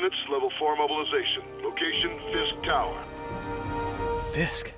units, level 4 mobilization. Location, Fisk Tower. Fisk?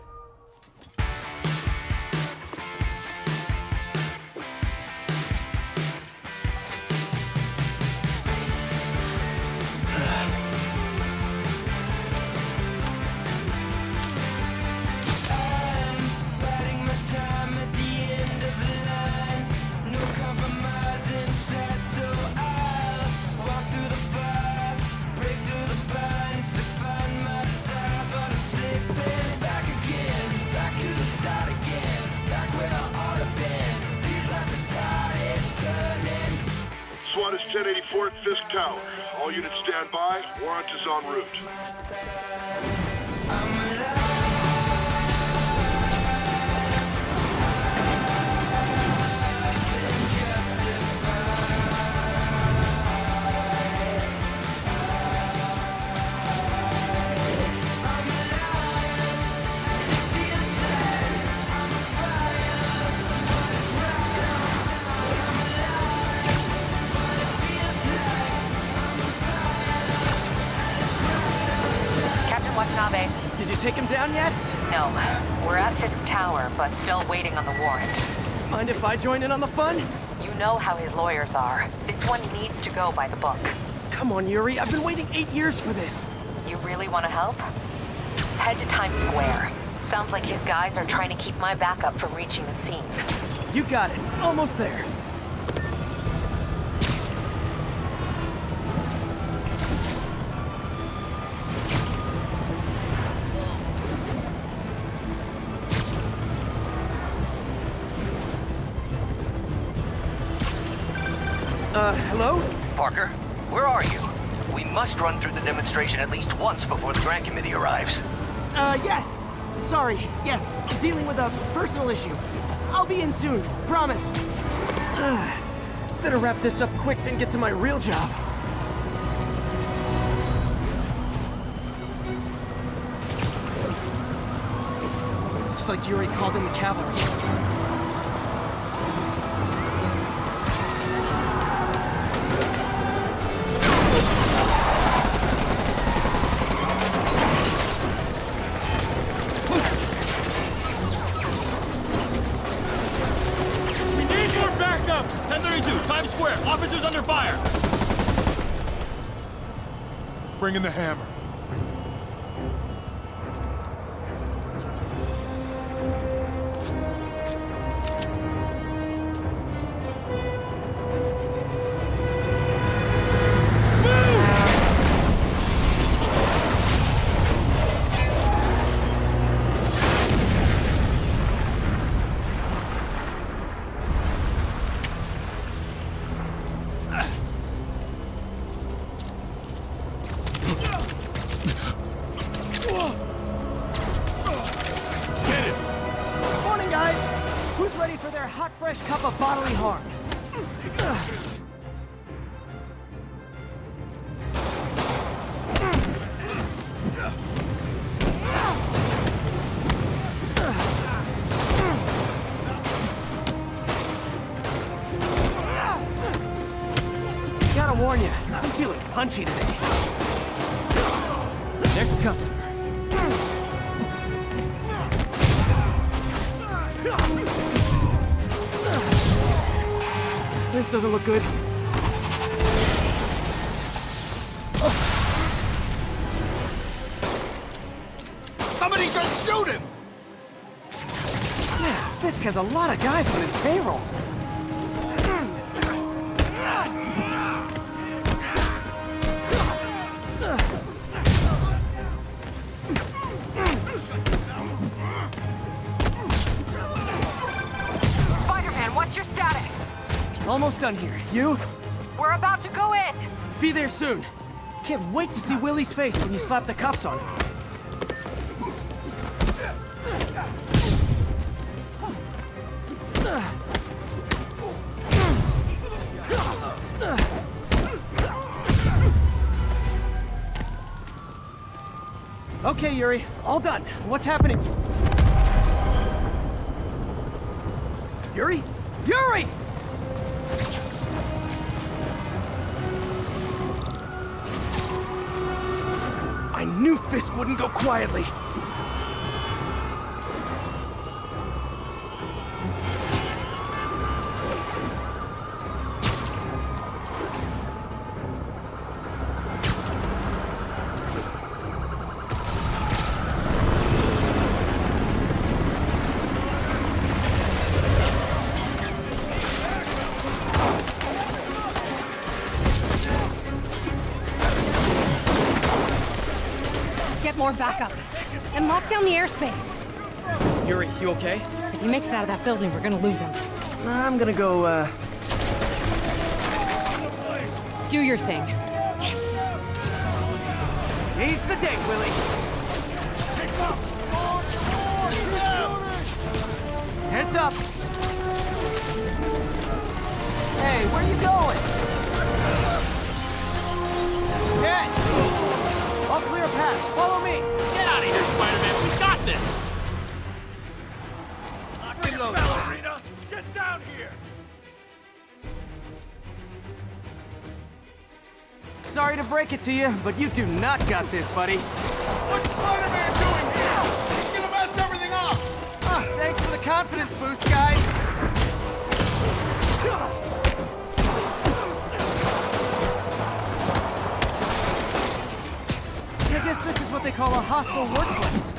SWAT is 1084 at Fisk Tower. All units stand by. Warrant is en route. Did you take him down yet? No. We're at Fisk Tower, but still waiting on the warrant. Mind if I join in on the fun? You know how his lawyers are. This one needs to go by the book. Come on, Yuri. I've been waiting 8 years for this. You really want to help? Head to Times Square. Sounds like his guys are trying to keep my backup from reaching the scene. You got it. Almost there. Hello? Parker, where are you? We must run through the demonstration at least once before the grant committee arrives. Yes. Sorry. Yes. Dealing with a personal issue. I'll be in soon. Promise. Better wrap this up quick than get to my real job. Looks like Yuri called in the cavalry. Times Square, officers under fire! Bring in the hammer. Fresh cup of bodily harm. Gotta warn you, I'm feeling punchy today. Next customer. This doesn't look good. Somebody just shoot him! Yeah, Fisk has a lot of guys on his payroll. Spider-Man, what's your status? Almost done here. You? We're about to go in! Be there soon. Can't wait to see Willie's face when you slap the cuffs on him. Okay, Yuri. All done. What's happening? Yuri? Yuri! knew Fisk wouldn't go quietly. Get more backup. And lock down the airspace. Yuri, you okay? If he makes it out of that building, we're gonna lose him. I'm gonna go, Do your thing. Yes! Today's the day, Willie! Heads up! Hey, where you going? Get! I'll clear a path. Follow me! Get out of here, Spider-Man. We got this! Ballerina, get down here! Sorry to break it to you, but you do not got this, buddy. What's Spider-Man doing here? He's gonna mess everything up! Thanks for the confidence boost, guys. I guess this is what they call a hostile workplace.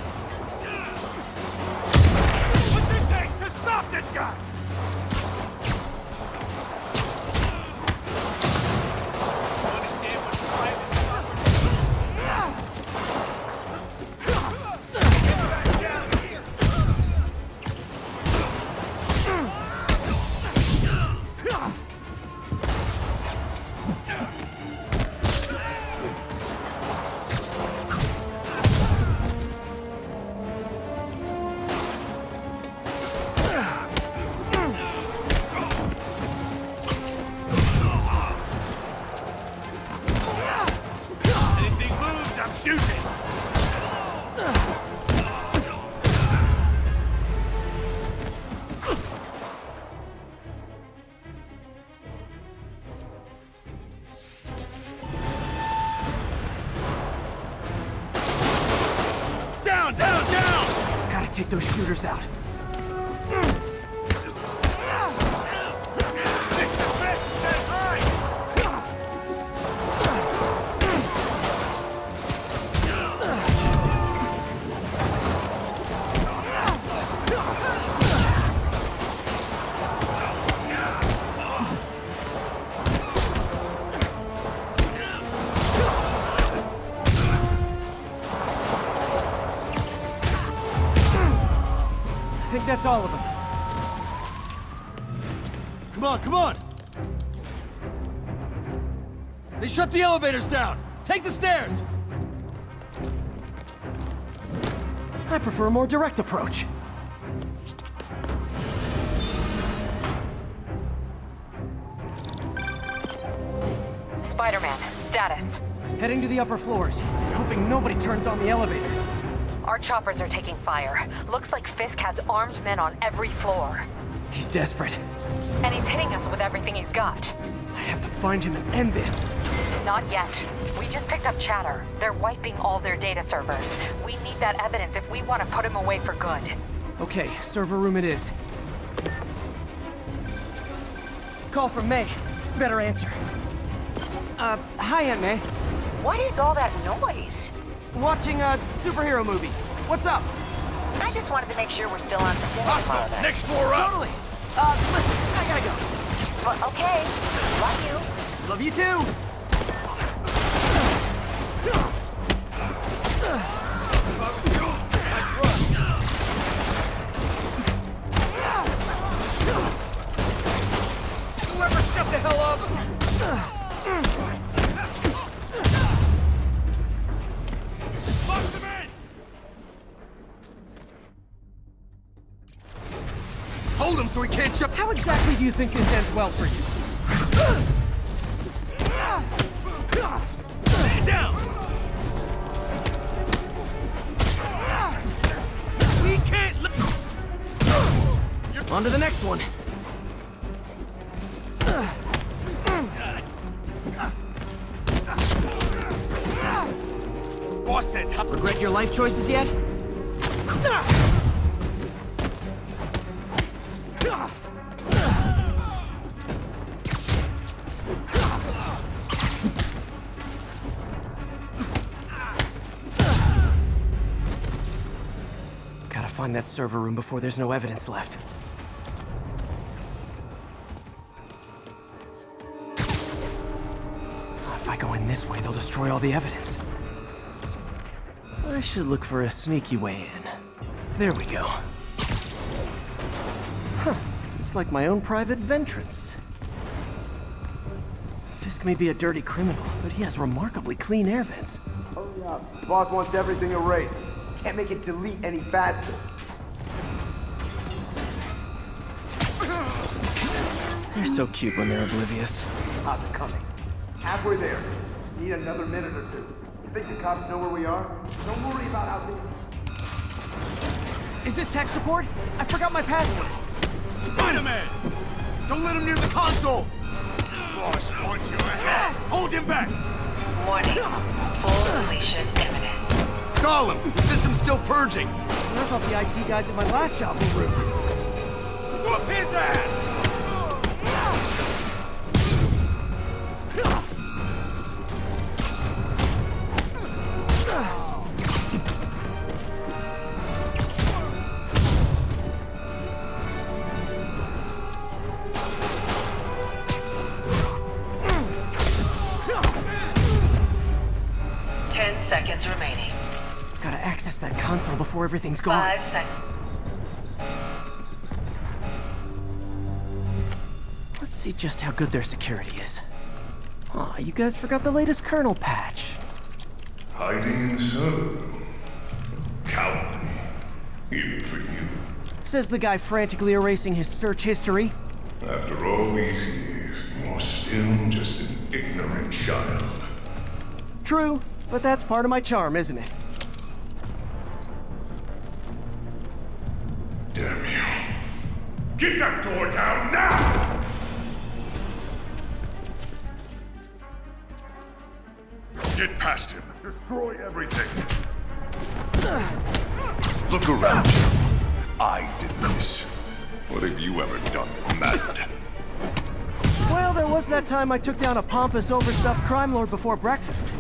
What's it take to stop this guy? Anything moves, I'm shooting! Down, down, down! Gotta take those shooters out. I think that's all of them. Come on, come on! They shut the elevators down! Take the stairs! I prefer a more direct approach. Spider-Man, status. Heading to the upper floors, hoping nobody turns on the elevators. Our choppers are taking fire. Looks like Fisk has armed men on every floor. He's desperate. And he's hitting us with everything he's got. I have to find him and end this. Not yet. We just picked up chatter. They're wiping all their data servers. We need that evidence if we want to put him away for good. Okay, server room it is. Call from May. Better answer. Hi, Aunt May. What is all that noise? Watching a superhero movie. What's up? I just wanted to make sure we're still on Hospital, next floor up! Totally. Listen, I gotta go. But okay. Love you. Love you too. Whoever shut the hell up! Box him in! Hold him so he can't jump. How exactly do you think this ends well for you? Stay down! We can't let... On to the next one. Boss says, Regret your life choices yet? Gotta find that server room before there's no evidence left. If I go in this way, they'll destroy all the evidence. I should look for a sneaky way in. There we go. Huh. It's like my own private ventrance. Fisk may be a dirty criminal, but he has remarkably clean air vents. Hurry up. Boss wants everything erased. Can't make it delete any faster. They're so cute when they're oblivious. How's it coming? Halfway there. Need another minute or two. You think the cops know where we are? Don't worry about how they... Is this tech support? I forgot my password. Spider-Man! Don't let him near the console! Boss wants your head! Hold him back! Warning. Full deletion imminent. Stall him! The system's still purging! I thought the IT guys at my last job were rude. Whoop his ass! 10 seconds remaining. Gotta access that console before everything's gone. 5 seconds. Let's see just how good their security is. Aw, you guys forgot the latest kernel patch. Hiding so. Cowardly. Even for you. Says the guy frantically erasing his search history. After all these years, you're still just an ignorant child. True, but that's part of my charm, isn't it? Damn you. Get that door down now! Get past him. Destroy everything. Look around you. I did this. What have you ever done that mattered? Well, there was that time I took down a pompous, overstuffed crime lord before breakfast.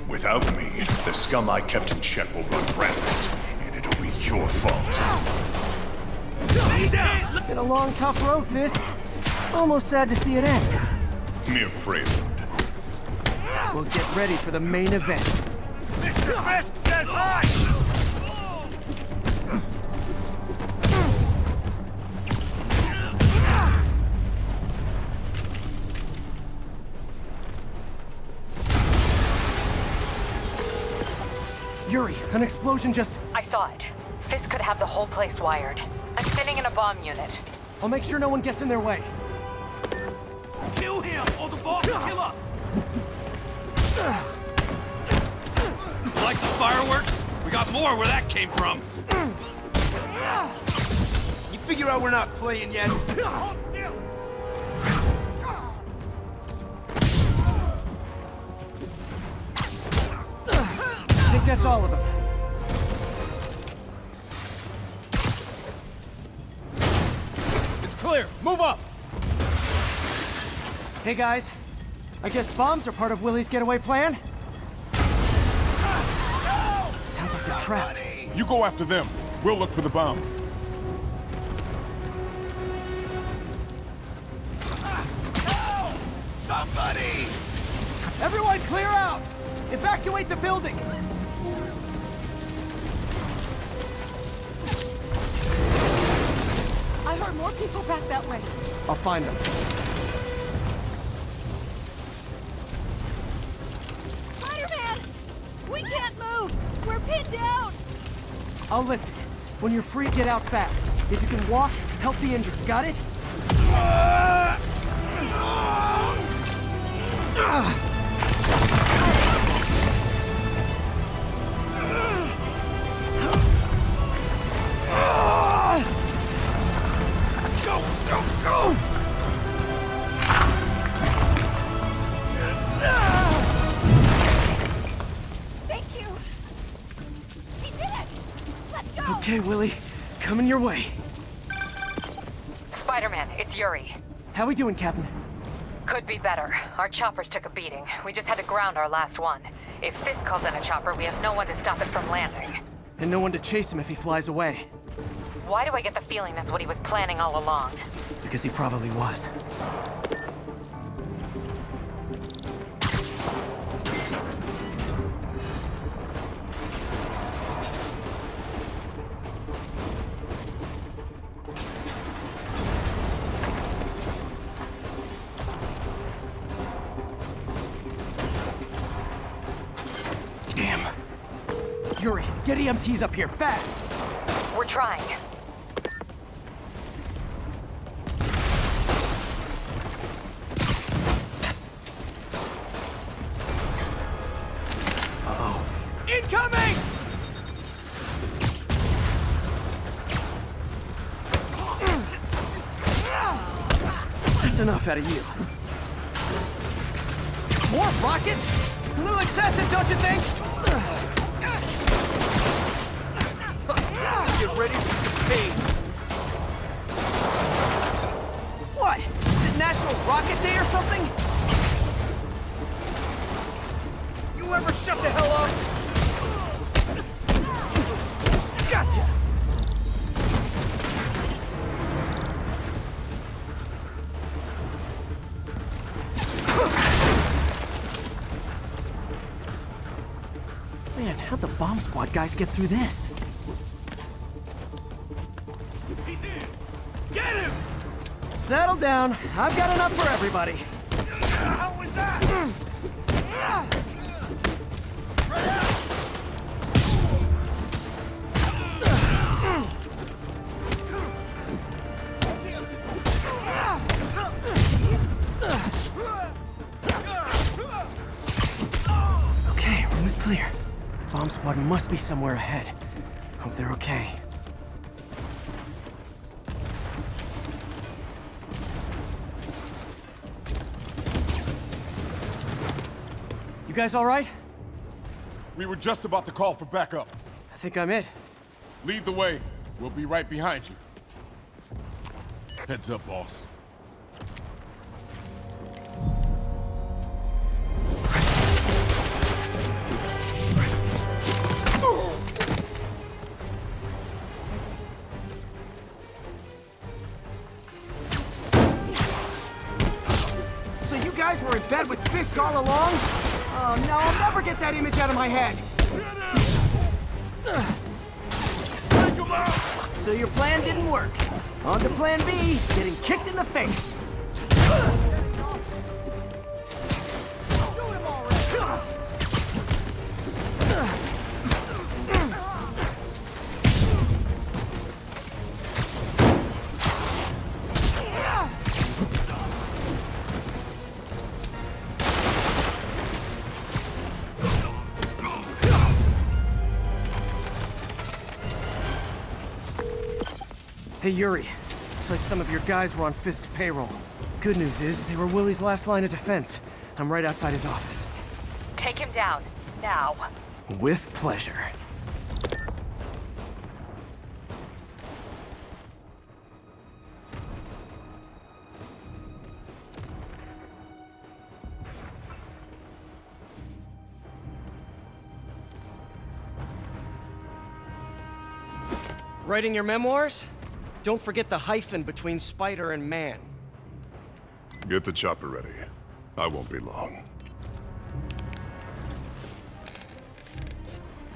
Without me, the scum I kept in check will run rampant, and it'll be your fault. Been a long, tough road, Fisk. Almost sad to see it end. Mere prelude. We'll get ready for the main event. Mr. Fisk says hi! Yuri, an explosion just... I saw it. Fisk could have the whole place wired. I'm sending in a bomb unit. I'll make sure no one gets in their way. Kill him, or the boss will kill us! Like the fireworks? We got more where that came from. You figure out we're not playing yet? Hold still! I think that's all of them. It's clear. Move up. Hey guys, I guess bombs are part of Willie's getaway plan? Sounds like they're trapped. You go after them. We'll look for the bombs. Somebody! Everyone clear out! Evacuate the building! I heard more people back that way. I'll find them. Spider-Man! We can't move! We're pinned down! I'll lift it. When you're free, get out fast. If you can walk, help the injured. Got it? Go, go, go! Okay, Willie. Coming your way. Spider-Man, it's Yuri. How we doing, Captain? Could be better. Our choppers took a beating. We just had to ground our last one. If Fisk calls in a chopper, we have no one to stop it from landing. And no one to chase him if he flies away. Why do I get the feeling that's what he was planning all along? Because he probably was. Damn. Yuri, get EMTs up here, fast! We're trying. Uh-oh. Incoming! That's enough out of you. More rockets? A little excessive, don't you think? Get ready for the pain. What? Is it National Rocket Day or something? You ever shut the hell up? Gotcha! Man, how'd the bomb squad guys get through this? He's in! Get him! Settle down. I've got enough for everybody. How was that? Okay, room is clear. Bomb squad must be somewhere ahead. Hope they're okay. You guys all right? We were just about to call for backup. I think I'm it. Lead the way. We'll be right behind you. Heads up, boss. So you guys were in bed with Fisk all along? Oh no, I'll never get that image out of my head. So your plan didn't work. On to plan B, getting kicked in the face. Hey, Yuri. Looks like some of your guys were on Fisk's payroll. Good news is, they were Willie's last line of defense. I'm right outside his office. Take him down. Now. With pleasure. Writing your memoirs? Don't forget the hyphen between spider and man. Get the chopper ready. I won't be long.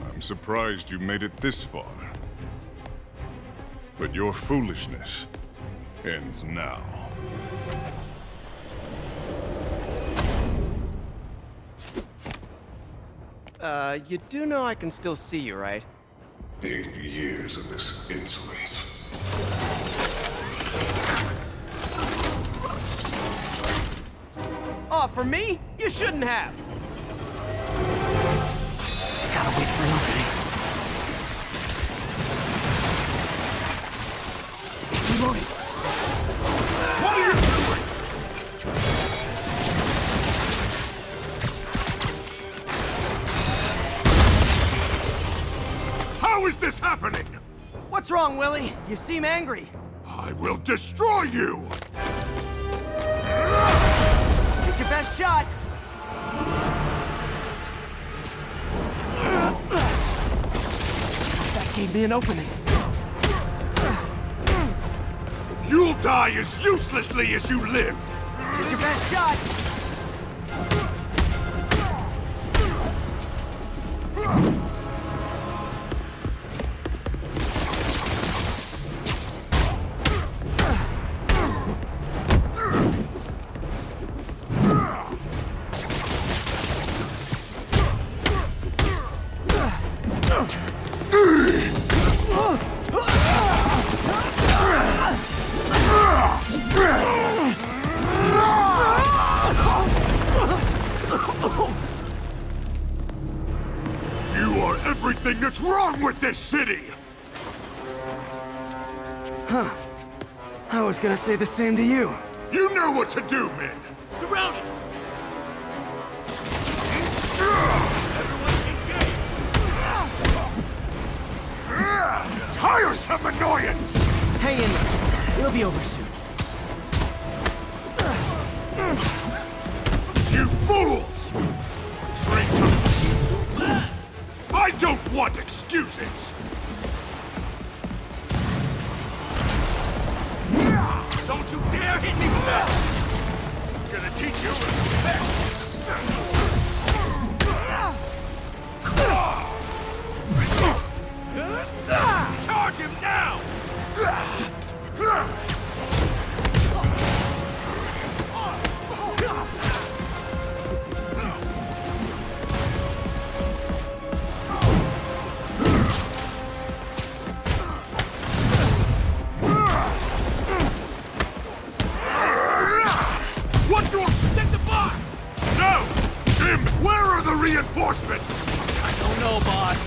I'm surprised you made it this far. But your foolishness ends now. You do know I can still see you, right? 8 years of this insolence. Oh, for me? You shouldn't have! Gotta wait for an opening. Reloading. What are you doing? How is this happening? wrong, Willie? You seem angry. I will destroy you! Take your best shot. That gave me an opening. You'll die as uselessly as you lived! Take your best shot. You are everything that's wrong with this city! I was gonna say the same to you. You know what to do, men! Surround it! Tiresome annoyance! Hang in there. It'll be over soon. You fools! Traitor! I don't want excuses! Don't you dare hit me with that! I'm gonna teach you respect! Charge him now! What door? Set the bar! No! Jim, where are the reinforcements? I don't know, boss.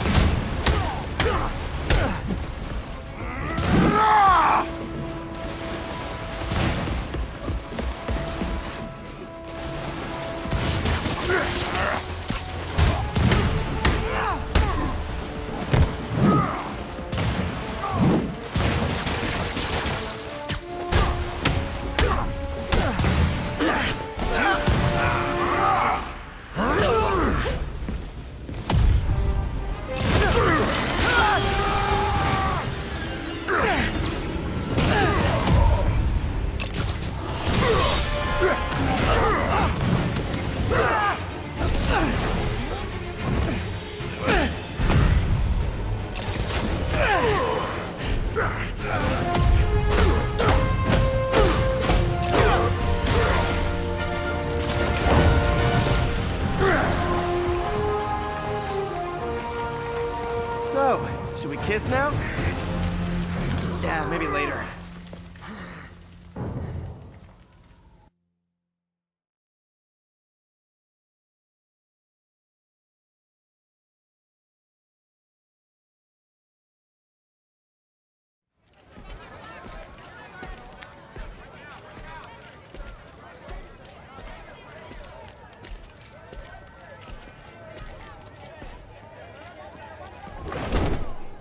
So, should we kiss now? Yeah, maybe later.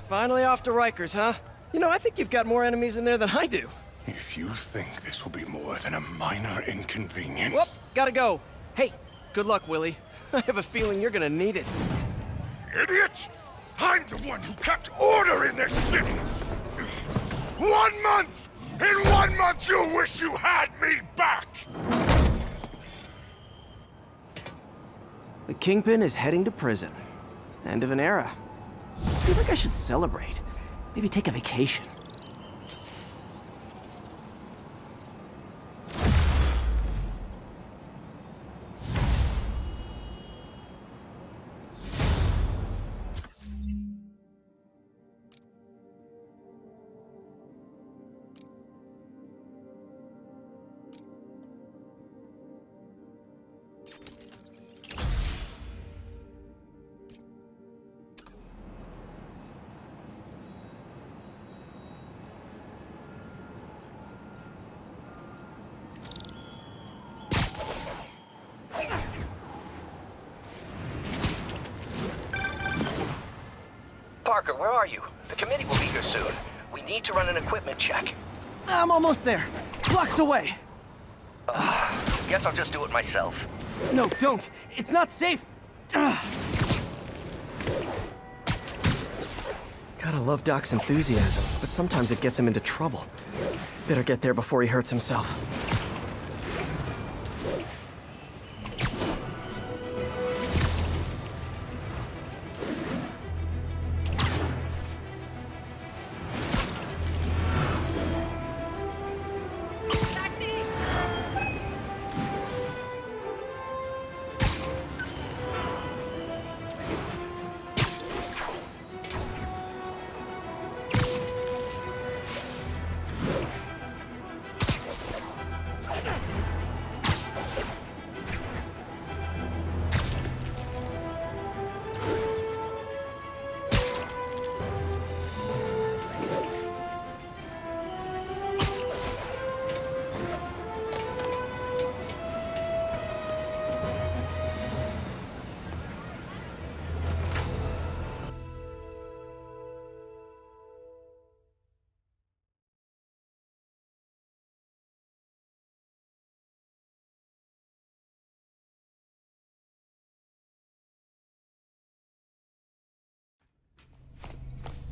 Finally off to Rikers, huh? You know, I think you've got more enemies in there than I do. If you think this will be more than a minor inconvenience... Whoop, gotta go. Hey, good luck, Willie. I have a feeling you're gonna need it. Idiot! I'm the one who kept order in this city! 1 month! In 1 month you'll wish you had me back! The Kingpin is heading to prison. End of an era. I feel like I should celebrate. Maybe take a vacation. Parker, where are you? The committee will be here soon. We need to run an equipment check. I'm almost there. Blocks away. Guess I'll just do it myself. No, don't. It's not safe. Ugh. Gotta love Doc's enthusiasm, but sometimes it gets him into trouble. Better get there before he hurts himself.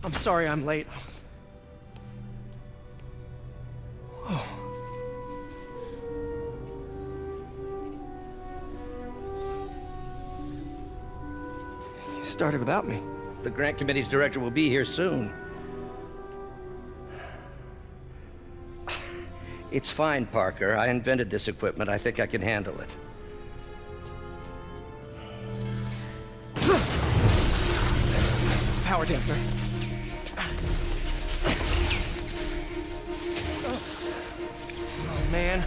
I'm sorry I'm late. Whoa. You started without me. The grant committee's director will be here soon. It's fine, Parker. I invented this equipment. I think I can handle it. Power dampener. Oh, man.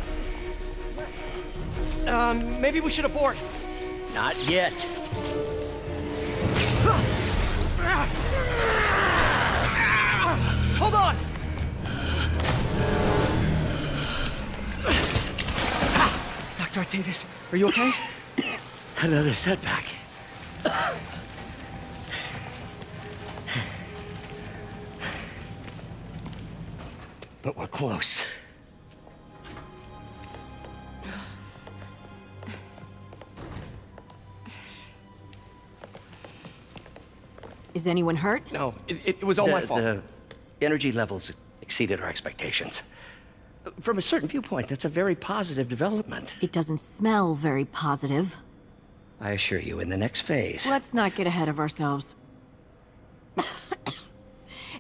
Maybe we should abort. Not yet. Hold on! Dr. Octavius, are you okay? Another setback. But we're close. Is anyone hurt? No, it was all my fault. The energy levels exceeded our expectations. From a certain viewpoint, that's a very positive development. It doesn't smell very positive. I assure you, in the next phase... Let's not get ahead of ourselves.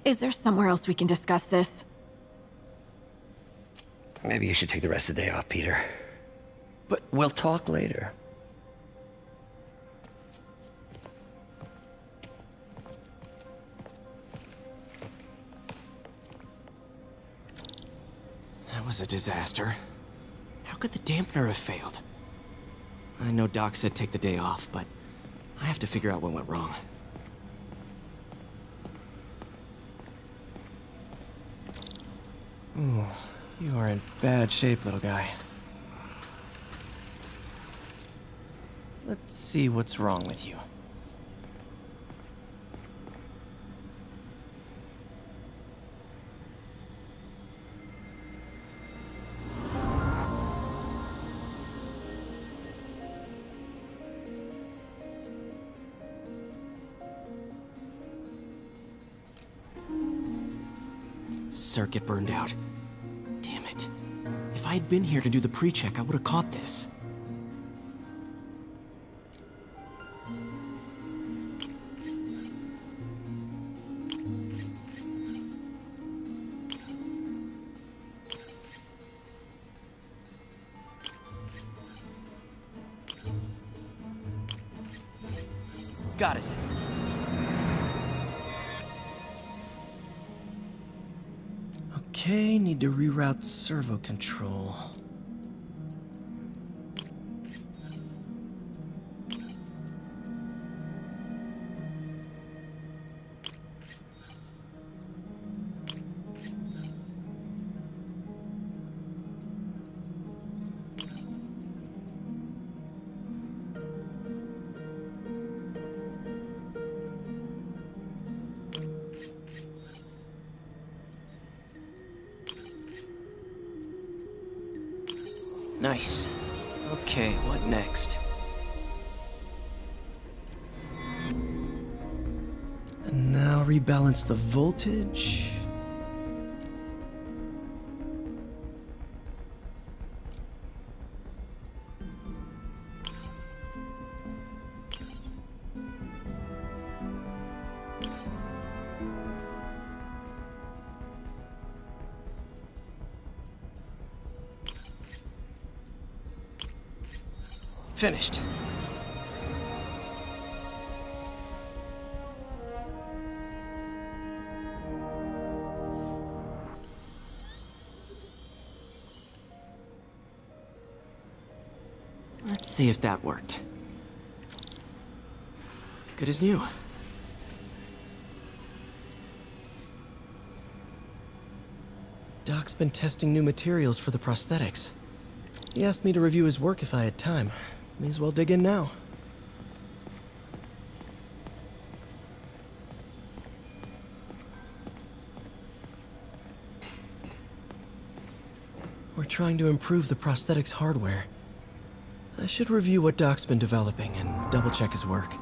Is there somewhere else we can discuss this? Maybe you should take the rest of the day off, Peter. But we'll talk later. That was a disaster. How could the dampener have failed? I know Doc said take the day off, but I have to figure out what went wrong. Ooh, you are in bad shape, little guy. Let's see what's wrong with you. Circuit burned out. Damn it. If I had been here to do the pre-check, I would have caught this. Got it. Okay, need to reroute servo control. Nice. Okay, what next? And now rebalance the voltage. Finished. Let's see if that worked. Good as new. Doc's been testing new materials for the prosthetics. He asked me to review his work if I had time. May as well dig in now. We're trying to improve the prosthetics hardware. I should review what Doc's been developing and double-check his work.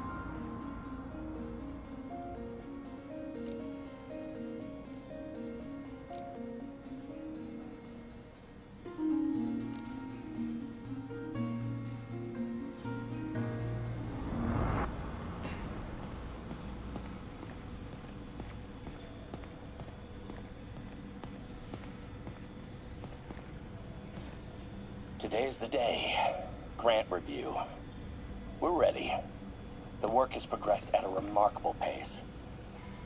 Today's the day. Grant review. We're ready. The work has progressed at a remarkable pace.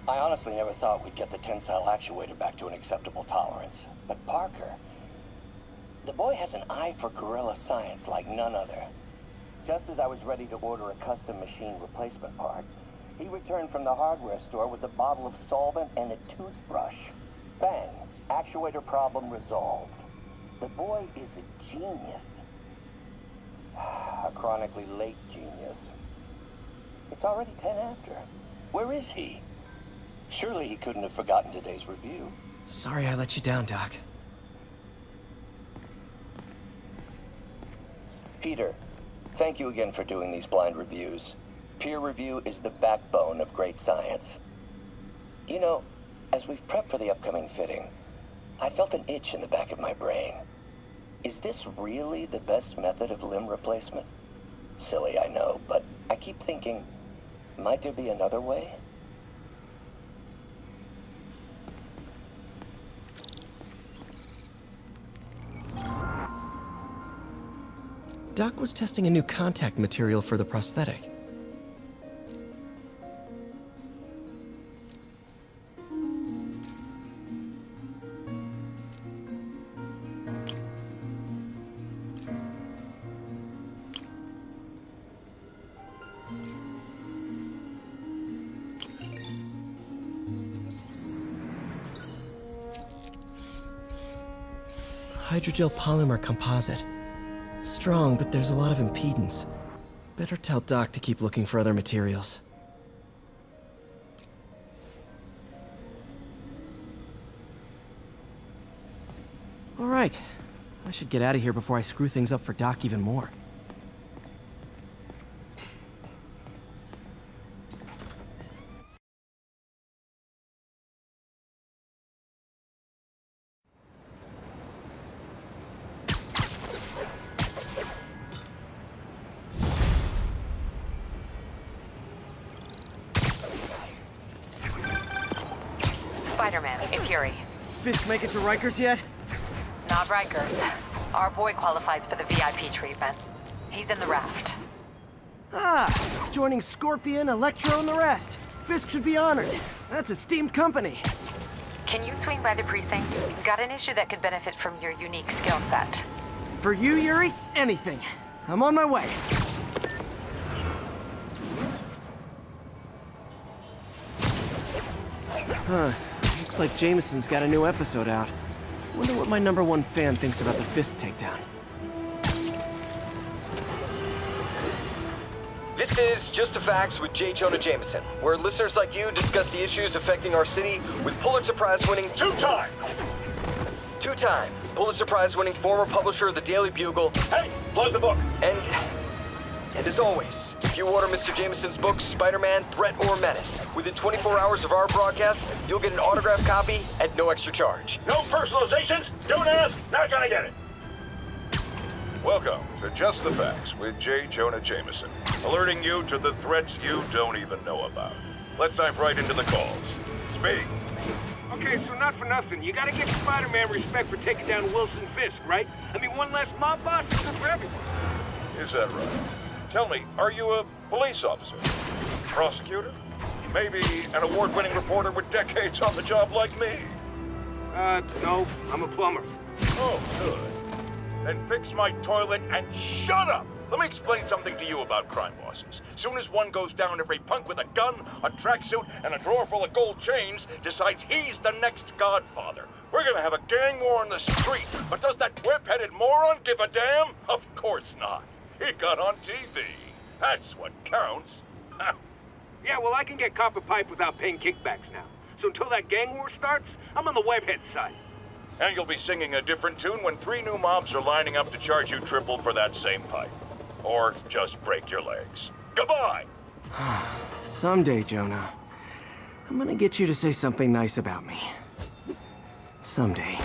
I honestly never thought we'd get the tensile actuator back to an acceptable tolerance. But Parker, the boy has an eye for guerrilla science like none other. Just as I was ready to order a custom machine replacement part, he returned from the hardware store with a bottle of solvent and a toothbrush. Bang! Actuator problem resolved. The boy is a genius. A chronically late genius. It's already 10 after. Where is he? Surely he couldn't have forgotten today's review. Sorry I let you down, Doc. Peter, thank you again for doing these blind reviews. Peer review is the backbone of great science. You know, as we've prepped for the upcoming fitting, I felt an itch in the back of my brain. Is this really the best method of limb replacement? Silly, I know, but I keep thinking, might there be another way? Doc was testing a new contact material for the prosthetic. Hydrogel polymer composite. Strong, but there's a lot of impedance. Better tell Doc to keep looking for other materials. All right. I should get out of here before I screw things up for Doc even more. Spider-Man, it's Yuri. Fisk make it to Rikers yet? Not Rikers. Our boy qualifies for the VIP treatment. He's in the raft. Ah, joining Scorpion, Electro, and the rest. Fisk should be honored. That's esteemed company. Can you swing by the precinct? Got an issue that could benefit from your unique skill set. For you, Yuri, anything. I'm on my way. Huh. Looks like Jameson's got a new episode out. Wonder what my #1 fan thinks about the Fisk takedown. This is Just the Facts with J. Jonah Jameson, where listeners like you discuss the issues affecting our city with Pulitzer Prize winning two-time Two-time Pulitzer Prize-winning former publisher of the Daily Bugle. Hey, plug the book. And as always, if you order Mr. Jameson's book, Spider-Man, Threat or Menace, within 24 hours of our broadcast, you'll get an autographed copy at no extra charge. No personalizations? Don't ask, not gonna get it. Welcome to Just the Facts with J. Jonah Jameson, alerting you to the threats you don't even know about. Let's dive right into the calls. Speak. Okay, so not for nothing. You gotta give Spider-Man respect for taking down Wilson Fisk, right? I mean, one less mob boss is good for everyone. Is that right? Tell me, are you a police officer? Prosecutor? Maybe an award-winning reporter with decades on the job like me? No, I'm a plumber. Oh, good. Then fix my toilet and shut up! Let me explain something to you about crime bosses. Soon as one goes down, every punk with a gun, a tracksuit, and a drawer full of gold chains decides he's the next godfather. We're gonna have a gang war in the street, but does that whip-headed moron give a damn? Of course not. He got on TV. That's what counts. Yeah, well, I can get copper pipe without paying kickbacks now. So until that gang war starts, I'm on the webhead side. And you'll be singing a different tune when 3 new mobs are lining up to charge you triple for that same pipe. Or just break your legs. Goodbye! Someday, Jonah, I'm gonna get you to say something nice about me. Someday.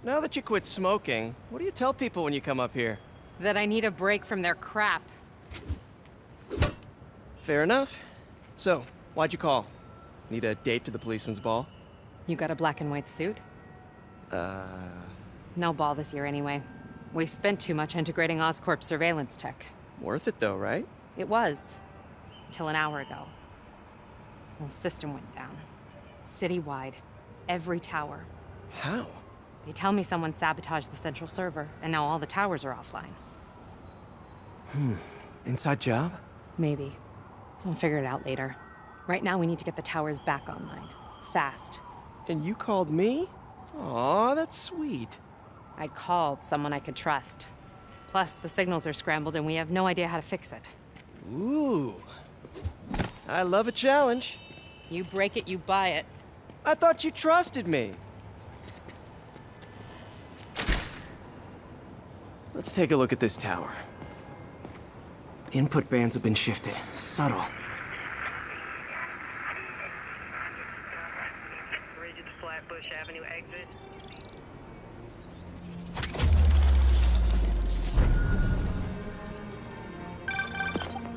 Now that you quit smoking, what do you tell people when you come up here? That I need a break from their crap. Fair enough. So, why'd you call? Need a date to the policeman's ball? You got a black and white suit? No ball this year anyway. We spent too much integrating Oscorp's surveillance tech. Worth it though, right? It was. Until an hour ago. The system went down. Citywide. Every tower. How? They tell me someone sabotaged the central server, and now all the towers are offline. Inside job? Maybe. I'll figure it out later. Right now, we need to get the towers back online. Fast. And you called me? Aw, that's sweet. I called someone I could trust. Plus, the signals are scrambled, and we have no idea how to fix it. Ooh. I love a challenge. You break it, you buy it. I thought you trusted me. Let's take a look at this tower. Input bands have been shifted. Subtle. Bridge at Flatbush Avenue exit.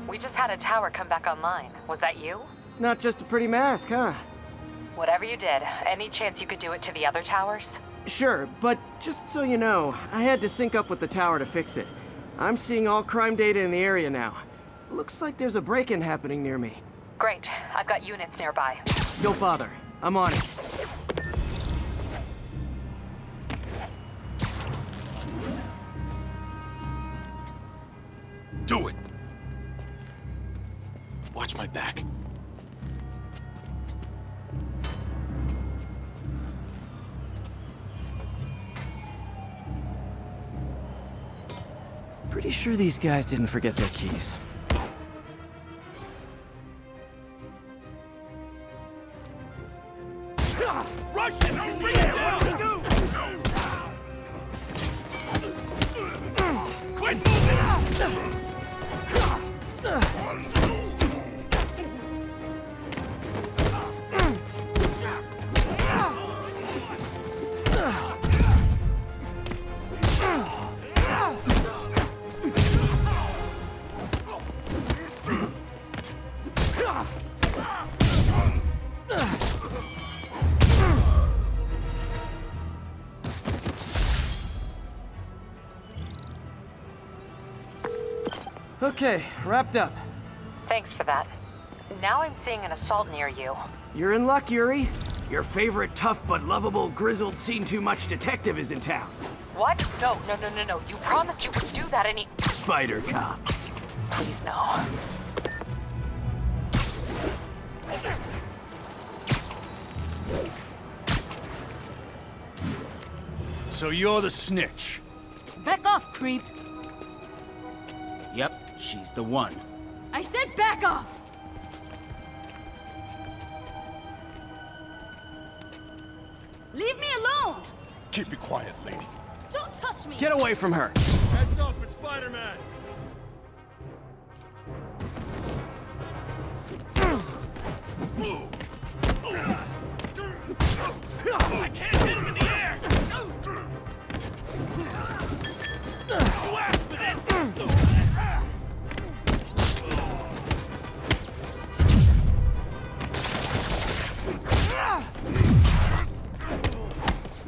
We just had a tower come back online. Was that you? Not just a pretty mask, huh? Whatever you did, any chance you could do it to the other towers? Sure, but just so you know, I had to sync up with the tower to fix it. I'm seeing all crime data in the area now. Looks like there's a break-in happening near me. Great. I've got units nearby. Don't bother. I'm on it. Do it! Watch my back. Pretty sure these guys didn't forget their keys. Rush it! Bring it down! Quit moving! Okay, wrapped up. Thanks for that. Now I'm seeing an assault near you. You're in luck, Yuri. Your favorite tough but lovable, grizzled, seen-too-much detective is in town. What? No. You promised you would do that any... Spider cop. Please, no. So you're the snitch? Back off, creep. Yep, she's the one. I said back off! Leave me alone! Keep it quiet, lady. Don't touch me! Get away from her! Heads up, it's Spider-Man! I can't hit him in the air! You asked for this!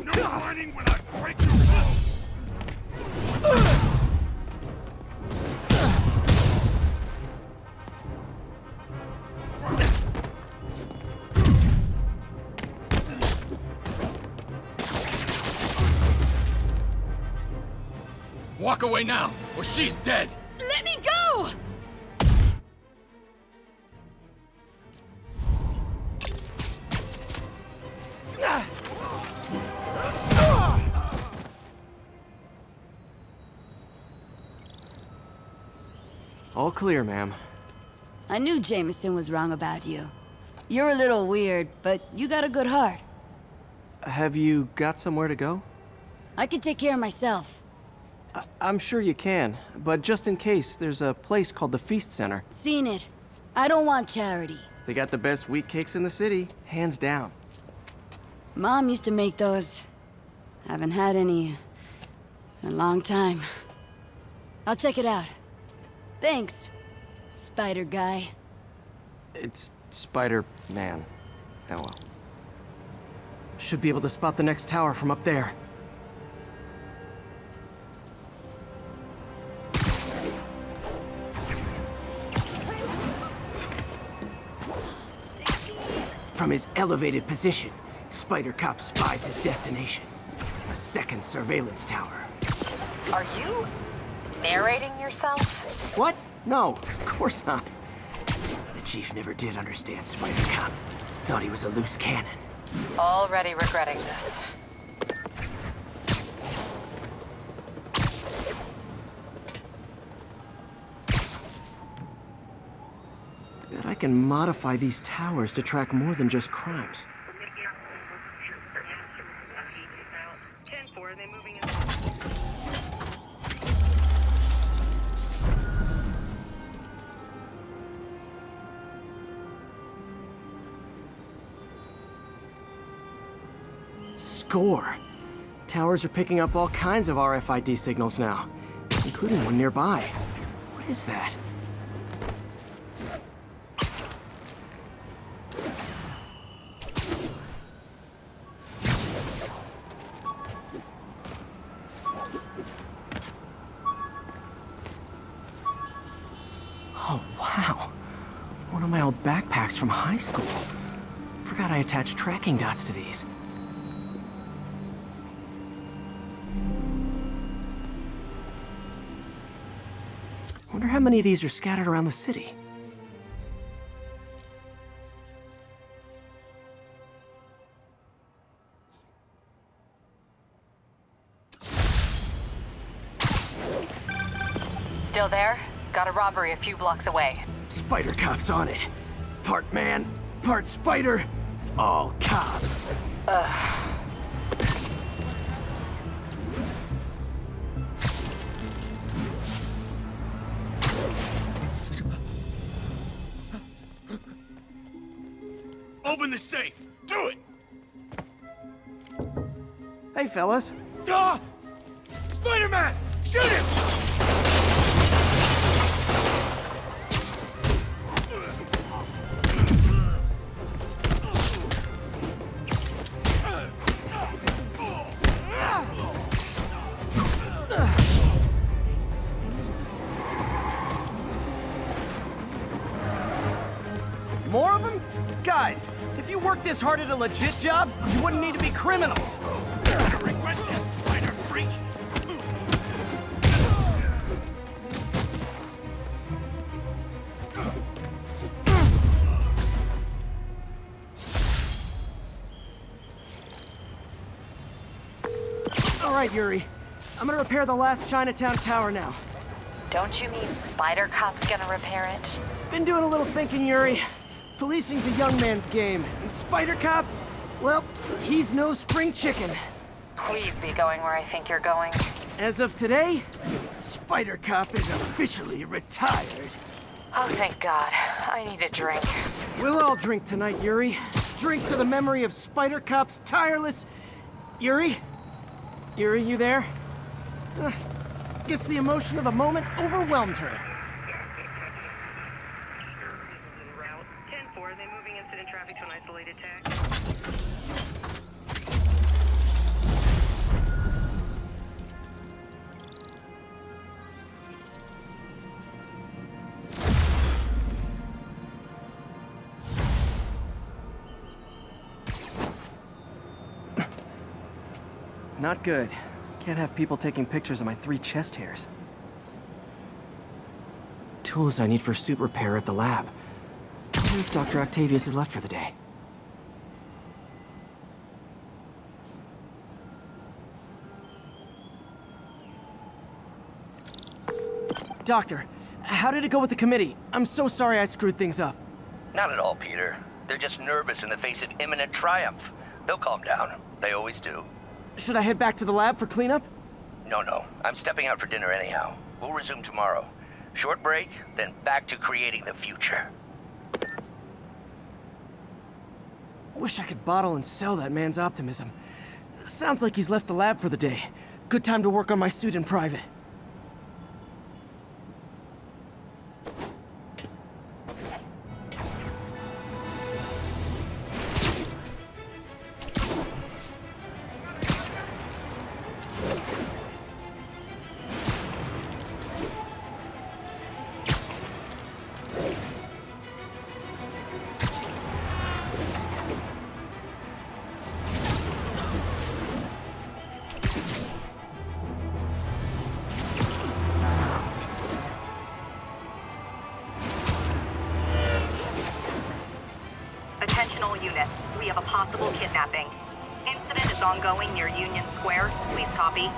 No whining when I break your bones! Walk away now, or she's dead! Let me go! All clear, ma'am. I knew Jameson was wrong about you. You're a little weird, but you got a good heart. Have you got somewhere to go? I can take care of myself. I'm sure you can, but just in case, there's a place called the Feast Center. Seen it. I don't want charity. They got the best wheat cakes in the city, hands down. Mom used to make those. Haven't had any in a long time. I'll check it out. Thanks, Spider Guy. It's Spider-Man. Oh well. Should be able to spot the next tower from up there. From his elevated position, Spider Cop spies his destination. A second surveillance tower. Are you narrating yourself? What? No, of course not. The Chief never did understand Spider Cop. Thought he was a loose cannon. Already regretting this. Bet I can modify these towers to track more than just crimes. 10-4, are they moving in? Score! Towers are picking up all kinds of RFID signals now, including one nearby. What is that? Oh, wow. One of my old backpacks from high school. Forgot I attached tracking dots to these. Wonder how many of these are scattered around the city. Still there? Got a robbery a few blocks away. Spider Cop's on it. Part man, part spider, all cop. Open the safe! Do it! Hey, fellas. Ah! Spider-Man! Shoot him! More of them? Guys, if you worked this hard at a legit job, you wouldn't need to be criminals. You're gonna regret this, spider freak! All right, Yuri. I'm gonna repair the last Chinatown tower now. Don't you mean Spider Cop's gonna repair it? Been doing a little thinking, Yuri. Policing's a young man's game, and Spider Cop, well, he's no spring chicken. Please be going where I think you're going. As of today, Spider Cop is officially retired. Oh, thank God. I need a drink. We'll all drink tonight, Yuri. Drink to the memory of Spider Cop's tireless... Yuri? Yuri, you there? Guess the emotion of the moment overwhelmed her. Route 10-4, they're moving incident traffic to an isolated tag. Not good. Can't have people taking pictures of my 3 chest hairs. Tools I need for suit repair at the lab. I wonder if Dr. Octavius has left for the day. Doctor, how did it go with the committee? I'm so sorry I screwed things up. Not at all, Peter. They're just nervous in the face of imminent triumph. They'll calm down. They always do. Should I head back to the lab for cleanup? No. I'm stepping out for dinner anyhow. We'll resume tomorrow. Short break, then back to creating the future. Wish I could bottle and sell that man's optimism. Sounds like he's left the lab for the day. Good time to work on my suit in private. Attention all units. We have a possible kidnapping. Incident is ongoing near Union Square. Please copy.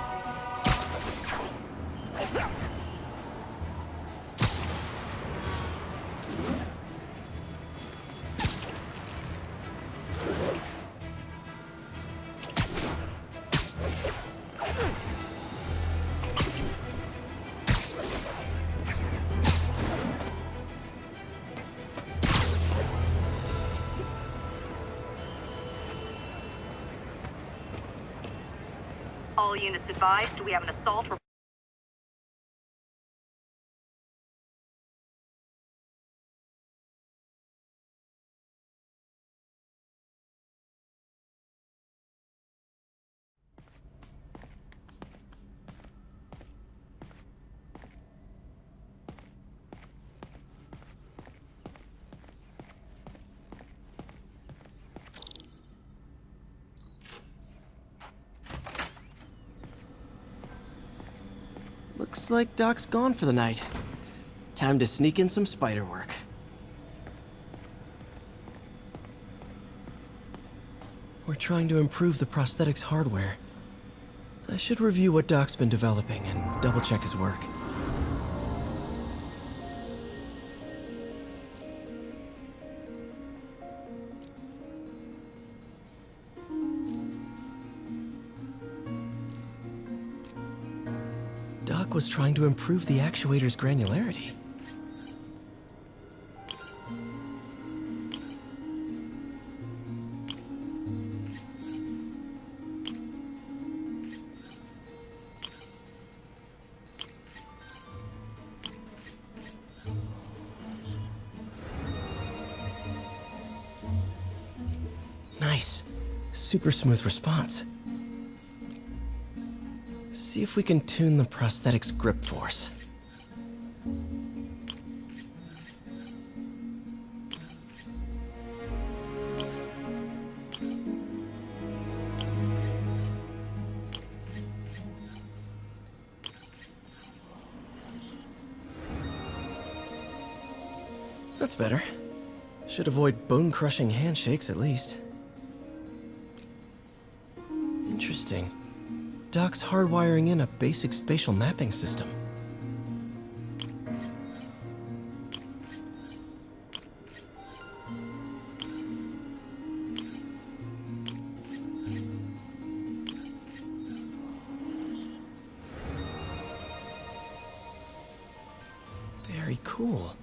All units advised, we have an assault report. Looks like Doc's gone for the night. Time to sneak in some spider work. We're trying to improve the prosthetics hardware. I should review what Doc's been developing and double-check his work. Doc was trying to improve the actuator's granularity. Nice. Super smooth response. See if we can tune the prosthetic's grip force. That's better. Should avoid bone-crushing handshakes at least. Interesting. Doc's hardwiring in a basic spatial mapping system. Very cool.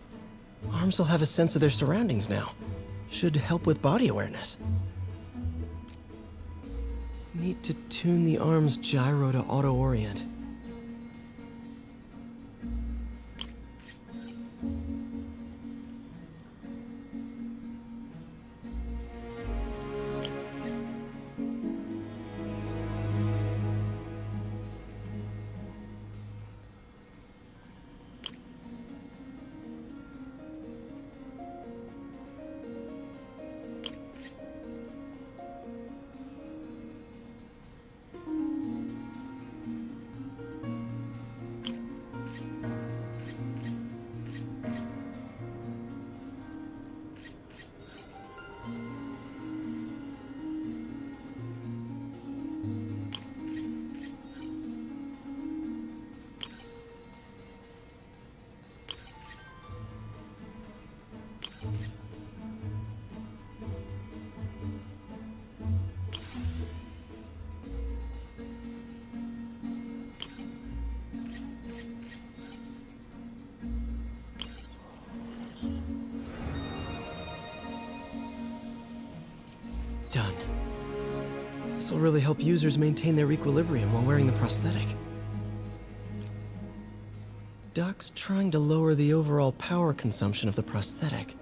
Arms will have a sense of their surroundings now. Should help with body awareness. Need to tune the arm's gyro to auto-orient. Done. This will really help users maintain their equilibrium while wearing the prosthetic. Doc's trying to lower the overall power consumption of the prosthetic.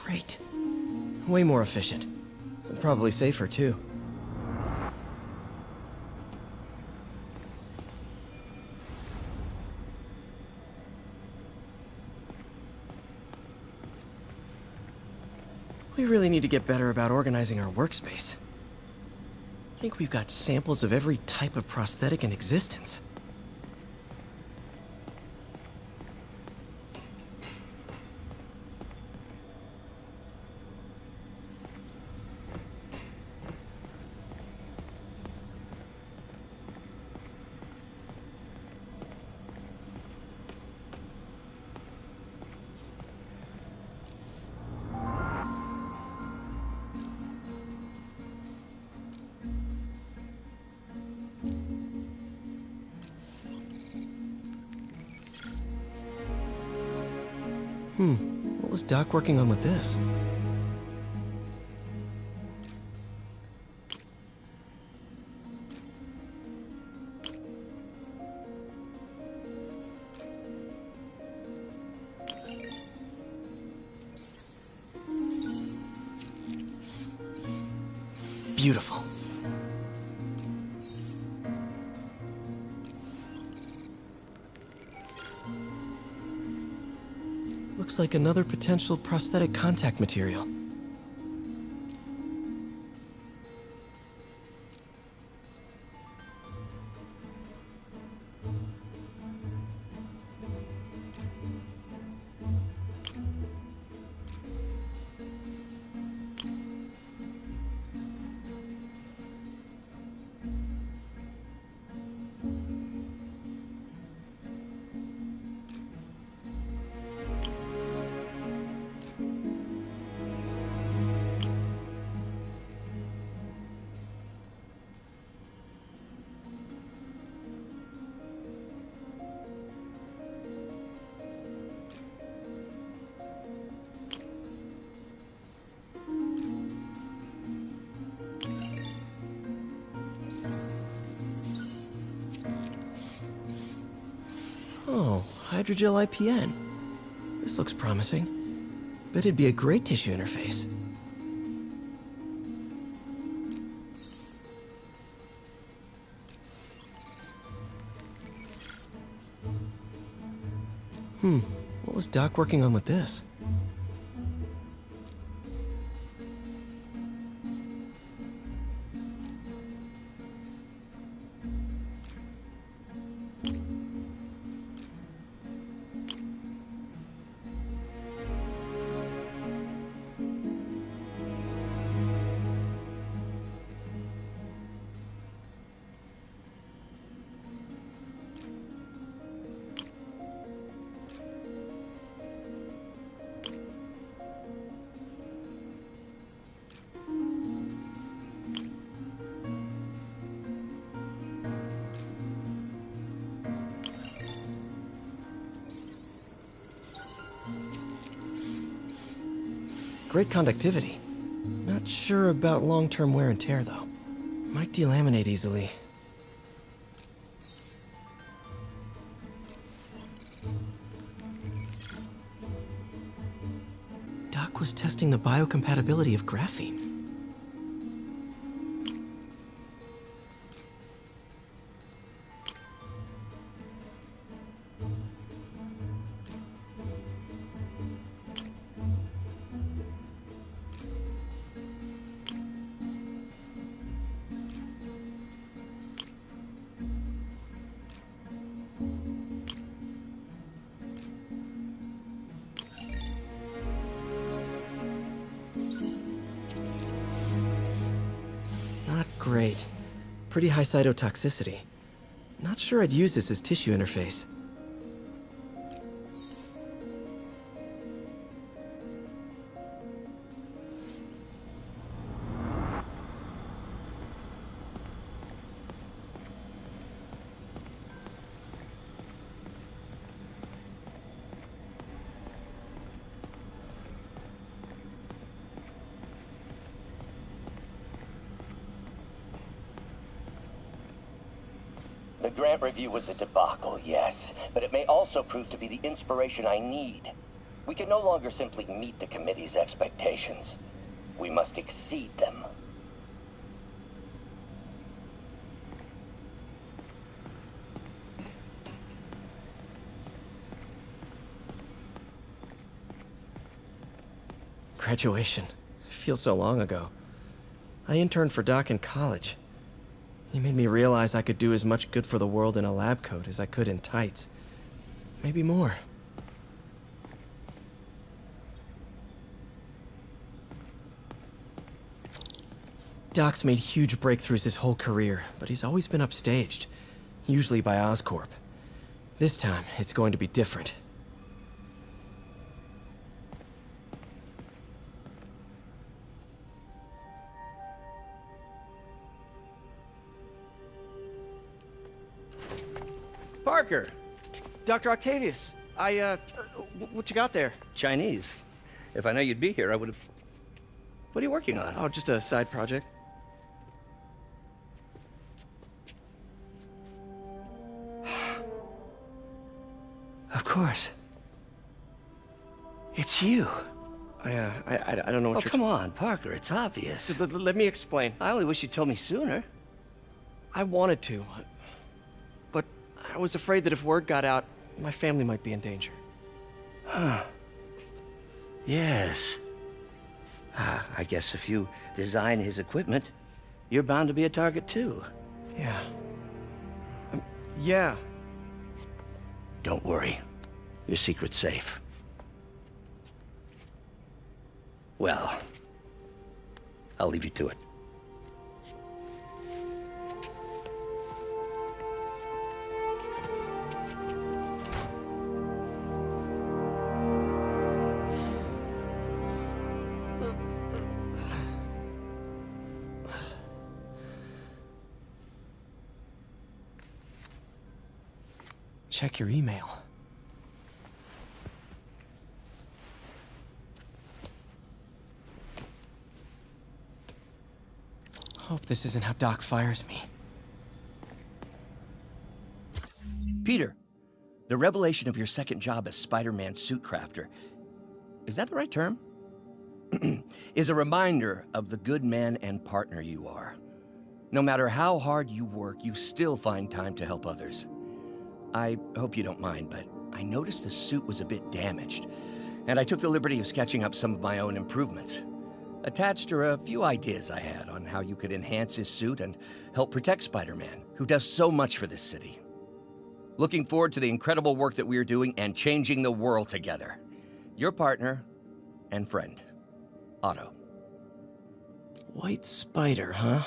Great. Way more efficient. Probably safer, too. We really need to get better about organizing our workspace. I think we've got samples of every type of prosthetic in existence. What was Doc working on with this? Beautiful. Looks like another potential prosthetic contact material. hydrogel IPN. This looks promising. Bet it'd be a great tissue interface. What was Doc working on with this? Great conductivity. Not sure about long-term wear and tear, though. Might delaminate easily. Doc was testing the biocompatibility of graphene. Great. Pretty high cytotoxicity. Not sure I'd use this as tissue interface. The grant review was a debacle, yes, but it may also prove to be the inspiration I need. We can no longer simply meet the committee's expectations. We must exceed them. Graduation. Feels so long ago. I interned for Doc in college. He made me realize I could do as much good for the world in a lab coat as I could in tights. Maybe more. Doc's made huge breakthroughs his whole career, but he's always been upstaged, usually by Oscorp. This time, it's going to be different. Parker! Dr. Octavius, what you got there? Chinese. If I know you'd be here, I would have... What are you working on? Oh, just a side project. Of course. It's you. I don't know what you're... come on, Parker, it's obvious. Let me explain. I only wish you told me sooner. I wanted to, but I was afraid that if word got out, my family might be in danger. Huh. Yes. I guess if you design his equipment, you're bound to be a target too. Yeah. Yeah. Don't worry. Your secret's safe. Well, I'll leave you to it. Check your email. Hope this isn't how Doc fires me. Peter, The revelation of your second job as Spider-Man suit crafter, is that the right term? Is a reminder of the good man and partner you are. No matter how hard you work, you still find time to help others. I hope you don't mind, but I noticed the suit was a bit damaged, and I took the liberty of sketching up some of my own improvements. Attached are a few ideas I had on how you could enhance his suit and help protect Spider-Man, who does so much for this city. Looking forward to the incredible work that we are doing and changing the world together. Your partner and friend, Otto. White spider, huh?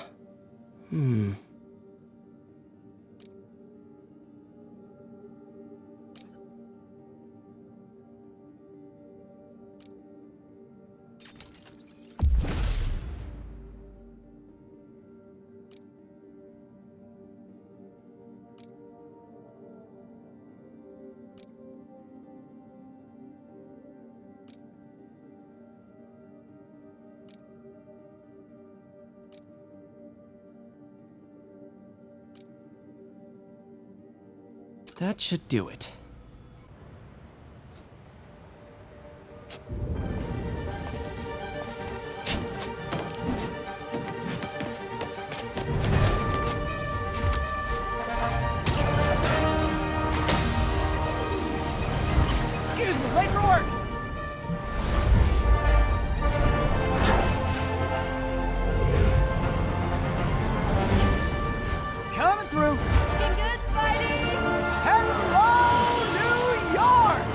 That should do it. Excuse me, late for work! Coming through! Looking good, Spidey! Hello, New York!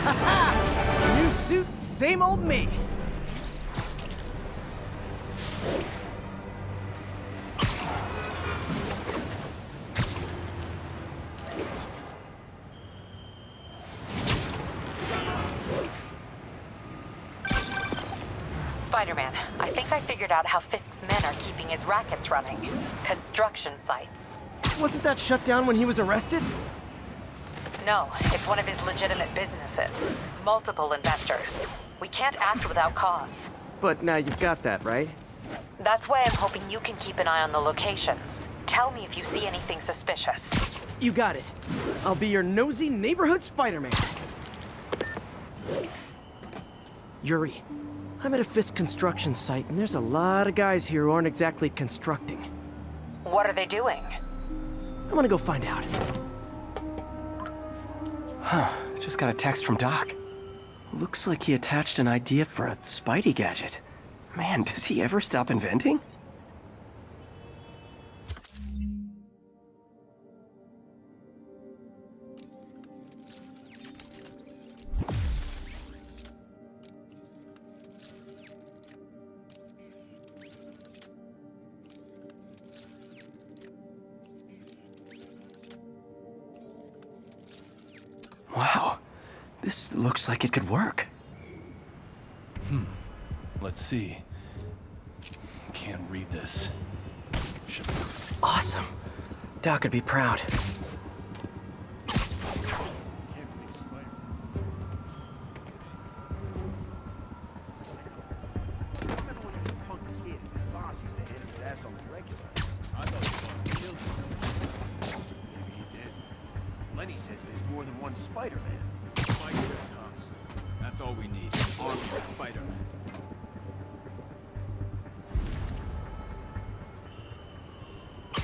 Haha! New suit, same old me. Spider-Man, I think I figured out how Fisk's men are keeping his rackets running. Construction sites. Wasn't that shut down when he was arrested? No, it's one of his legitimate businesses. Multiple investors. We can't act without cause. But now you've got that, right? That's why I'm hoping you can keep an eye on the locations. Tell me if you see anything suspicious. You got it. I'll be your nosy neighborhood Spider-Man. Yuri, I'm at a Fisk construction site, and there's a lot of guys here who aren't exactly constructing. What are they doing? I want to go find out. Huh, just got a text from Doc. Looks like he attached an idea for a Spidey gadget. Man, does he ever stop inventing? Wow, this looks like it could work. Let's see. Can't read this. Awesome. Doc would be proud. Lenny says there's more than one Spider-Man. That's all we need. Army of Spider-Man.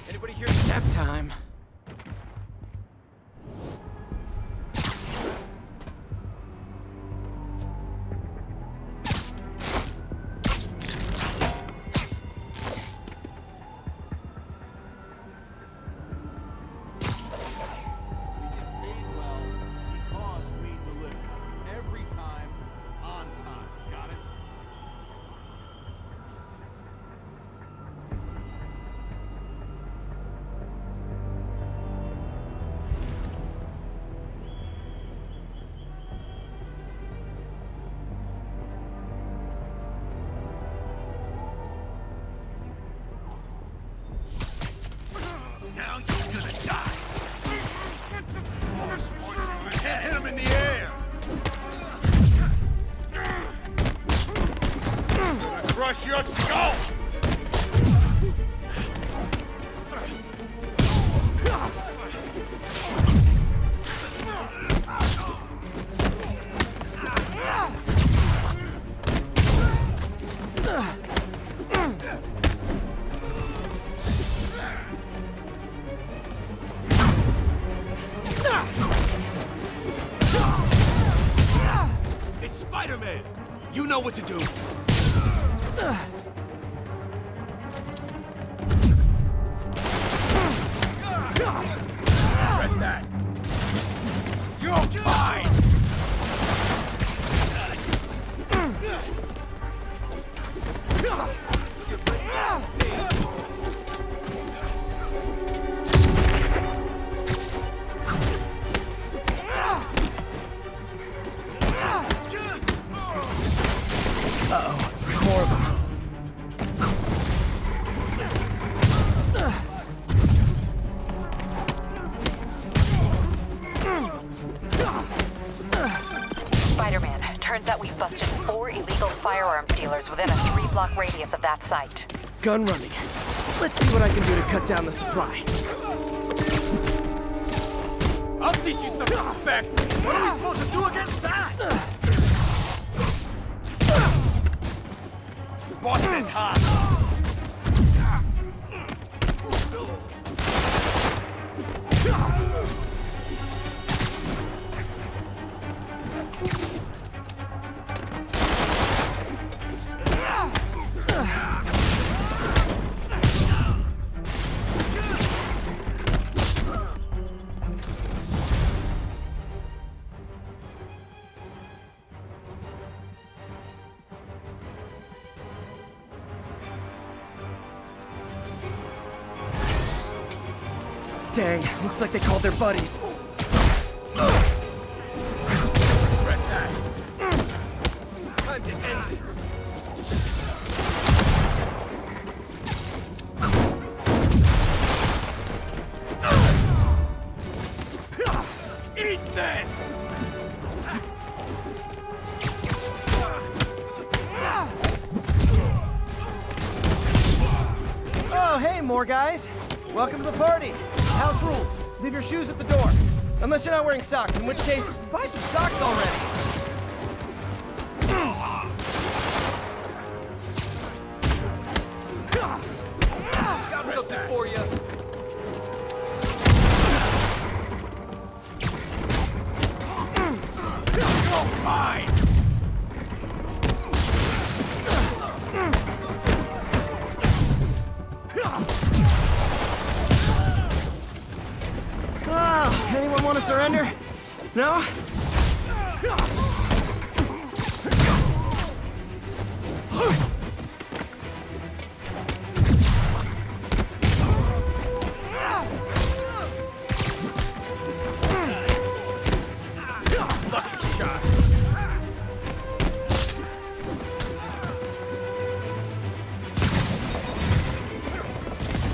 Anybody here? Nap time. Now you're gonna die. Hit him in the air. Gonna crush your skull. to do. Press that. You're fine. Spider-Man, turns out we've busted 4 illegal firearms dealers within a 3-block radius of that site. Gun running. Let's see what I can do to cut down the supply. I'll teach you some respect. What are we supposed to do against that? Boston hot. Dang, looks like they called their buddies. Time to end it. Eat this! Oh, hey, more guys. Welcome to the party. House rules. Leave your shoes at the door. Unless you're not wearing socks, in which case, buy some socks already. Got something for you. You're fine. Oh, anyone want to surrender? No? Lucky shot.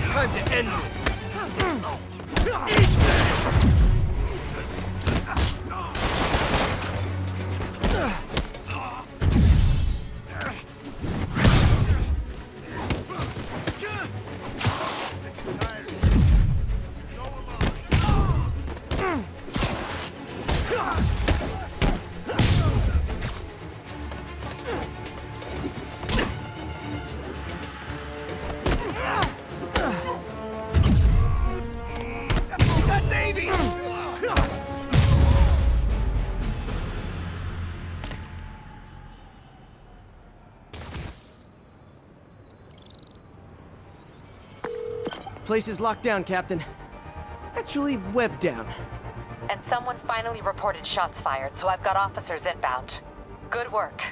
Time to end this. Eat that! Place is locked down, Captain. Actually, webbed down. And someone finally reported shots fired, so I've got officers inbound. Good work.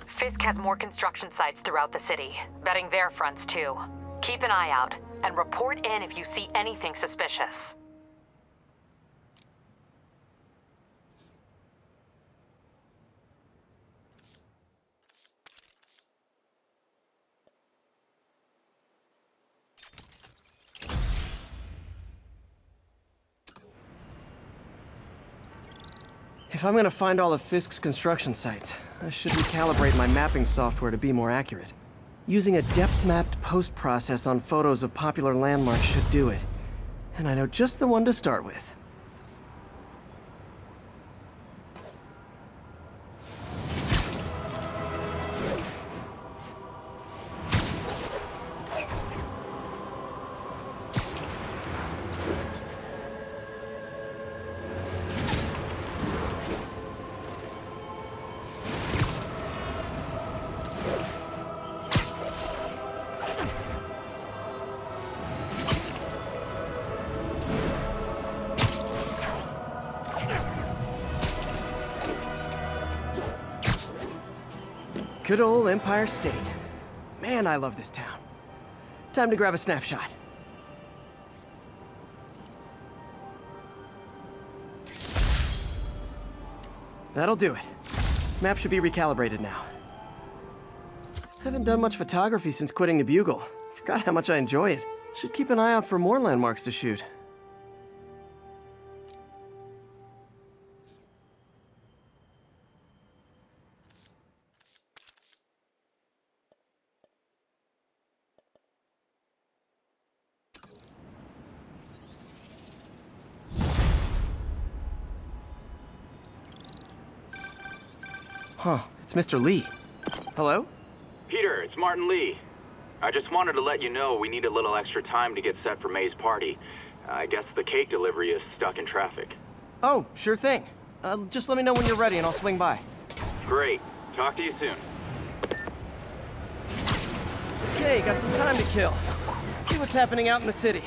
Fisk has more construction sites throughout the city, betting their fronts too. Keep an eye out, and report in if you see anything suspicious. If I'm gonna find all of Fisk's construction sites, I should recalibrate my mapping software to be more accurate. Using a depth-mapped post-process on photos of popular landmarks should do it. And I know just the one to start with. Good old Empire State. Man, I love this town. Time to grab a snapshot. That'll do it. Map should be recalibrated now. Haven't done much photography since quitting the Bugle. Forgot how much I enjoy it. Should keep an eye out for more landmarks to shoot. Huh, it's Mr. Lee. Hello? Peter, it's Martin Lee. I just wanted to let you know we need a little extra time to get set for May's party. I guess the cake delivery is stuck in traffic. Oh, sure thing. Just let me know when you're ready and I'll swing by. Great. Talk to you soon. Okay, got some time to kill. See what's happening out in the city.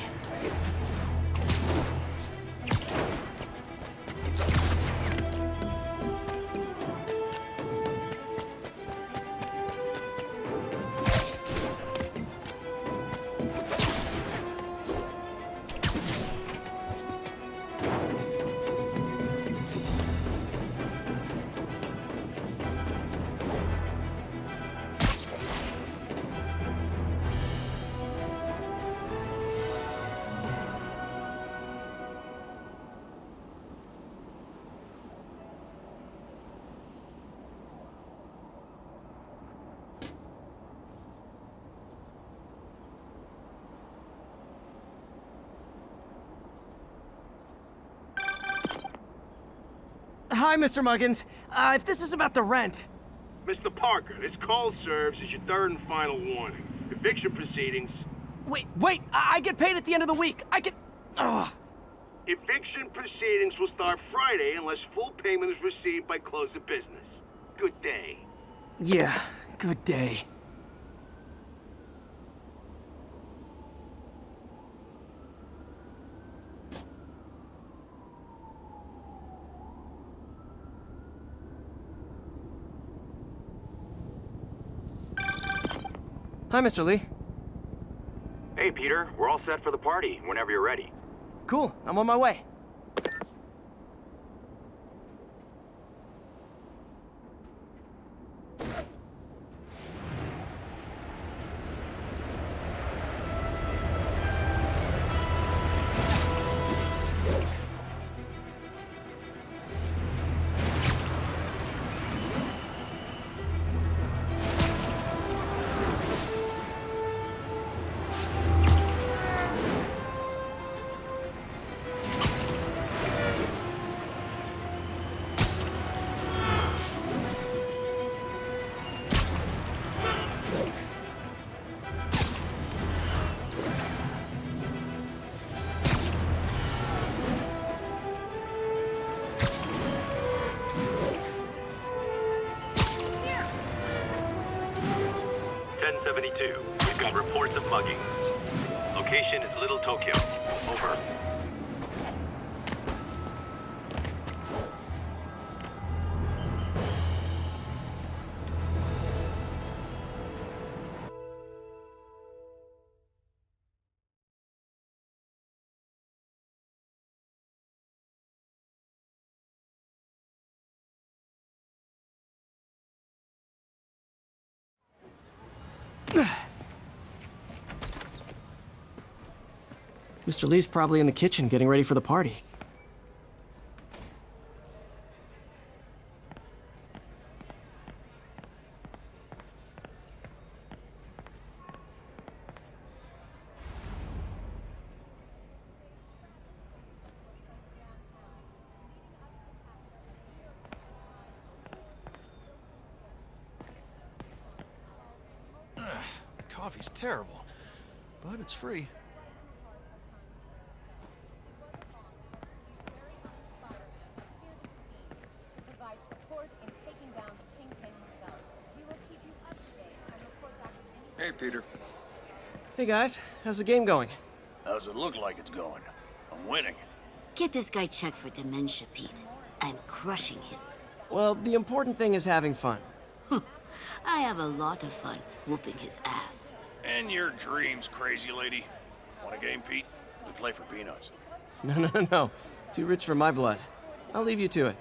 Hi, Mr. Muggins. If this is about the rent... Mr. Parker, this call serves as your third and final warning. Eviction proceedings... Wait! I get paid at the end of the week! I get... Ugh! Eviction proceedings will start Friday unless full payment is received by close of business. Good day. Yeah, good day. Hi, Mr. Lee. Hey, Peter. We're all set for the party, whenever you're ready. Cool. I'm on my way. We've got reports of muggings. Location is Little Tokyo. Over. Mr. Lee's probably in the kitchen getting ready for the party. Coffee's terrible, but it's free. Hey, Peter. Hey, guys. How's the game going? How's it look like it's going? I'm winning. Get this guy checked for dementia, Pete. I'm crushing him. Well, the important thing is having fun. I have a lot of fun whooping his ass. And your dreams, crazy lady. Want a game, Pete? We play for peanuts. No. Too rich for my blood. I'll leave you to it.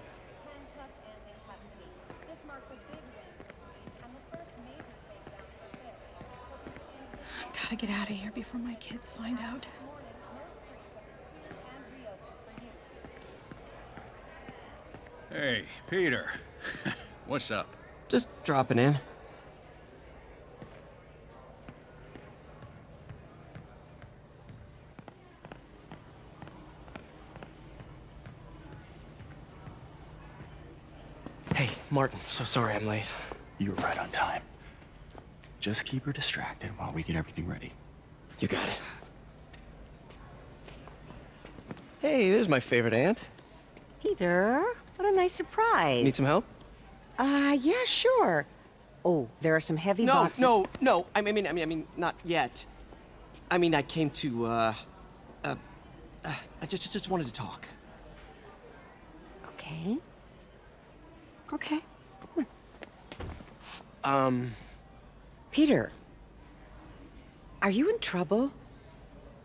Gotta get out of here before my kids find out. Hey, Peter. What's up? Just dropping in. Hey, Martin, so sorry I'm late. You were right on time. Just keep her distracted while we get everything ready. You got it. Hey, there's my favorite aunt. Peter, what a nice surprise. Need some help? Yeah, sure. Oh, there are some heavy boxes. No. I mean, not yet. I mean, I came to, I just wanted to talk. Okay. Okay. Peter, are you in trouble?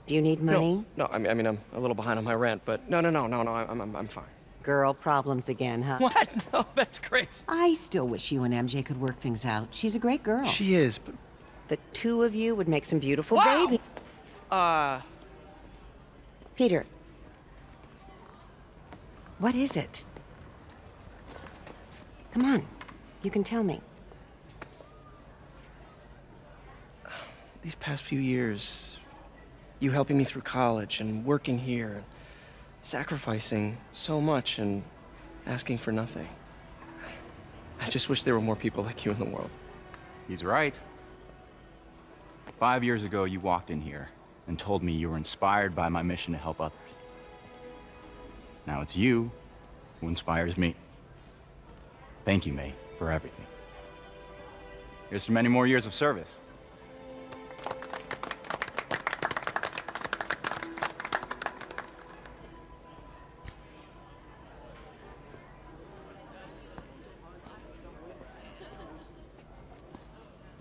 Do you need money? No, I mean, I'm a little behind on my rent, but no, I'm fine. Girl problems again, huh? What? No, that's crazy. I still wish you and MJ could work things out. She's a great girl. She is, but... The two of you would make some beautiful babies. Peter. What is it? Come on. You can tell me. These past few years, you helping me through college and working here, sacrificing so much and asking for nothing. I just wish there were more people like you in the world. He's right. 5 years ago, you walked in here and told me you were inspired by my mission to help others. Now it's you who inspires me. Thank you, May, for everything. Here's to many more years of service.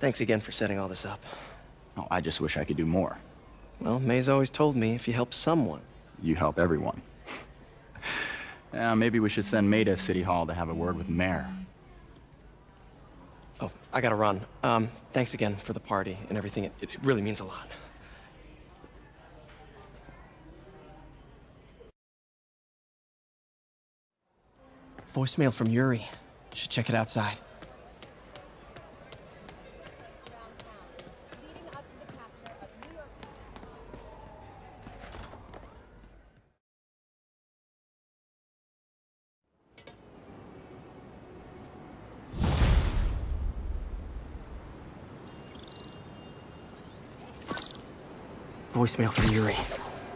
Thanks again for setting all this up. Oh, I just wish I could do more. Well, May's always told me if you help someone, you help everyone. Maybe we should send May to City Hall to have a word with the mayor. Oh, I gotta run. Thanks again for the party and everything. It really means a lot. Voicemail from Yuri. Should check it outside. Voicemail from Yuri.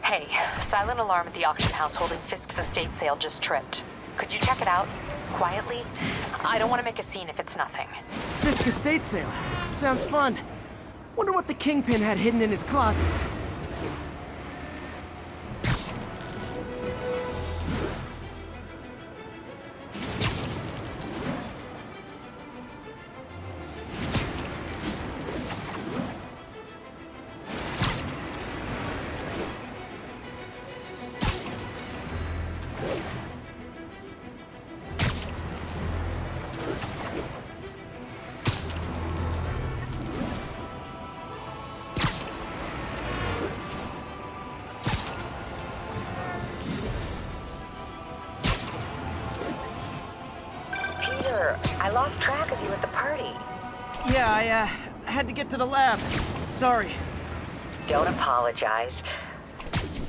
Hey, silent alarm at the auction house holding Fisk's estate sale just tripped. Could you check it out? Quietly? I don't want to make a scene if it's nothing. Fisk estate sale. Sounds fun. Wonder what the Kingpin had hidden in his closets. I lost track of you at the party. Yeah, I had to get to the lab. Sorry. Don't apologize.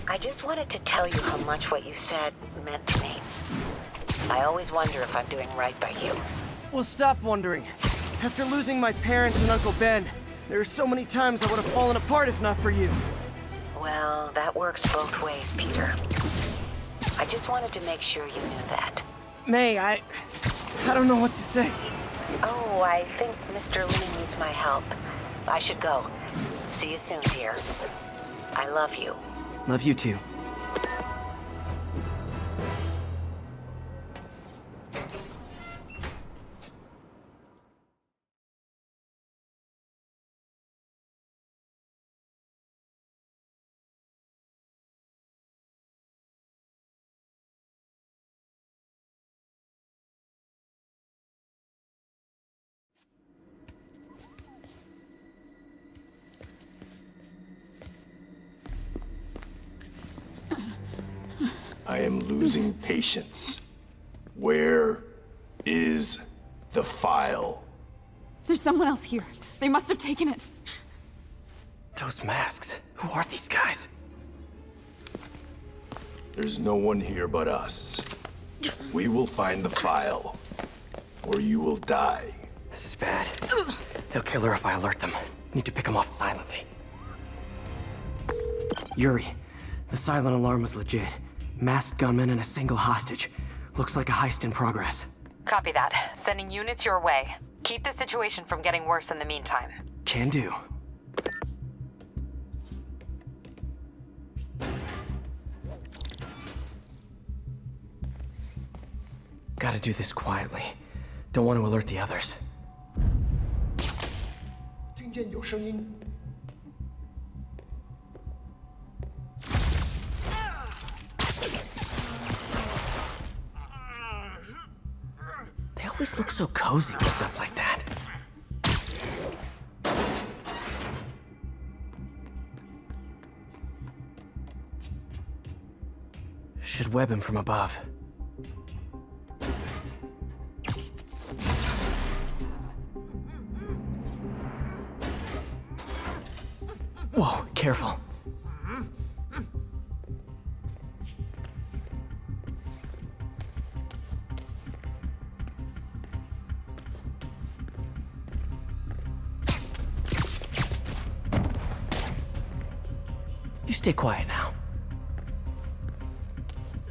I just wanted to tell you how much what you said meant to me. I always wonder if I'm doing right by you. Well, stop wondering. After losing my parents and Uncle Ben, there are so many times I would have fallen apart if not for you. Well, that works both ways, Peter. I just wanted to make sure you knew that. May, I don't know what to say. Oh, I think Mr. Lee needs my help. I should go. See you soon, dear. I love you. Love you too. I am losing patience. Where is the file? There's someone else here. They must have taken it. Those masks. Who are these guys? There's no one here but us. We will find the file, or you will die. This is bad. They'll kill her if I alert them. Need to pick them off silently. Yuri, the silent alarm was legit. Masked gunmen and a single hostage. Looks like a heist in progress. Copy that. Sending units your way. Keep the situation from getting worse in the meantime. Can do. Gotta do this quietly. Don't want to alert the others. 听见有声音。 They always look so cozy with stuff like that. Should web him from above. Whoa, careful. You stay quiet now.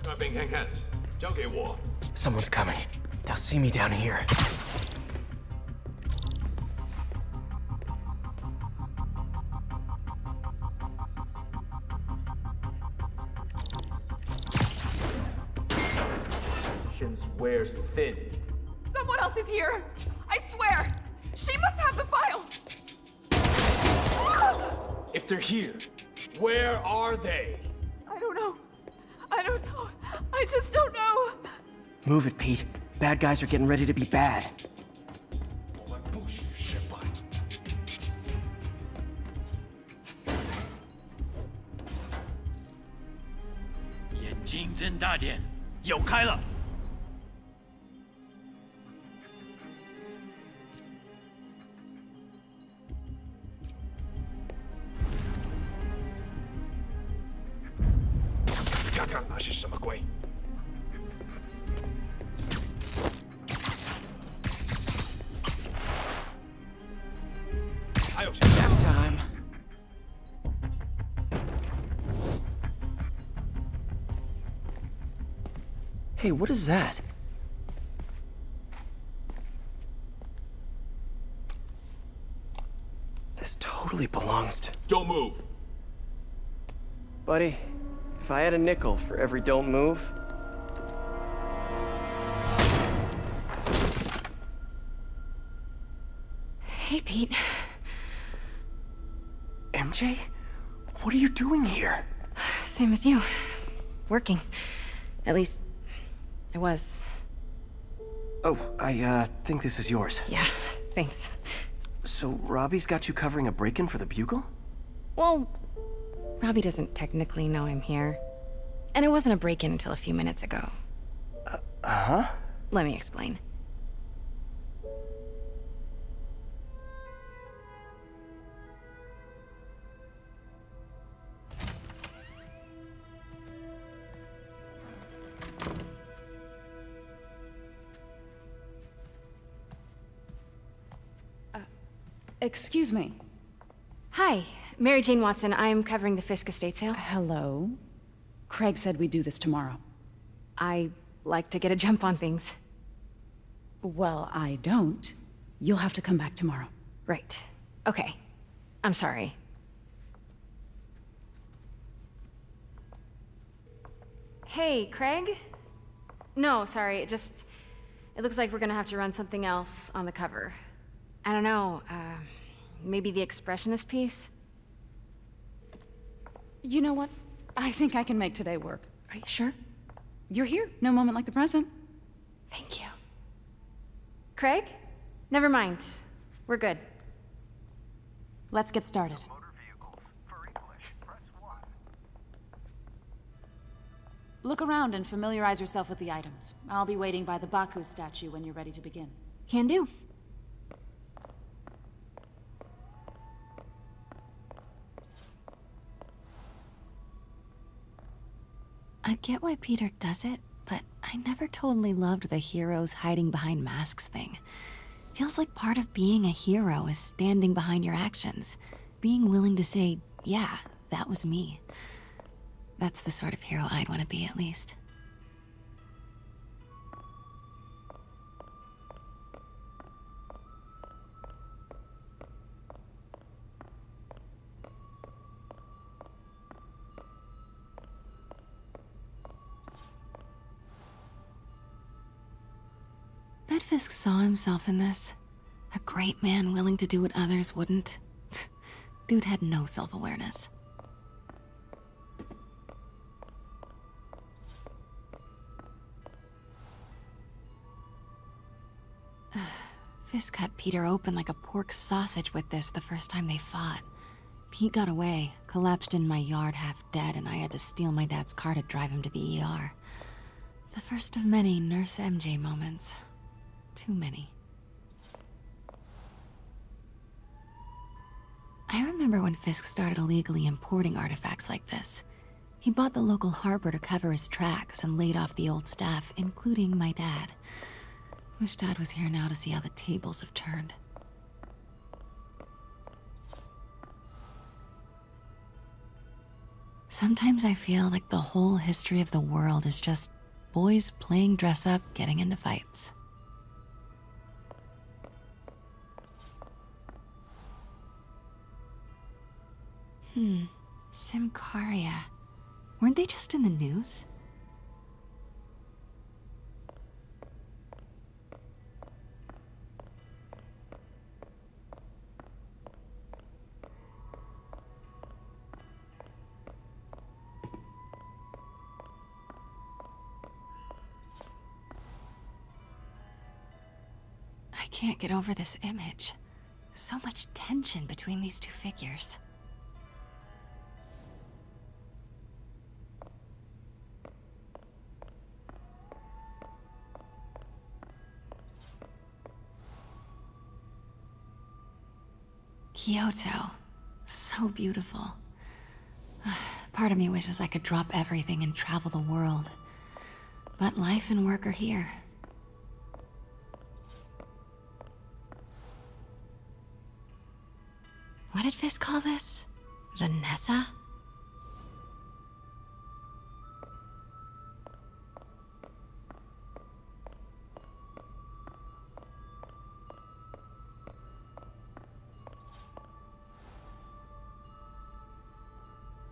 那边看看，交给我。 Someone's coming. They'll see me down here. Wears thin. Someone else is here. I swear. She must have the file. If they're here, where are they? I don't know. I don't know. I just don't know. Move it, Pete. Bad guys are getting ready to be bad. 我们不许失败。眼睛睁大点，有开了。 看看那是什么鬼？还有谁 Time. Hey, what is that? This totally belongs to... Don't move. Buddy, if I had a nickel for every don't move... Hey, Pete. MJ? What are you doing here? Same as you. Working. At least, I was. Oh, I think this is yours. Yeah, thanks. So, Robbie's got you covering a break-in for the Bugle? Well, Robbie doesn't technically know I'm here. And it wasn't a break-in until a few minutes ago. Uh-huh? Let me explain. Excuse me. Hi, Mary Jane Watson. I'm covering the Fisk estate sale. Hello. Craig said we'd do this tomorrow. I like to get a jump on things. Well, I don't. You'll have to come back tomorrow. Right. Okay. I'm sorry. Hey, Craig? No, sorry, it looks like we're gonna have to run something else on the cover. I don't know, maybe the expressionist piece? You know what? I think I can make today work. Are you sure? You're here. No moment like the present. Thank you. Craig? Never mind. We're good. Let's get started. Look around and familiarize yourself with the items. I'll be waiting by the Baku statue when you're ready to begin. Can do. I get why Peter does it, but I never totally loved the heroes hiding behind masks thing. Feels like part of being a hero is standing behind your actions. Being willing to say, yeah, that was me. That's the sort of hero I'd want to be, at least. Bet Fisk saw himself in this. A great man willing to do what others wouldn't. Dude had no self-awareness. Fisk cut Peter open like a pork sausage with this the first time they fought. Pete got away, collapsed in my yard half dead, and I had to steal my dad's car to drive him to the ER. The first of many Nurse MJ moments. Too many. I remember when Fisk started illegally importing artifacts like this. He bought the local harbor to cover his tracks and laid off the old staff, including my dad. Wish Dad was here now to see how the tables have turned. Sometimes I feel like the whole history of the world is just boys playing dress up, getting into fights. Simcaria. Weren't they just in the news? I can't get over this image. So much tension between these two figures. Kyoto. So beautiful. Part of me wishes I could drop everything and travel the world. But life and work are here. What did Fisk call this? Vanessa?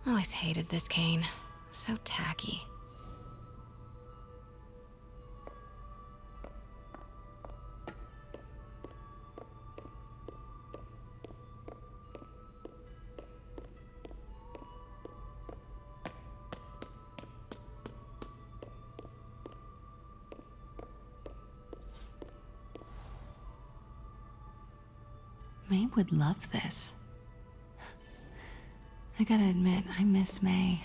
Always hated this cane. So tacky. May would love this. I gotta admit, I miss May.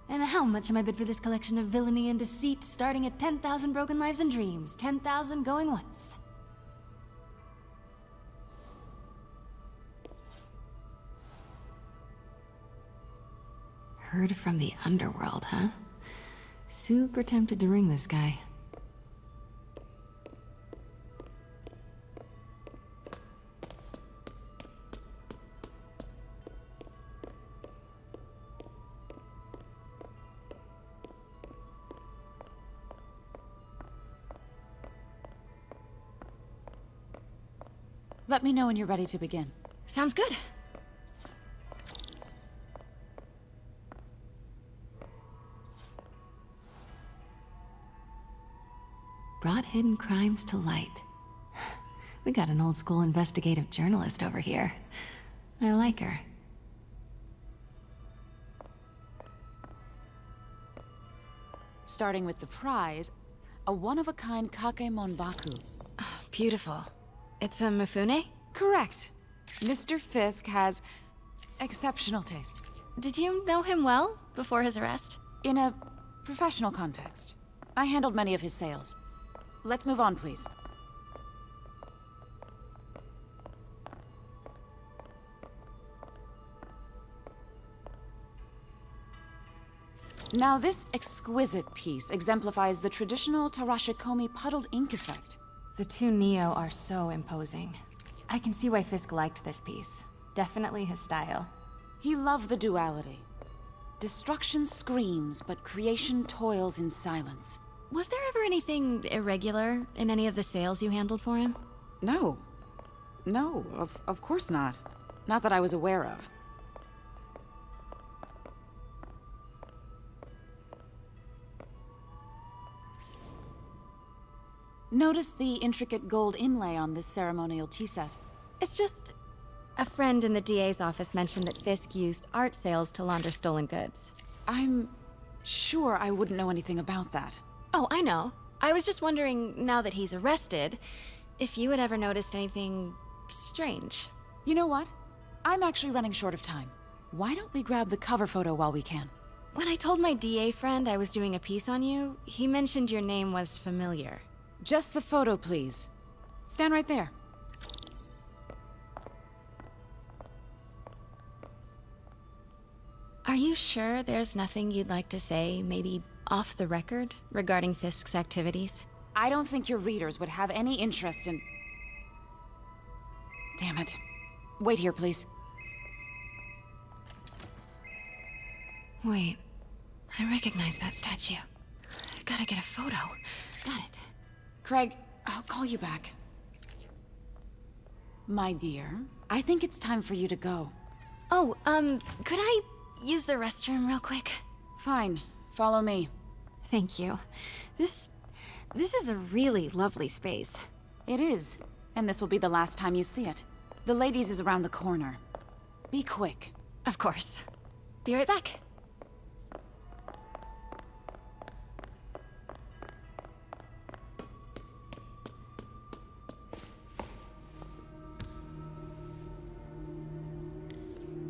And how much am I bid for this collection of villainy and deceit, starting at 10,000 broken lives and dreams, 10,000 going once? Heard from the underworld, huh? Super tempted to ring this guy. Let me know when you're ready to begin. Sounds good. Brought hidden crimes to light. We got an old school investigative journalist over here. I like her. Starting with the prize, a one-of-a-kind Kakemon Baku. Oh, beautiful. It's a Mifune? Correct. Mr. Fisk has exceptional taste. Did you know him well before his arrest? In a professional context. I handled many of his sales. Let's move on, please. Now, this exquisite piece exemplifies the traditional Tarashikomi puddled ink effect. The two Neo are so imposing. I can see why Fisk liked this piece. Definitely his style. He loved the duality. Destruction screams, but creation toils in silence. Was there ever anything irregular in any of the sales you handled for him? No. No, of course not. Not that I was aware of. Notice the intricate gold inlay on this ceremonial tea set. It's just... a friend in the DA's office mentioned that Fisk used art sales to launder stolen goods. I'm sure I wouldn't know anything about that. Oh, I know. I was just wondering, now that he's arrested, if you had ever noticed anything strange. You know what? I'm actually running short of time. Why don't we grab the cover photo while we can? When I told my DA friend I was doing a piece on you, he mentioned your name was familiar. Just the photo, please. Stand right there. Are you sure there's nothing you'd like to say, maybe off the record, regarding Fisk's activities? I don't think your readers would have any interest in... Damn it. Wait here, please. Wait. I recognize that statue. Gotta get a photo. Got it. Craig, I'll call you back. My dear, I think it's time for you to go. Oh, could I use the restroom real quick? Fine. Follow me. Thank you. This is a really lovely space. It is. And this will be the last time you see it. The ladies is around the corner. Be quick. Of course. Be right back.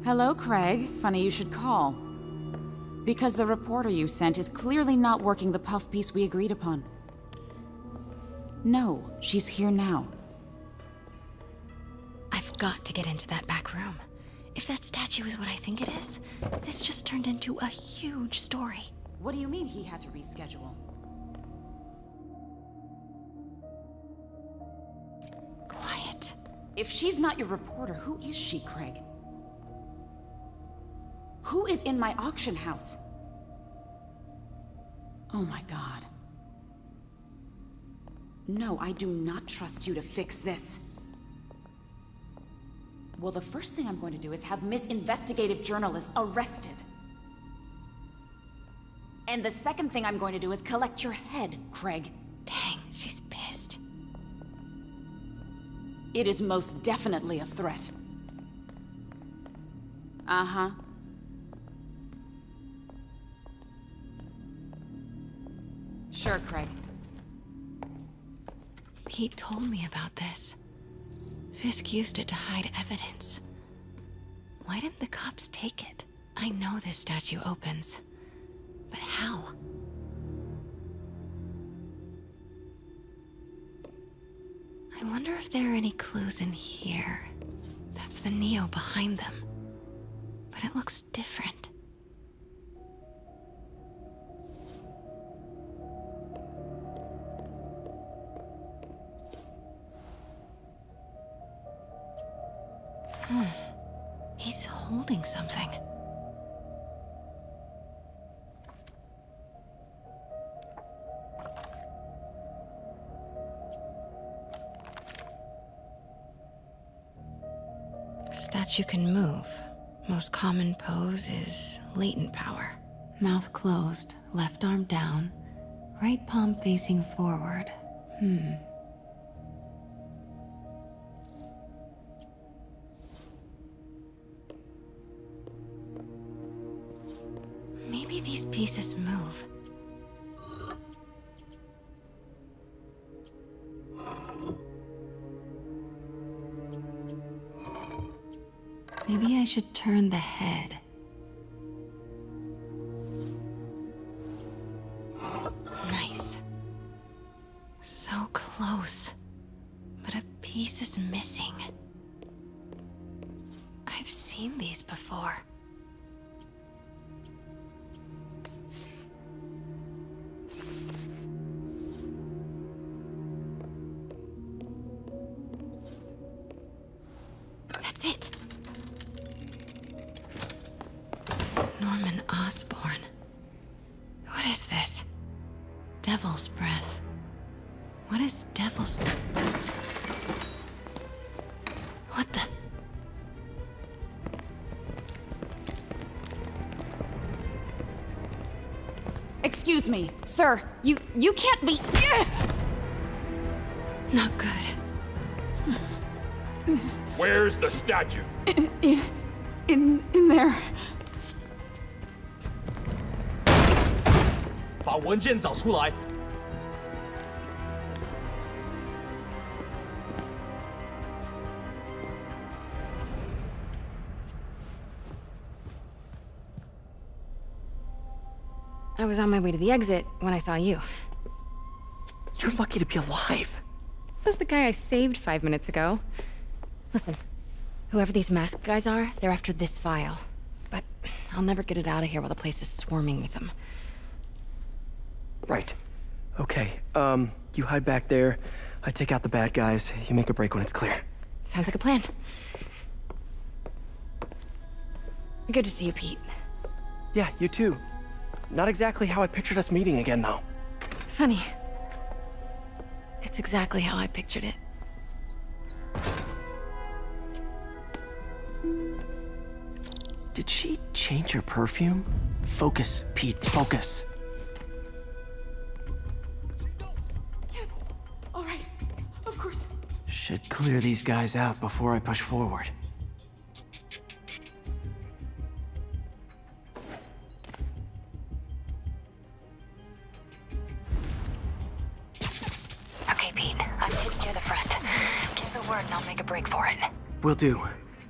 Hello, Craig. Funny you should call. Because the reporter you sent is clearly not working the puff piece we agreed upon. No, she's here now. I've got to get into that back room. If that statue is what I think it is, this just turned into a huge story. What do you mean he had to reschedule? Quiet. If she's not your reporter, who is she, Craig? Who is in my auction house? Oh my god. No, I do not trust you to fix this. Well, the first thing I'm going to do is have Miss Investigative Journalist arrested. And the second thing I'm going to do is collect your head, Craig. Dang, she's pissed. It is most definitely a threat. Uh-huh. Sure, Craig. Pete told me about this. Fisk used it to hide evidence. Why didn't the cops take it? I know this statue opens, but how? I wonder if there are any clues in here. That's the Neo behind them, but it looks different. He's holding something. Statue can move. Most common pose is latent power. Mouth closed, left arm down, right palm facing forward. Maybe these pieces move. Maybe I should turn the head. piece is missing. I've seen these before. That's it. Norman Osborn. What is this? Devil's breath. What is devil's... What the... Excuse me, sir. You can't be... Not good. Where's the statue? In there. 把文件找出来。 I was on my way to the exit when I saw you. You're lucky to be alive. Says the guy I saved 5 minutes ago. Listen, whoever these masked guys are, they're after this file. But I'll never get it out of here while the place is swarming with them. Right. Okay, you hide back there. I take out the bad guys. You make a break when it's clear. Sounds like a plan. Good to see you, Pete. Yeah, you too. Not exactly how I pictured us meeting again, though. Funny. It's exactly how I pictured it. Did she change her perfume? Focus, Pete, focus. Yes. All right. Of course. Should clear these guys out before I push forward. Okay, Pete. I'm hidden near the front. Give the word and I'll make a break for it. Will do.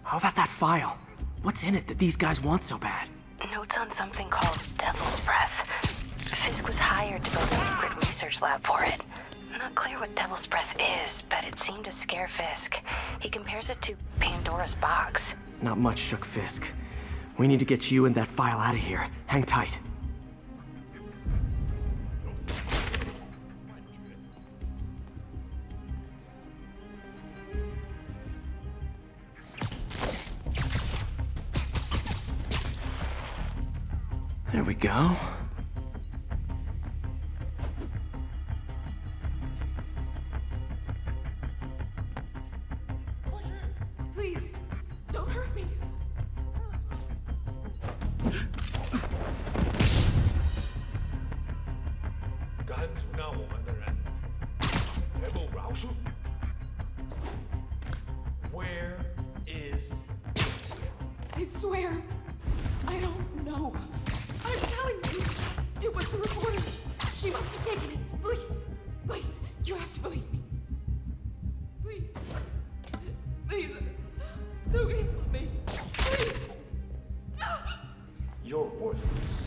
How about that file? What's in it that these guys want so bad? Notes on something called Devil's Breath. Fisk was hired to build a secret research lab for it. Not clear what Devil's Breath is, but it seemed to scare Fisk. He compares it to Pandora's box. Not much shook Fisk. We need to get you and that file out of here. Hang tight. There we go. Please, don't hurt me. Where is... I swear, I don't know. I'm telling you, it was the reporter. She must have taken it. Please, please, you have to believe me. Please, please, don't hit me. Please. You're worthless.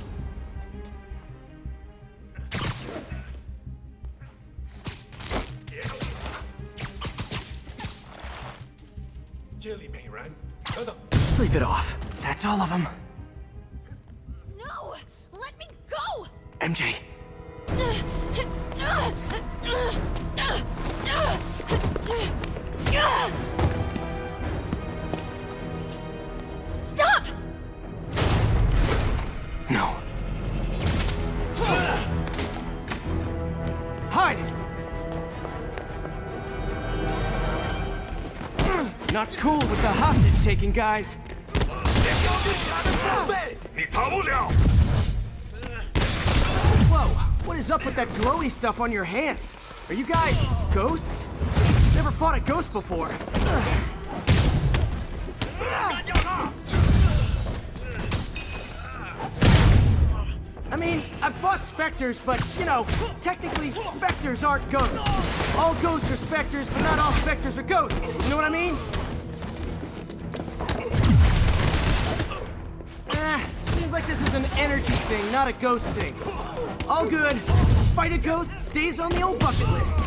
Sleep it off. That's all of them. No! Let me go! MJ. Stop! No. Hide! Not cool with the hostage-taking, guys. Whoa, what is up with that glowy stuff on your hands? Are you guys ghosts? Never fought a ghost before. I mean, I've fought specters, but, you know, technically specters aren't ghosts. All ghosts are specters, but not all specters are ghosts. You know what I mean? Seems like this is an energy thing, not a ghost thing. All good. Fight a ghost stays on the old bucket list.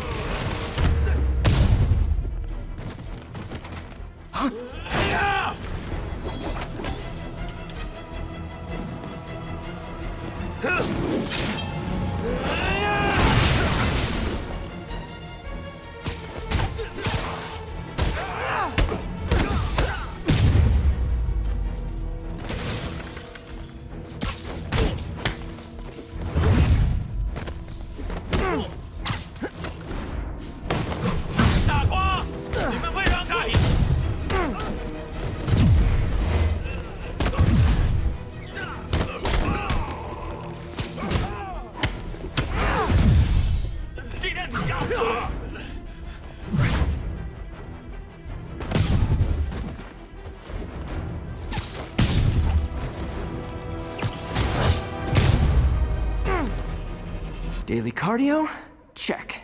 Daily cardio? Check.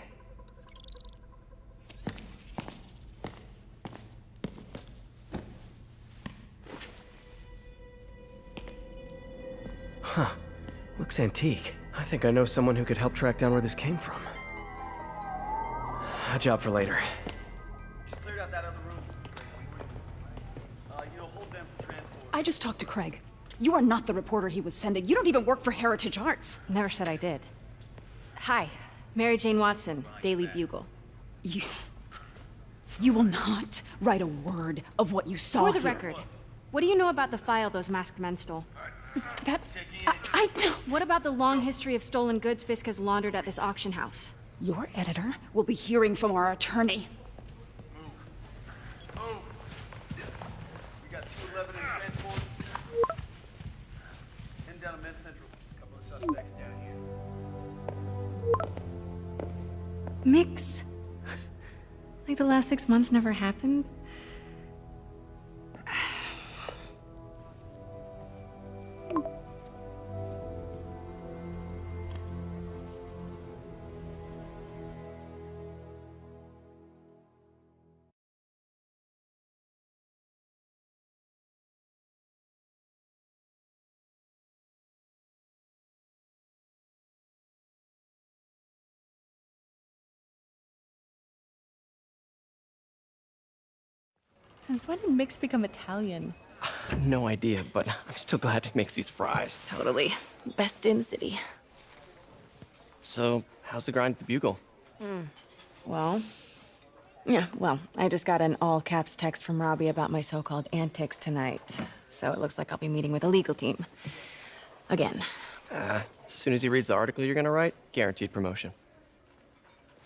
Huh. Looks antique. I think I know someone who could help track down where this came from. A job for later. Cleared out that other room. Hold them for transport. I just talked to Craig. You are not the reporter he was sending. You don't even work for Heritage Arts. Never said I did. Hi, Mary Jane Watson, Daily Bugle. You will not write a word of what you saw For the here. record, what do you know about the file those masked men stole? I don't... What about the long history of stolen goods Fisk has laundered at this auction house? Your editor will be hearing from our attorney. We got 211 in transport. Heading down to Med Central. Couple of suspects down here. Mix? Like the last 6 months never happened? Since when did Mix become Italian? No idea, but I'm still glad he makes these fries. Totally. Best in the city. So, how's the grind at the Bugle? Well, I just got an all-caps text from Robbie about my so-called antics tonight. So it looks like I'll be meeting with the legal team. Again. As soon as he reads the article you're gonna write, guaranteed promotion.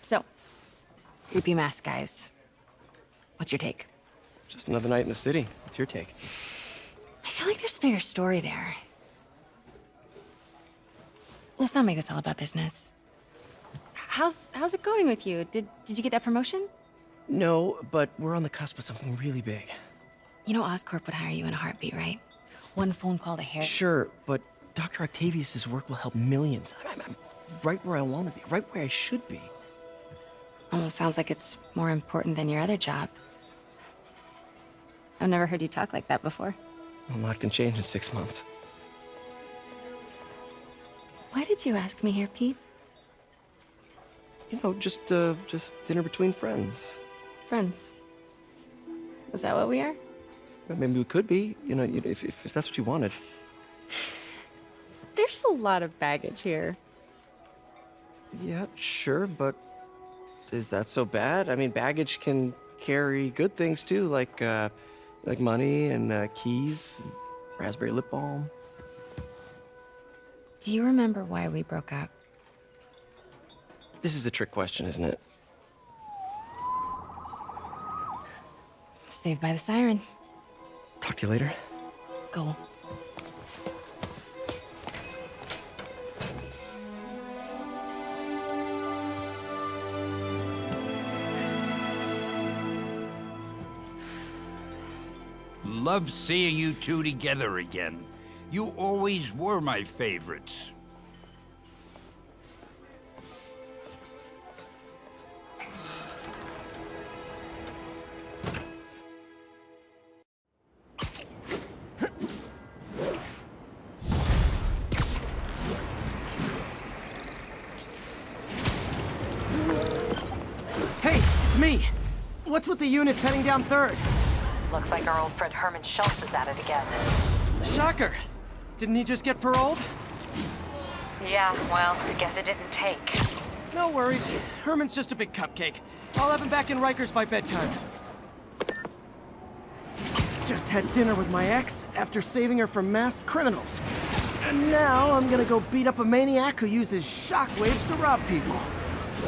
So, creepy mask guys. What's your take? Just another night in the city. What's your take? I feel like there's a bigger story there. Let's not make this all about business. How's it going with you? Did you get that promotion? No, but we're on the cusp of something really big. You know Oscorp would hire you in a heartbeat, right? One phone call to Harry. Sure, but Dr. Octavius's work will help millions. I'm right where I want to be, right where I should be. Almost sounds like it's more important than your other job. I've never heard you talk like that before. A lot can change in 6 months. Why did you ask me here, Pete? You know, just dinner between friends. Friends. Is that what we are? Well, maybe we could be, you know, if that's what you wanted. There's a lot of baggage here. Yeah, sure, but is that so bad? I mean, baggage can carry good things too, like money and keys, and raspberry lip balm. Do you remember why we broke up? This is a trick question, isn't it? Saved by the siren. Talk to you later. Go. Love seeing you two together again. You always were my favorites. Hey, it's me! What's with the units heading down 3rd? Looks like our old friend Herman Schultz is at it again. Shocker! Didn't he just get paroled? Yeah, well, I guess it didn't take. No worries. Herman's just a big cupcake. I'll have him back in Rikers by bedtime. Just had dinner with my ex after saving her from masked criminals. And now I'm gonna go beat up a maniac who uses shockwaves to rob people.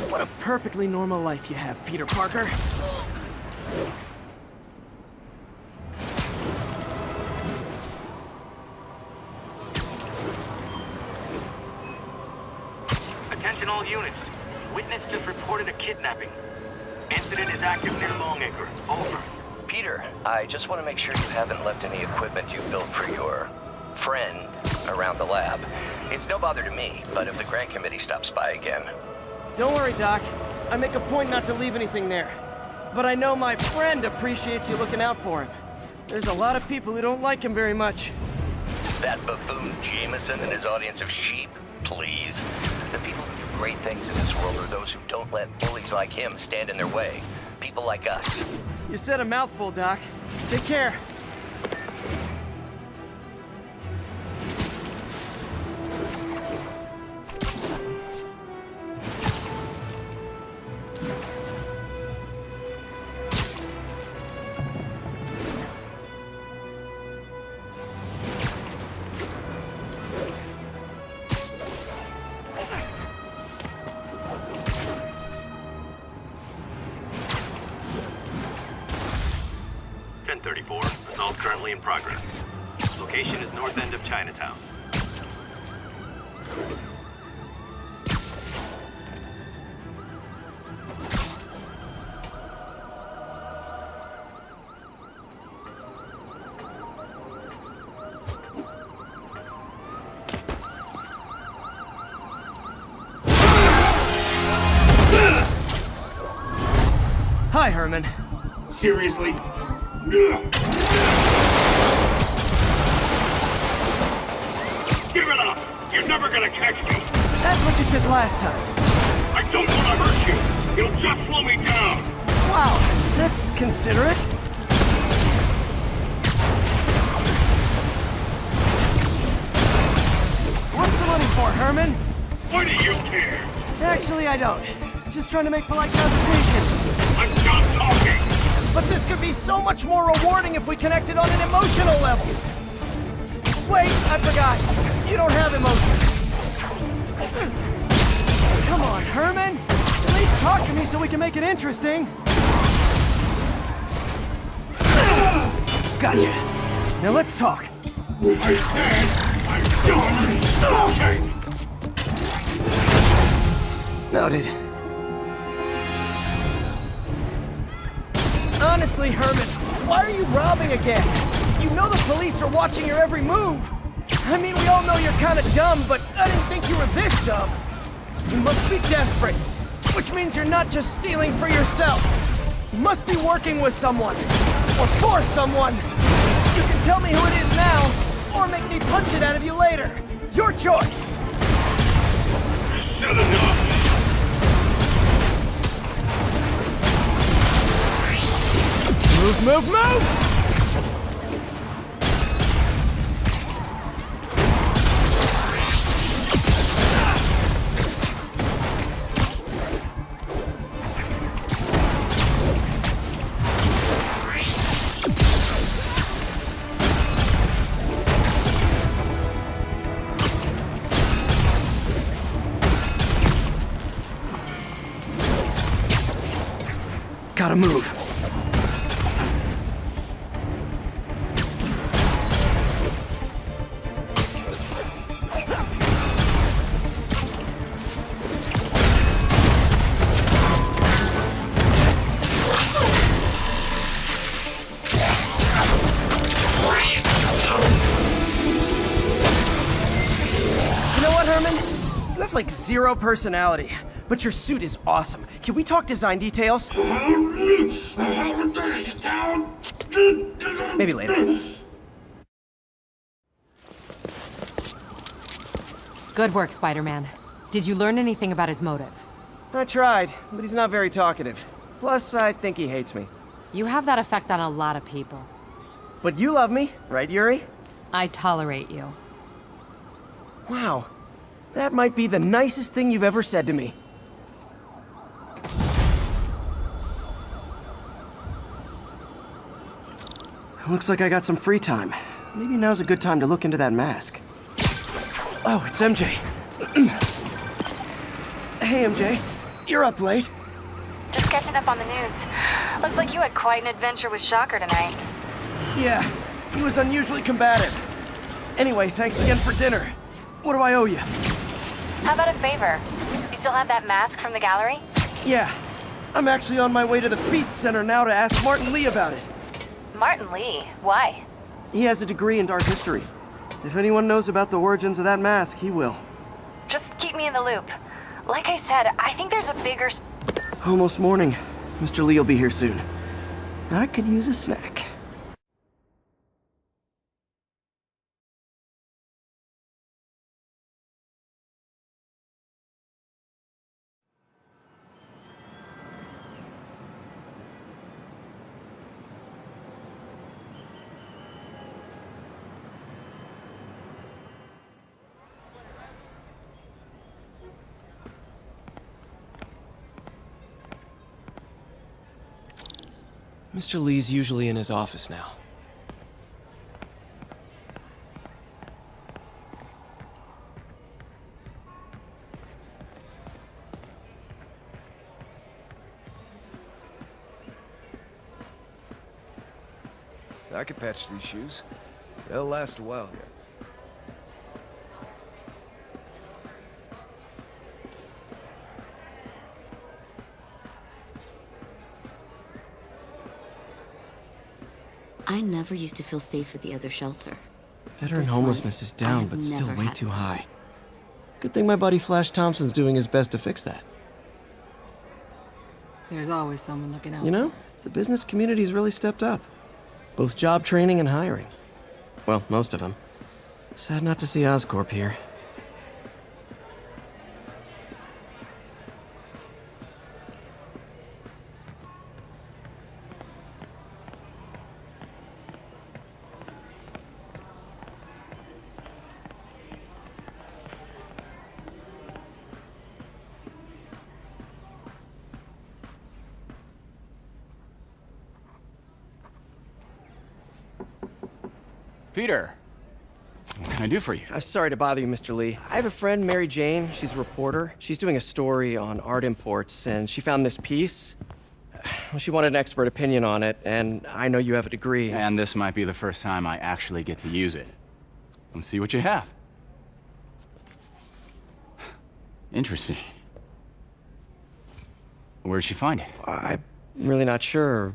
What a perfectly normal life you have, Peter Parker. Attention all units. Witness just reported a kidnapping. Incident is active near Longacre. Over. Peter, I just want to make sure you haven't left any equipment you built for your friend around the lab. It's no bother to me, but if the grant committee stops by again... Don't worry, Doc. I make a point not to leave anything there. But I know my friend appreciates you looking out for him. There's a lot of people who don't like him very much. That buffoon Jameson and his audience of sheep? Please. The people who do great things in this world are those who don't let bullies like him stand in their way. People like us. You said a mouthful, Doc. Take care. Assault currently in progress. Location is north end of Chinatown. Hi, Herman. Seriously? Give it up! You're never gonna catch me! That's what you said last time. I don't want to hurt you! You'll just slow me down! Wow, that's considerate. What's the money for, Herman? Why do you care? Actually, I don't. Just trying to make polite conversation. I'm done talking! But this could be so much more rewarding if we connected on an emotional level. Wait, I forgot. You don't have emotions. Come on, Herman. At least talk to me so we can make it interesting. Gotcha. Now let's talk. I said I'm done talking! Noted. Honestly, Herman, why are you robbing again? You know the police are watching your every move. I mean, we all know you're kind of dumb, but I didn't think you were this dumb. You must be desperate, which means you're not just stealing for yourself. You must be working with someone, or for someone. You can tell me who it is now, or make me punch it out of you later. Your choice. Shut enough! Move, move, move! Gotta move. Like zero personality, but your suit is awesome. Can we talk design details? Maybe later. Good work, Spider-Man. Did you learn anything about his motive? I tried, but he's not very talkative. Plus, I think he hates me. You have that effect on a lot of people. But you love me, right, Yuri? I tolerate you. Wow. That might be the nicest thing you've ever said to me. Looks like I got some free time. Maybe now's a good time to look into that mask. Oh, it's MJ. Hey, MJ. You're up late. Just catching up on the news. Looks like you had quite an adventure with Shocker tonight. Yeah, he was unusually combative. Anyway, thanks again for dinner. What do I owe you? How about a favor? You still have that mask from the gallery? Yeah, I'm actually on my way to the Feast Center now to ask Martin Lee about it. Martin Lee? Why? He has a degree in dark history. If anyone knows about the origins of that mask, he will. Just keep me in the loop. Like I said, I think there's a bigger... Almost morning. Mr. Lee will be here soon. I could use a snack. Mr. Lee's usually in his office now. I could patch these shoes. They'll last a while yet. I never used to feel safe at the other shelter. Veteran This homelessness one, is down, I have but still never way had too a high. Good thing my buddy Flash Thompson's doing his best to fix that. There's always someone looking out. You know, the business community's really stepped up. Both job training and hiring. Well, most of them. Sad not to see Oscorp here. Peter, what can I do for you? I'm sorry to bother you, Mr. Lee. I have a friend, Mary Jane. She's a reporter. She's doing a story on art imports, and she found this piece. Well, she wanted an expert opinion on it, and I know you have a degree. And this might be the first time I actually get to use it. Let's see what you have. Interesting. Where'd she find it? I'm really not sure.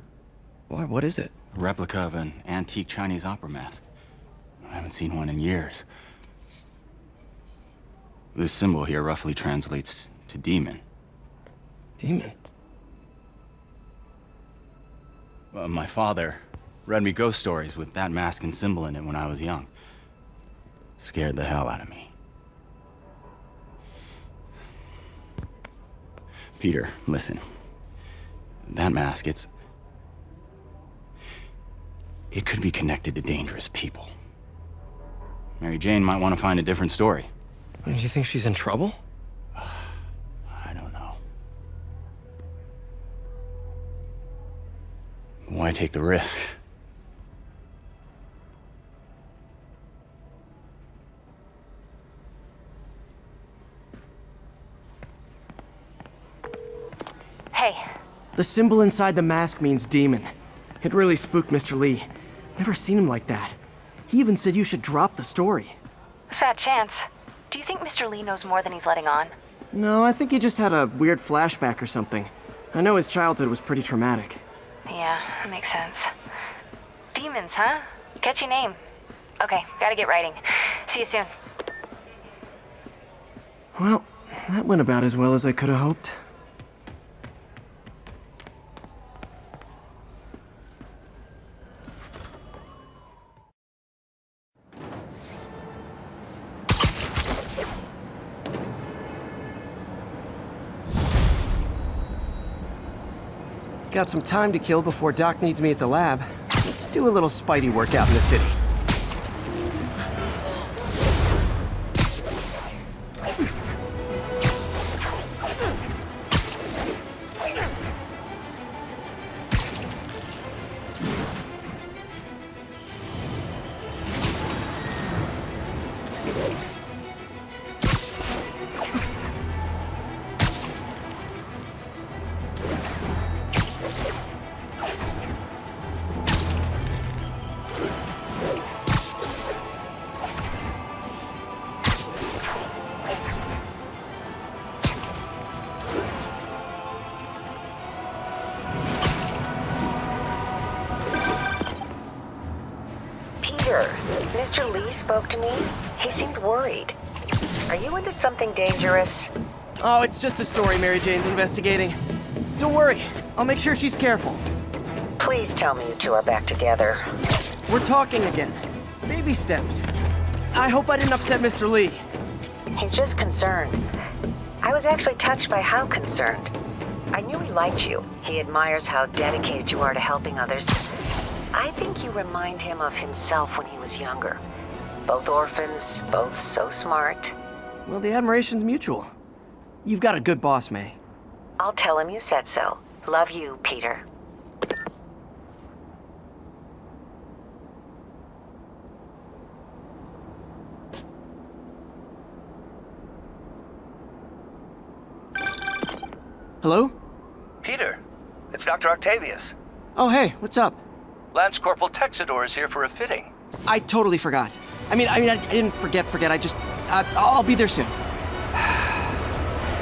Why, what is it? A replica of an antique Chinese opera mask. I haven't seen one in years. This symbol here roughly translates to demon. Demon? My father read me ghost stories with that mask and symbol in it when I was young. Scared the hell out of me. Peter, listen. That mask, it could be connected to dangerous people. Mary Jane might want to find a different story. Do you think she's in trouble? I don't know. Why take the risk? Hey. The symbol inside the mask means demon. It really spooked Mr. Lee. Never seen him like that. He even said you should drop the story. Fat chance. Do you think Mr. Lee knows more than he's letting on? No, I think he just had a weird flashback or something. I know his childhood was pretty traumatic. Yeah, that makes sense. Demons, huh? Catchy name. Okay, gotta get writing. See you soon. Well, that went about as well as I could have hoped. Got some time to kill before Doc needs me at the lab. Let's do a little Spidey workout in the city. Mr. Lee spoke to me. He seemed worried. Are you into something dangerous? Oh, it's just a story Mary Jane's investigating. Don't worry, I'll make sure she's careful. Please tell me you two are back together. We're talking again. Baby steps. I hope I didn't upset Mr. Lee. He's just concerned. I was actually touched by how concerned. I knew he liked you. He admires how dedicated you are to helping others. I think you remind him of himself when he was younger. Both orphans, both so smart. Well, the admiration's mutual. You've got a good boss, May. I'll tell him you said so. Love you, Peter. Hello? Peter, it's Dr. Octavius. Oh, hey, what's up? Lance Corporal Texador is here for a fitting. I totally forgot. I didn't forget. I'll be there soon.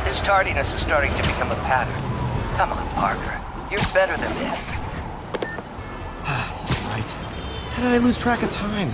His tardiness is starting to become a pattern. Come on, Parker. You're better than this. He's right. How did I lose track of time?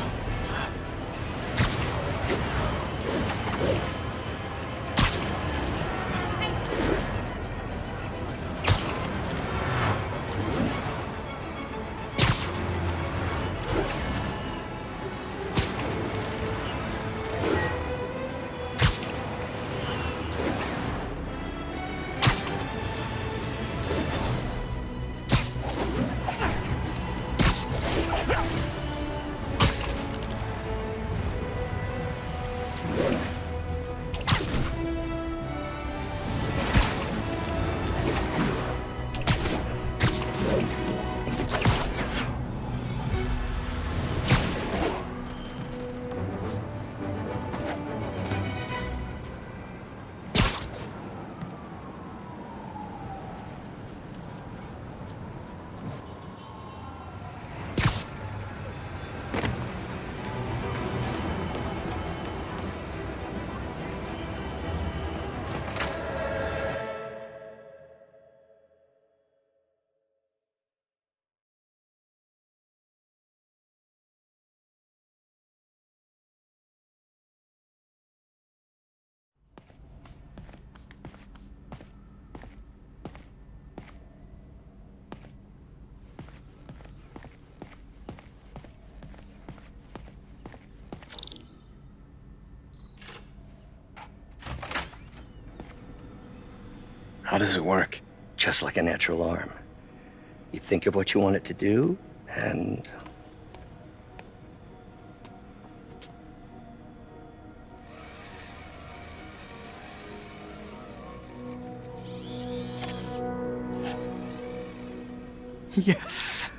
How does it work? Just like a natural arm. You think of what you want it to do, and... Yes.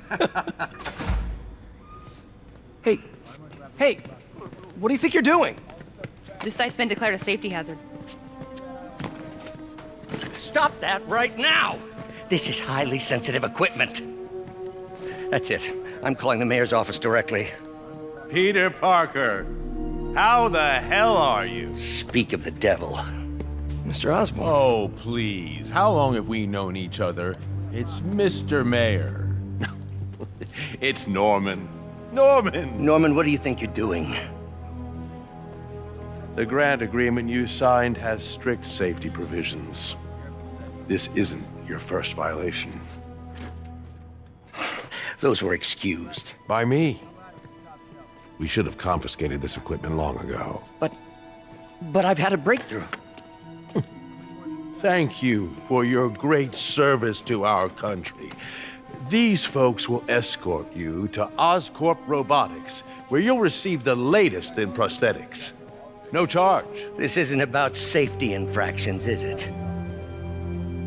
Hey, what do you think you're doing? This site's been declared a safety hazard. Stop that right now! This is highly sensitive equipment. That's it. I'm calling the mayor's office directly. Peter Parker, how the hell are you? Speak of the devil. Mr. Osborn. Oh, please. How long have we known each other? It's Mr. Mayor. It's Norman. Norman, what do you think you're doing? The grant agreement you signed has strict safety provisions. This isn't your first violation. Those were excused. By me. We should have confiscated this equipment long ago. But I've had a breakthrough. Thank you for your great service to our country. These folks will escort you to Oscorp Robotics, where you'll receive the latest in prosthetics. No charge. This isn't about safety infractions, is it?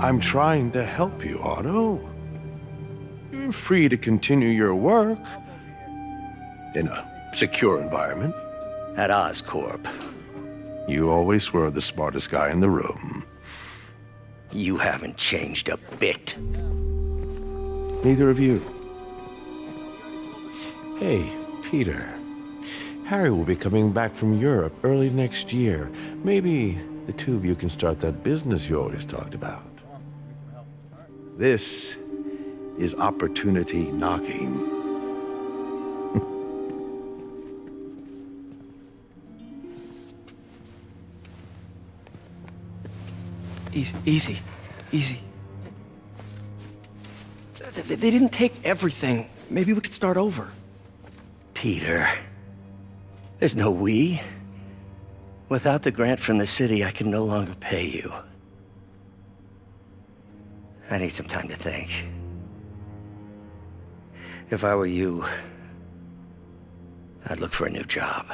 I'm trying to help you, Otto. You're free to continue your work in a secure environment. At Oscorp. You always were the smartest guy in the room. You haven't changed a bit. Neither of you. Hey, Peter. Harry will be coming back from Europe early next year. Maybe the two of you can start that business you always talked about. This is opportunity knocking. Easy. They didn't take everything. Maybe we could start over. Peter, there's no we. Without the grant from the city, I can no longer pay you. I need some time to think. If I were you, I'd look for a new job.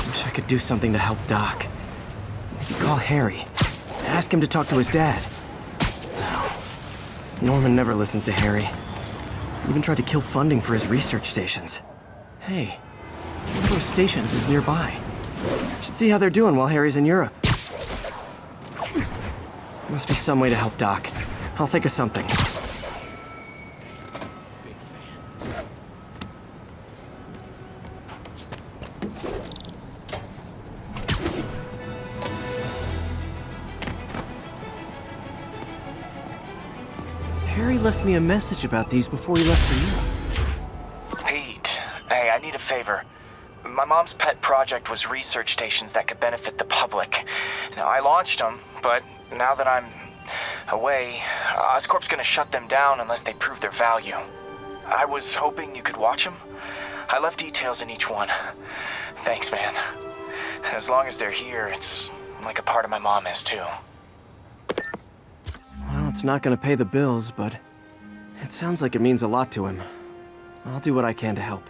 Wish I could do something to help Doc. Maybe call Harry. Ask him to talk to his dad. No. Norman never listens to Harry. Even tried to kill funding for his research stations. Hey, one of those stations is nearby. Should see how they're doing while Harry's in Europe. Must be some way to help Doc. I'll think of something. Harry left me a message about these before he left for Europe. Pete, hey, I need a favor. My mom's pet project was research stations that could benefit the public. Now, I launched them, but now that I'm away, Oscorp's gonna shut them down unless they prove their value. I was hoping you could watch them. I left details in each one. Thanks, man. As long as they're here, it's like a part of my mom is, too. Well, it's not gonna pay the bills, but it sounds like it means a lot to him. I'll do what I can to help.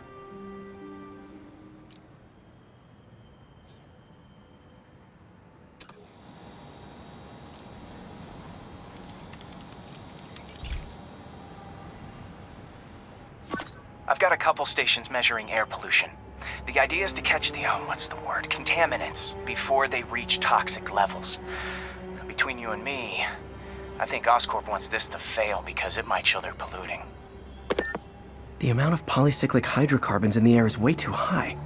I've got a couple stations measuring air pollution. The idea is to catch the, contaminants before they reach toxic levels. Between you and me, I think Oscorp wants this to fail because it might show they're polluting. The amount of polycyclic hydrocarbons in the air is way too high.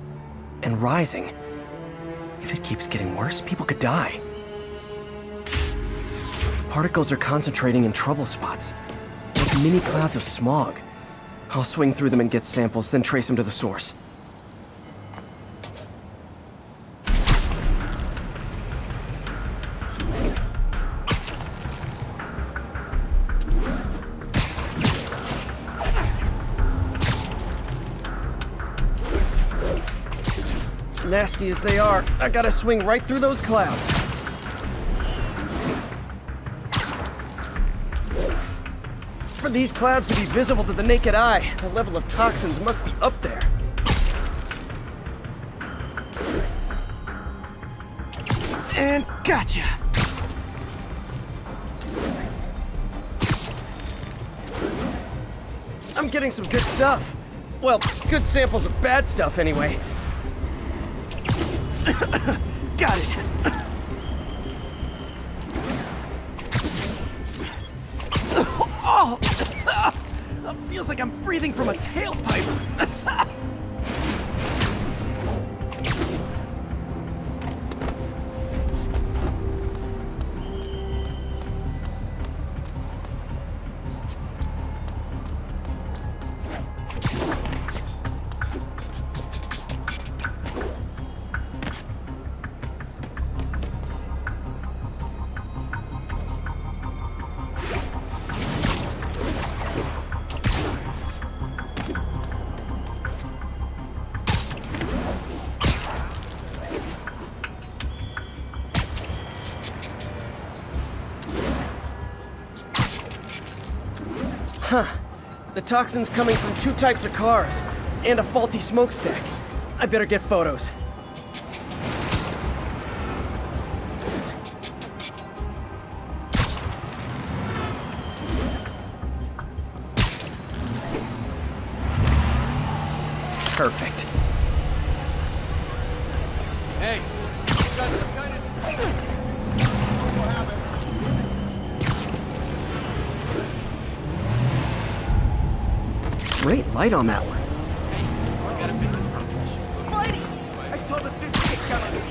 And rising. If it keeps getting worse, people could die. The particles are concentrating in trouble spots. Like mini clouds of smog. I'll swing through them and get samples, then trace them to the source. Nasty as they are, I gotta swing right through those clouds. For these clouds to be visible to the naked eye, the level of toxins must be up there. And gotcha! I'm getting some good stuff. Well, good samples of bad stuff anyway. Got it. Oh! Feels like I'm breathing from a tailpipe. Huh. The toxin's coming from 2 types of cars, and a faulty smokestack. I better get photos. Perfect. Hey, you got some kind Great light on that one. Hey, I got a business proposition. Spidey! I saw the fish kick down on the TV.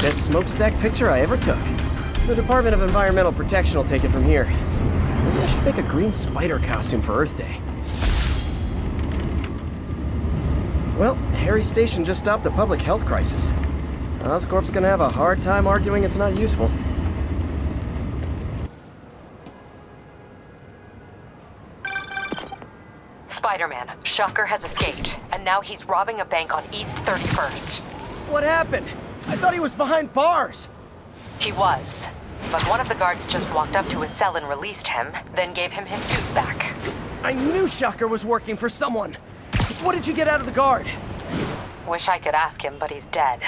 Best smokestack picture I ever took. The Department of Environmental Protection will take it from here. Maybe I should make a green spider costume for Earth Day. Well, Harry's station just stopped a public health crisis. Oscorp's gonna have a hard time arguing it's not useful. Spider-Man, Shocker has escaped, and now he's robbing a bank on East 31st. What happened? I thought he was behind bars. He was, but one of the guards just walked up to his cell and released him, then gave him his suit back. I knew Shocker was working for someone. What did you get out of the guard? Wish I could ask him, but he's dead.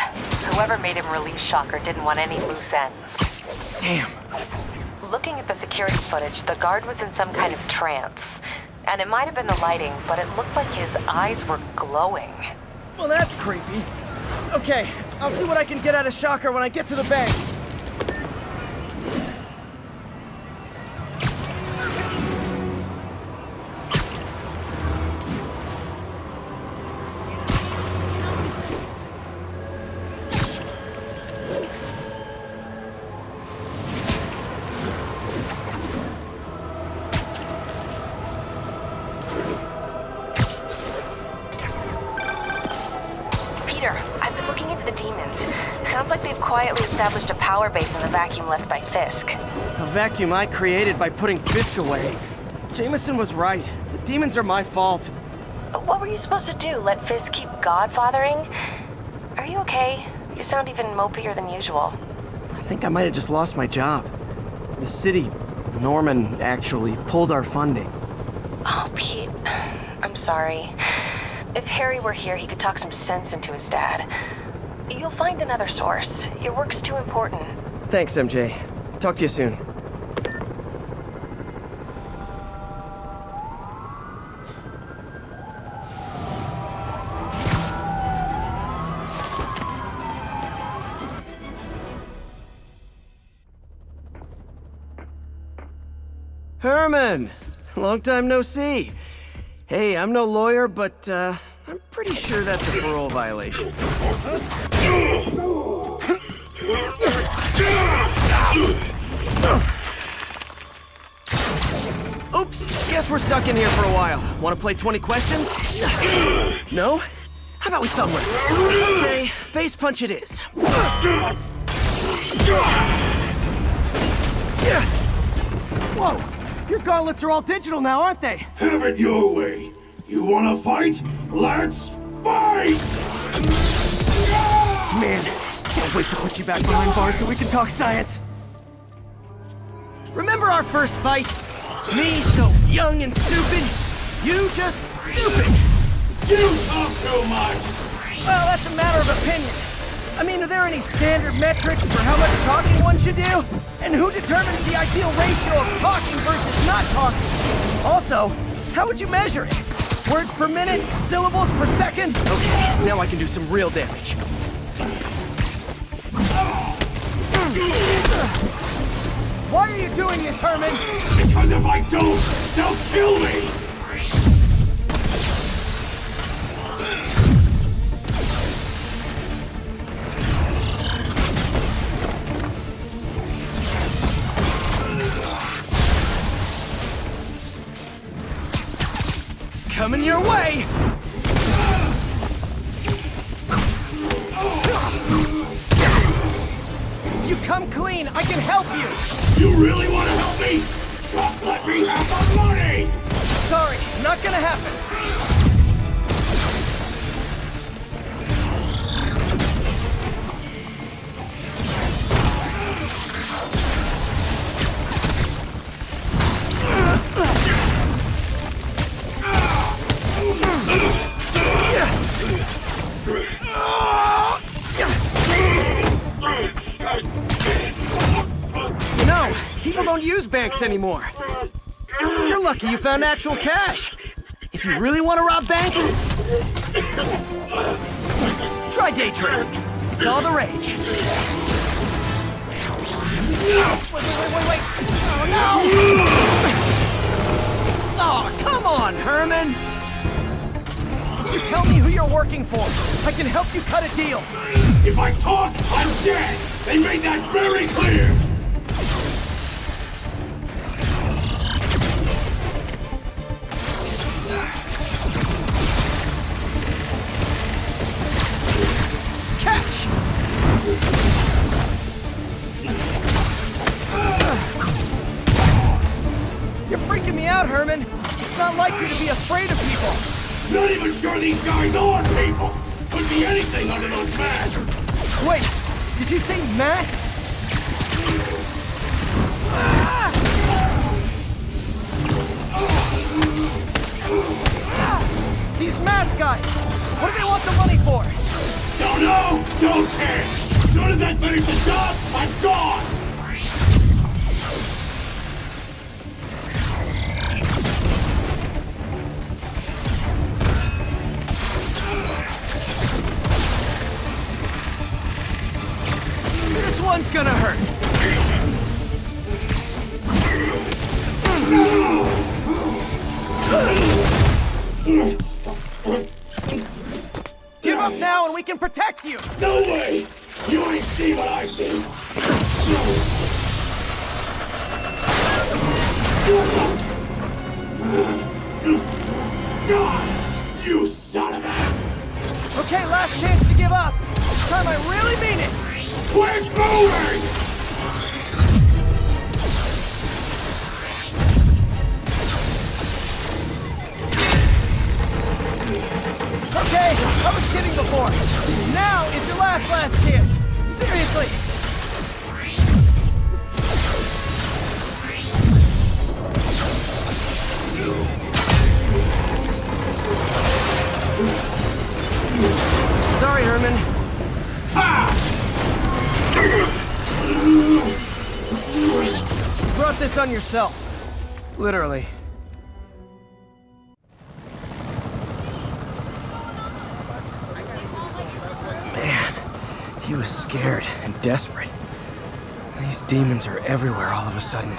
Whoever made him release Shocker didn't want any loose ends. Damn. Looking at the security footage, the guard was in some kind of trance. And it might have been the lighting, but it looked like his eyes were glowing. Well, that's creepy. Okay, I'll see what I can get out of Shocker when I get to the bank. I've been looking into the demons. Sounds like they've quietly established a power base in the vacuum left by Fisk. A vacuum I created by putting Fisk away. Jameson was right. The demons are my fault. But what were you supposed to do? Let Fisk keep godfathering? Are you okay? You sound even mopier than usual. I think I might have just lost my job. The city, Norman, actually pulled our funding. Oh, Pete. I'm sorry. If Harry were here, he could talk some sense into his dad. You'll find another source. Your work's too important. Thanks, MJ. Talk to you soon. Herman! Long time no see. Hey, I'm no lawyer, but, I'm pretty sure that's a parole violation. Oops, guess we're stuck in here for a while. Want to play 20 questions? No? How about we thumb wrestle? Okay, face punch it is. Whoa! Your gauntlets are all digital now, aren't they? Have it your way. You wanna fight? Let's fight! Man, can't wait to put you back behind bars so we can talk science. Remember our first fight? Me so young and stupid, you just stupid. You talk too much! Well, that's a matter of opinion. I mean, are there any standard metrics for how much talking one should do? And who determines the ideal ratio of talking versus not talking? Also, how would you measure it? Words per minute? Syllables per second? Okay, now I can do some real damage. Why are you doing this, Herman? Because if I don't, they'll kill me! Coming your way! You come clean, I can help you! You really want to help me? Just let me have the money! Sorry, not gonna happen. No, people don't use banks anymore. You're lucky you found actual cash. If you really want to rob banks, try day trading. It's all the rage. Wait. Oh, no! Oh, come on, Herman! You tell me who you're working for. I can help you cut a deal. If I talk, I'm dead! They made that very clear! Catch! You're freaking me out, Herman. It's not like you to be afraid of people. Not even sure these guys are people! Could be anything under those masks! Wait, did you say masks? These mask guys! What do they want the money for? Don't know! Don't care! As soon as I finish the job, I'm gone! This one's gonna hurt. Give up now and we can protect you! No way! You ain't see what I see! God! You son of a... Okay, last chance to give up. This time I really mean it! Quit moving! Okay, I was kidding before. Now is your last chance. Seriously. Sorry, Herman. You brought this on yourself. Literally. Man, he was scared and desperate. These demons are everywhere all of a sudden.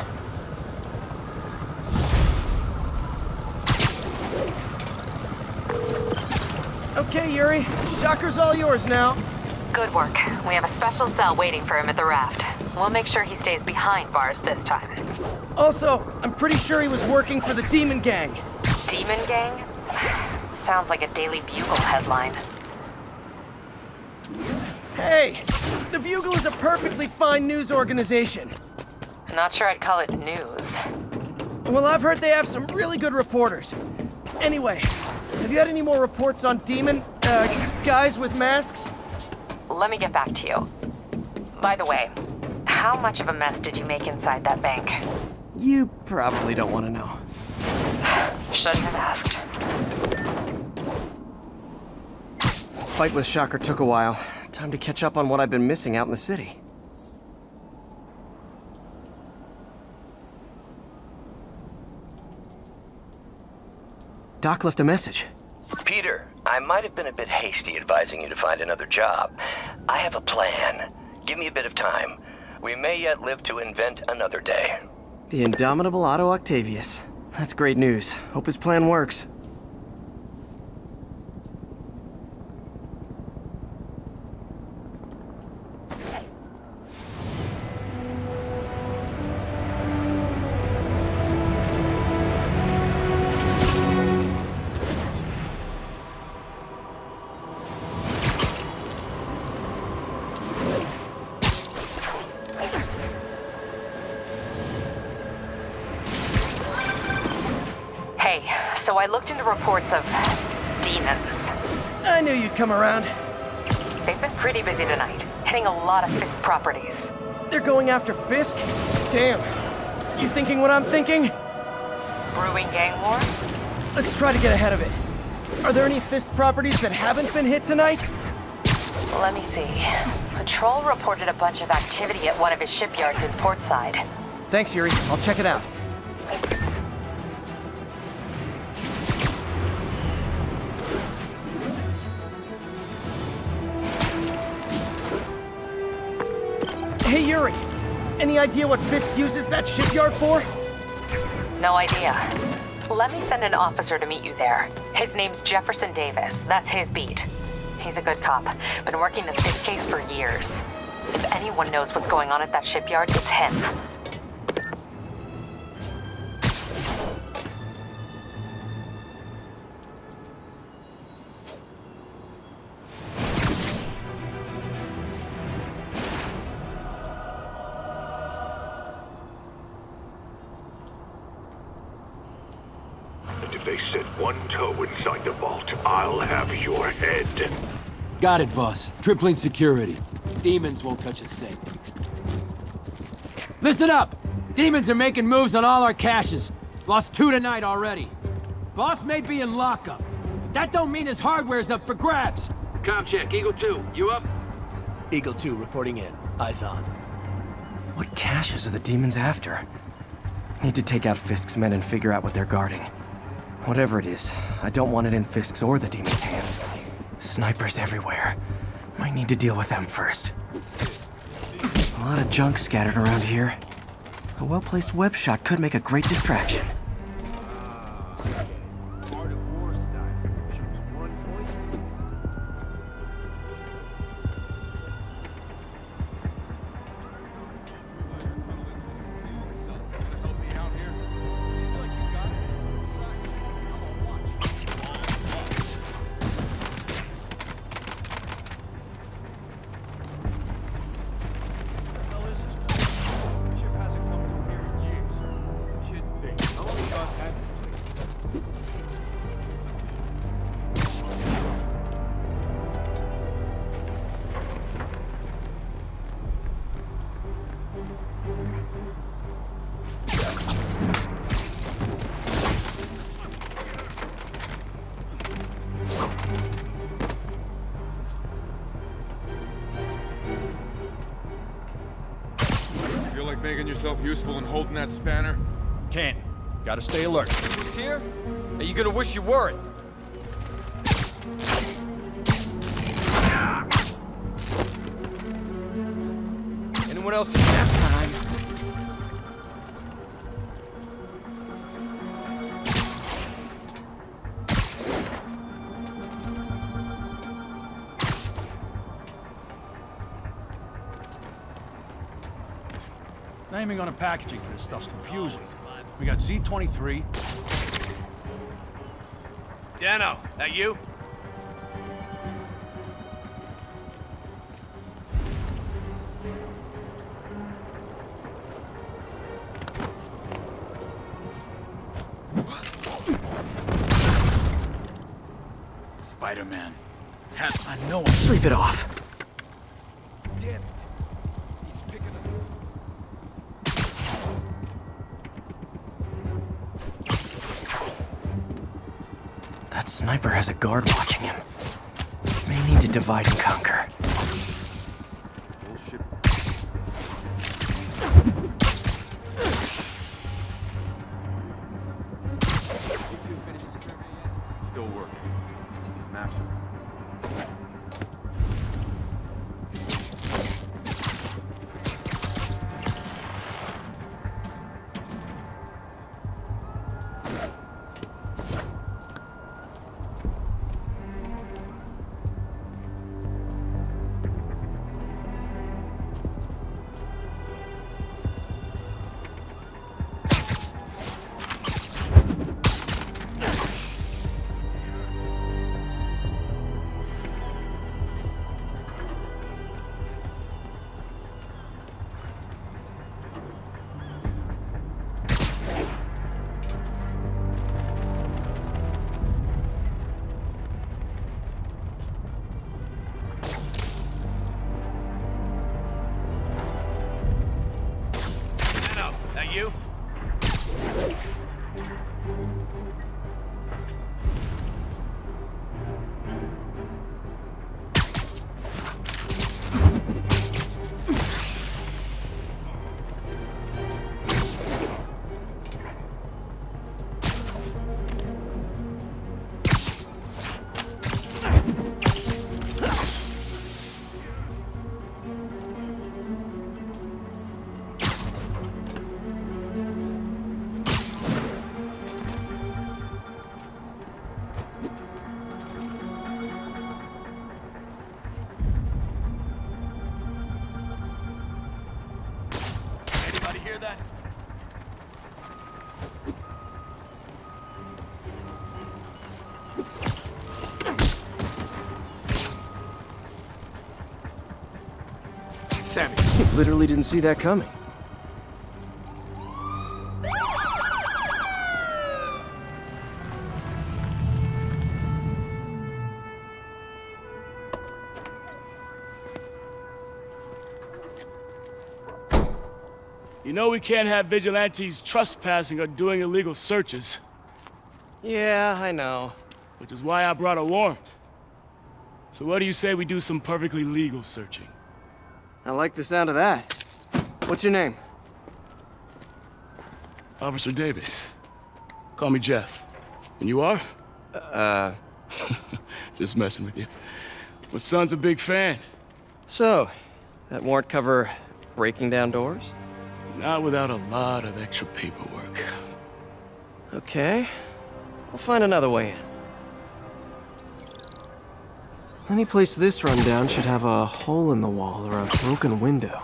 Okay, Yuri. Shocker's all yours now. Good work. We have a special cell waiting for him at the raft. We'll make sure he stays behind bars this time. Also, I'm pretty sure he was working for the Demon Gang. Demon Gang? Sounds like a Daily Bugle headline. Hey, the Bugle is a perfectly fine news organization. Not sure I'd call it news. Well, I've heard they have some really good reporters. Anyway, have you had any more reports on demon, guys with masks? Let me get back to you. By the way, how much of a mess did you make inside that bank? You probably don't want to know. Shouldn't have asked. Fight with Shocker took a while. Time to catch up on what I've been missing out in the city. Doc left a message. Peter, I might have been a bit hasty advising you to find another job. I have a plan. Give me a bit of time. We may yet live to invent another day. The indomitable Otto Octavius. That's great news. Hope his plan works. So I looked into reports of demons. I knew you'd come around. They've been pretty busy tonight, hitting a lot of Fisk properties. They're going after Fisk? Damn. You thinking what I'm thinking? Brewing gang war? Let's try to get ahead of it. Are there any Fisk properties that haven't been hit tonight? Let me see. Patrol reported a bunch of activity at one of his shipyards in Portside. Thanks, Yuri. I'll check it out. Hey, Yuri. Any idea what Fisk uses that shipyard for? No idea. Let me send an officer to meet you there. His name's Jefferson Davis. That's his beat. He's a good cop. Been working the Fisk case for years. If anyone knows what's going on at that shipyard, it's him. And if they set one toe inside the vault, I'll have your head. Got it, boss. Tripling security. Demons won't touch a thing. Listen up! Demons are making moves on all our caches. Lost 2 tonight already. Boss may be in lockup. That don't mean his hardware's up for grabs. Com check, Eagle 2, you up? Eagle 2 reporting in. Eyes on. What caches are the demons after? Need to take out Fisk's men and figure out what they're guarding. Whatever it is, I don't want it in Fisk's or the demons' hands. Snipers everywhere. Might need to deal with them first. A lot of junk scattered around here. A well-placed web shot could make a great distraction. Feel like making yourself useful and holding that spanner? Can't. Gotta stay alert. He's here? Are you gonna wish you weren't? Anyone else in nap time? Naming on the packaging for this stuff's confusing. We got Z23. Dano, that you? Spider-Man. I know him. Sleep it off. Damn. That sniper has a guard watching him. May need to divide and conquer. Bullshit. Still working. These maps are... Literally didn't see that coming. You know we can't have vigilantes trespassing or doing illegal searches. Yeah, I know. Which is why I brought a warrant. So what do you say we do some perfectly legal searching? I like the sound of that. What's your name? Officer Davis. Call me Jeff. And you are? Just messing with you. My son's a big fan. So, that warrant cover breaking down doors? Not without a lot of extra paperwork. Okay. I'll find another way in. Any place this rundown should have a hole in the wall or a broken window.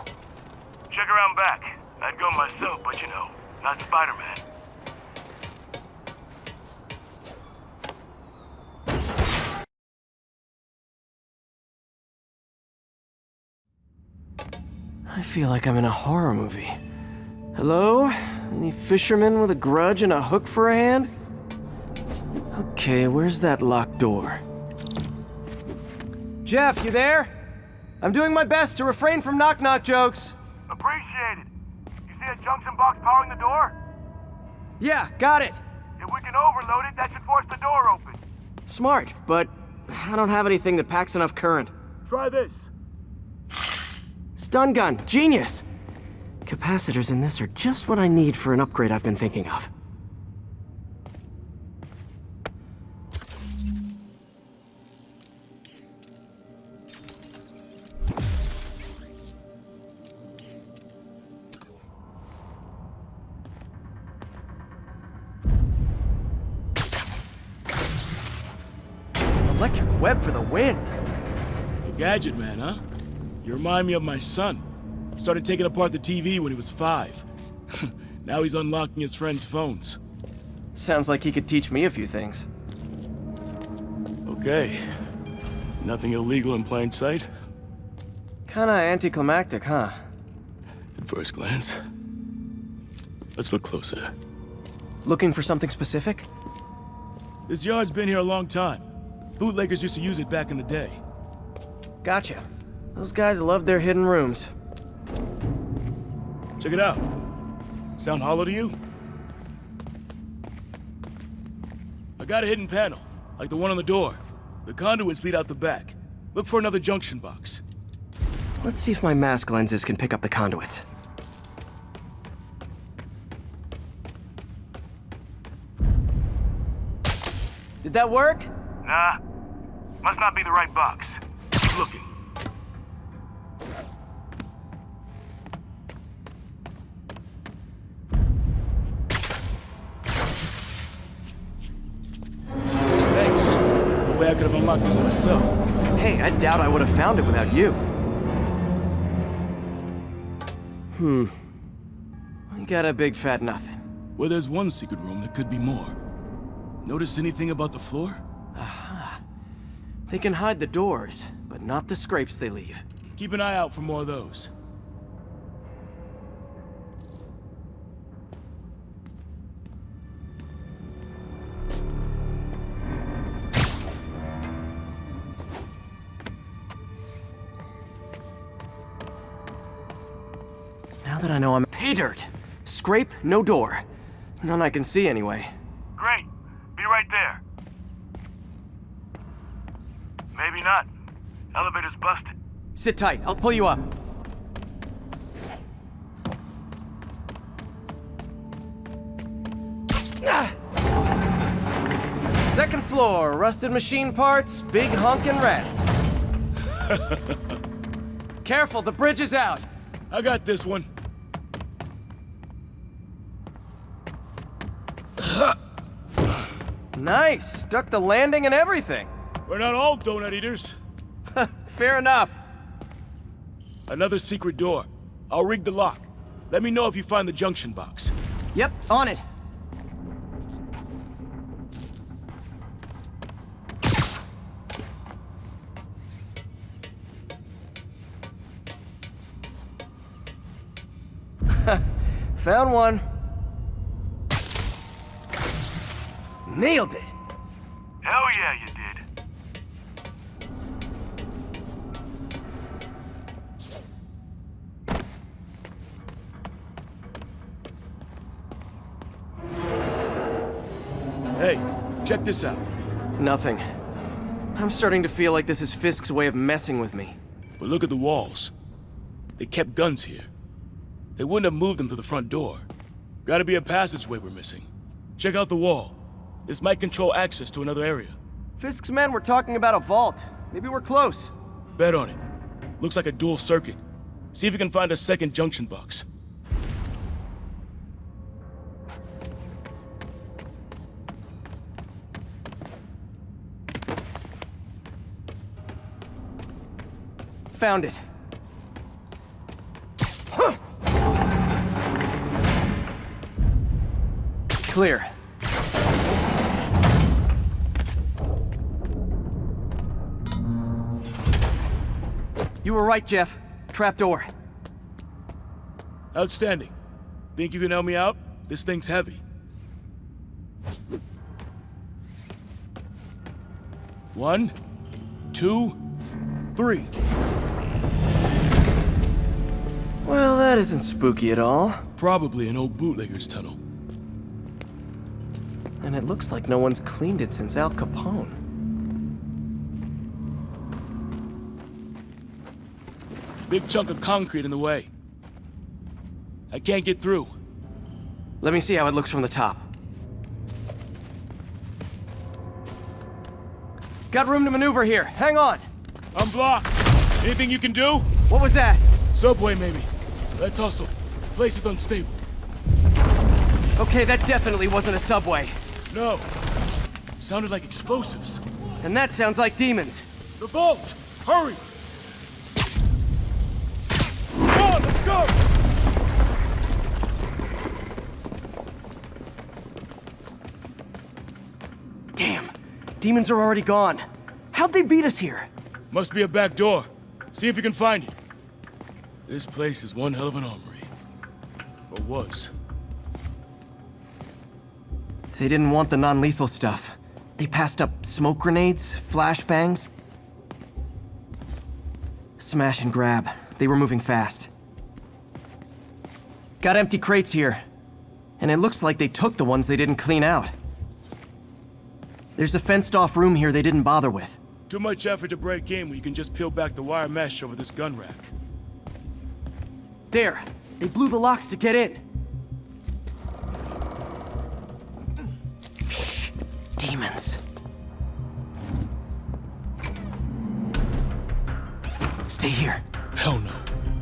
Check around back. I'd go myself, but you know, not Spider-Man. I feel like I'm in a horror movie. Hello? Any fisherman with a grudge and a hook for a hand? Okay, where's that locked door? Jeff, you there? I'm doing my best to refrain from knock-knock jokes. Appreciate it. You see a junction box powering the door? Yeah, got it. If we can overload it, that should force the door open. Smart, but I don't have anything that packs enough current. Try this. Stun gun, genius! Capacitors in this are just what I need for an upgrade I've been thinking of. Electric web for the win! A gadget man, huh? You remind me of my son. Started taking apart the TV when he was 5. Now he's unlocking his friends' phones. Sounds like he could teach me a few things. Okay. Nothing illegal in plain sight? Kinda anticlimactic, huh? At first glance. Let's look closer. Looking for something specific? This yard's been here a long time. Bootleggers used to use it back in the day. Gotcha. Those guys love their hidden rooms. Check it out. Sound hollow to you? I got a hidden panel, like the one on the door. The conduits lead out the back. Look for another junction box. Let's see if my mask lenses can pick up the conduits. Did that work? Nah. Must not be the right box. Keep looking. Thanks. No way I could have unlocked this myself. Hey, I doubt I would have found it without you. I got a big fat nothing. Well, there's one secret room that could be more. Notice anything about the floor? Aha. They can hide the doors, but not the scrapes they leave. Keep an eye out for more of those. Now that I know I'm pay dirt. Scrape, no door. None I can see anyway. Great. Be right there. Maybe not. Elevator's busted. Sit tight, I'll pull you up. Second floor, rusted machine parts, big honkin' rats. Careful, the bridge is out. I got this one. Nice, stuck the landing and everything. We're not all donut eaters. Fair enough. Another secret door. I'll rig the lock. Let me know if you find the junction box. Yep, on it. Found one. Nailed it! Hell yeah, you did. Hey, check this out. Nothing. I'm starting to feel like this is Fisk's way of messing with me. But look at the walls. They kept guns here. They wouldn't have moved them to the front door. Gotta be a passageway we're missing. Check out the wall. This might control access to another area. Fisk's men were talking about a vault. Maybe we're close. Bet on it. Looks like a dual circuit. See if you can find a second junction box. Found it. Clear. You were right, Jeff. Trapdoor. Outstanding. Think you can help me out? This thing's heavy. One, two, three. Well, that isn't spooky at all. Probably an old bootlegger's tunnel. And it looks like no one's cleaned it since Al Capone. Big chunk of concrete in the way. I can't get through. Let me see how it looks from the top. Got room to maneuver here. Hang on. I'm blocked. Anything you can do? What was that? Subway, maybe. Let's hustle. Place is unstable. Okay, that definitely wasn't a subway. No. Sounded like explosives. And that sounds like demons. The vault! Hurry! Come on, let's go! Damn. Demons are already gone. How'd they beat us here? Must be a back door. See if you can find it. This place is one hell of an armory. Or was. They didn't want the non-lethal stuff. They passed up smoke grenades, flashbangs. Smash and grab. They were moving fast. Got empty crates here. And it looks like they took the ones they didn't clean out. There's a fenced-off room here they didn't bother with. Too much effort to break in when you can just peel back the wire mesh over this gun rack. There! They blew the locks to get in! Shh! Demons. Stay here. Hell no.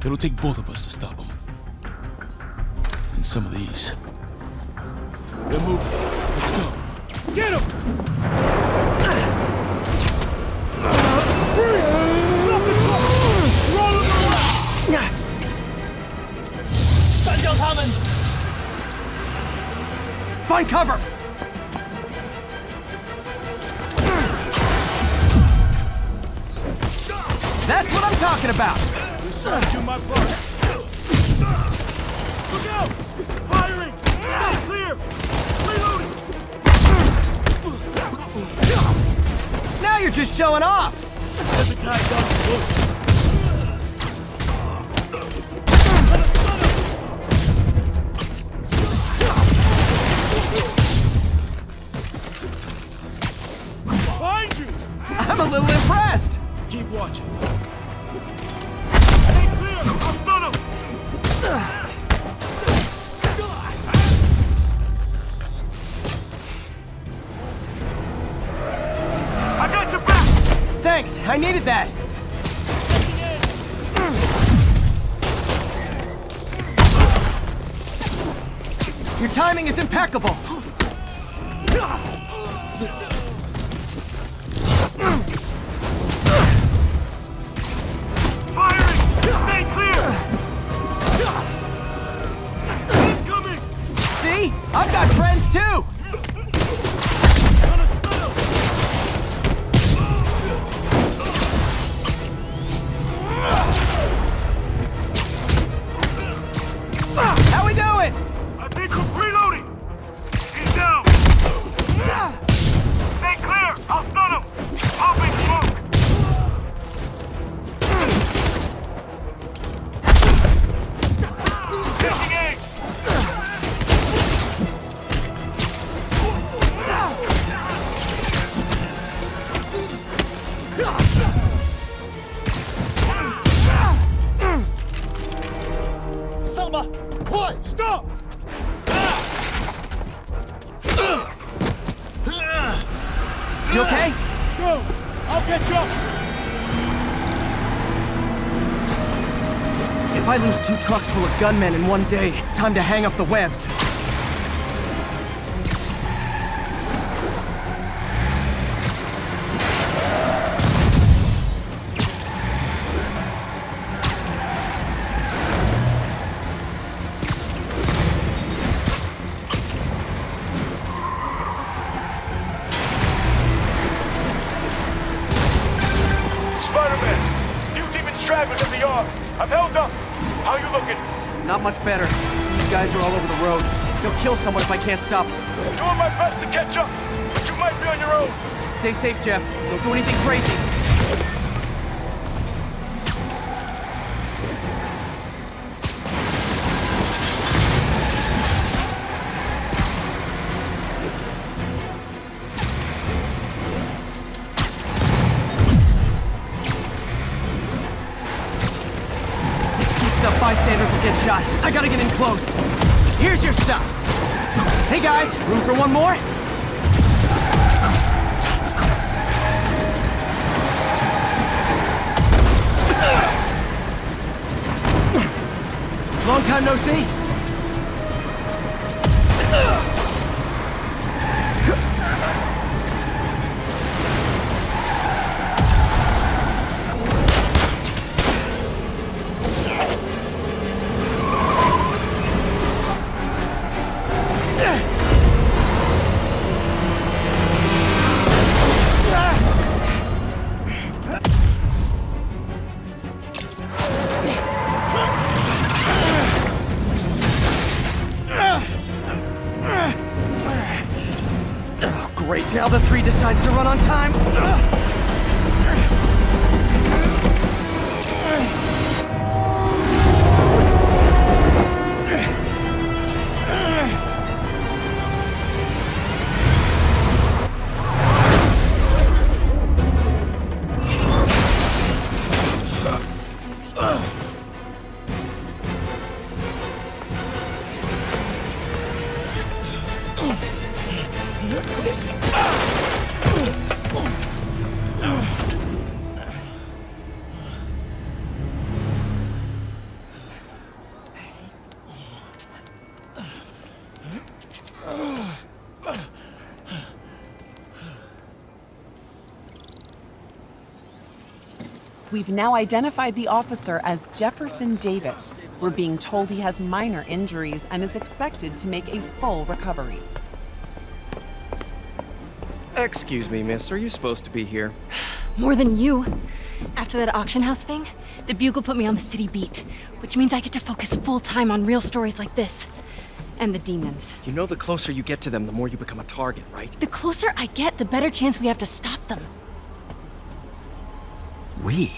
It'll take both of us to stop them. And some of these. They're moving. Let's go. Get him! Find cover! That's what I'm talking about! Do my part. Look out! Firing! Stay clear! Reloading! Now you're just showing off! There's a guy down the boat. I'm a little impressed! Keep watching. Stay clear! I'll stun him! I got your back! Thanks, I needed that! Your timing is impeccable! Firing! Stay clear! Incoming! See? I've got friends too! How we doing? You okay? Go! I'll catch up! If I lose 2 trucks full of gunmen in one day, it's time to hang up the webs. I'm held up. How you looking? Not much better. These guys are all over the road. They'll kill someone if I can't stop them. Doing my best to catch up, but you might be on your own. Stay safe, Jeff. Don't do anything crazy. Bystanders will get shot. I gotta get in close. Here's your stop. Hey guys, room for one more? Long time no see. Great, now the 3 decides to run on time. We've now identified the officer as Jefferson Davis. We're being told he has minor injuries and is expected to make a full recovery. Excuse me, miss. Are you supposed to be here? More than you. After that auction house thing, the Bugle put me on the city beat, which means I get to focus full time on real stories like this. And the demons. You know the closer you get to them, the more you become a target, right? The closer I get, the better chance we have to stop them. We?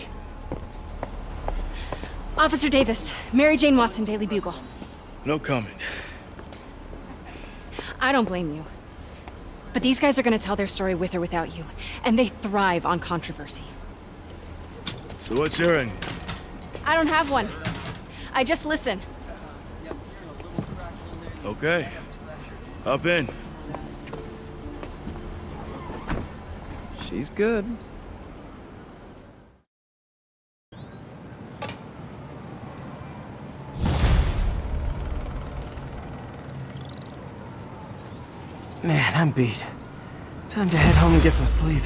Officer Davis, Mary Jane Watson, Daily Bugle. No comment. I don't blame you. But these guys are gonna tell their story with or without you, and they thrive on controversy. So what's your end? I don't have one. I just listen. Okay. Hop in. She's good. Man, I'm beat. Time to head home and get some sleep.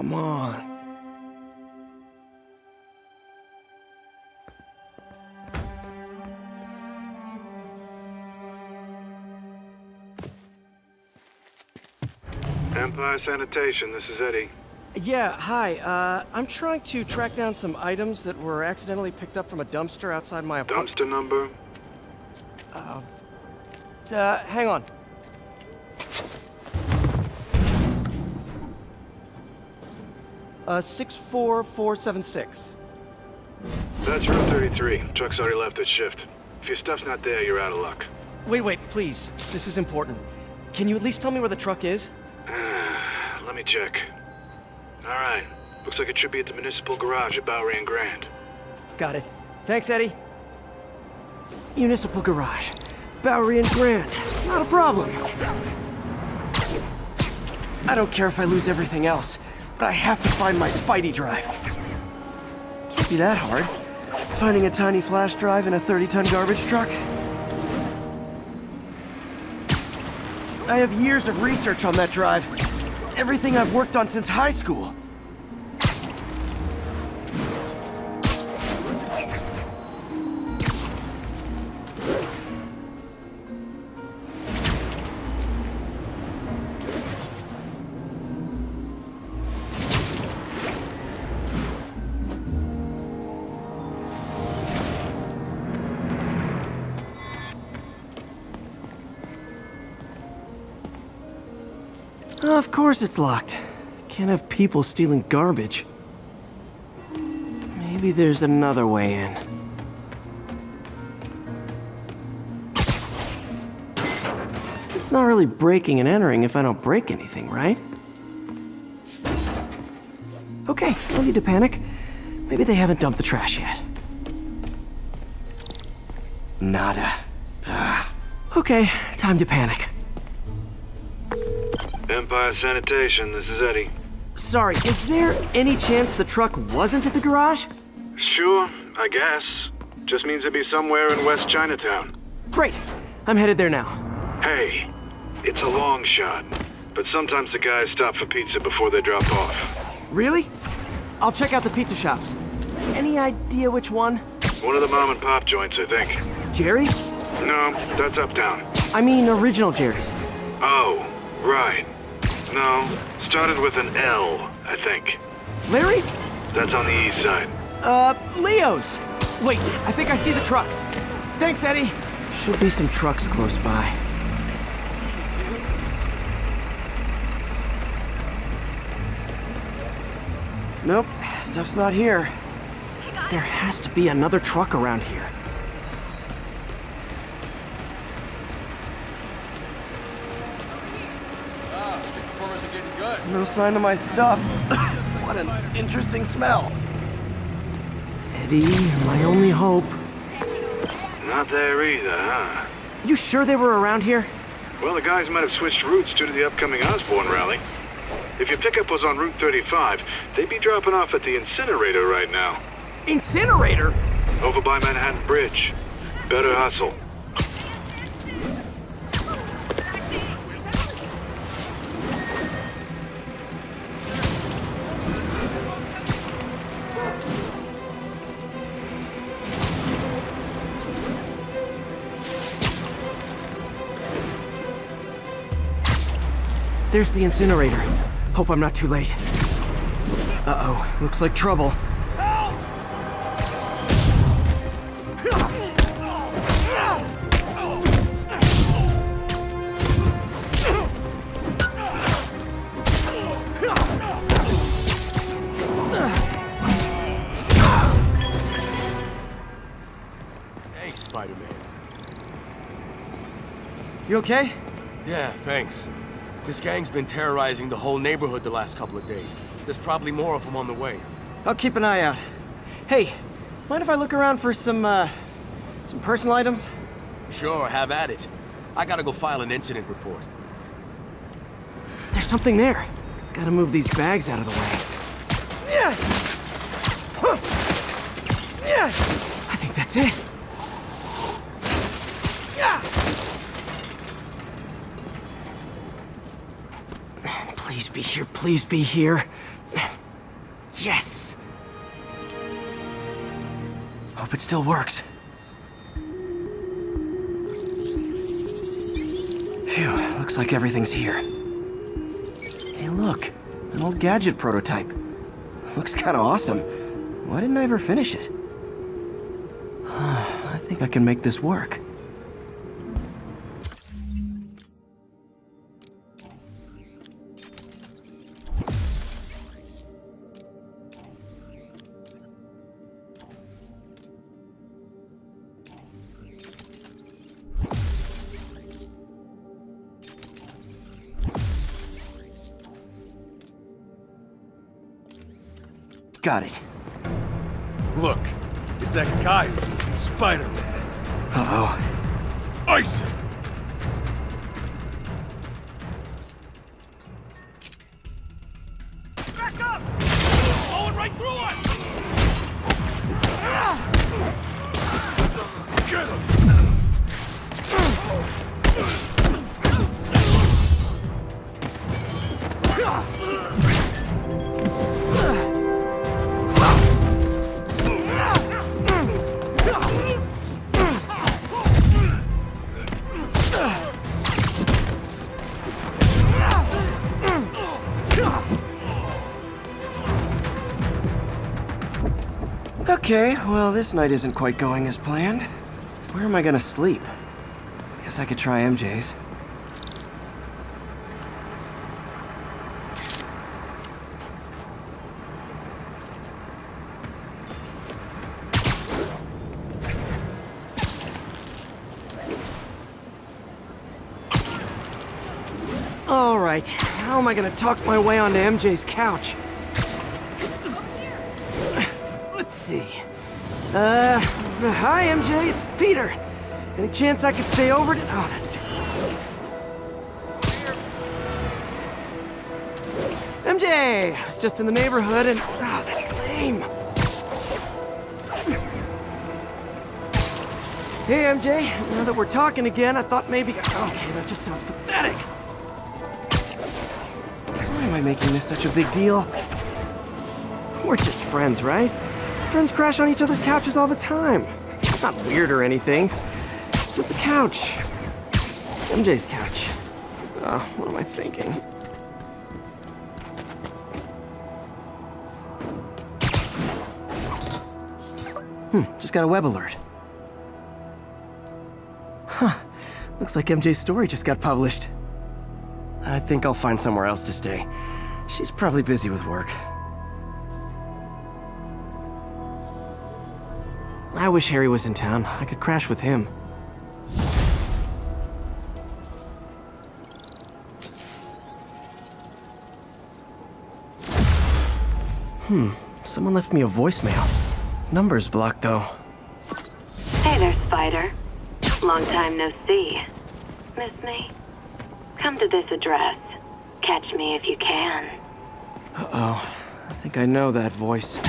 come on. Empire Sanitation, this is Eddie. Yeah, hi. I'm trying to track down some items that were accidentally picked up from a dumpster outside my apartment. Dumpster number? Hang on. Uh, 64476. That's Route 33. Truck's already left its shift. If your stuff's not there, you're out of luck. Wait, please. This is important. Can you at least tell me where the truck is? Let me check. Alright. Looks like it should be at the municipal garage at Bowery and Grand. Got it. Thanks, Eddie. Municipal garage. Bowery and Grand. Not a problem. I don't care if I lose everything else, but I have to find my Spidey drive. Can't be that hard. Finding a tiny flash drive in a 30-ton garbage truck. I have years of research on that drive. Everything I've worked on since high school. Of course it's locked. Can't have people stealing garbage. Maybe there's another way in. It's not really breaking and entering if I don't break anything, right? Okay, no need to panic. Maybe they haven't dumped the trash yet. Nada. Okay, time to panic. Empire Sanitation, this is Eddie. Sorry, is there any chance the truck wasn't at the garage? Sure, I guess. Just means it'd be somewhere in West Chinatown. Great. I'm headed there now. Hey, it's a long shot, but sometimes the guys stop for pizza before they drop off. Really? I'll check out the pizza shops. Any idea which one? One of the mom and pop joints, I think. Jerry's? No, that's uptown. I mean original Jerry's. Oh, right. No, started with an L, I think. Larry's? That's on the east side. Leo's. Wait, I think I see the trucks. Thanks, Eddie. Should be some trucks close by. Nope, stuff's not here. There has to be another truck around here. No sign of my stuff. What an interesting smell. Eddie, my only hope. Not there either, huh? You sure they were around here? Well, the guys might have switched routes due to the upcoming Osborne rally. If your pickup was on Route 35, they'd be dropping off at the incinerator right now. Incinerator? Over by Manhattan Bridge. Better hustle. There's the incinerator. Hope I'm not too late. Uh-oh, looks like trouble. Hey, Spider-Man. You okay? Yeah, thanks. This gang's been terrorizing the whole neighborhood the last couple of days. There's probably more of them on the way. I'll keep an eye out. Hey, mind if I look around for some personal items? Sure, have at it. I gotta go file an incident report. There's something there. Gotta move these bags out of the way. Yeah. Yeah. I think that's it. Yeah. Please be here. Please be here. Yes! Hope it still works. Phew, looks like everything's here. Hey, look, an old gadget prototype. Looks kinda awesome. Why didn't I ever finish it? I think I can make this work. Got it. Look, it's that guy who's Spider-Man. Uh-oh. Ice it! Back up! Going right through us! Get him! Okay, well, this night isn't quite going as planned. Where am I gonna sleep? Guess I could try MJ's. All right, how am I gonna talk my way onto MJ's couch? Let's see. Hi, MJ, it's Peter. Any chance I could stay over to... Oh, that's too far. MJ! I was just in the neighborhood and... Oh, that's lame. Hey, MJ, now that we're talking again, I thought maybe... Okay, that just sounds pathetic. Why am I making this such a big deal? We're just friends, right? Friends crash on each other's couches all the time. It's not weird or anything. It's just a couch. MJ's couch. Oh, what am I thinking? Just got a web alert. Huh. Looks like MJ's story just got published. I think I'll find somewhere else to stay. She's probably busy with work. I wish Harry was in town. I could crash with him. Someone left me a voicemail. Number's blocked, though. Hey there, Spider. Long time no see. Miss me? Come to this address. Catch me if you can. Uh-oh. I think I know that voice.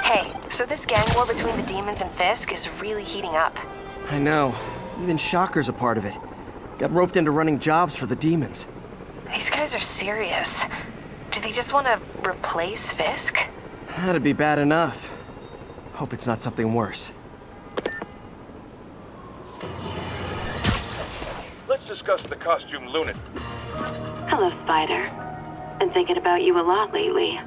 Hey, so this gang war between the demons and Fisk is really heating up. I know. Even Shocker's a part of it. Got roped into running jobs for the demons. These guys are serious. Do they just want to replace Fisk? That'd be bad enough. Hope it's not something worse. Let's discuss the costume lunatic. Hello, Spider. Been thinking about you a lot lately.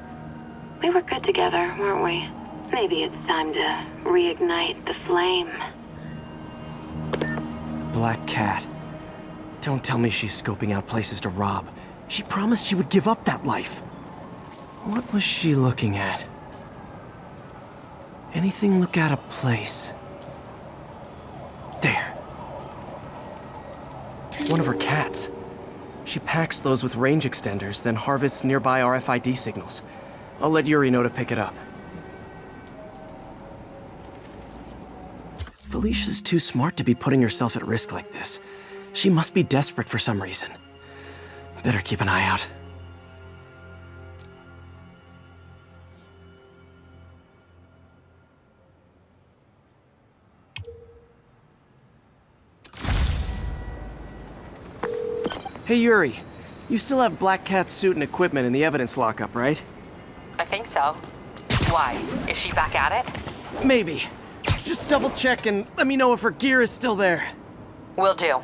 We were good together, weren't we? Maybe it's time to reignite the flame. Black Cat. Don't tell me she's scoping out places to rob. She promised she would give up that life. What was she looking at? Anything look out of place? There. One of her cats. She packs those with range extenders, then harvests nearby RFID signals. I'll let Yuri know to pick it up. Felicia's too smart to be putting herself at risk like this. She must be desperate for some reason. Better keep an eye out. Hey, Yuri. You still have Black Cat's suit and equipment in the evidence lockup, right? I think so. Why? Is she back at it? Maybe. Just double check and let me know if her gear is still there. Will do.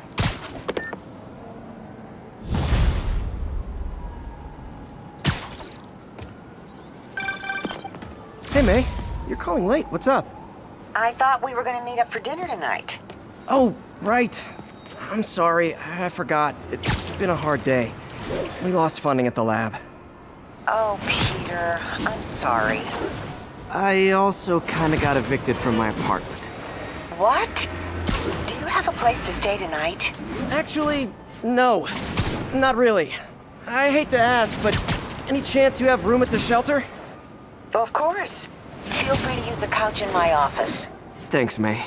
Hey, May. You're calling late. What's up? I thought we were gonna meet up for dinner tonight. Oh, right. I'm sorry. I forgot. It's been a hard day. We lost funding at the lab. Oh, Peter, I'm sorry. I also kinda got evicted from my apartment. What? Do you have a place to stay tonight? Actually, no. Not really. I hate to ask, but any chance you have room at the shelter? Of course. Feel free to use the couch in my office. Thanks, May.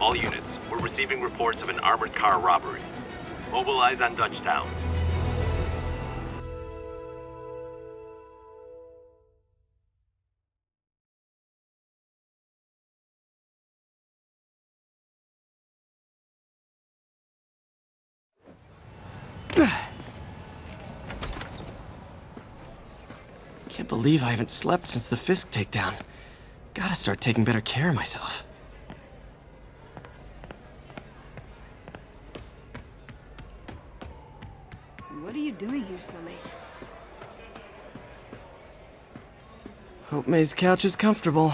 All units, we're receiving reports of an armored car robbery. Mobilize on Dutchtown. Can't believe I haven't slept since the Fisk takedown. Gotta start taking better care of myself. What are you doing here so late? Hope May's couch is comfortable.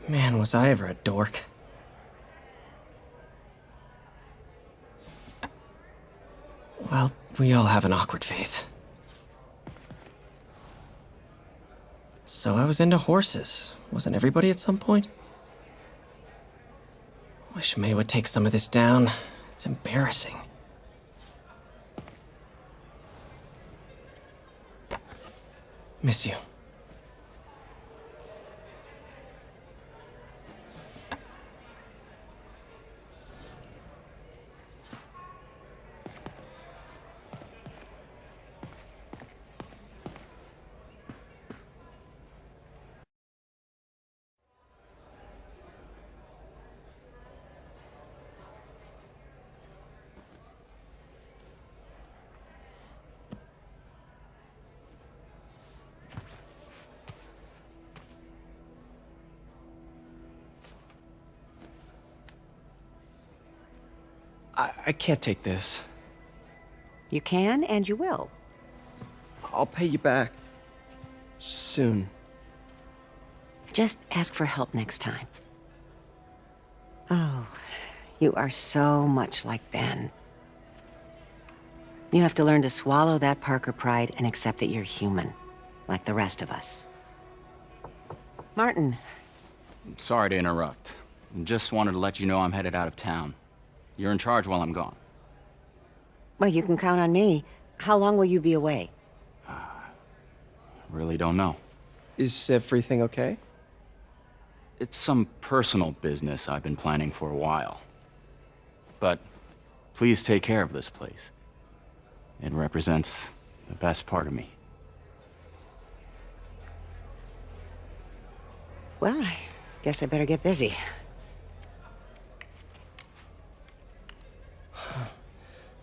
Man, was I ever a dork. Well, we all have an awkward phase. So I was into horses. Wasn't everybody at some point? Wish May would take some of this down. It's embarrassing. Miss you. I can't take this. You can and you will. I'll pay you back. Soon. Just ask for help next time. Oh, you are so much like Ben. You have to learn to swallow that Parker pride and accept that you're human, like the rest of us. Martin. Sorry to interrupt. Just wanted to let you know I'm headed out of town. You're in charge while I'm gone. Well, you can count on me. How long will you be away? Really don't know. Is everything okay? It's some personal business I've been planning for a while. But please take care of this place. It represents the best part of me. Well, I guess I better get busy.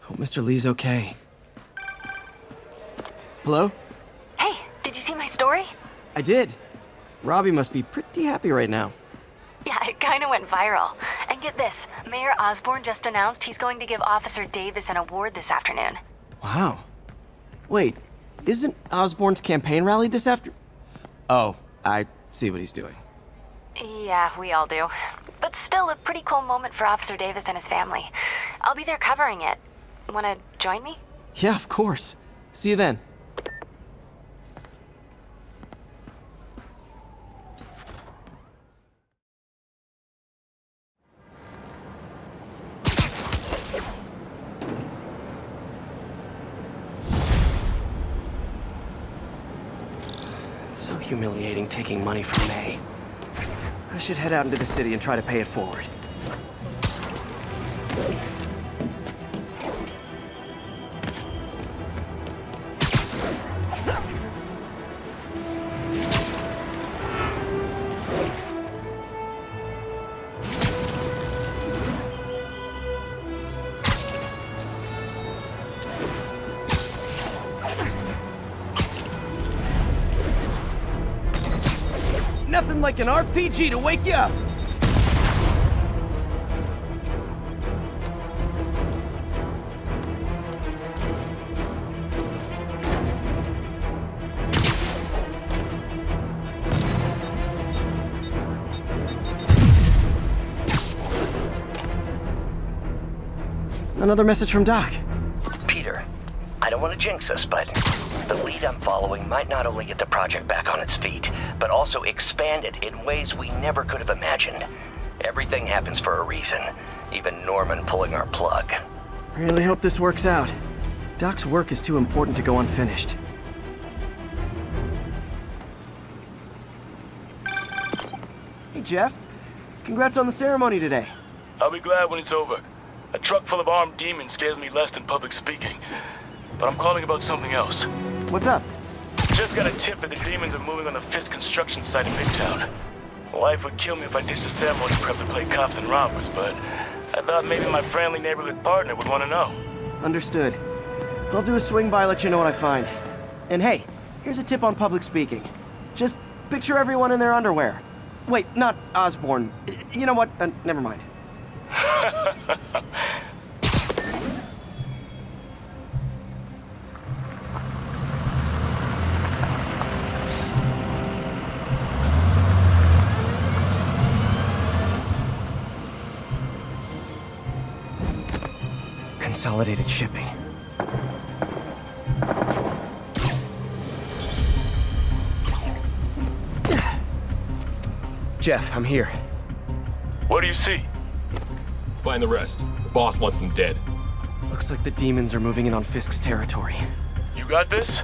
Hope Mr. Lee's okay. Hello? Hey, did you see my story? I did. Robbie must be pretty happy right now. Yeah, it kind of went viral. And get this, Mayor Osborne just announced he's going to give Officer Davis an award this afternoon. Wow. Wait, isn't Osborne's campaign rally this after... Oh, I see what he's doing. Yeah, we all do. But still a pretty cool moment for Officer Davis and his family. I'll be there covering it. Wanna join me? Yeah, of course. See you then. So humiliating taking money from May. I should head out into the city and try to pay it forward. Nothing like an RPG to wake you up! Another message from Doc. Peter, I don't want to jinx us, but the lead I'm following might not only get the project back on its feet, but also expand it in ways we never could have imagined. Everything happens for a reason, even Norman pulling our plug. Really hope this works out. Doc's work is too important to go unfinished. Hey, Jeff. Congrats on the ceremony today. I'll be glad when it's over. A truck full of armed demons scares me less than public speaking. But I'm calling about something else. What's up? Just got a tip that the demons are moving on the Fisk construction site in Midtown. Wife would kill me if I ditched the ceremony prep to play cops and robbers, but I thought maybe my friendly neighborhood partner would want to know. Understood. I'll do a swing by, let you know what I find. And hey, here's a tip on public speaking. Just picture everyone in their underwear. Wait, not Osborne. You know what? Never mind. Consolidated shipping. Jeff, I'm here. What do you see? Find the rest. The boss wants them dead. Looks like the demons are moving in on Fisk's territory. You got this?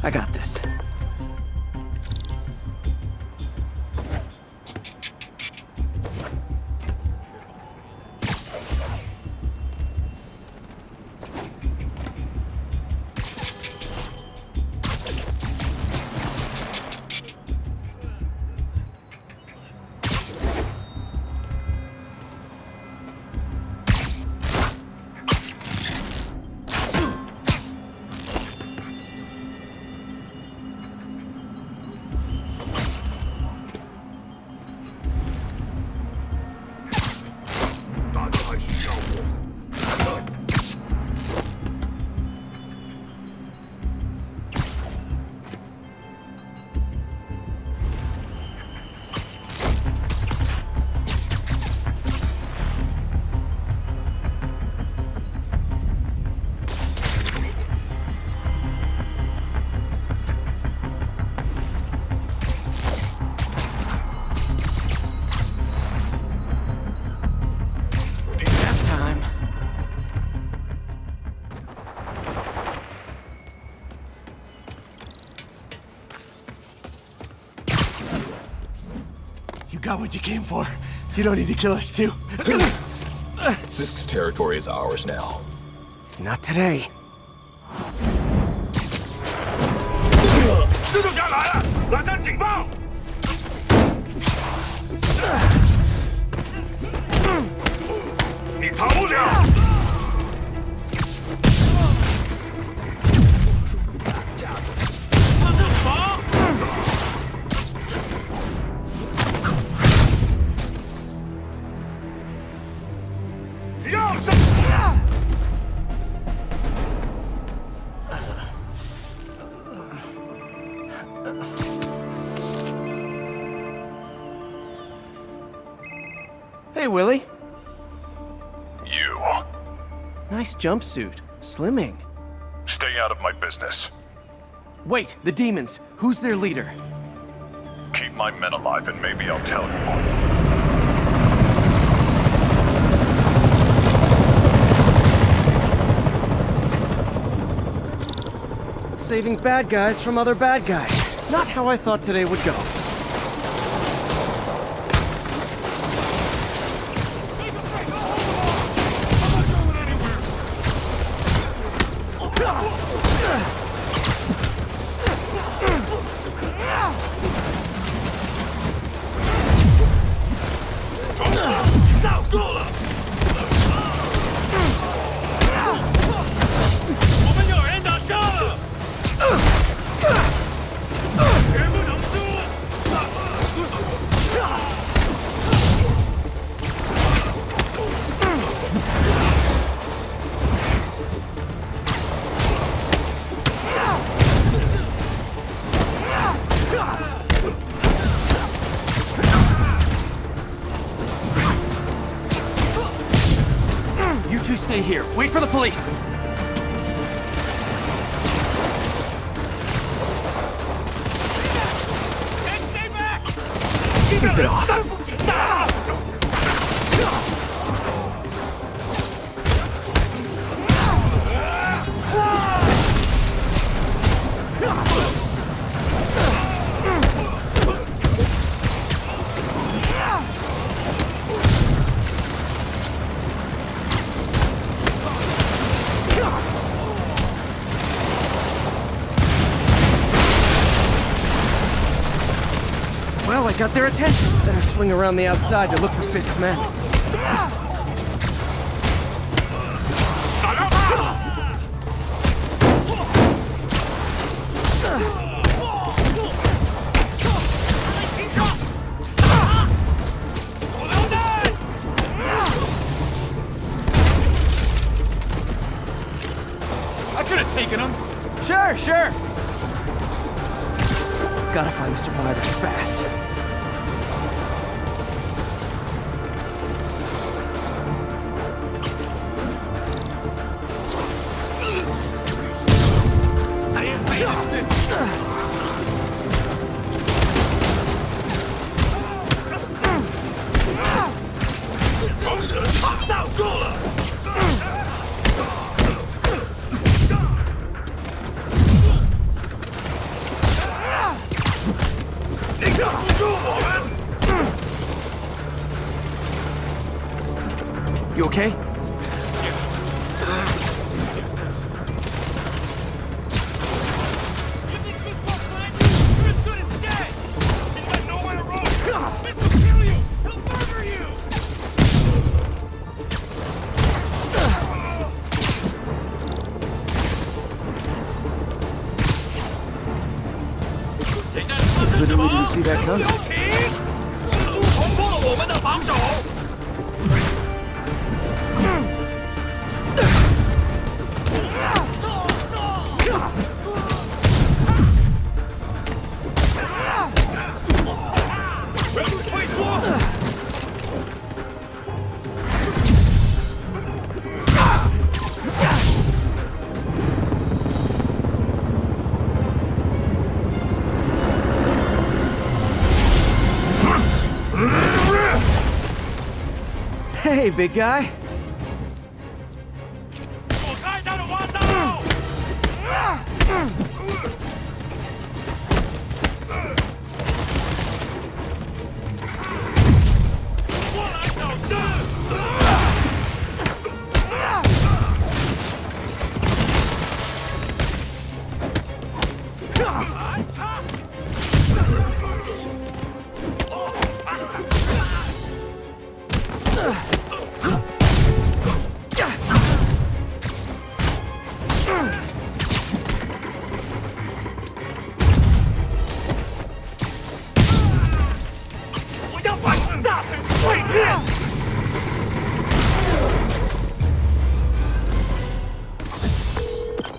I got this. Got what you came for. You don't need to kill us too. Fisk's territory is ours now. Not today. 蜘蛛侠来了，蓝山警报！你逃不了！要什么？ Hey, Willie. You. Nice jumpsuit. Slimming. Stay out of my business. Wait, the demons. Who's their leader? Keep my men alive and maybe I'll tell you. Saving bad guys from other bad guys. Not how I thought today would go. You two stay here. Wait for the police. Keep it off. Well, I got their attention. Better swing around the outside to look for Fisk's men. I could have taken him. Sure. Gotta find the survivors fast. You okay? Literally didn't see that coming. Hey, big guy.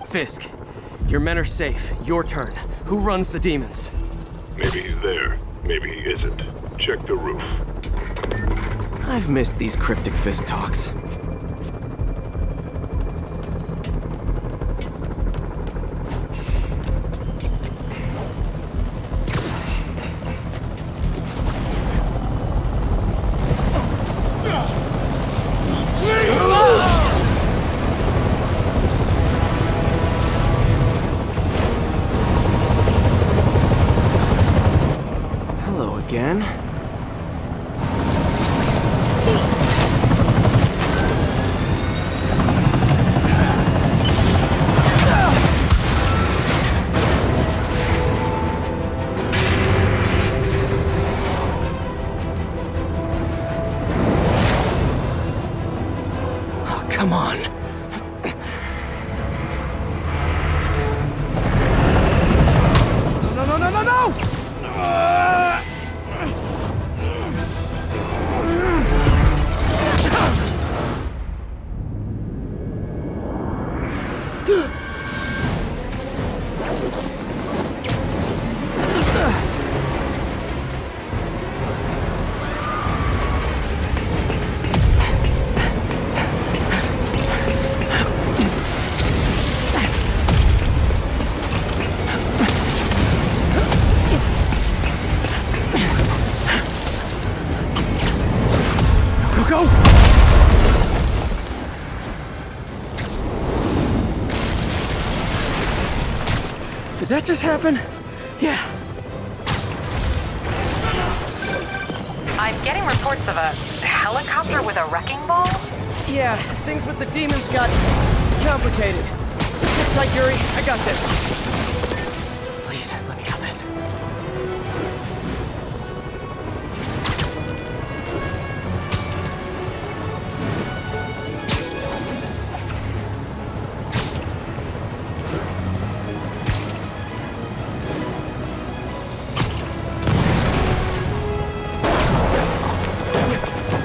Fisk, your men are safe. Your turn. Who runs the demons? Maybe he's there. Maybe he isn't. Check the roof. I've missed these cryptic Fisk talks. that just happen? Yeah. I'm getting reports of a helicopter with a wrecking ball? Yeah, things with the demons got complicated. Sit tight, Yuri. I got this. Please, let me have this.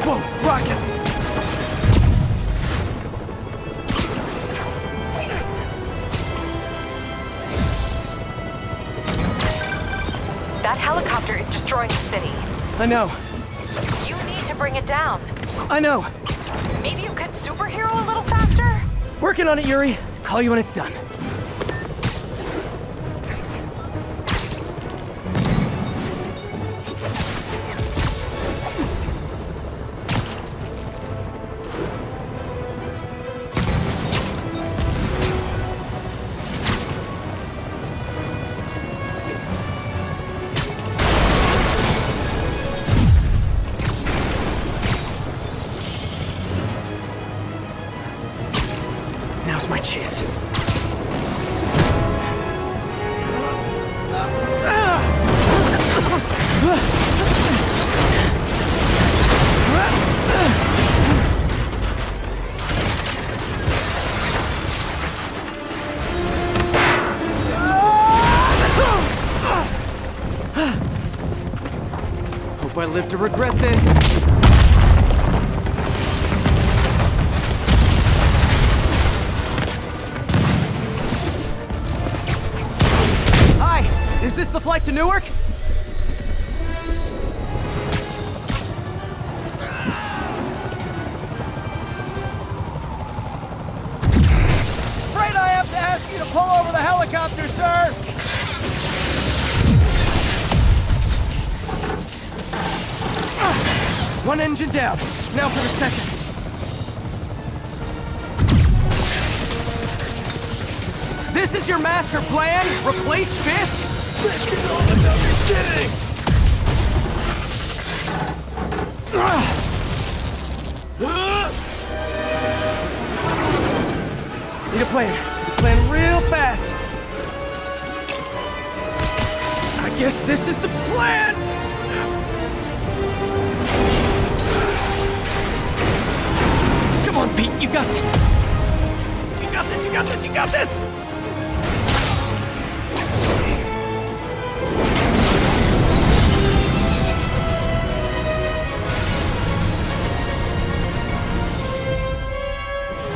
Whoa, rockets! That helicopter is destroying the city. I know. You need to bring it down. I know. Maybe you could superhero a little faster? Working on it, Yuri. Call you when it's done. Now's my chance. Hope I live to regret this. Is this the flight to Newark? Afraid I have to ask you to pull over the helicopter, sir! One engine down. Now for the second. This is your master plan? Replace Fisk? Kidding! Need a plan. Plan real fast. I guess this is the plan! Come on, Pete, you got this! You got this, you got this, you got this!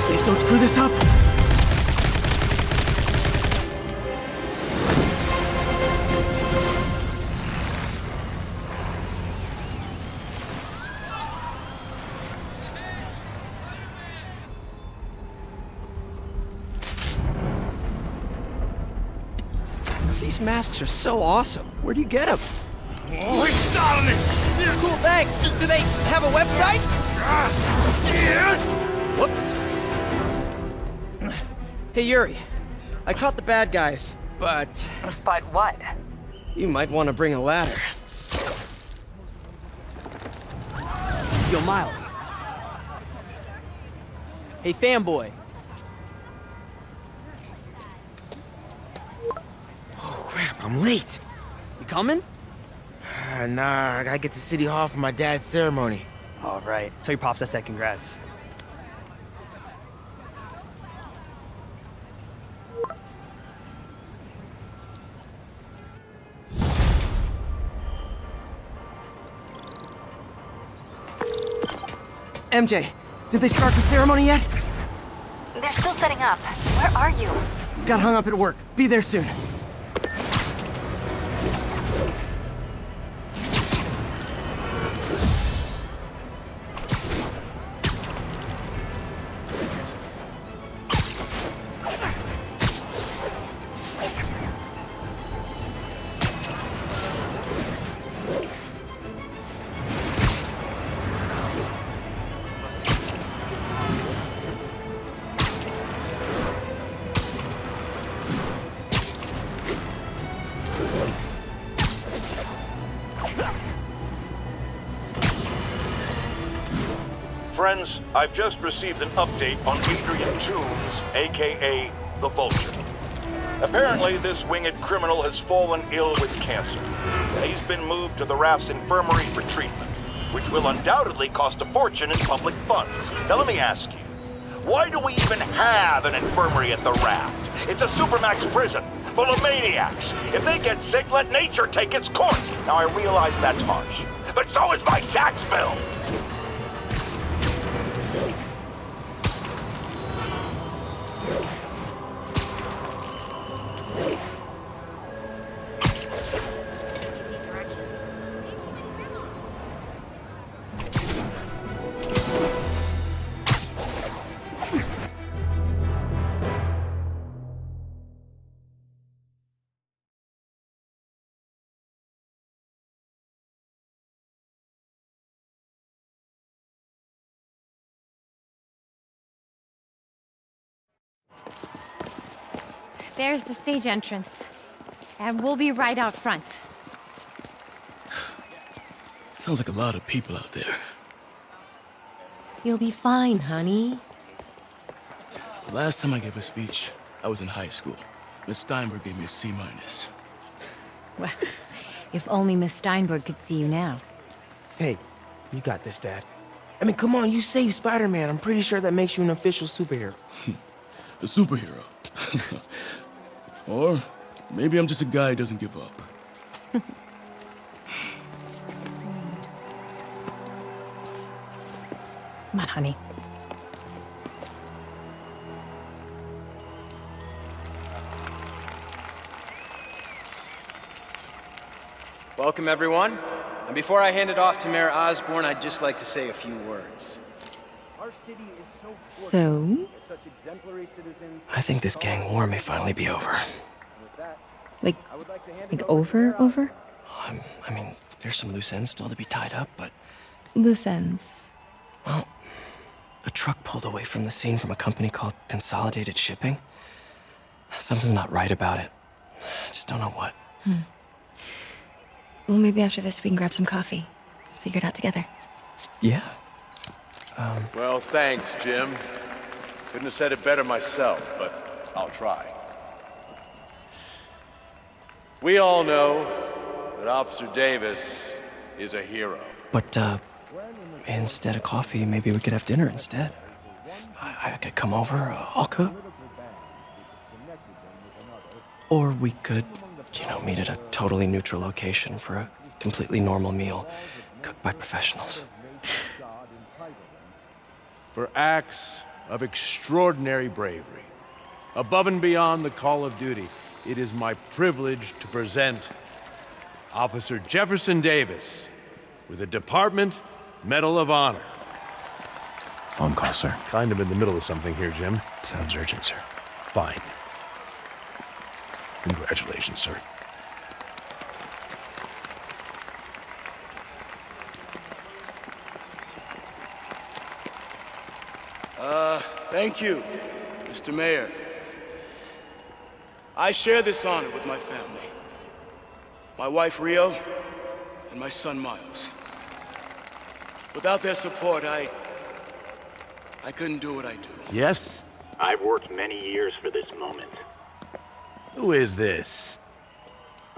Please don't screw this up! These masks are so awesome. Where do you get them? Oh, he's starting it! Cool, thanks. Do they have a website? Yes! Whoops. Hey, Yuri. I caught the bad guys, but... But what? You might want to bring a ladder. Yo, Miles. Hey, fanboy. Oh, crap, I'm late. You coming? Nah, I gotta get to City Hall for my dad's ceremony. All right. Tell your pops I said congrats. MJ, did they start the ceremony yet? They're still setting up. Where are you? Got hung up at work. Be there soon. Friends, I've just received an update on Adrian Toombs, aka the Vulture. Apparently, this winged criminal has fallen ill with cancer, and he's been moved to the Raft's infirmary for treatment, which will undoubtedly cost a fortune in public funds. Now let me ask you, why do we even have an infirmary at the Raft? It's a supermax prison, full of maniacs. If they get sick, let nature take its course. Now I realize that's harsh, but so is my tax bill. There's the stage entrance. And we'll be right out front. Sounds like a lot of people out there. You'll be fine, honey. The last time I gave a speech, I was in high school. Miss Steinberg gave me a C-. Well, if only Miss Steinberg could see you now. Hey, you got this, Dad. I mean, come on, you saved Spider-Man. I'm pretty sure that makes you an official superhero. A superhero. Or maybe I'm just a guy who doesn't give up. Come on, honey. Welcome, everyone. And before I hand it off to Mayor Osborne, I'd just like to say a few words. Our city is so So? such exemplary citizens. I think this gang war may finally be over. Like over? I mean, there's some loose ends still to be tied up, but... Loose ends. Well, a truck pulled away from the scene from a company called Consolidated Shipping. Something's not right about it. I just don't know what. Well, maybe after this we can grab some coffee. Figure it out together. Yeah. Well, thanks, Jim. Couldn't have said it better myself, but I'll try. We all know that Officer Davis is a hero. But, instead of coffee, maybe we could have dinner instead. I could come over, I'll cook. Or we could, meet at a totally neutral location for a completely normal meal, cooked by professionals. For acts of extraordinary bravery, above and beyond the call of duty, it is my privilege to present Officer Jefferson Davis with the Department Medal of Honor. Phone call, sir. Kind of in the middle of something here, Jim. Sounds urgent, sir. Fine. Congratulations, sir. Thank you, Mr. Mayor. I share this honor with my family. My wife, Rio, and my son, Miles. Without their support, I couldn't do what I do. Yes? I've worked many years for this moment. Who is this?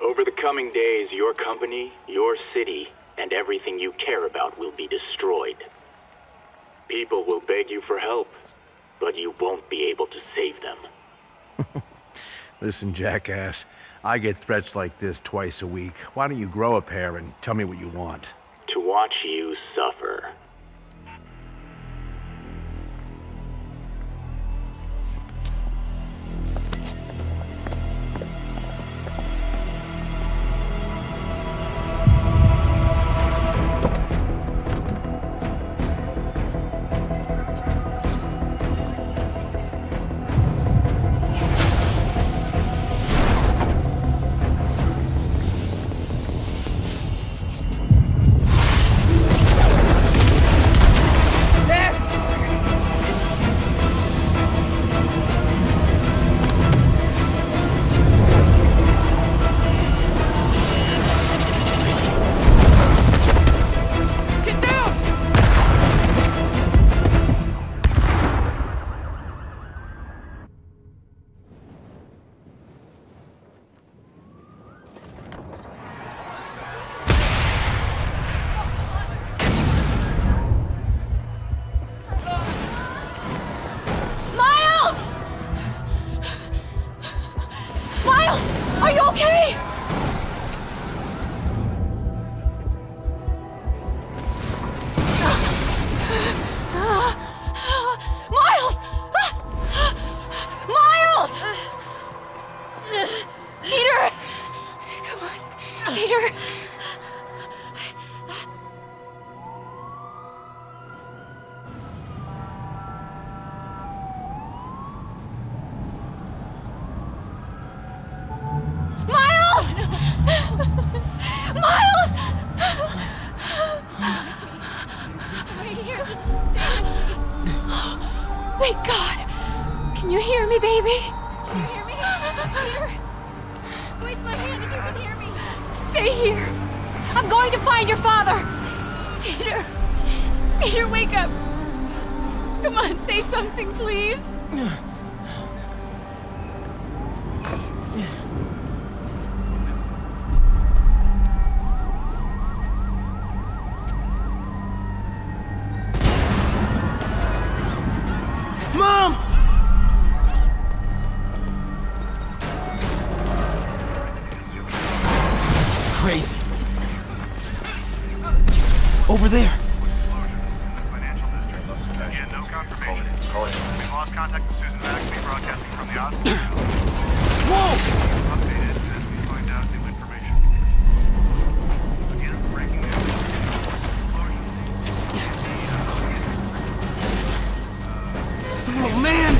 Over the coming days, your company, your city, and everything you care about will be destroyed. People will beg you for help, but you won't be able to save them. Listen, jackass, I get threats like this twice a week. Why don't you grow a pair and tell me what you want? To watch you suffer. Are you okay? Miles! Miles! Peter! Come on, Peter! Miles! Miles! I'm right here, just stay with me. Thank God! Can you hear me, baby? Can you hear me? Here. Squeeze my hand if you can hear me. Stay here. I'm going to find your father. Peter. Peter, wake up. Come on, say something, please. Mom! This is crazy. Over there. Again, no confirmation. We've lost contact with Susan Maxby, broadcasting from the hospital. Whoa! Updated as we find out new information. Again, breaking news. Oh, man!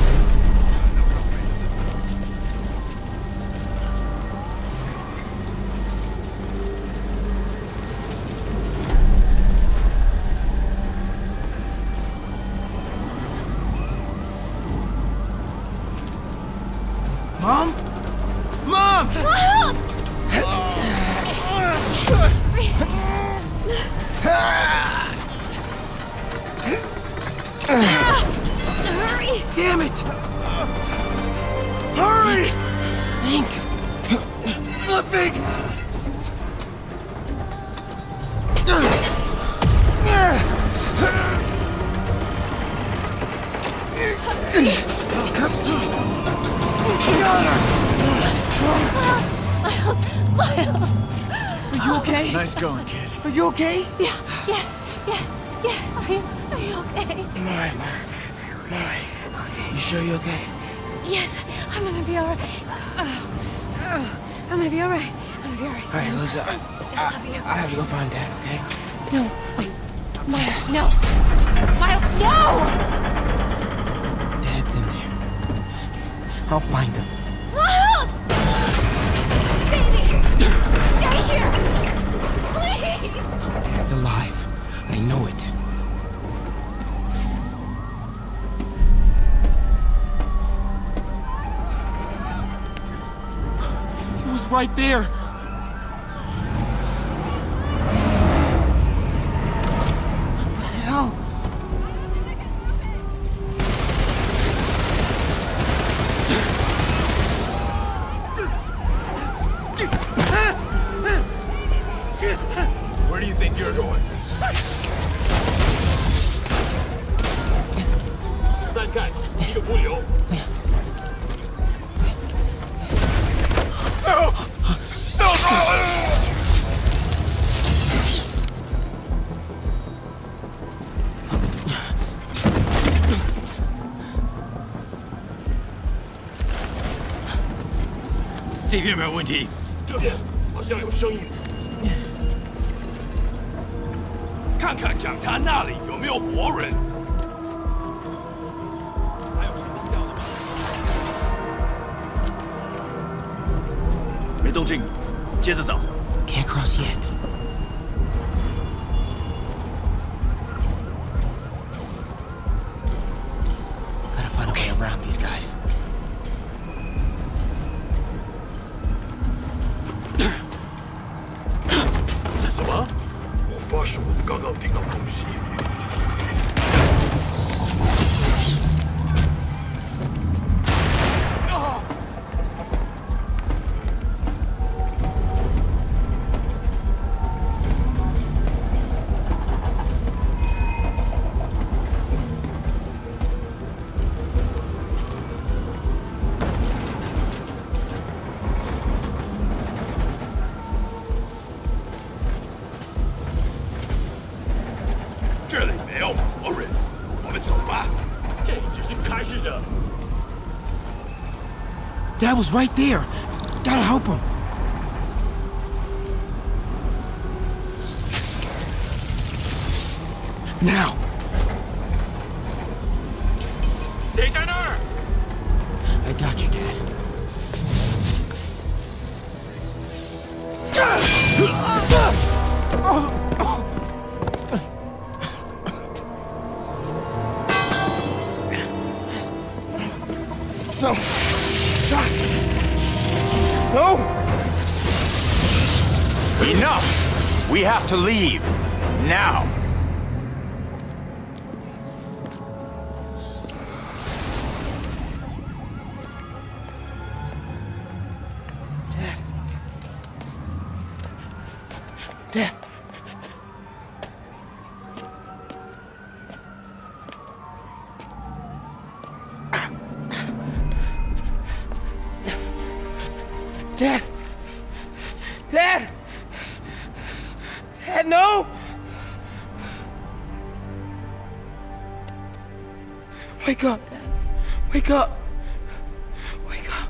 Mom? Mom! Hurry! Damn it! Hurry! Think. Flipping! Miles! Are you okay? Nice going, kid. Are you okay? Yeah. Are you okay? I'm alright, Mom. I'm alright. You sure you're okay? Yes, I'm gonna be alright. I'm gonna be alright. I'm gonna be alright. Alright, Liz, I have to go find Dad, okay? No, wait. Miles, no! Miles, no! Dad's in there. I'll find him. Miles! Baby! Stay here! Please! Dad's alive. I know it. He was right there. What the hell? Where do you think you're going? 再看一个不留。这边没有问题。这边好像有声音。看看讲台那里有没有活人。还有谁扔掉了吗？没动静，接着找。Can't cross yet. Gotta find a way around these guys. Dad was right there. Gotta help him. Now. Déteneur! I got you, Dad. No. Stop. No. Enough! We have to leave. Now. Dad. Dad! Dad! Dad, no! Wake up, Dad. Wake up. Wake up.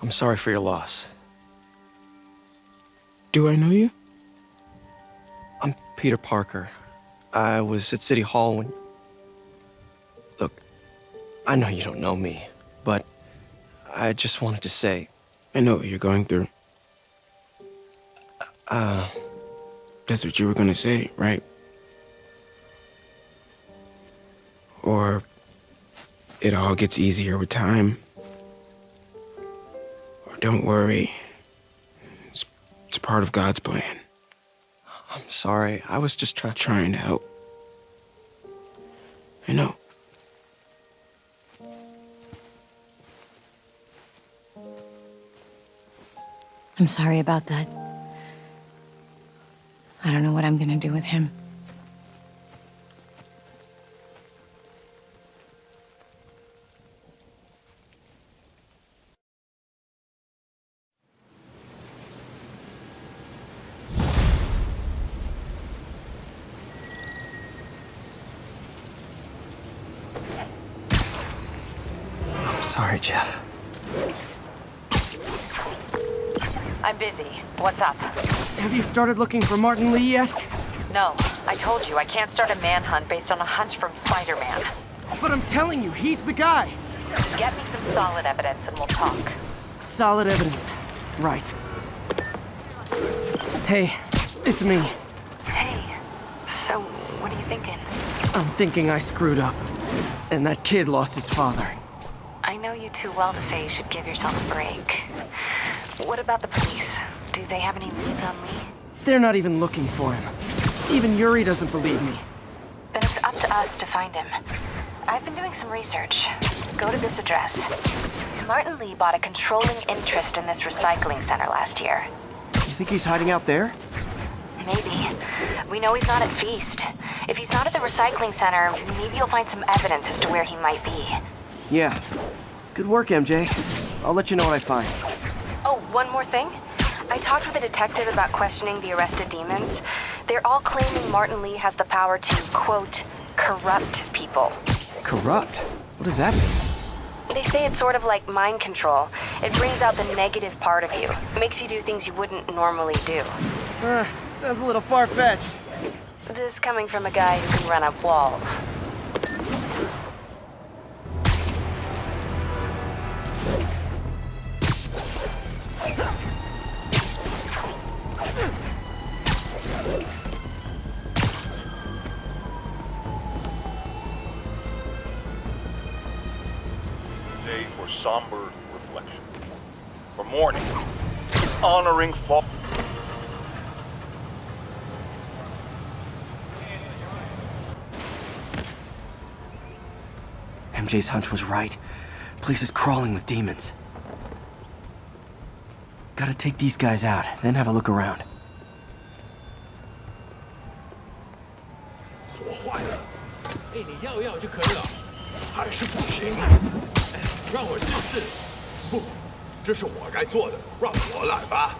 I'm sorry for your loss. Do I know you? I'm Peter Parker. I was at City Hall when... Look, I know you don't know me, but I just wanted to say... I know what you're going through. That's what you were gonna say, right? Or it all gets easier with time. Or don't worry. It's part of God's plan. I'm sorry. I was just trying to help. I know. I'm sorry about that. I don't know what I'm gonna do with him. I'm sorry, Jeff. I'm busy. What's up? Have you started looking for Martin Lee yet? No. I told you, I can't start a manhunt based on a hunch from Spider-Man. But I'm telling you, he's the guy. Get me some solid evidence and we'll talk. Solid evidence. Right. Hey, it's me. Hey. So, what are you thinking? I'm thinking I screwed up. And that kid lost his father. I know you too well to say you should give yourself a break. What about the police? Do they have any leads on Lee? They're not even looking for him. Even Yuri doesn't believe me. Then it's up to us to find him. I've been doing some research. Go to this address. Martin Lee bought a controlling interest in this recycling center last year. You think he's hiding out there? Maybe. We know he's not at Feast. If he's not at the recycling center, maybe you'll find some evidence as to where he might be. Yeah. Good work, MJ. I'll let you know what I find. Oh, one more thing. I talked with a detective about questioning the arrested demons. They're all claiming Martin Lee has the power to, quote, corrupt people. Corrupt? What does that mean? They say it's sort of like mind control. It brings out the negative part of you. Makes you do things you wouldn't normally do. Sounds a little far-fetched. This coming from a guy who can run up walls. Day for somber reflection. For mourning, honoring fall. MJ's hunch was right. Place is crawling with demons. Gotta take these guys out, then have a look around. 锁坏了。哎，你要就可以了。还是不行。让我试试。不，这是我该做的，让我来吧。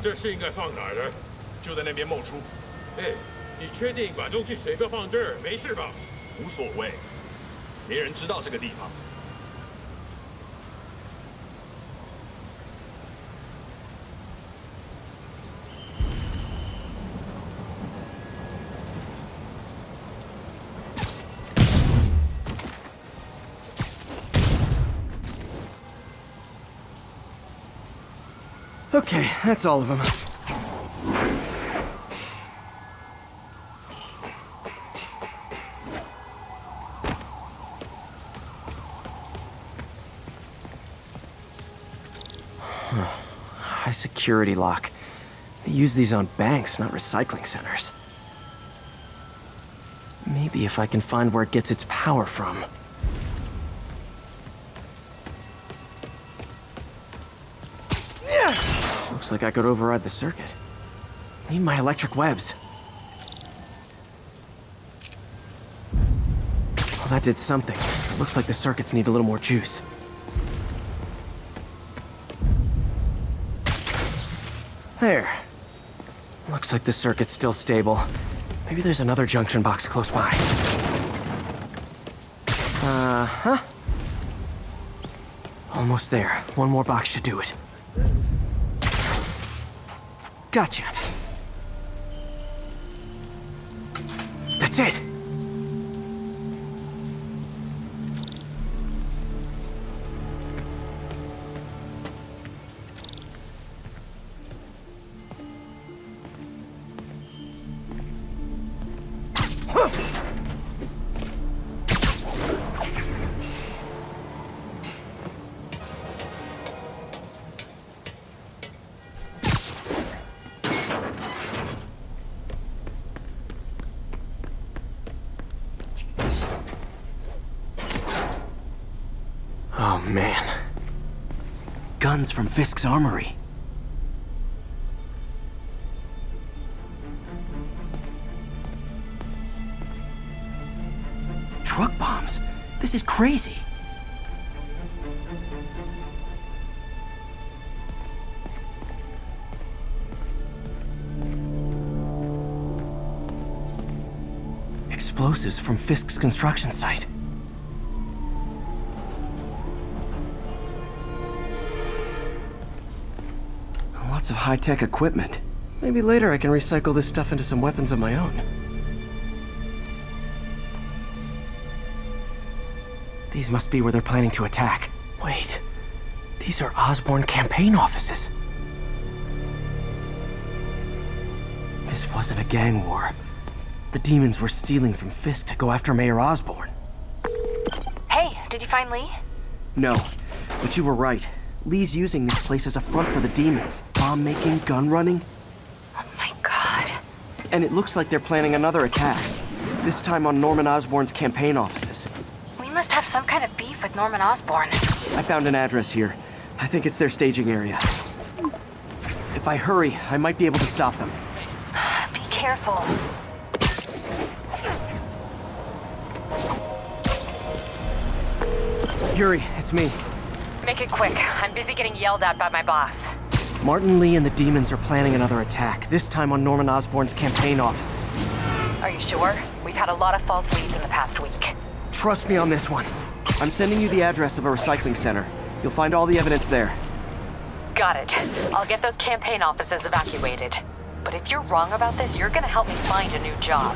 这是应该放哪儿的？就在那边冒出。哎，你确定把东西随便放这儿没事吧？无所谓，没人知道这个地方。Okay, that's all of them. High security lock. They use these on banks, not recycling centers. Maybe if I can find where it gets its power from. Looks like I could override the circuit. Need my electric webs. Well, that did something. It looks like the circuits need a little more juice. There. Looks like the circuit's still stable. Maybe there's another junction box close by. Uh-huh. Almost there. One more box should do it. Gotcha. That's it. Oh, man. Guns from Fisk's armory. Truck bombs? This is crazy. Explosives from Fisk's construction site. Lots Lots of high-tech equipment. Maybe later I can recycle this stuff into some weapons of my own. These must be where they're planning to attack. Wait, these are Osborn campaign offices. This wasn't a gang war. The demons were stealing from Fisk to go after Mayor Osborn. Hey, did you find Lee? No, but you were right. Lee's using this place as a front for the demons. Bomb making, gun running. Oh my god. And it looks like they're planning another attack. This time on Norman Osborn's campaign offices. Lee must have some kind of beef with Norman Osborn. I found an address here. I think it's their staging area. If I hurry, I might be able to stop them. Be careful. Yuri, it's me. Make it quick. I'm busy getting yelled at by my boss. Martin Lee and the demons are planning another attack, this time on Norman Osborn's campaign offices. Are you sure? We've had a lot of false leads in the past week. Trust me on this one. I'm sending you the address of a recycling center. You'll find all the evidence there. Got it. I'll get those campaign offices evacuated. But if you're wrong about this, you're gonna help me find a new job.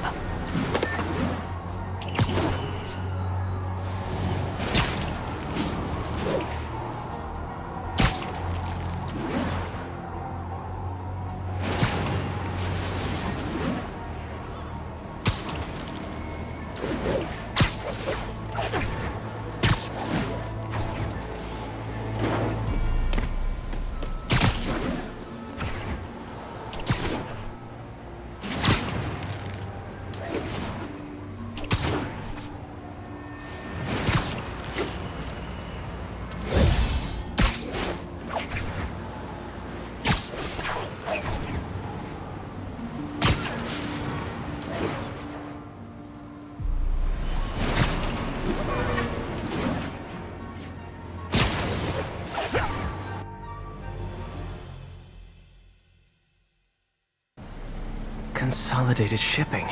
Consolidated shipping.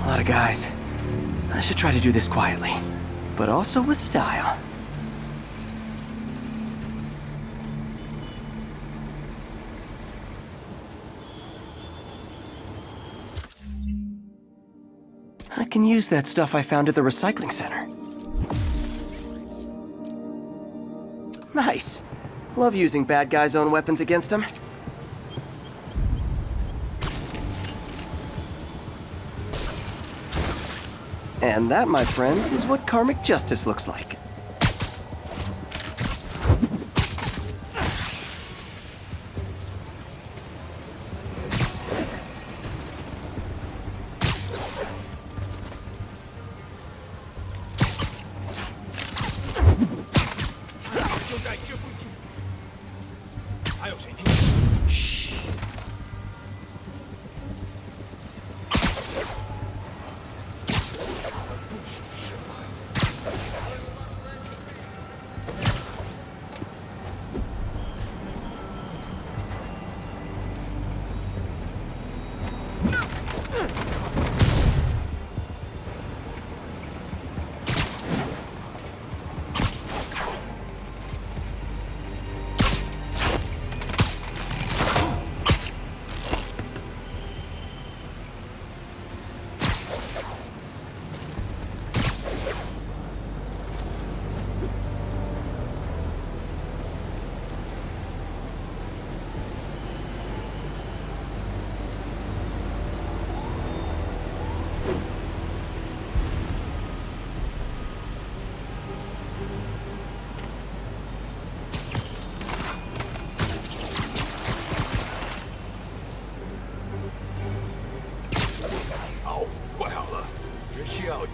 A lot of guys. I should try to do this quietly, but also with style. I can use that stuff I found at the recycling center. Nice. Love using bad guys' own weapons against them. And that, my friends, is what karmic justice looks like.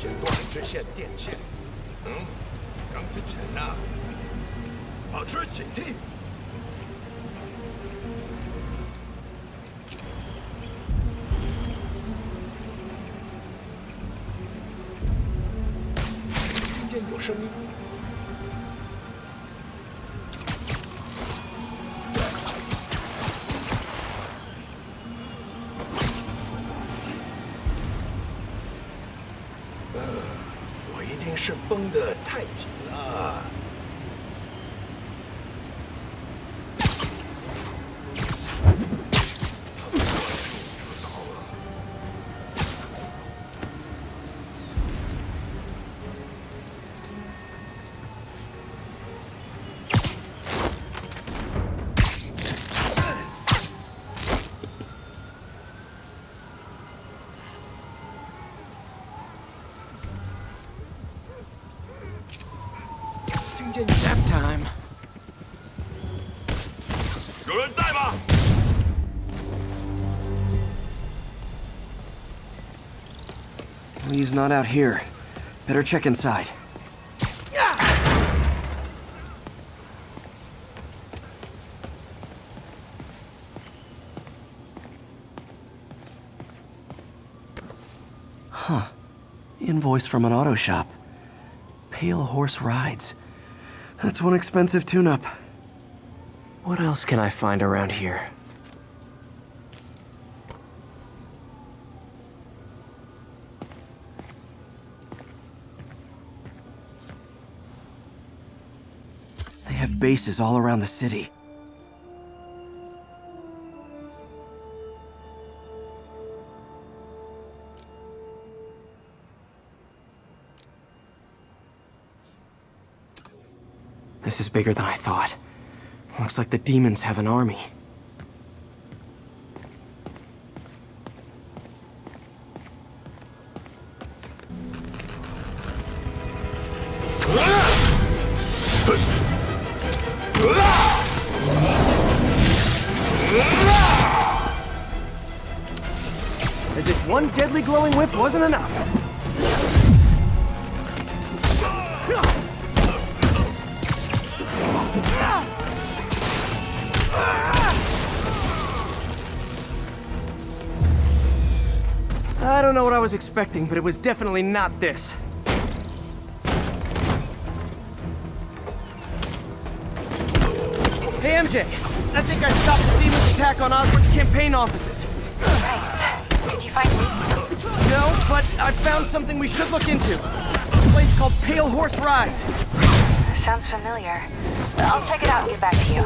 剪断支线电线。钢之城啊，保持警惕。听见有声音。 我一定是绷得太紧了。Nap time. 有人在吗？ Lee's not out here. Better check inside. Huh. Invoice from an auto shop. Pale Horse Rides. That's one expensive tune-up. What else can I find around here? They have bases all around the city. This is bigger than I thought. Looks like the demons have an army. As if one deadly glowing whip wasn't enough. I don't know what I was expecting, but it was definitely not this. Hey, MJ. I think I stopped the demon's attack on Osborn's campaign offices. Nice. Did you find me? No, but I found something we should look into. A place called Pale Horse Rides. Sounds familiar. I'll check it out and get back to you.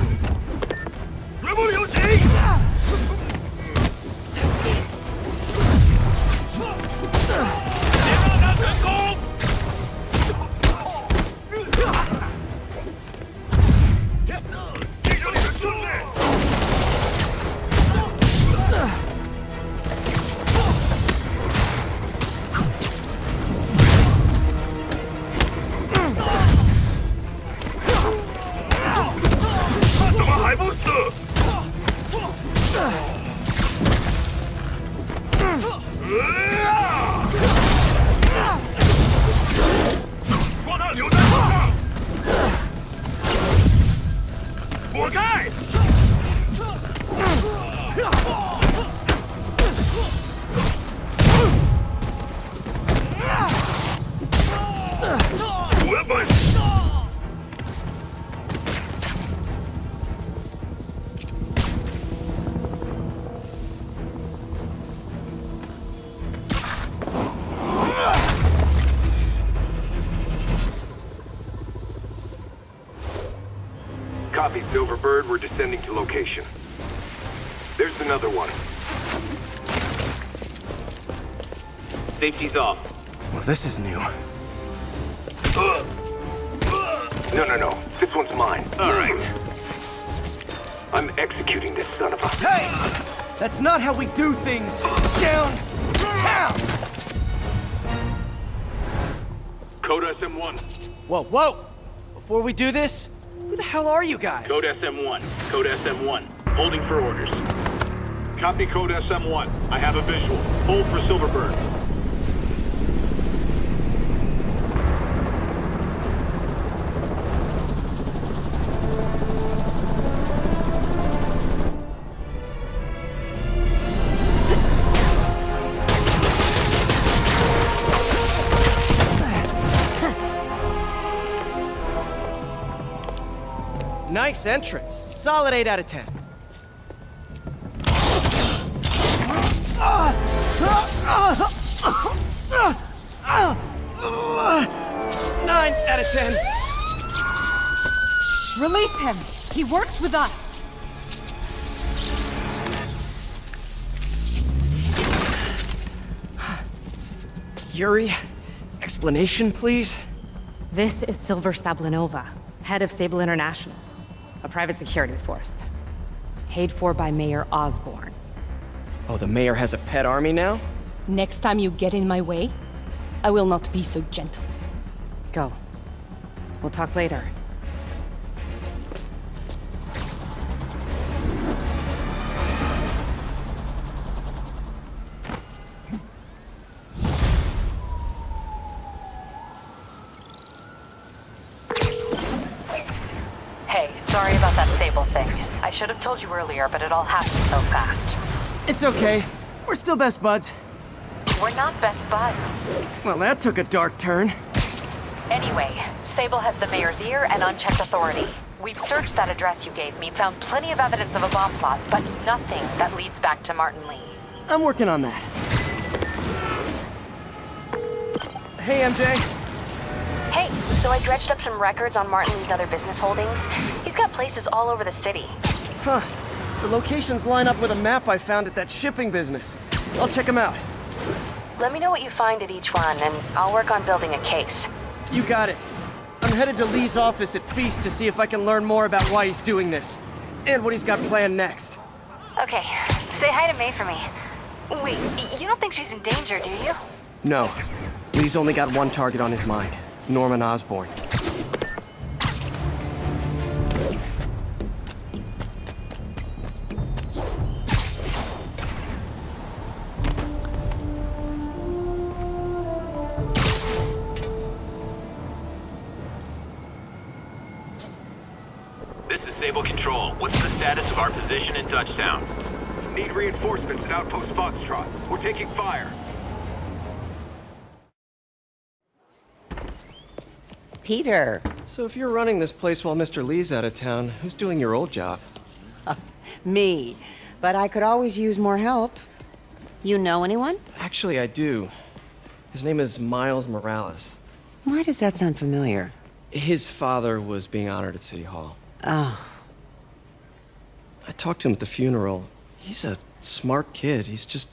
Copy, Silverbird. We're descending to location. There's another one. Safety's off. Well, this is new. No. This one's mine. All right. I'm executing this son of a... Hey! That's not how we do things. Down! Down! Code SM1. Whoa! Before we do this, who the hell are you guys? Code SM1. Code SM1. Holding for orders. Copy Code SM1. I have a visual. Hold for Silverbird. Nice entrance. Solid 8 out of 10. 9 out of 10. Release him. He works with us. Yuri, explanation, please? This is Silver Sablinova, head of Sable International, a private security force. Paid for by Mayor Osborn. Oh, the mayor has a pet army now? Next time you get in my way, I will not be so gentle. Go. We'll talk later. Sable thing. I should have told you earlier, but it all happened so fast. It's okay. We're still best buds. We're not best buds. Well, that took a dark turn. Anyway, Sable has the mayor's ear and unchecked authority. We've searched that address you gave me, found plenty of evidence of a bomb plot, but nothing that leads back to Martin Lee. I'm working on that. Hey, MJ. Hey, so I dredged up some records on Martin Lee's other business holdings. He's got places all over the city. Huh. The locations line up with a map I found at that shipping business. I'll check them out. Let me know what you find at each one, and I'll work on building a case. You got it. I'm headed to Lee's office at Feast to see if I can learn more about why he's doing this. And what he's got planned next. Okay, say hi to May for me. Wait, you don't think she's in danger, do you? No. Lee's only got one target on his mind. Norman Osborn. This is Sable Control. What's the status of our position in Touchdown? Need reinforcements at Outpost Foxtrot. We're taking fire. Peter. So if you're running this place while Mr. Lee's out of town, who's doing your old job? Me. But I could always use more help. You know anyone? Actually, I do. His name is Miles Morales. Why does that sound familiar? His father was being honored at City Hall. Oh. I talked to him at the funeral. He's a smart kid. He's just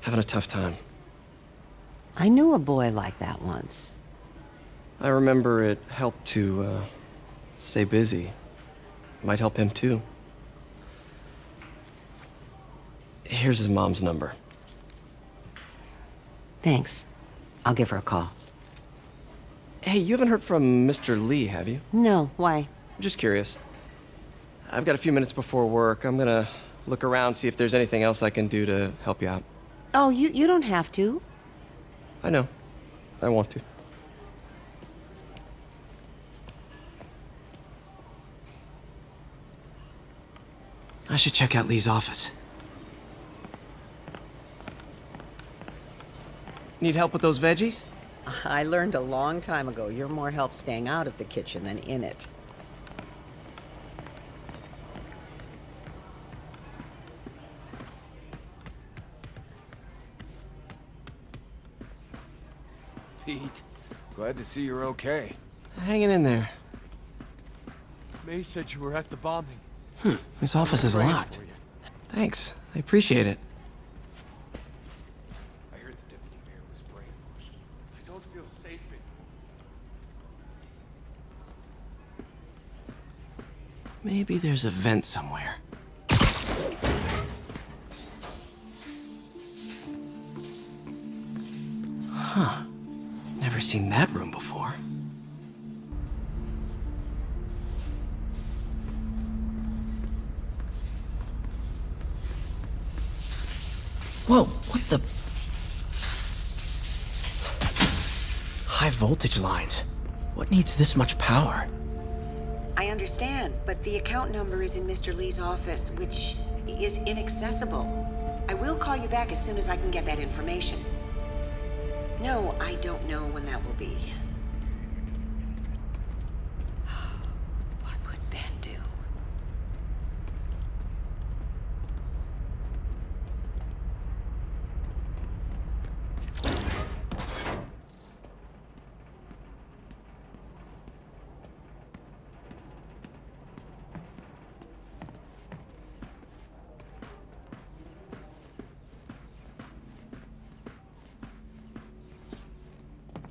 having a tough time. I knew a boy like that once. I remember it helped to stay busy. Might help him too. Here's his mom's number. Thanks. I'll give her a call. Hey, you haven't heard from Mr. Lee, have you? No, why? I'm just curious. I've got a few minutes before work. I'm gonna look around, see if there's anything else I can do to help you out. Oh, you don't have to. I know. I want to. I should check out Lee's office. Need help with those veggies? I learned a long time ago you're more help staying out of the kitchen than in it. Pete, glad to see you're okay. Hanging in there. May said you were at the bombing. His office is locked. Thanks. I appreciate it. I heard the deputy mayor was brainwashed. I don't feel safe in... Maybe there's a vent somewhere. Huh. Never seen that room before. Whoa, what the? High voltage lines. What needs this much power? I understand, but the account number is in Mr. Lee's office, which is inaccessible. I will call you back as soon as I can get that information. No, I don't know when that will be. What would Ben do?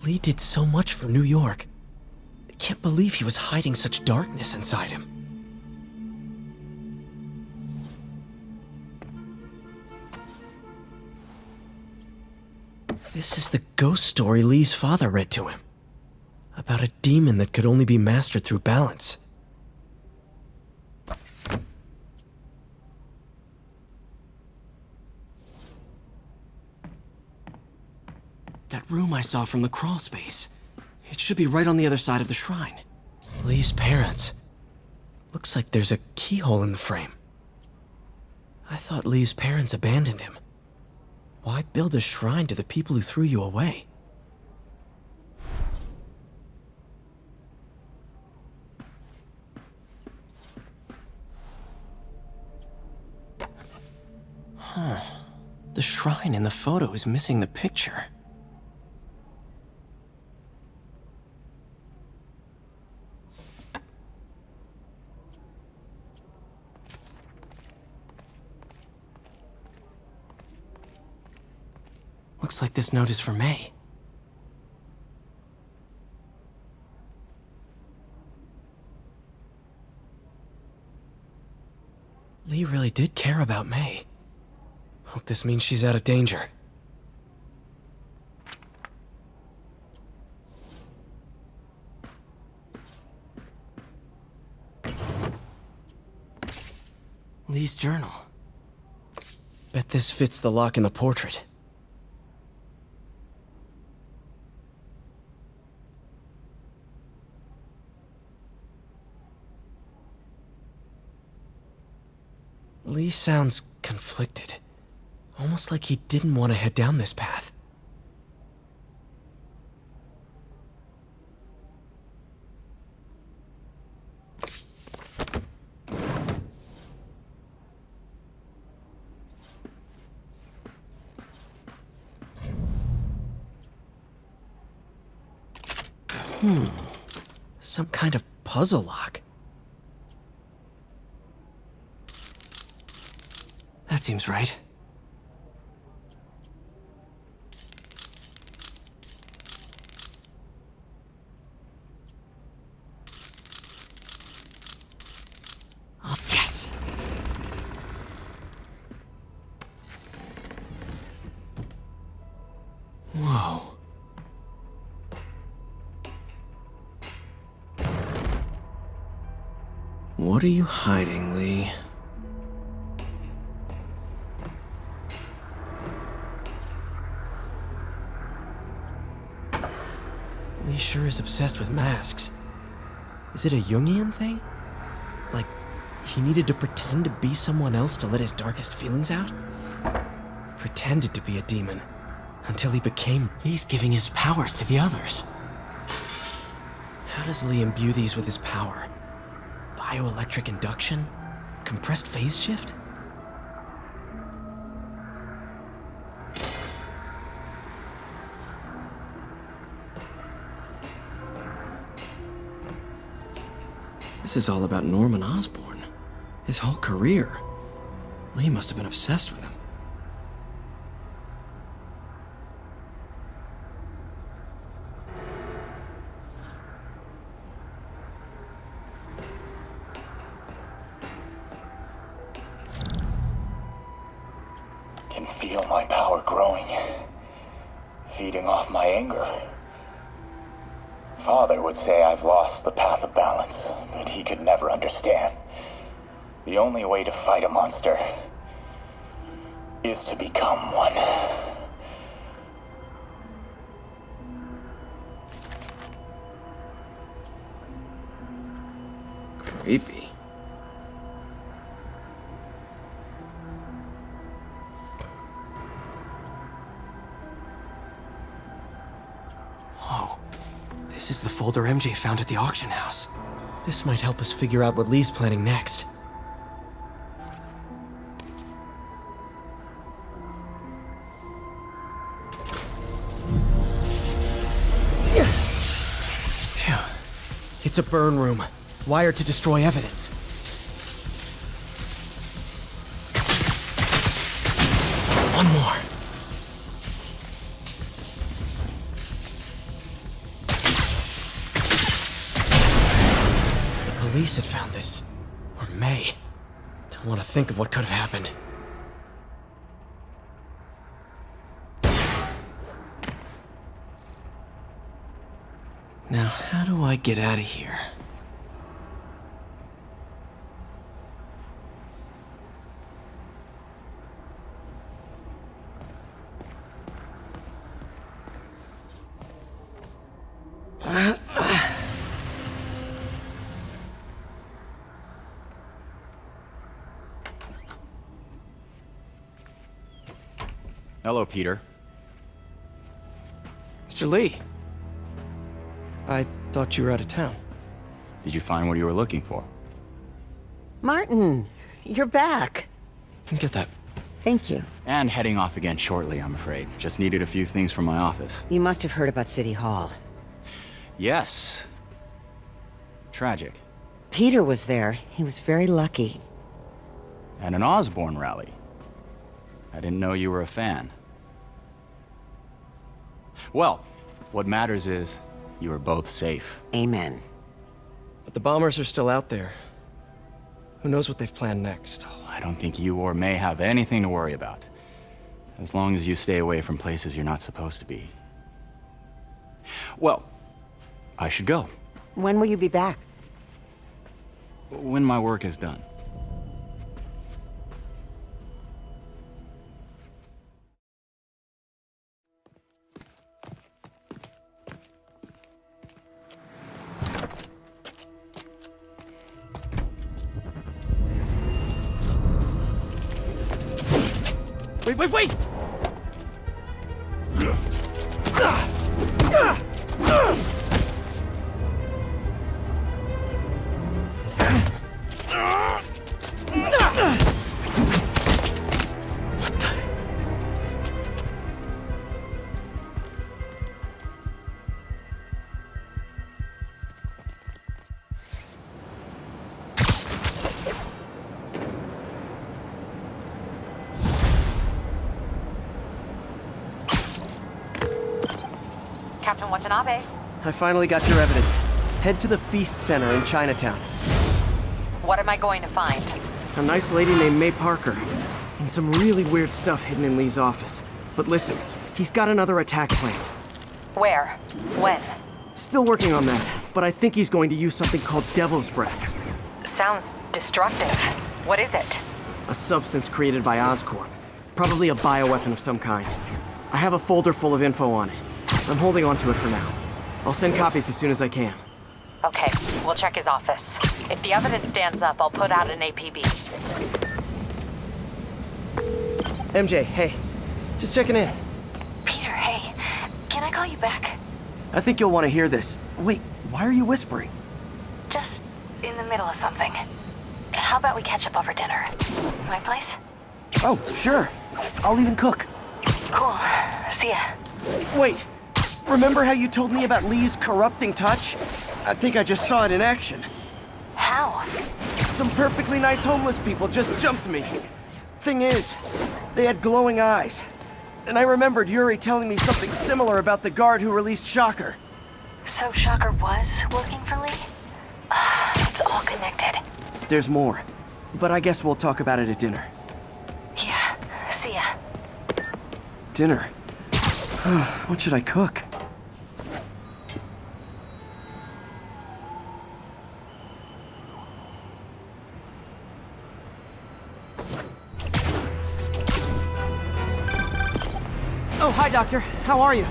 Lee did so much for New York. I can't believe he was hiding such darkness inside him. This is the ghost story Lee's father read to him. About a demon that could only be mastered through balance. That room I saw from the crawl space. It should be right on the other side of the shrine. Lee's parents. Looks like there's a keyhole in the frame. I thought Lee's parents abandoned him. Why build a shrine to the people who threw you away? Huh. The shrine in the photo is missing the picture. Looks like this note is for May. Lee really did care about May. Hope this means she's out of danger. Lee's journal. Bet this fits the lock in the portrait. Lee sounds conflicted. Almost like he didn't want to head down this path. Some kind of puzzle lock. That seems right. Oh, yes! Whoa. What are you hiding, Lee? Lee sure is obsessed with masks. Is it a Jungian thing? Like, he needed to pretend to be someone else to let his darkest feelings out? Pretended to be a demon, until he became... Lee's giving his powers to the others. How does Lee imbue these with his power? Bioelectric induction? Compressed phase shift? This is all about Norman Osborn. His whole career. Lee must have been obsessed with him. Can feel my power growing, feeding off my anger. Father would say I've lost the path of balance, but he could never understand. The only way to fight a monster is to become one. Creepy. Whoa. This is the folder MJ found at the auction house. This might help us figure out what Lee's planning next. Phew. It's a burn room, wired to destroy evidence. One more. Police had found this. Or May. Don't want to think of what could have happened. Now, how do I get out of here? Hello, Peter. Mr. Lee. I thought you were out of town. Did you find what you were looking for? Martin, you're back. Get that. Thank you. And heading off again shortly, I'm afraid. Just needed a few things from my office. You must have heard about City Hall. Yes. Tragic. Peter was there. He was very lucky. At an Osborne rally. I didn't know you were a fan. Well, what matters is you are both safe. Amen. But the bombers are still out there. Who knows what they've planned next? I don't think you or May have anything to worry about. As long as you stay away from places you're not supposed to be. Well, I should go. When will you be back? When my work is done. Wait! Captain Watanabe. I finally got your evidence. Head to the Feast Center in Chinatown. What am I going to find? A nice lady named May Parker. And some really weird stuff hidden in Lee's office. But listen, he's got another attack planned. Where? When? Still working on that, but I think he's going to use something called Devil's Breath. Sounds destructive. What is it? A substance created by Oscorp. Probably a bioweapon of some kind. I have a folder full of info on it. I'm holding on to it for now. I'll send copies as soon as I can. Okay, we'll check his office. If the evidence stands up, I'll put out an APB. MJ, hey. Just checking in. Peter, hey. Can I call you back? I think you'll want to hear this. Wait, why are you whispering? Just in the middle of something. How about we catch up over dinner? My place? Oh, sure. I'll even cook. Cool. See ya. Wait. Remember how you told me about Lee's corrupting touch? I think I just saw it in action. How? Some perfectly nice homeless people just jumped me. Thing is, they had glowing eyes. And I remembered Yuri telling me something similar about the guard who released Shocker. So Shocker was working for Lee? It's all connected. There's more. But I guess we'll talk about it at dinner. Yeah. See ya. Dinner? What should I cook? Oh, hi, Doctor. How are you?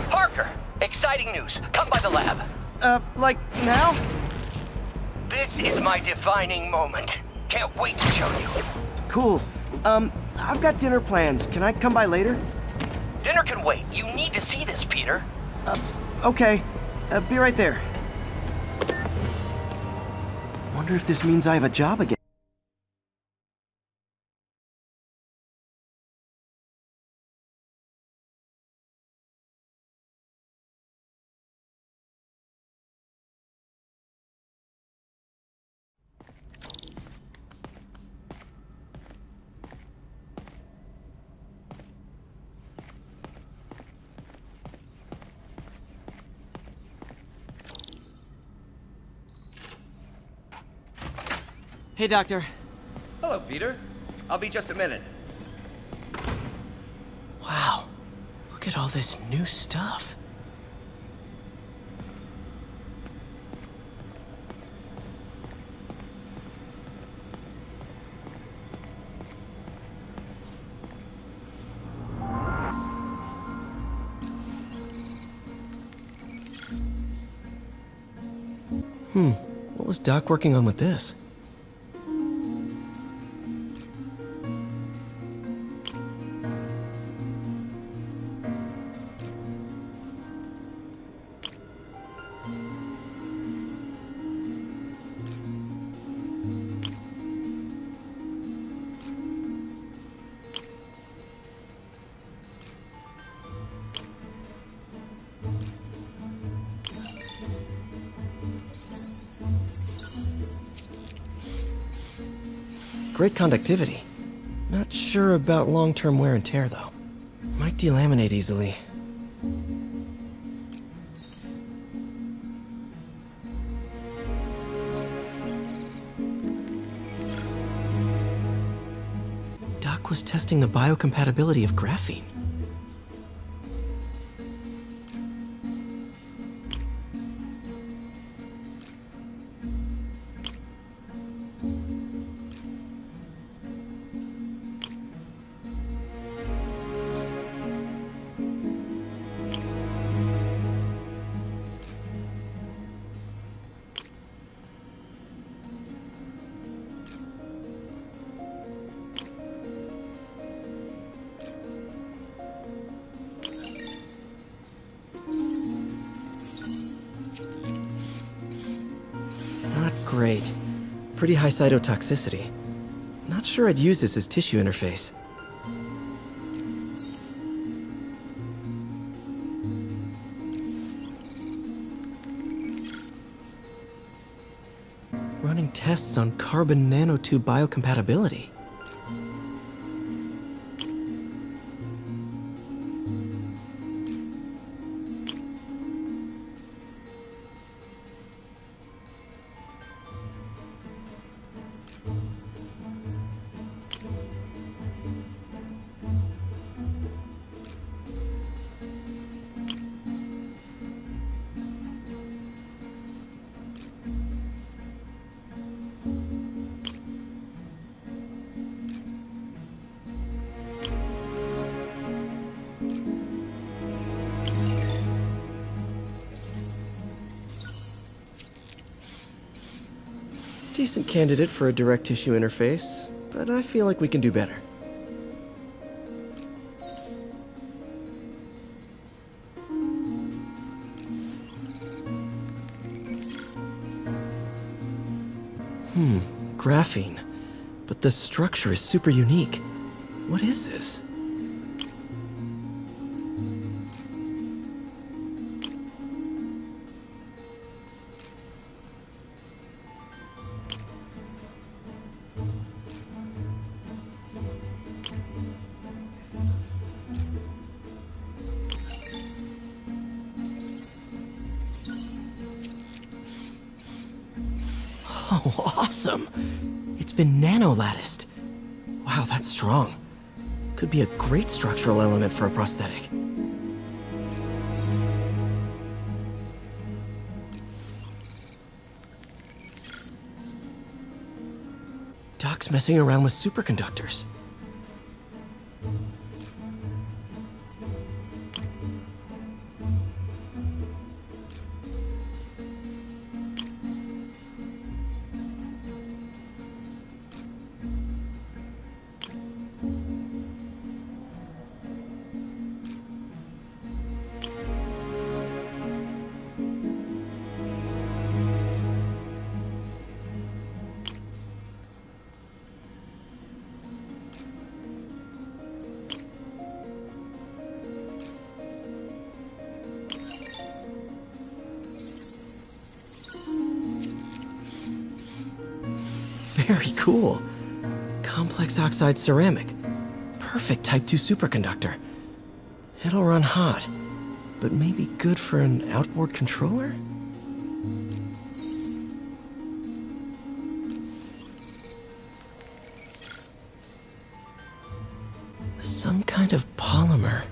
Parker! Exciting news. Come by the lab. Like now? This is my defining moment. Can't wait to show you. Cool. I've got dinner plans. Can I come by later? Dinner can wait. You need to see this, Peter. Okay. Be right there. Wonder if this means I have a job again. Hey, Doctor. Hello, Peter. I'll be just a minute. Wow. Look at all this new stuff. What was Doc working on with this? great conductivity. Not sure about long-term wear and tear, though. Might delaminate easily. Doc was testing the biocompatibility of graphene. Great. Pretty high cytotoxicity. Not sure I'd use this as tissue interface. Running tests on carbon nanotube biocompatibility. Decent candidate for a direct tissue interface, but I feel like we can do better. Graphene. But the structure is super unique. What is this? Oh, awesome! It's been nano-latticed. Wow, that's strong. Could be a great structural element for a prosthetic. Doc's messing around with superconductors. Very cool. Complex oxide ceramic. Perfect Type 2 superconductor. It'll run hot, but maybe good for an outboard controller? Some kind of polymer.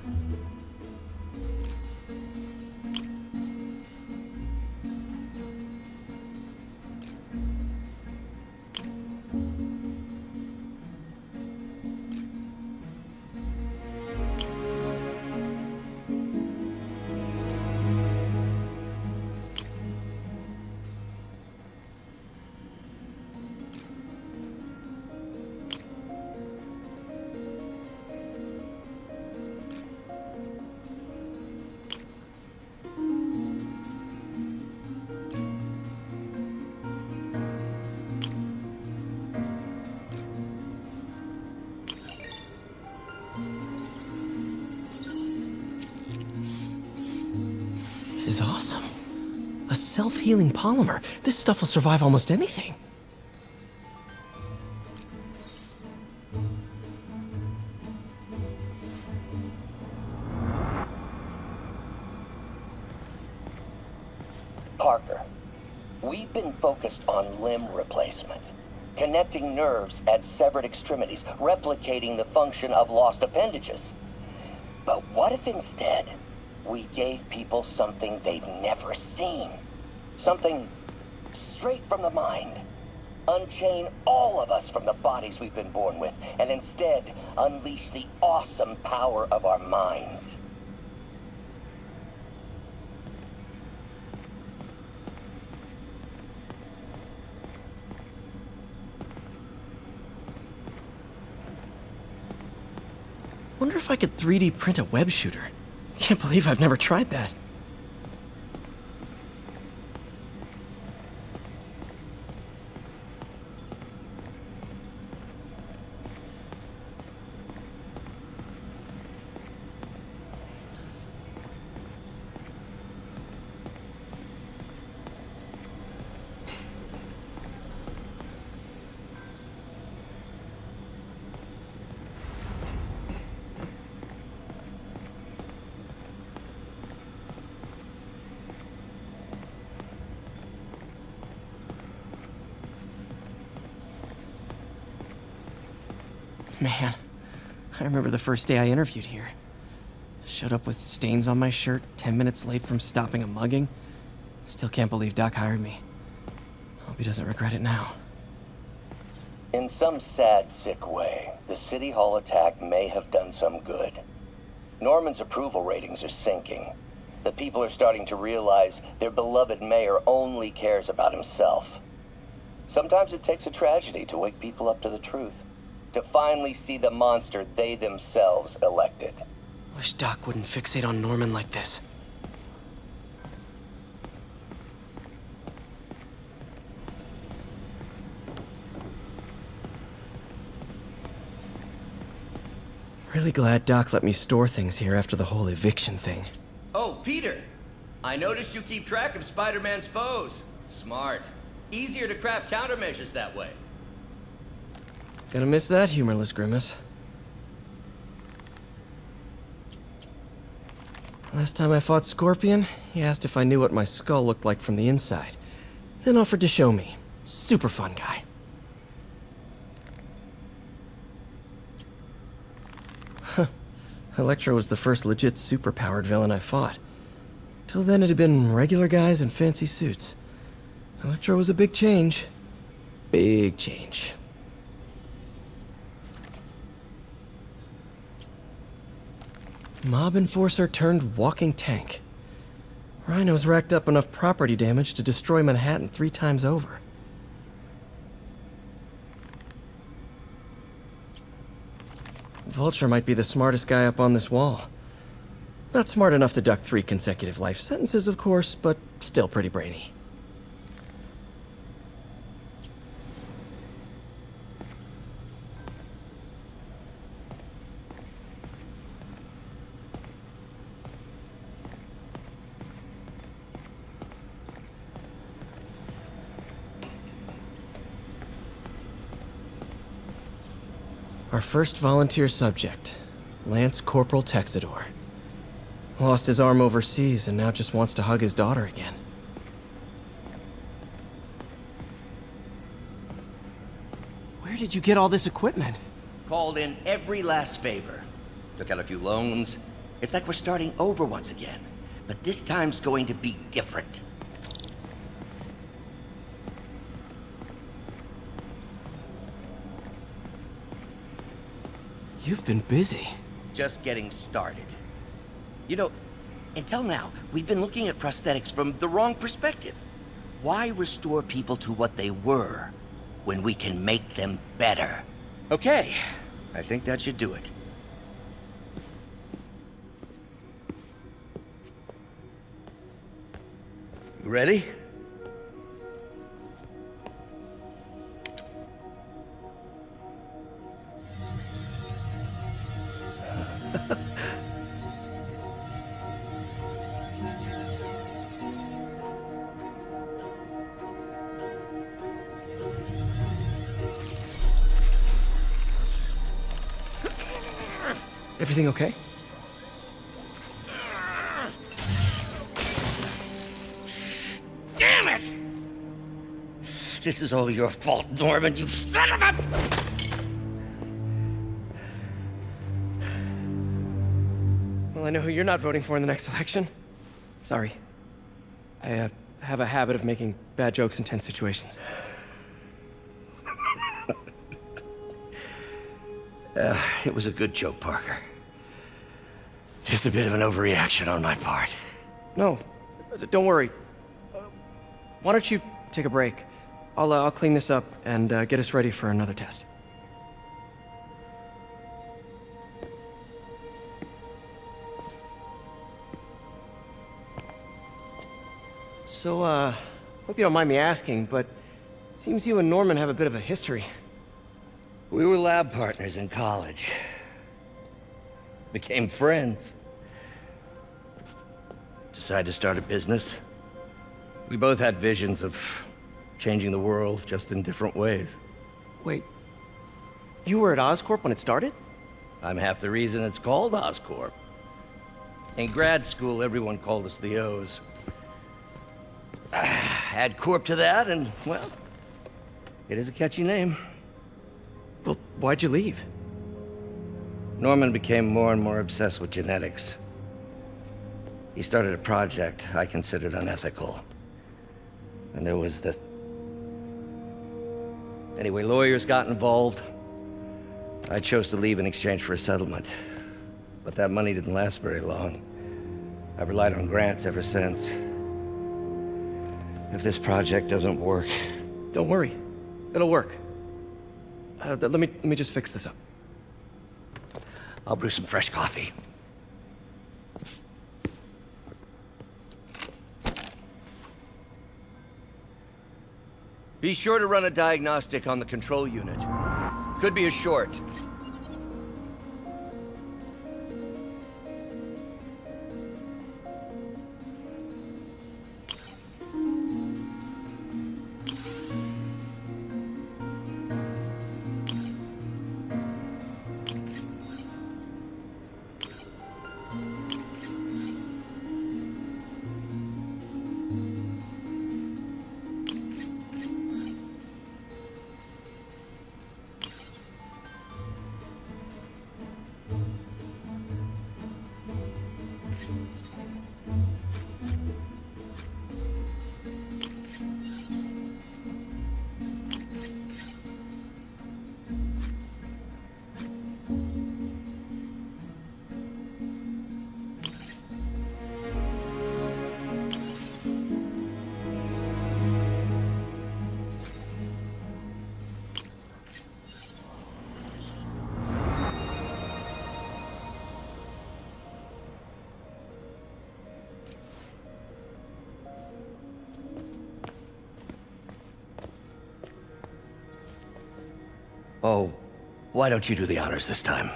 This is awesome. A self-healing polymer. This stuff will survive almost anything. Parker, we've been focused on limb replacement, connecting nerves at severed extremities, replicating the function of lost appendages. But what if instead we gave people something they've never seen? Something straight from the mind. Unchain all of us from the bodies we've been born with, and instead unleash the awesome power of our minds. Wonder if I could 3D print a web shooter. Can't believe I've never tried that. Man, I remember the first day I interviewed here. Showed up with stains on my shirt, 10 minutes late from stopping a mugging. Still can't believe Doc hired me. Hope he doesn't regret it now. In some sad, sick way, the City Hall attack may have done some good. Norman's approval ratings are sinking. The people are starting to realize their beloved mayor only cares about himself. Sometimes it takes a tragedy to wake people up to the truth. To finally see the monster they themselves elected. Wish Doc wouldn't fixate on Norman like this. Really glad Doc let me store things here after the whole eviction thing. Oh, Peter! I noticed you keep track of Spider-Man's foes. Smart. Easier to craft countermeasures that way. Gonna miss that humorless grimace. Last time I fought Scorpion, he asked if I knew what my skull looked like from the inside, then offered to show me. Super fun guy. Huh. Electro was the first legit super-powered villain I fought. Till then it had been regular guys in fancy suits. Electro was a big change. Big change. Mob enforcer turned walking tank. Rhino's racked up enough property damage to destroy Manhattan 3 times over. Vulture might be the smartest guy up on this wall. Not smart enough to duck 3 consecutive life sentences, of course, but still pretty brainy. Our first volunteer subject, Lance Corporal Texador. Lost his arm overseas and now just wants to hug his daughter again. Where did you get all this equipment? Called in every last favor. Took out a few loans. It's like we're starting over once again. But this time's going to be different. You've been busy. Just getting started. You know, until now, we've been looking at prosthetics from the wrong perspective. Why restore people to what they were when we can make them better? Okay, I think that should do it. You ready? Everything okay? This is all your fault, Norman, you son of a... Well, I know who you're not voting for in the next election. Sorry. I have a habit of making bad jokes in tense situations. It was a good joke, Parker. Just a bit of an overreaction on my part. No, don't worry. Why don't you take a break? I'll clean this up and get us ready for another test. So, hope you don't mind me asking, but it seems you and Norman have a bit of a history. We were lab partners in college. Became friends. Decided to start a business. We both had visions of changing the world, just in different ways. Wait, you were at Oscorp when it started? I'm half the reason it's called Oscorp. In grad school, everyone called us the O's. Add Corp to that, and, well, it is a catchy name. Well, why'd you leave? Norman became more and more obsessed with genetics. He started a project I considered unethical. And there was this... Anyway, lawyers got involved. I chose to leave in exchange for a settlement. But that money didn't last very long. I've relied on grants ever since. If this project doesn't work... Don't worry. It'll work. Let me just fix this up. I'll brew some fresh coffee. Be sure to run a diagnostic on the control unit. Could be a short. Oh, why don't you do the honors this time?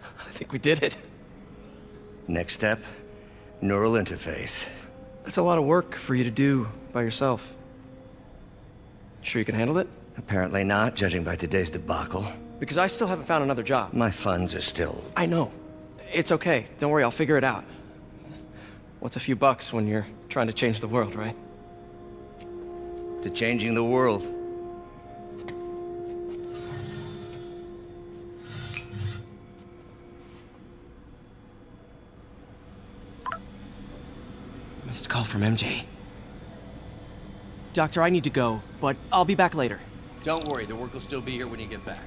I think we did it. Next step, neural interface. That's a lot of work for you to do by yourself. Sure you can handle it? Apparently not, judging by today's debacle. Because I still haven't found another job. My funds are still... I know. It's okay. Don't worry, I'll figure it out. What's a few bucks when you're trying to change the world, right? To changing the world. Missed call from MJ. Doctor, I need to go, but I'll be back later. Don't worry, the work will still be here when you get back.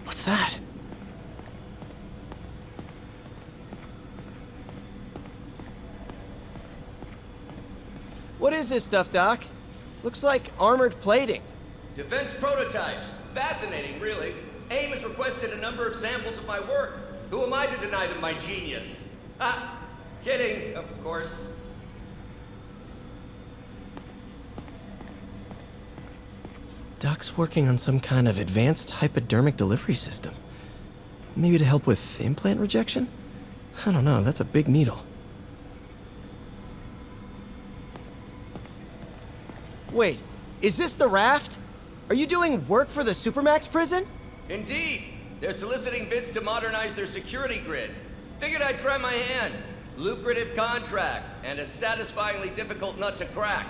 What's that? What is this stuff, Doc? Looks like armored plating. Defense prototypes. Fascinating, really. AIM has requested a number of samples of my work. Who am I to deny them my genius? Ah, kidding, of course. Doc's working on some kind of advanced hypodermic delivery system. Maybe to help with implant rejection? I don't know, that's a big needle. Wait, is this the raft? Are you doing work for the Supermax prison? Indeed. They're soliciting bids to modernize their security grid. Figured I'd try my hand. Lucrative contract, and a satisfyingly difficult nut to crack.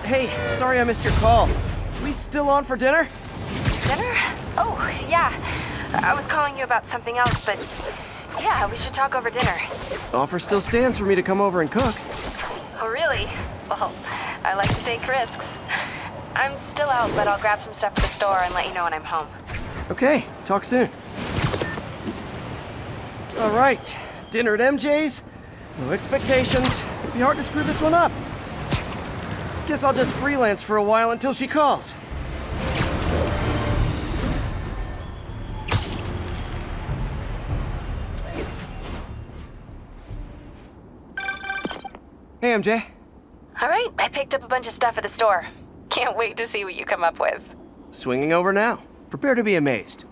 Hey, sorry I missed your call. We still on for dinner? Dinner? Oh, yeah. I was calling you about something else, but yeah, we should talk over dinner. Offer still stands for me to come over and cook. Oh, really? Well, I like to take risks. I'm still out, but I'll grab some stuff at the store and let you know when I'm home. Okay, talk soon. All right, dinner at MJ's. No expectations. It'd be hard to screw this one up. Guess I'll just freelance for a while until she calls. Hey, MJ. All right, I picked up a bunch of stuff at the store. Can't wait to see what you come up with. Swinging over now. Prepare to be amazed.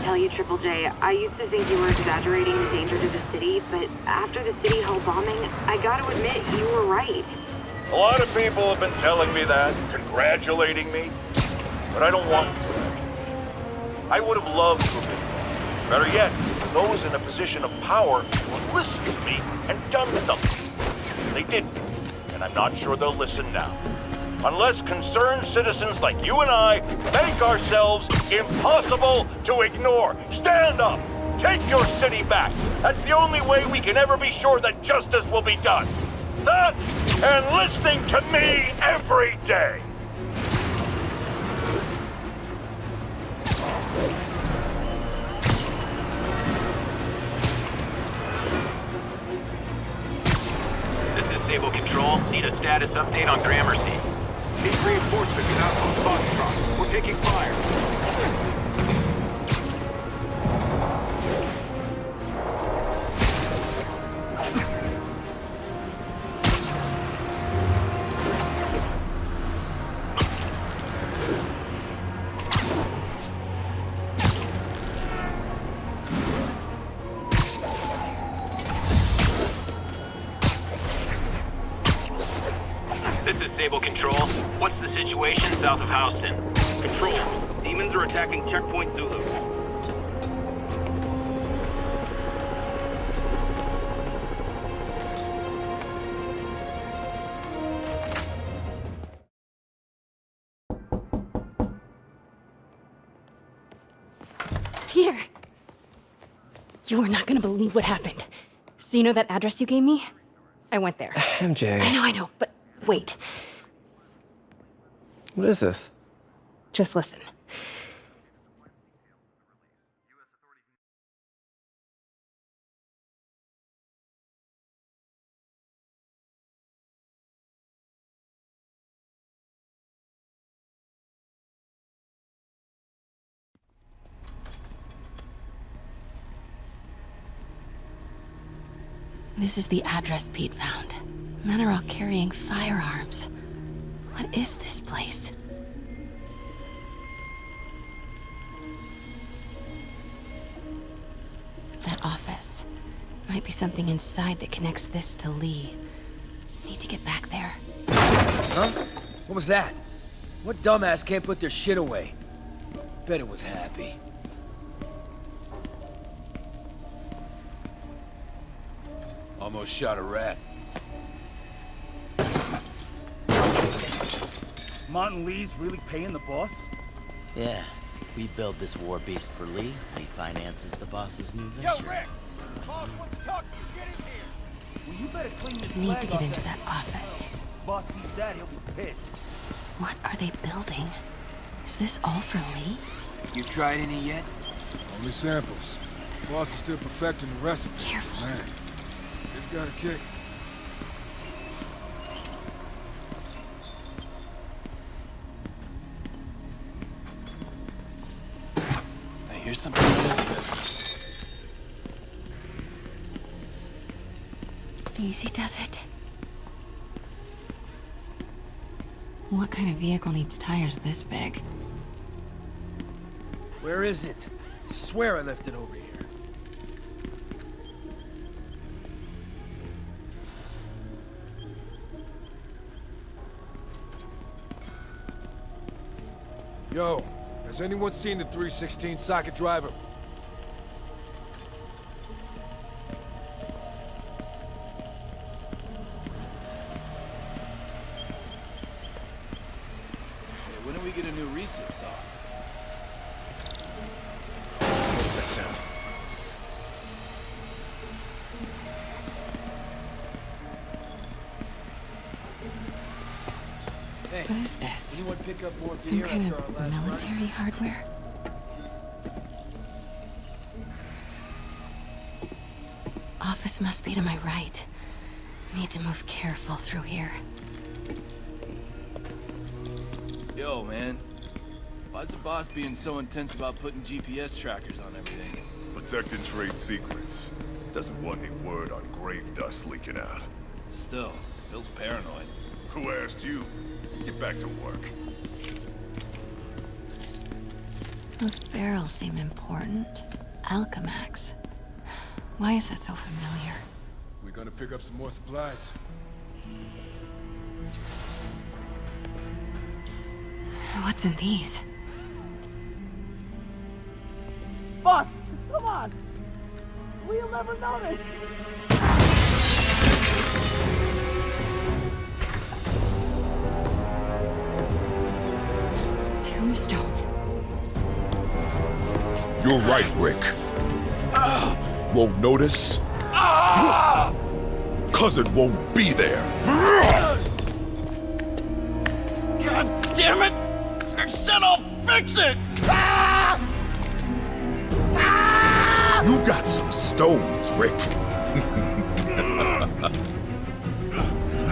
Tell you, Triple J, I used to think you were exaggerating the danger to the city, but after the City Hall bombing, I gotta admit, you were right. A lot of people have been telling me that, congratulating me, but I don't want to. I would have loved to have been. Better yet, those in a position of power who have listened to me and done something. They didn't, and I'm not sure they'll listen now. Unless concerned citizens like you and I make ourselves impossible to ignore. Stand up! Take your city back! That's the only way we can ever be sure that justice will be done. That and listening to me every day! This is Sable Control. Need a status update on Gramercy. Need reinforcement in outpost Foxtrot. We're taking fire. This is Sable Control. What's the situation south of Houston? Control. Demons are attacking Checkpoint Zulu. Peter! You are not gonna believe what happened. So you know that address you gave me? I went there. MJ. I know, but wait. What is this? Just listen. This is the address Pete found. Men are all carrying firearms. What is this place? That office. Might be something inside that connects this to Lee. Need to get back there. Huh? What was that? What dumbass can't put their shit away? Bet it was Happy. Almost shot a rat. Martin Lee's really paying the boss? Yeah. We build this war beast for Lee. He finances the boss's new venture. Yo, Rick! Boss wants to talk to you. Get in here! Well, you better clean this Need flag to get off into that office. Boss sees that, he'll be pissed. What are they building? Is this all for Lee? You tried any yet? Only samples. Boss is still perfecting the recipe. Careful. Man, it's got a kick. I hear something. Easy does it. What kind of vehicle needs tires this big? Where is it? I swear I left it over here. Yo, has anyone seen the 316 socket driver? Hey, when do we get a new recip saw? What's that sound? Hey, What is this? anyone pick up more Some beer kind after of our last run? military hardware? Office must be to my right. Need to move careful through here. Yo, man. Why's the boss being so intense about putting GPS trackers on everything? Protecting trade secrets. Doesn't want any word on grave dust leaking out. Still, feels paranoid. Who asked you? Get back to work. Those barrels seem important. Alchemax. Why is that so familiar? We're gonna pick up some more supplies. What's in these? Boss, come on! We'll never notice! Tombstone. You're right, Rick. Won't notice? Cause it won't be there. God damn it! I said I'll fix it! You got some stones, Rick.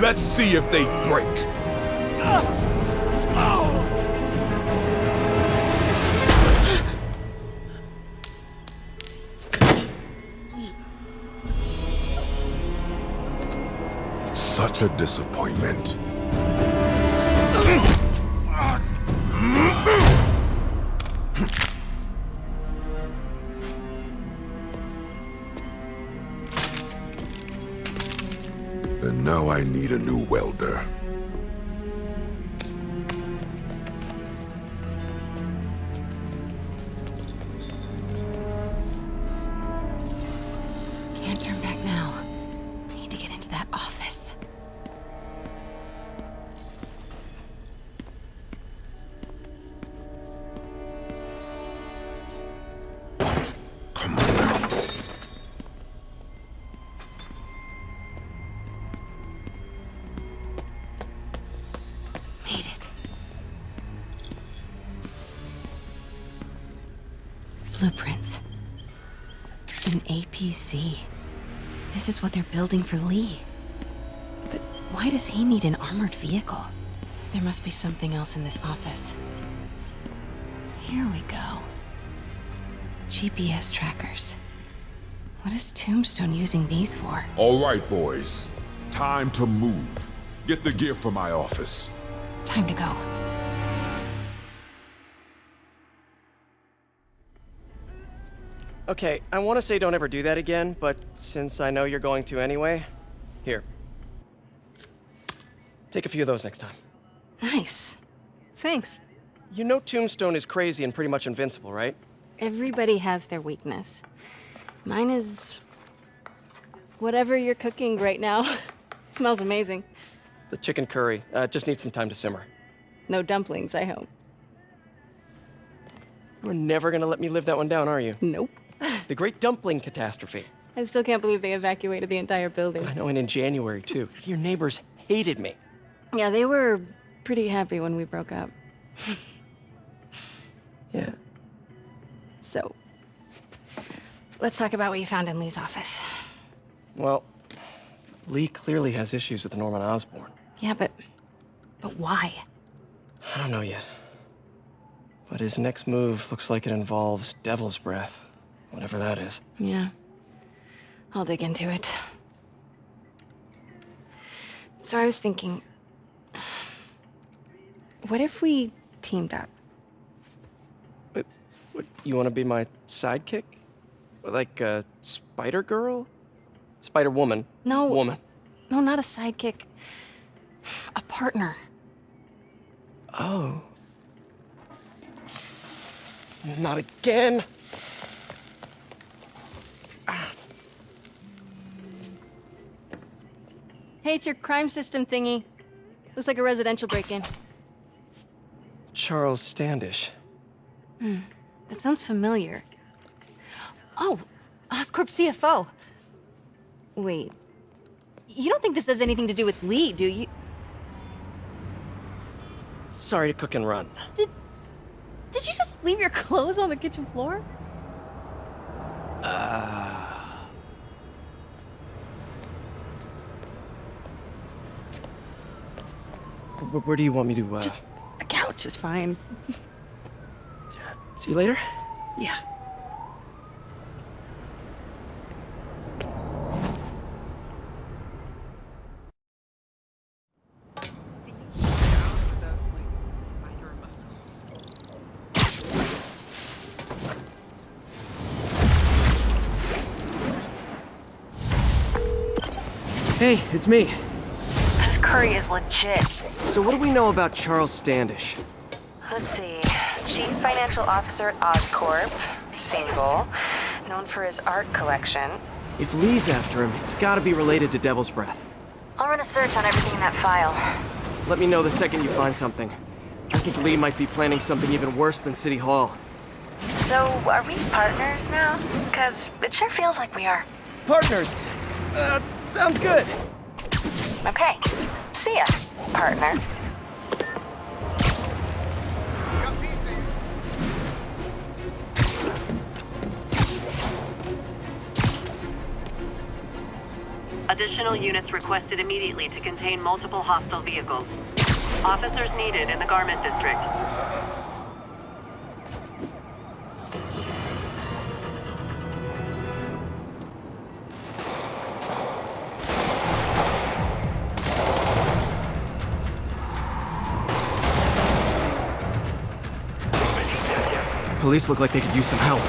Let's see if they break. Such a disappointment. And now I need a new welder. Can't turn back now. Need to get into that office. Come on now. Made it. Blueprints. An APC. This is what they're building for Lee. But why does he need an armored vehicle? There must be something else in this office. Here we go. GPS trackers. What is Tombstone using these for? All right, boys. Time to move. Get the gear from my office. Time to go. Okay, I want to say don't ever do that again, but since I know you're going to anyway, here. Take a few of those next time. Nice. Thanks. You know Tombstone is crazy and pretty much invincible, right? Everybody has their weakness. Mine is whatever you're cooking right now. It smells amazing. The chicken curry just needs some time to simmer. No dumplings, I hope. You're never gonna let me live that one down, are you? Nope. The Great Dumpling Catastrophe. I still can't believe they evacuated the entire building. I know, and in January, too. Your neighbors hated me. Yeah, they were pretty happy when we broke up. Yeah. So, let's talk about what you found in Lee's office. Well, Lee clearly has issues with Norman Osborn. Yeah, but why? I don't know yet. But his next move looks like it involves Devil's Breath, whatever that is. Yeah. I'll dig into it. So I was thinking, what if we teamed up? What, you want to be my sidekick? Like a spider girl? Spider woman? No. Woman. No, not a sidekick. A partner. Oh. Not again. Hey, it's your crime system thingy. Looks like a residential break-in. Charles Standish. That sounds familiar. Oh, Oscorp CFO. Wait. You don't think this has anything to do with Lee, do you? Sorry to cook and run. Did you just leave your clothes on the kitchen floor? Where do you want me to, Just the couch is fine. See you later? Yeah. Hey, it's me. This curry is legit. So what do we know about Charles Standish? Let's see. Chief Financial Officer at Oscorp. Single. Known for his art collection. If Lee's after him, it's gotta be related to Devil's Breath. I'll run a search on everything in that file. Let me know the second you find something. I think Lee might be planning something even worse than City Hall. So, are we partners now? Because it sure feels like we are. Partners! Sounds good. Okay. See ya, partner. Additional units requested immediately to contain multiple hostile vehicles. Officers needed in the garment district. Police look like they could use some help.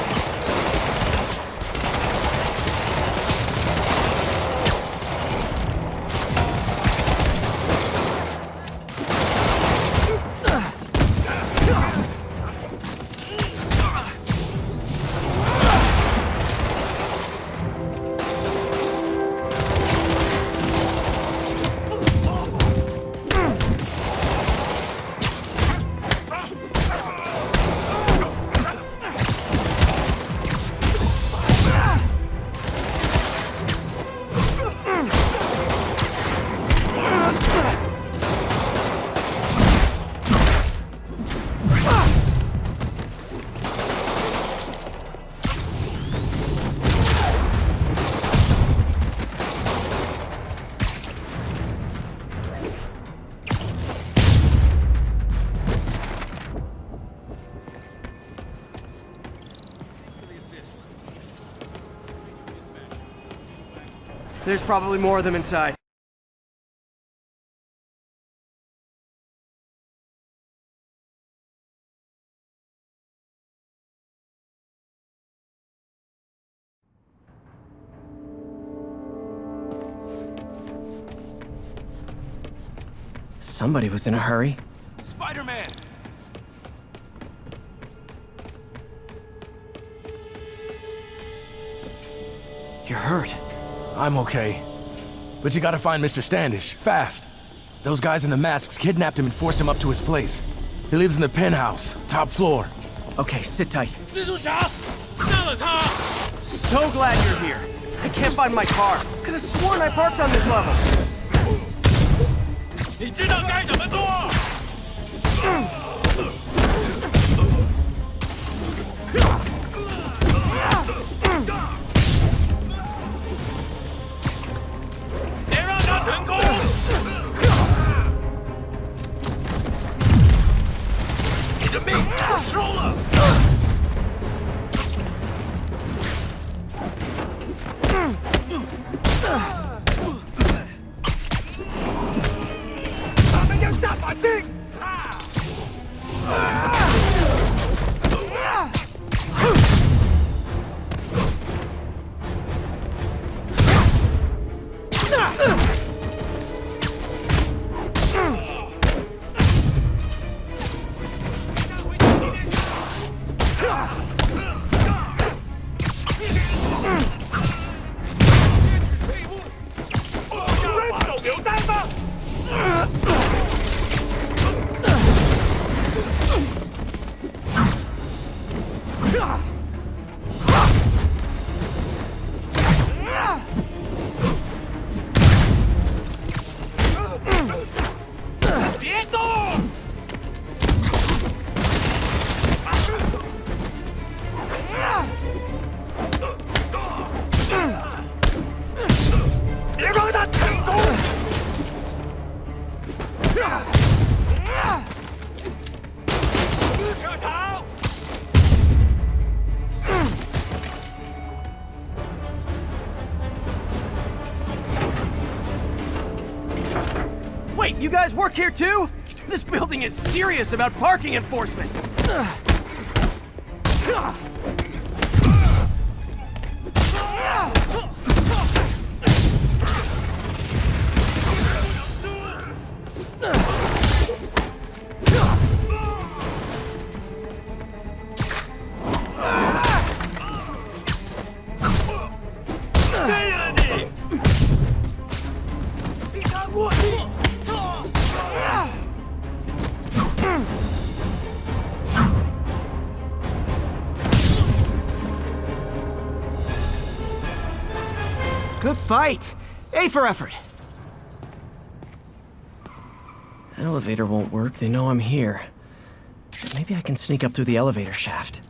There's probably more of them inside. Somebody was in a hurry. Spider-Man! You're hurt. I'm okay. But you gotta find Mr. Standish, fast. Those guys in the masks kidnapped him and forced him up to his place. He lives in the penthouse, top floor. Okay, sit tight. 蜘蛛侠，杀了他！ So glad you're here. I can't find my car. Could have sworn I parked on this level. 你知道该怎么做？ 别让他成功！你的命我收了。他们要下把劲！ 别动！别让他成功！扯逃！ Wait, you guys work here too? This building is serious about parking enforcement. Good fight! A for effort! Elevator won't work, they know I'm here. Maybe I can sneak up through the elevator shaft.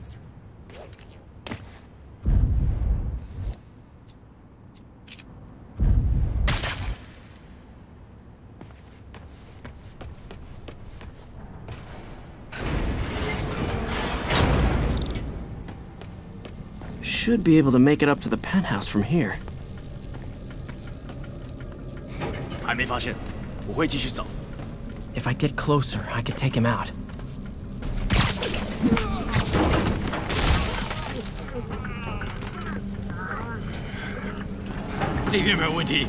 Should be able to make it up to the penthouse from here. 还没发现，我会继续找。 If I get closer, I could take him out. 这边没有问题。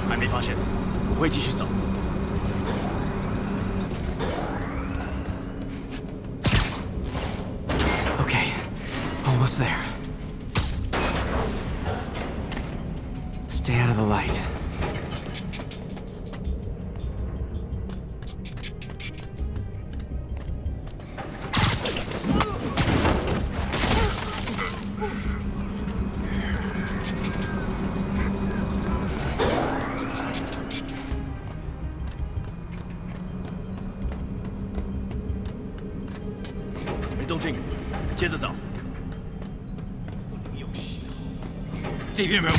还没发现，我会继续找。 Almost there. Stay out of the light.没动静，接着找。 这边没有。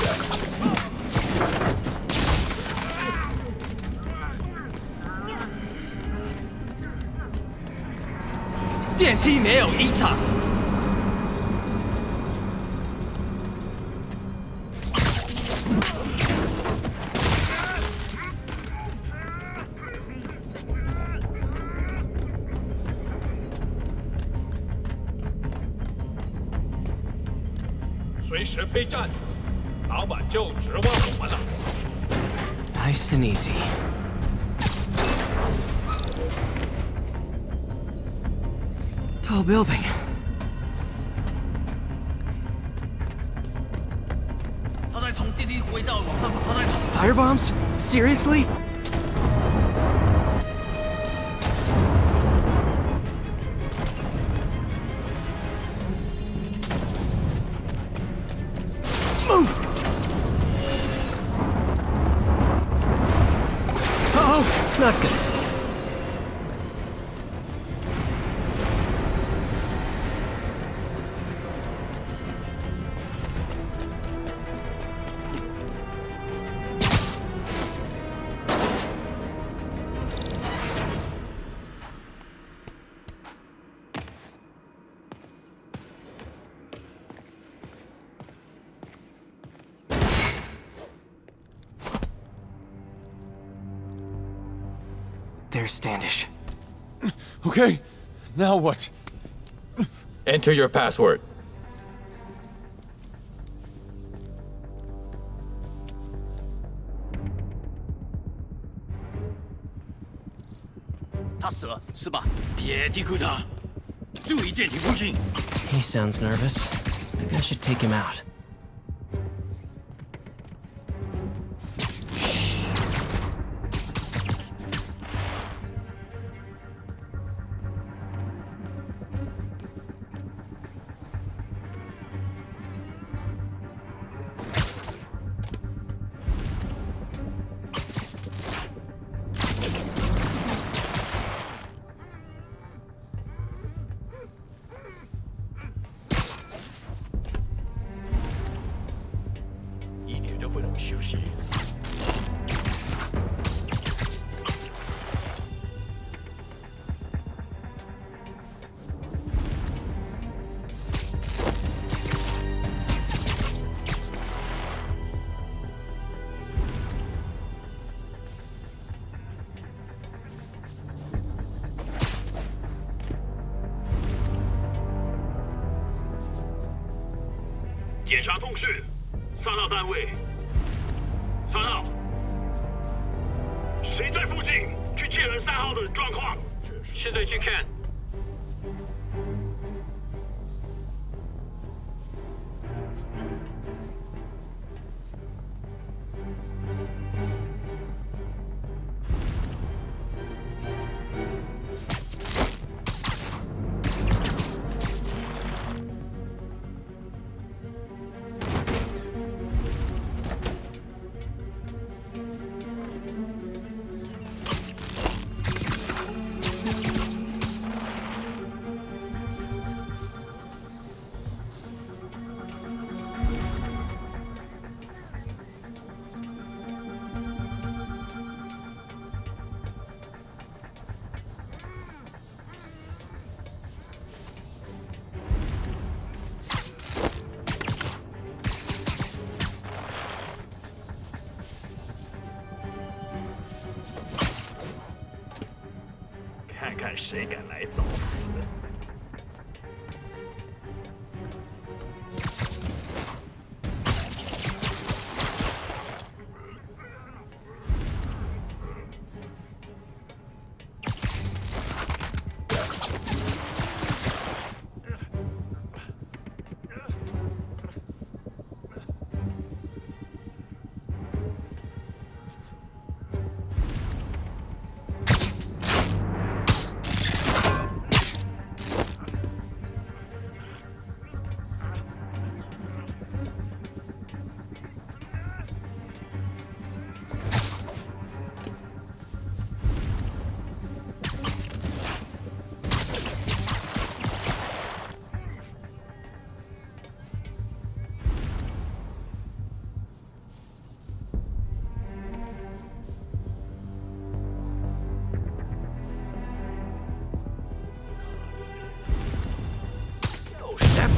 电梯没有异常。随时备战。老板就指望我们了。 Nice and easy. Tall building. Firebombs? Seriously? Move! Uh-oh, not good. There's Standish. Okay, now what? Enter your password. He sounds nervous. Maybe I should take him out.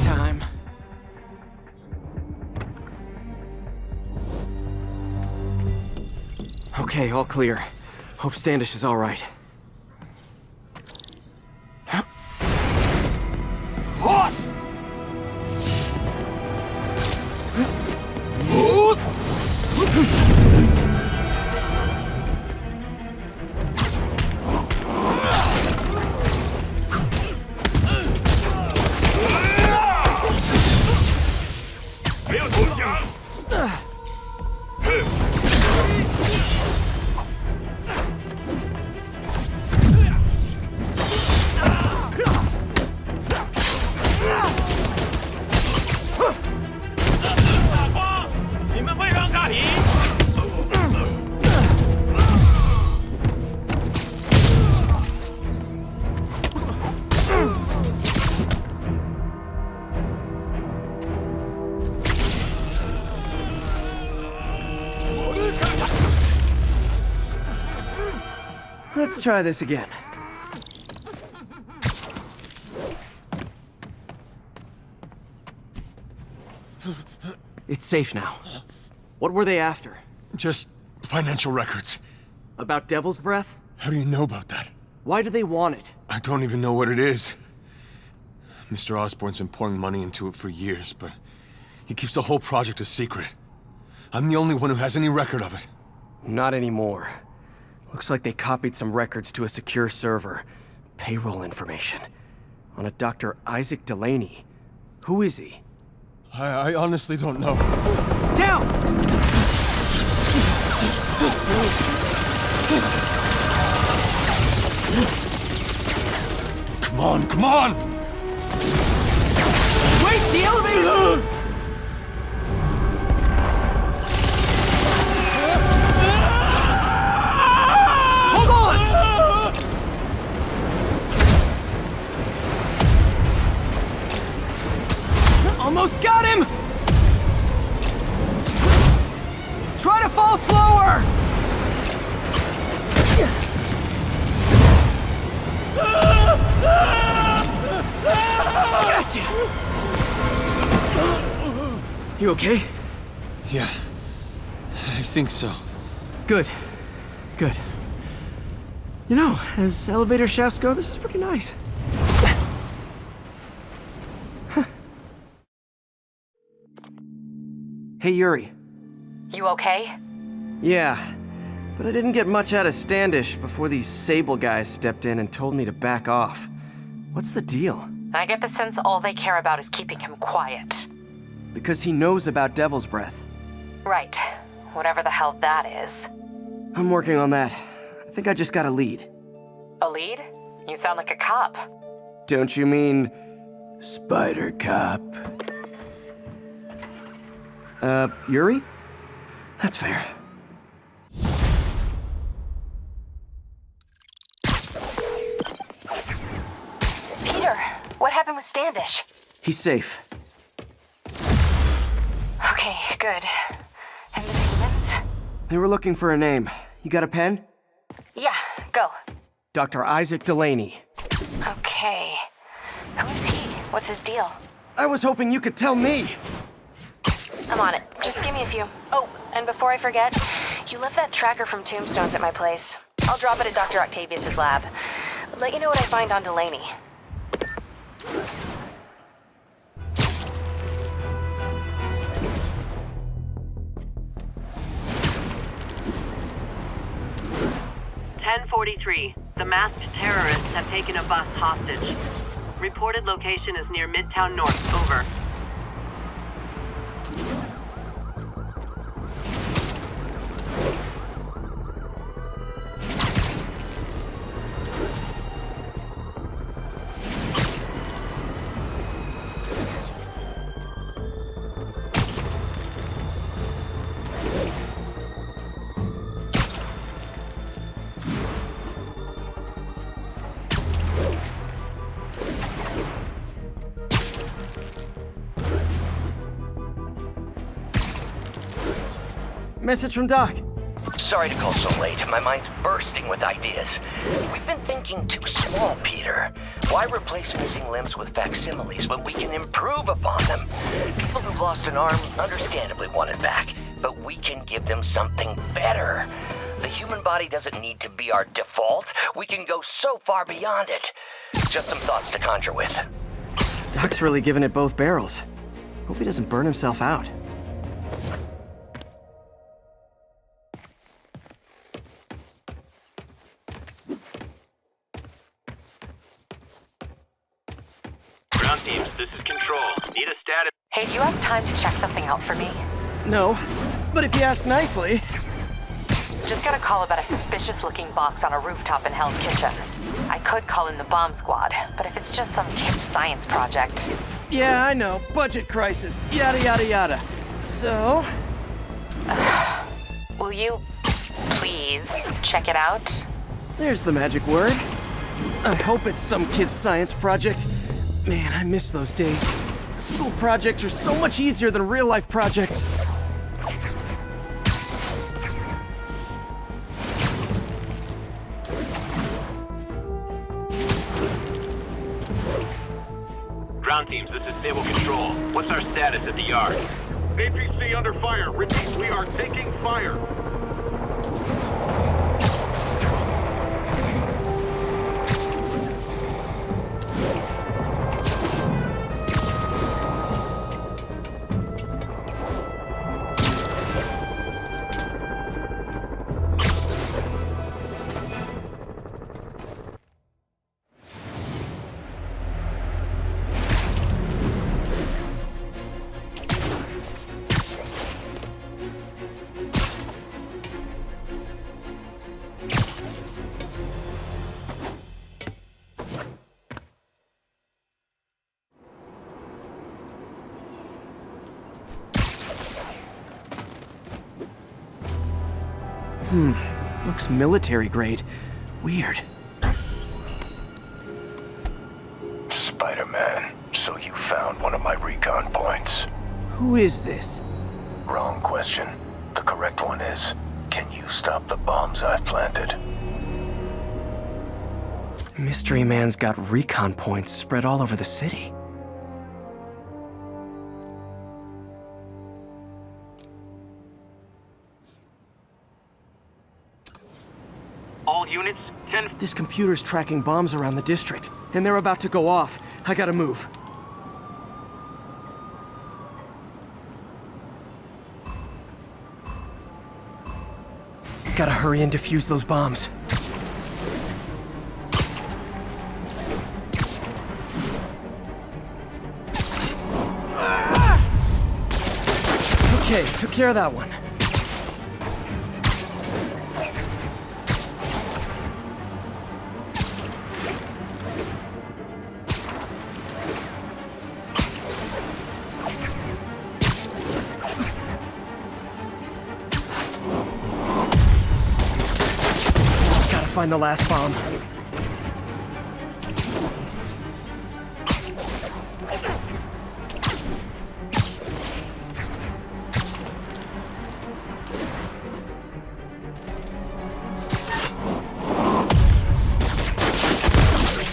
Time. Okay, all clear. Hope Standish is all right. Let's try this again. It's safe now. What were they after? Just financial records. About Devil's Breath? How do you know about that? Why do they want it? I don't even know what it is. Mr. Osborn's been pouring money into it for years, but he keeps the whole project a secret. I'm the only one who has any record of it. Not anymore. Looks like they copied some records to a secure server. Payroll information. On a Dr. Isaac Delaney. Who is he? I honestly don't know. Down! Come on, come on! Wait, the elevator! Hold on! Almost got him! Try to fall slower! Gotcha! You okay? Yeah, I think so. Good. Good. You know, as elevator shafts go, this is pretty nice. Hey, Yuri. You okay? Yeah, but I didn't get much out of Standish before these Sable guys stepped in and told me to back off. What's the deal? I get the sense all they care about is keeping him quiet. Because he knows about Devil's Breath. Right. Whatever the hell that is. I'm working on that. I think I just got a lead. A lead? You sound like a cop. Don't you mean... Spider Cop? Yuri? That's fair. Peter, what happened with Standish? He's safe. Okay, good. And the demons? They were looking for a name. You got a pen? Yeah, go. Dr. Isaac Delaney. Okay. Who is he? What's his deal? I was hoping you could tell me. I'm on it. Just give me a few. Oh, and before I forget, you left that tracker from Tombstones at my place. I'll drop it at Dr. Octavius's lab. Let you know what I find on Delaney. (10:43). The masked terrorists have taken a bus hostage. Reported location is near Midtown North. Over. Message from Doc. Sorry to call so late. My mind's bursting with ideas. We've been thinking too small, Peter. Why replace missing limbs with facsimiles when we can improve upon them? People who've lost an arm understandably want it back, but we can give them something better. The human body doesn't need to be our default. We can go so far beyond it. Just some thoughts to conjure with. Doc's really giving it both barrels. Hope he doesn't burn himself out. Ground teams, this is Control. Need a status. Hey, do you have time to check something out for me? No, but if you ask nicely... Just got a call about a suspicious-looking box on a rooftop in Hell's Kitchen. I could call in the bomb squad, but if it's just some kid's science project... Yeah, I know. Budget crisis. Yada, yada, yada. So... Will you... please check it out? There's the magic word. I hope it's some kid's science project. Man, I miss those days. School projects are so much easier than real-life projects. Ground teams, this is Stable Control. What's our status at the yard? APC under fire. Repeat, we are taking fire. Looks military grade. Weird. Spider-Man, so you found one of my recon points. Who is this? Wrong question. The correct one is, can you stop the bombs I've planted? Mystery Man's got recon points spread all over the city. All units, 10... This computer's tracking bombs around the district, and they're about to go off. I gotta move. Gotta hurry and defuse those bombs. Okay, took care of that one. Find the last bomb.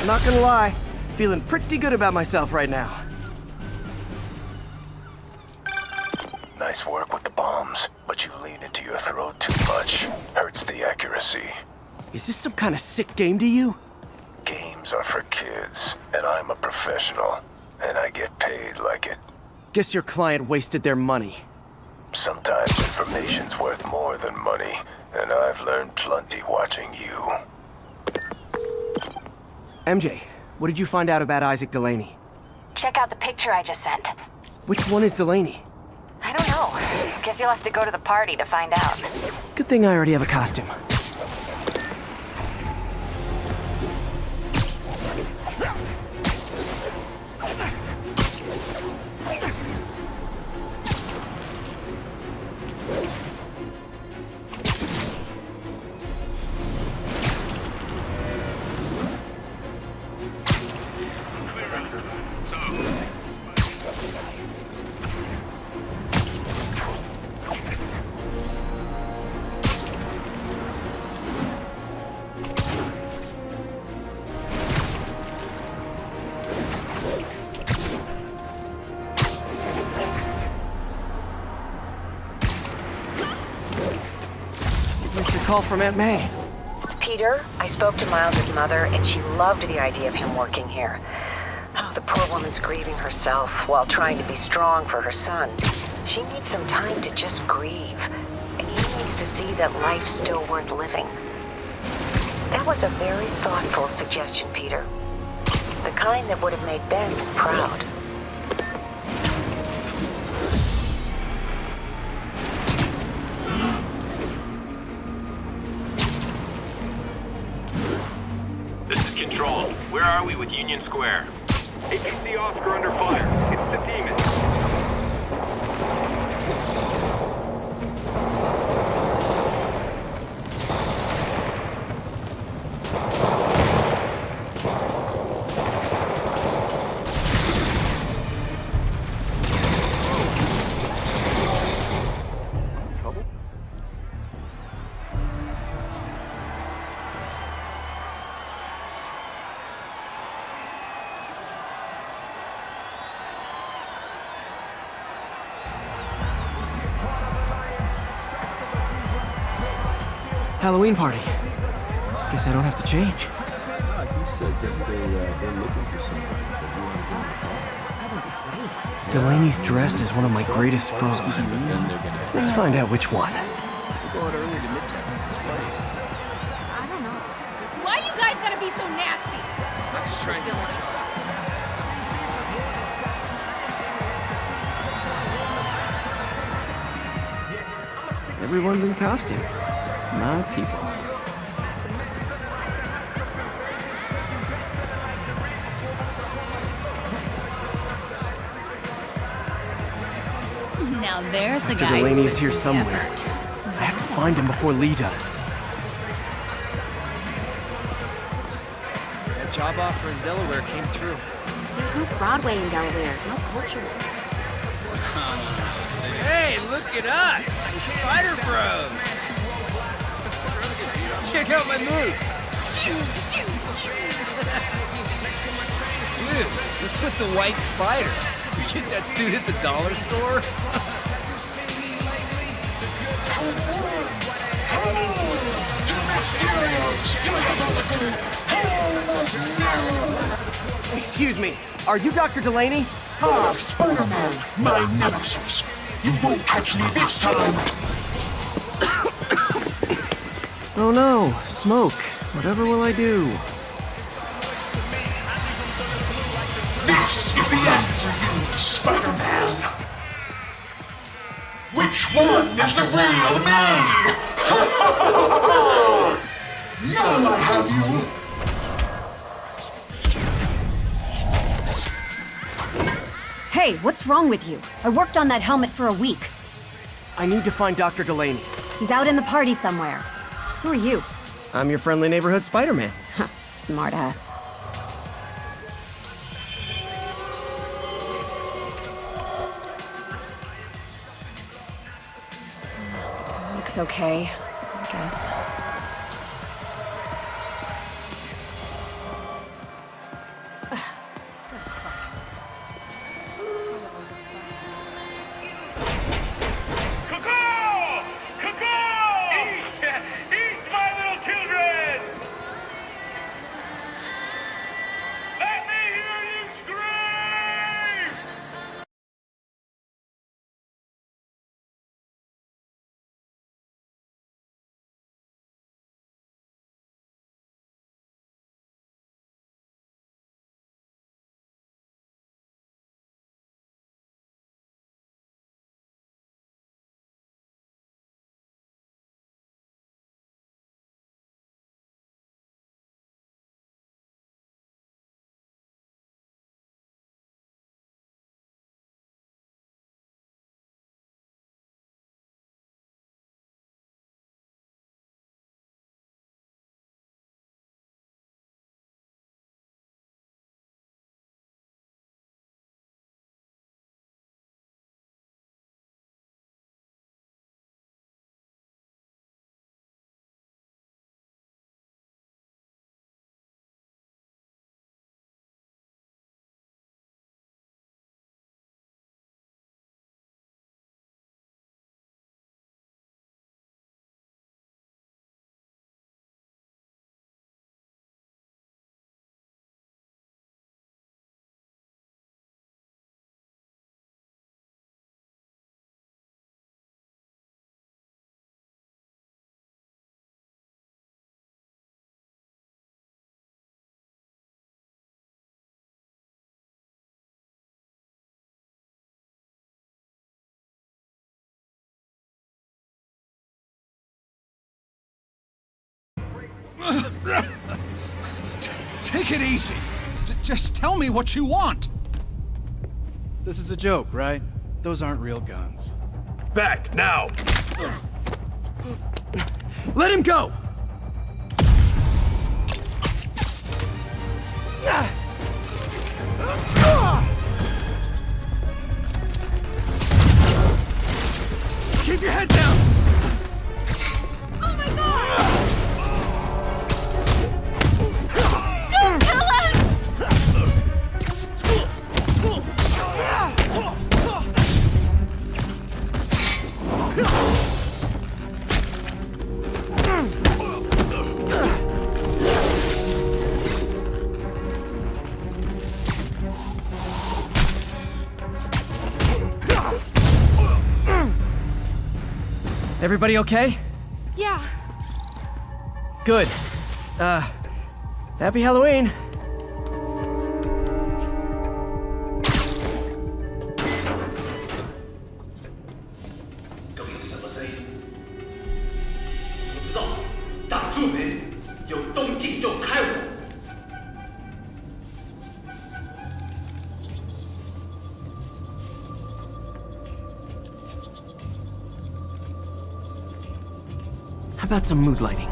I'm not gonna lie, feeling pretty good about myself right now. Nice work with the bombs, but you lean into your throat too much. Hurts the accuracy. Is this some kind of sick game to you? Games are for kids, and I'm a professional, and I get paid like it. Guess your client wasted their money. Sometimes information's worth more than money, and I've learned plenty watching you. MJ, what did you find out about Isaac Delaney? Check out the picture I just sent. Which one is Delaney? I don't know. Guess you'll have to go to the party to find out. Good thing I already have a costume. Call from Aunt May. Peter, I spoke to Miles' mother, and she loved the idea of him working here. Oh, the poor woman's grieving herself while trying to be strong for her son. She needs some time to just grieve, and he needs to see that life's still worth living. That was a very thoughtful suggestion, Peter. The kind that would have made Ben proud. This is Control. Where are we with Union Square? APC Oscar under fire. It's the demon. Halloween party. Guess I don't have to change. He said that they're looking for somebody, but you want to go in the car. Delaney's dressed as one of my greatest foes. Let's find out which one. We're going early to Midtown. There's plenty of us. I don't know. Why you guys gotta be so nasty? I'm just trying to do my job. Everyone's in costume. My people. Now there's a Dr. guy. Delaney is here somewhere. I have to find him before Lee does. That job offer in Delaware came through. There's no Broadway in Delaware, no culture. Hey, look at us! Spider Bros! Check out my moves! Dude, what's with the white spider? You get that suit at the dollar store? Excuse me, are you Dr. Delaney? Ah, Spider-Man, my nemesis. You won't catch me this time. Oh no, smoke. Whatever will I do? This is the end for you, Spider-Man. Which one is the real me? Now I have you. Hey, what's wrong with you? I worked on that helmet for a week. I need to find Dr. Delaney. He's out in the party somewhere. Who are you? I'm your friendly neighborhood Spider-Man. Smartass. Looks okay, I guess. Take it easy. Just tell me what you want. This is a joke, right? Those aren't real guns. Back, now! Let him go! Keep your head down! Oh my god! Don't kill us! Everybody okay? Yeah. Good. Happy Halloween. How about some mood lighting?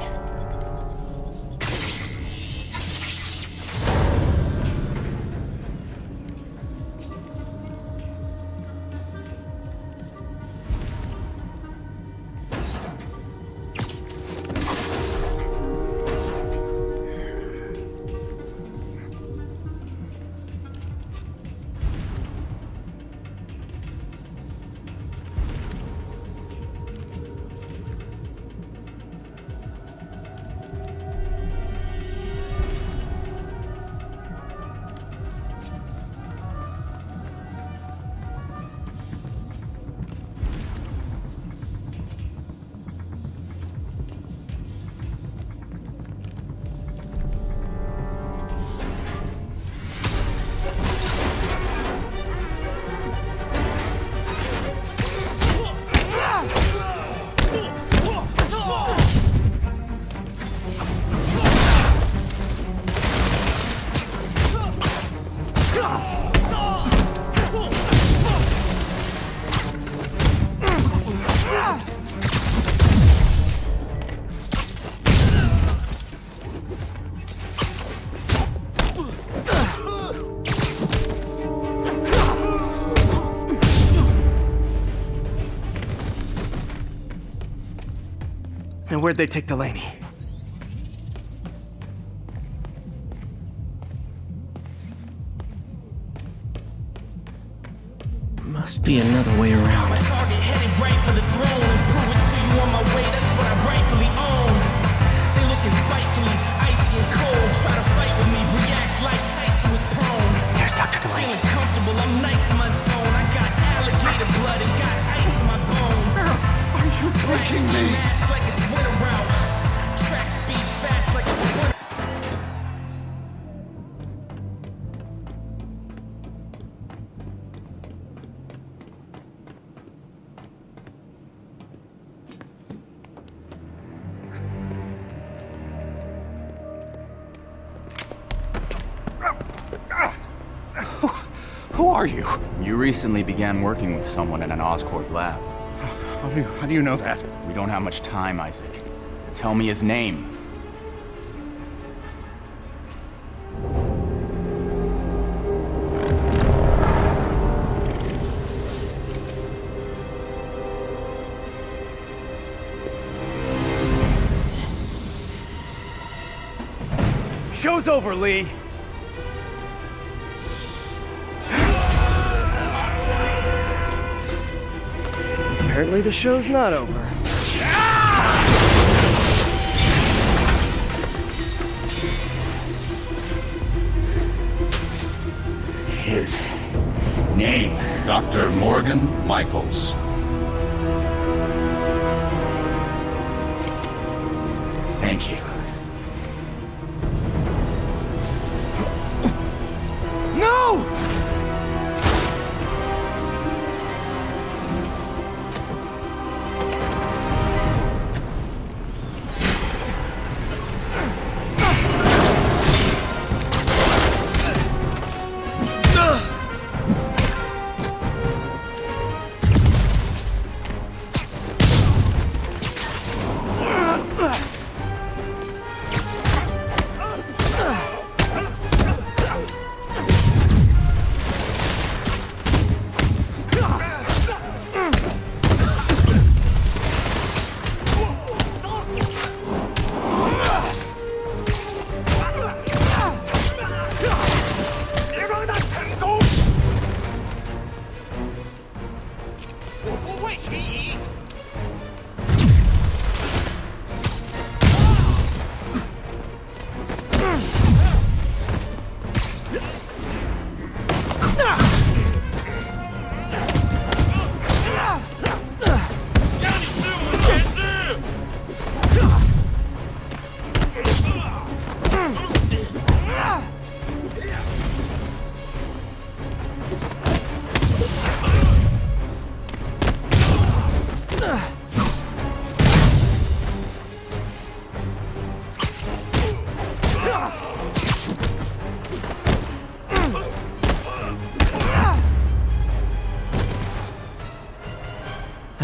And where'd they take Delaney? Must be another way around. My target headed right for the throne and prove it to you on my way. That's what I rightfully own. They looking spitefully, icy and cold. Try to fight with me, react like Tyson was prone. There's Dr. Delaney. Feeling comfortable, I'm nice in my zone. I got alligator blood and got ice in my bones. Are you breaking me? Mask like it's winter route. Track speed fast like a sprinter. Who are you? You recently began working with someone in an Oscorp lab. How do you know that? We don't have much time, Isaac. Tell me his name. Show's over, Lee. Apparently the show's not over. His name, Dr. Morgan Michaels. Thank you. No!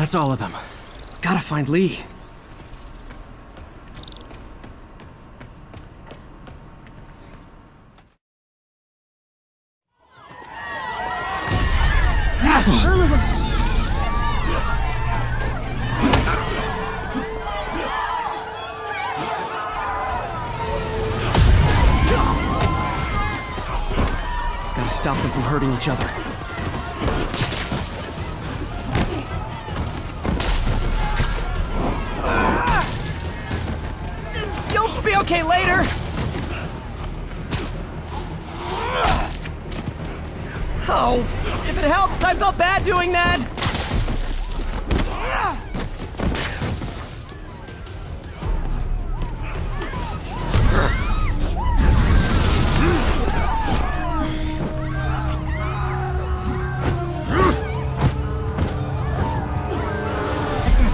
That's all of them. Gotta find Lee. Gotta stop them from hurting each other. You'll be okay later! Oh, if it helps, I felt bad doing that!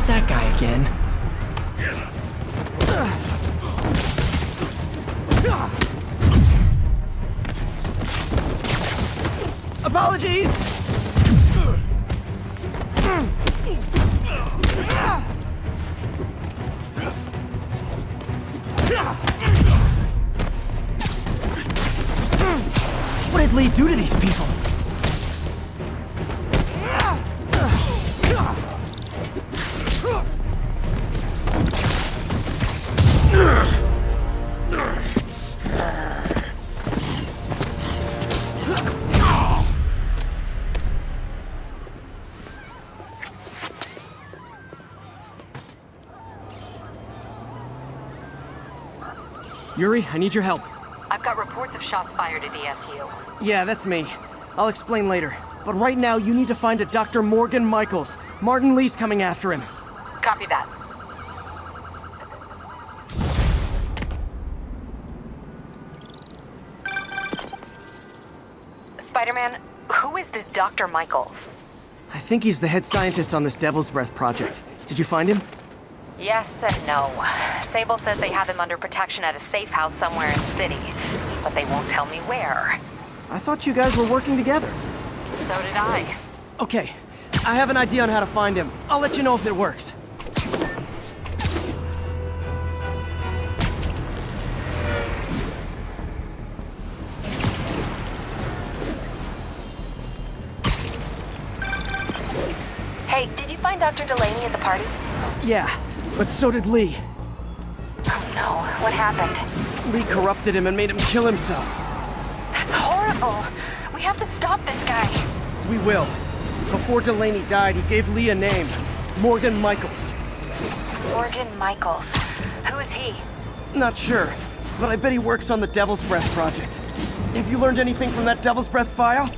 That guy again. Apologies! What did Lee do to these people? Yuri, I need your help. I've got reports of shots fired at ESU. Yeah, that's me. I'll explain later. But right now, you need to find a Dr. Morgan Michaels. Martin Lee's coming after him. Copy that. Spider-Man, who is this Dr. Michaels? I think he's the head scientist on this Devil's Breath project. Did you find him? Yes and no. Sable says they have him under protection at a safe house somewhere in the city, but they won't tell me where. I thought you guys were working together. So did I. Okay, I have an idea on how to find him. I'll let you know if it works. Hey, did you find Dr. Delaney at the party? Yeah, but so did Lee. Oh no, what happened? Lee corrupted him and made him kill himself. That's horrible. We have to stop this guy. We will. Before Delaney died, he gave Lee a name. Morgan Michaels. Morgan Michaels. Who is he? Not sure, but I bet he works on the Devil's Breath project. Have you learned anything from that Devil's Breath file?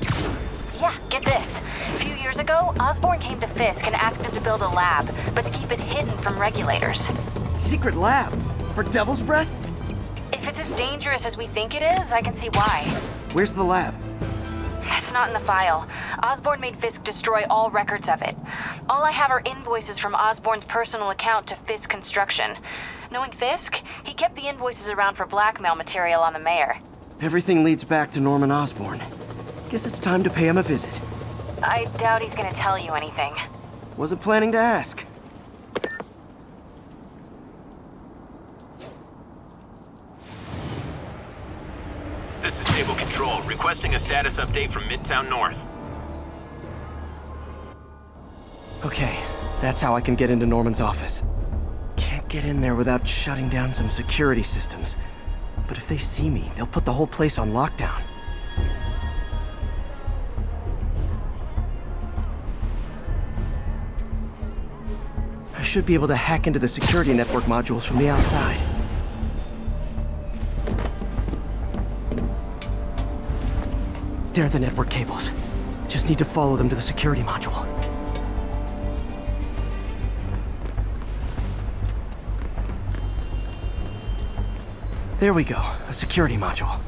Yeah, get this. A few years ago, Osborn came to Fisk and asked him to build a lab, but to keep it hidden from regulators. Secret lab? For Devil's Breath? If it's as dangerous as we think it is, I can see why. Where's the lab? It's not in the file. Osborn made Fisk destroy all records of it. All I have are invoices from Osborn's personal account to Fisk Construction. Knowing Fisk, he kept the invoices around for blackmail material on the mayor. Everything leads back to Norman Osborn. Guess it's time to pay him a visit. I doubt he's gonna tell you anything. Wasn't planning to ask. This is Stable Control, requesting a status update from Midtown North. Okay, that's how I can get into Norman's office. Can't get in there without shutting down some security systems. But if they see me, they'll put the whole place on lockdown. I should be able to hack into the security network modules from the outside. There are the network cables. Just need to follow them to the security module. There we go, a security module.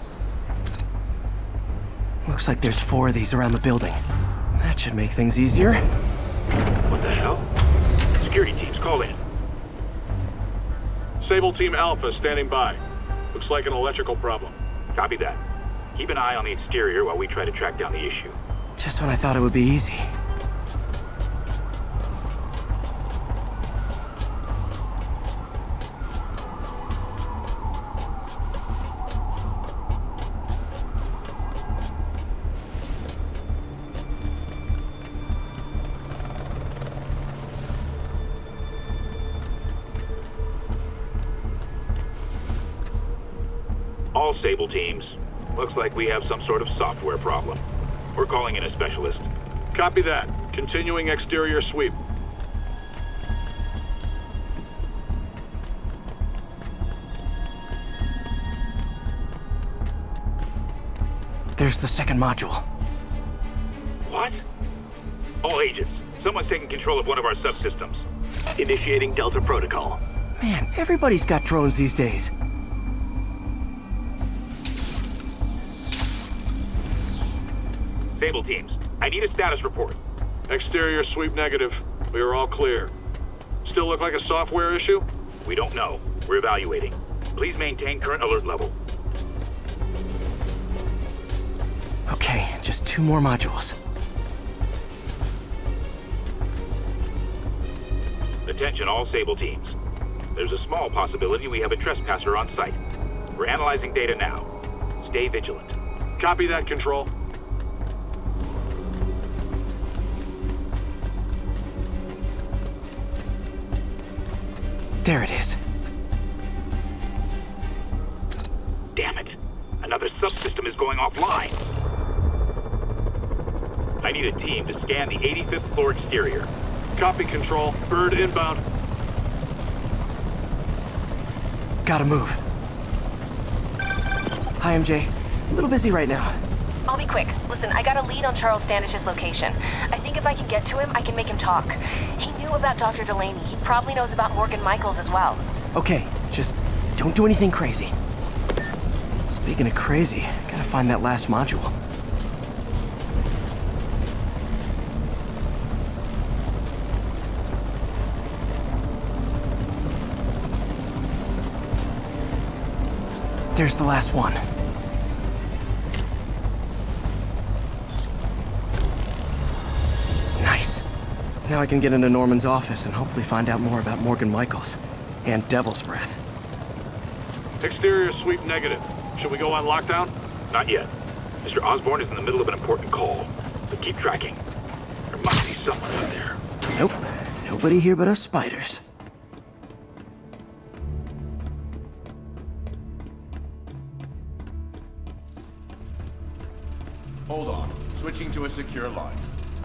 Looks like there's 4 of these around the building. That should make things easier. What the hell? Security teams, call in. Sable Team Alpha standing by. Looks like an electrical problem. Copy that. Keep an eye on the exterior while we try to track down the issue. Just when I thought it would be easy. all Sable teams. Looks like we have some sort of software problem. We're calling in a specialist. Copy that. Continuing exterior sweep. There's the second module. What? All agents, someone's taking control of one of our subsystems. Initiating Delta Protocol. Man, everybody's got drones these days. Sable teams, I need a status report. Exterior sweep negative. We are all clear. Still look like a software issue? We don't know. We're evaluating. Please maintain current alert level. Okay, just 2 more modules. Attention all Sable teams. There's a small possibility we have a trespasser on site. We're analyzing data now. Stay vigilant. Copy that, Control. There it is. Damn it. Another subsystem is going offline. I need a team to scan the 85th floor exterior. Copy, Control. Bird inbound. Gotta move. Hi, MJ. A little busy right now. I'll be quick. Listen, I got a lead on Charles Standish's location. I think if I can get to him, I can make him talk. He knew about Dr. Delaney. He probably knows about Morgan Michaels as well. Okay, just don't do anything crazy. Speaking of crazy, gotta find that last module. There's the last one. Nice. Now I can get into Norman's office and hopefully find out more about Morgan Michaels and Devil's Breath. Exterior sweep negative. Should we go on lockdown? Not yet. Mr. Osborn is in the middle of an important call, but keep tracking. There must be someone out there. Nope. Nobody here but us spiders. Hold on. Switching to a secure line.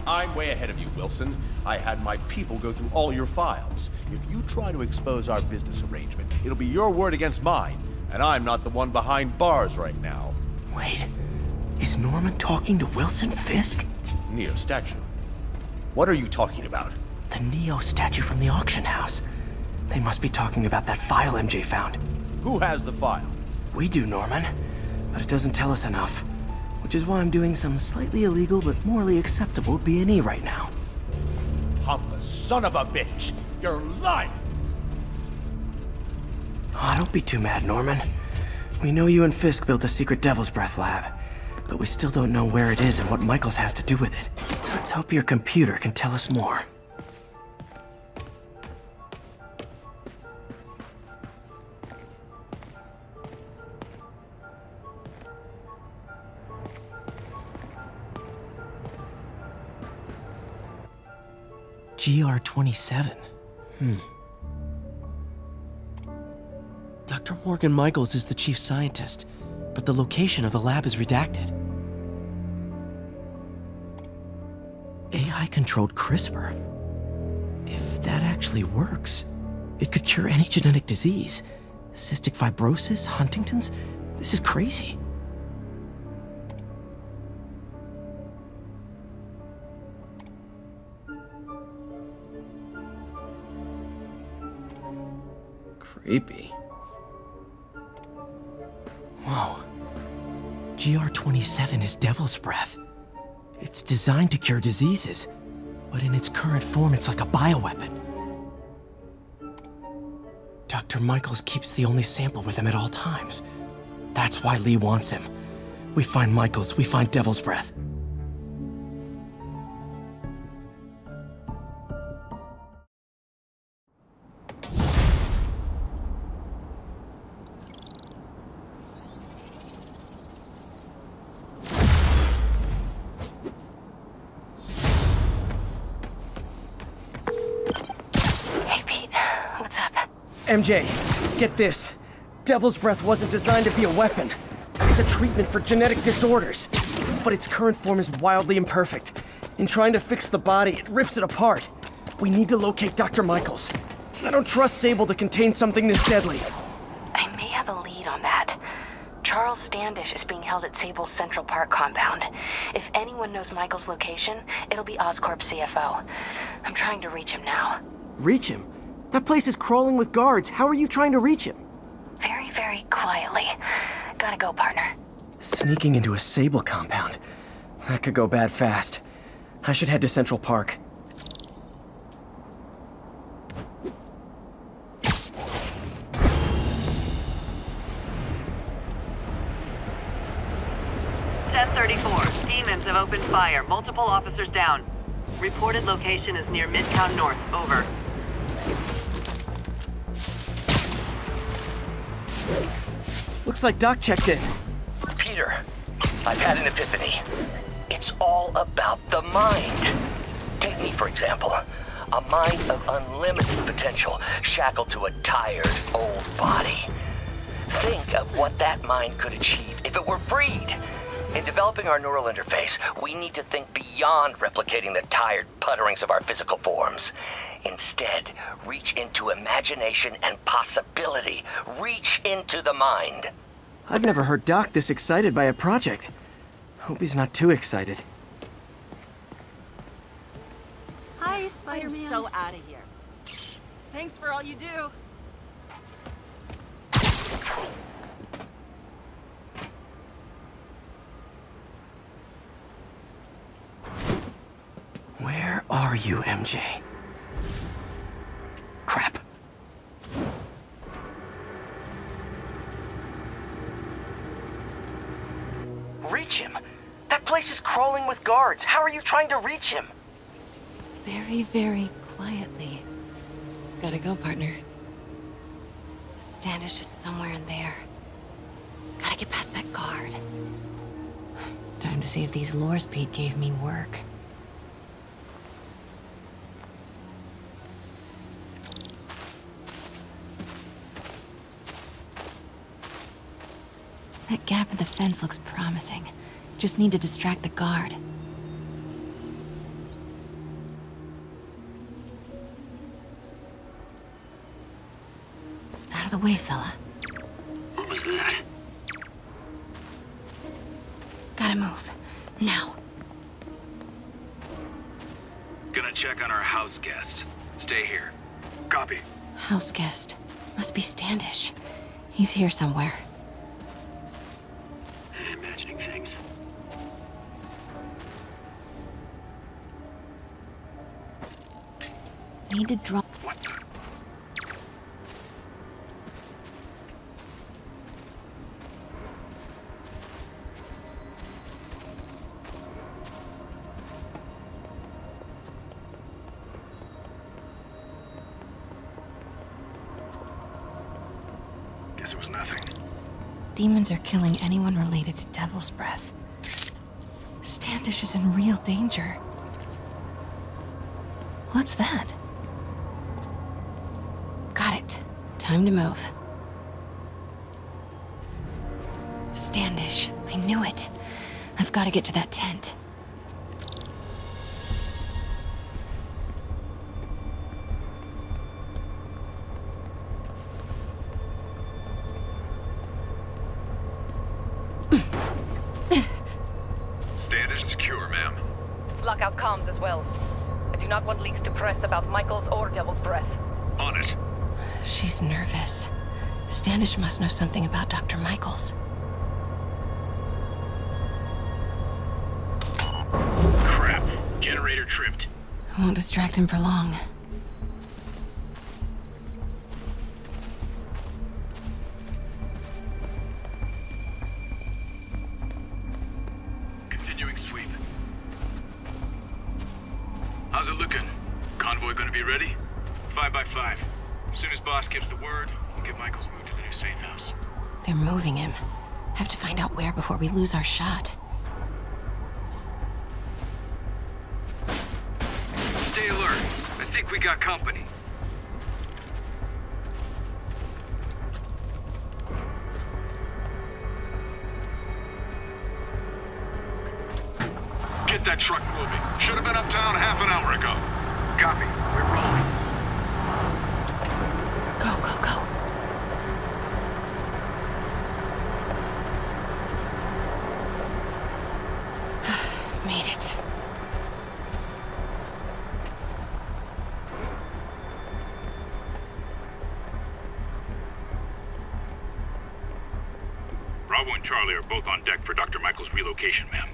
I'm way ahead of you, Wilson. I had my people go through all your files. If you try to expose our business arrangement, it'll be your word against mine. And I'm not the one behind bars right now. Wait. Is Norman talking to Wilson Fisk? Neo statue. What are you talking about? The Neo statue from the auction house. They must be talking about that file MJ found. Who has the file? We do, Norman. But it doesn't tell us enough. Which is why I'm doing some slightly illegal but morally acceptable B&E right now. Pompous son of a bitch! You're lying! Oh, don't be too mad, Norman. We know you and Fisk built a secret Devil's Breath lab, but we still don't know where it is and what Michaels has to do with it. Let's hope your computer can tell us more. GR-27. Dr. Morgan Michaels is the chief scientist, but the location of the lab is redacted. AI-controlled CRISPR. If that actually works, it could cure any genetic disease. Cystic fibrosis, Huntington's. This is crazy. Creepy. Whoa. GR-27 is Devil's Breath. It's designed to cure diseases, but in its current form, it's like a bioweapon. Dr. Michaels keeps the only sample with him at all times. That's why Lee wants him. We find Michaels, we find Devil's Breath. MJ, get this. Devil's Breath wasn't designed to be a weapon. It's a treatment for genetic disorders. But its current form is wildly imperfect. In trying to fix the body, it rips it apart. We need to locate Dr. Michaels. I don't trust Sable to contain something this deadly. I may have a lead on that. Charles Standish is being held at Sable's Central Park compound. If anyone knows Michael's location, it'll be Oscorp's CFO. I'm trying to reach him now. Reach him? That place is crawling with guards. How are you trying to reach him? Very, very quietly. Gotta go, partner. Sneaking into a Sable compound. That could go bad fast. I should head to Central Park. Demons have opened fire. Multiple officers down. Reported location is near Midtown North. Over. Looks like Doc checked in. Peter, I've had an epiphany. It's all about the mind. Take me, for example. A mind of unlimited potential, shackled to a tired, old body. Think of what that mind could achieve if it were freed. In developing our neural interface, we need to think beyond replicating the tired putterings of our physical forms. Instead, reach into imagination and possibility. Reach into the mind. I've never heard Doc this excited by a project. Hope he's not too excited. Hi, Spider-Man. I'm so out of here. Thanks for all you do. Where are you, MJ? Crap. Reach him? That place is crawling with guards. How are you trying to reach him? Very, very quietly. Gotta go, partner. Standish is somewhere in there. Gotta get past that guard. Time to see if these lures Pete gave me work. That gap in the fence looks promising. Just need to distract the guard. Out of the way, fella. What was that? Gotta move. Now. Gonna check on our house guest. Stay here. Copy. House guest. Must be Standish. He's here somewhere. Imagining things. Need to draw. What the? Guess it was nothing. Demons are killing anyone related to Devil's Breath. Standish is in real danger. What's that? Got it. Time to move. Standish. I knew it. I've got to get to that tent. Standish secure, ma'am. Lockout comms as well. I do not want leaks to press about Michaels or Devil's Breath. On it. She's nervous. Standish must know something about Dr. Michaels. Crap. Generator tripped. I won't distract him for long. Continuing sweep. How's it looking? Convoy gonna be ready? 5 by 5. As soon as boss gives the word, we'll get Michaels moved to the new safe house. They're moving him. Have to find out where before we lose our shot. Stay alert. I think we got company. Get that truck moving. Should have been uptown half an hour ago. Copy. We're rolling. Go, go, go. Made it. Bravo and Charlie are both on deck for Dr. Michael's relocation, ma'am.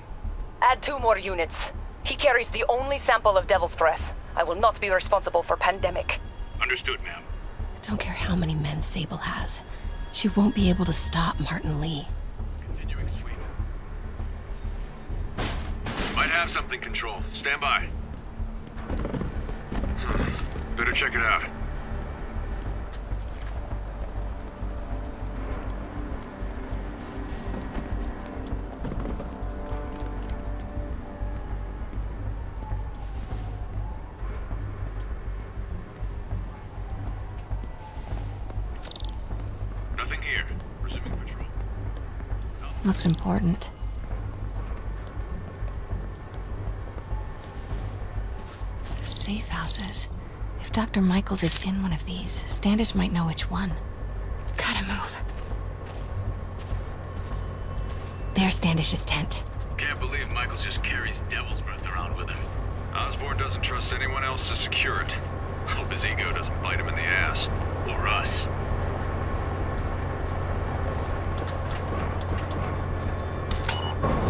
Add 2 more units. He carries the only sample of Devil's Breath. I will not be responsible for pandemic. Understood, ma'am. I don't care how many men Sable has. She won't be able to stop Martin Lee. Continuing sweep. Might have something, Control. Stand by. Better check it out. Nothing here. Resuming patrol. Looks important. The safe houses. If Dr. Michaels is in one of these, Standish might know which one. Gotta move. There's Standish's tent. Can't believe Michaels just carries Devil's Breath around with him. Osborn doesn't trust anyone else to secure it. Hope his ego doesn't bite him in the ass. Or us.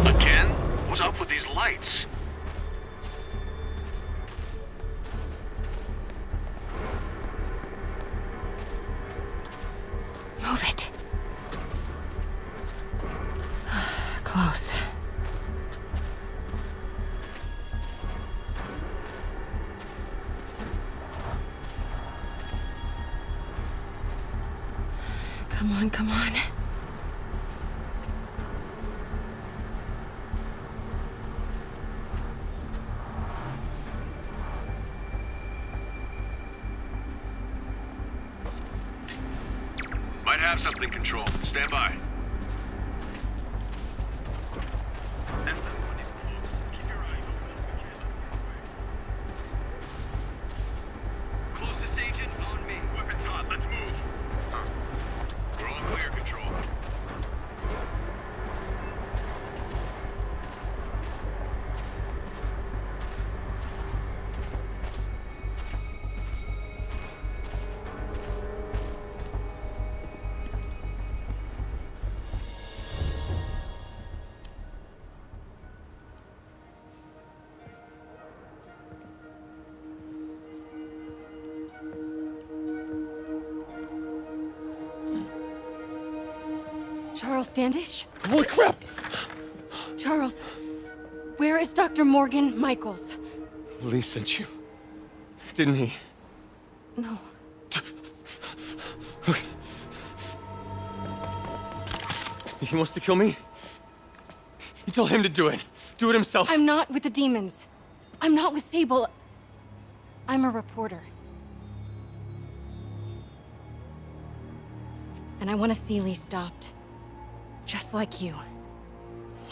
Again? What's up with these lights? Move it. Close. Come on, come on. Might have something, Control. Stand by. Closest agent on me. Weapons hot. Let's move. We're all clear, Control. Charles Standish? Holy crap! Charles, where is Dr. Morgan Michaels? Lee sent you. Didn't he? No. He wants to kill me? You tell him to do it. Do it himself. I'm not with the demons. I'm not with Sable. I'm a reporter. And I want to see Lee stopped. Just like you.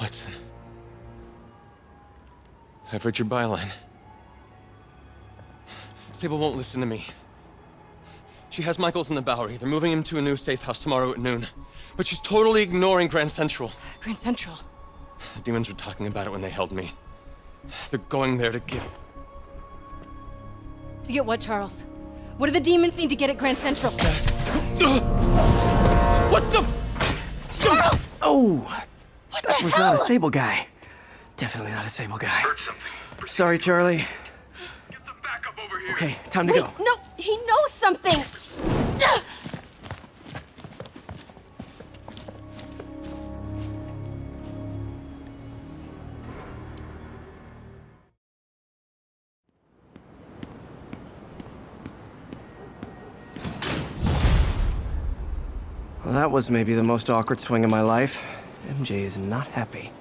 Watson. I've read your byline. Sable won't listen to me. She has Michaels in the Bowery. They're moving him to a new safe house tomorrow at noon. But she's totally ignoring Grand Central. Grand Central? The demons were talking about it when they held me. They're going there to get... To get what, Charles? What do the demons need to get at Grand Central? What the... Charles! Oh! That was not a Sable guy. Definitely not a Sable guy. Sorry, Charlie. Okay, time to go. No, he knows something! Well, that was maybe the most awkward swing of my life. MJ is not happy.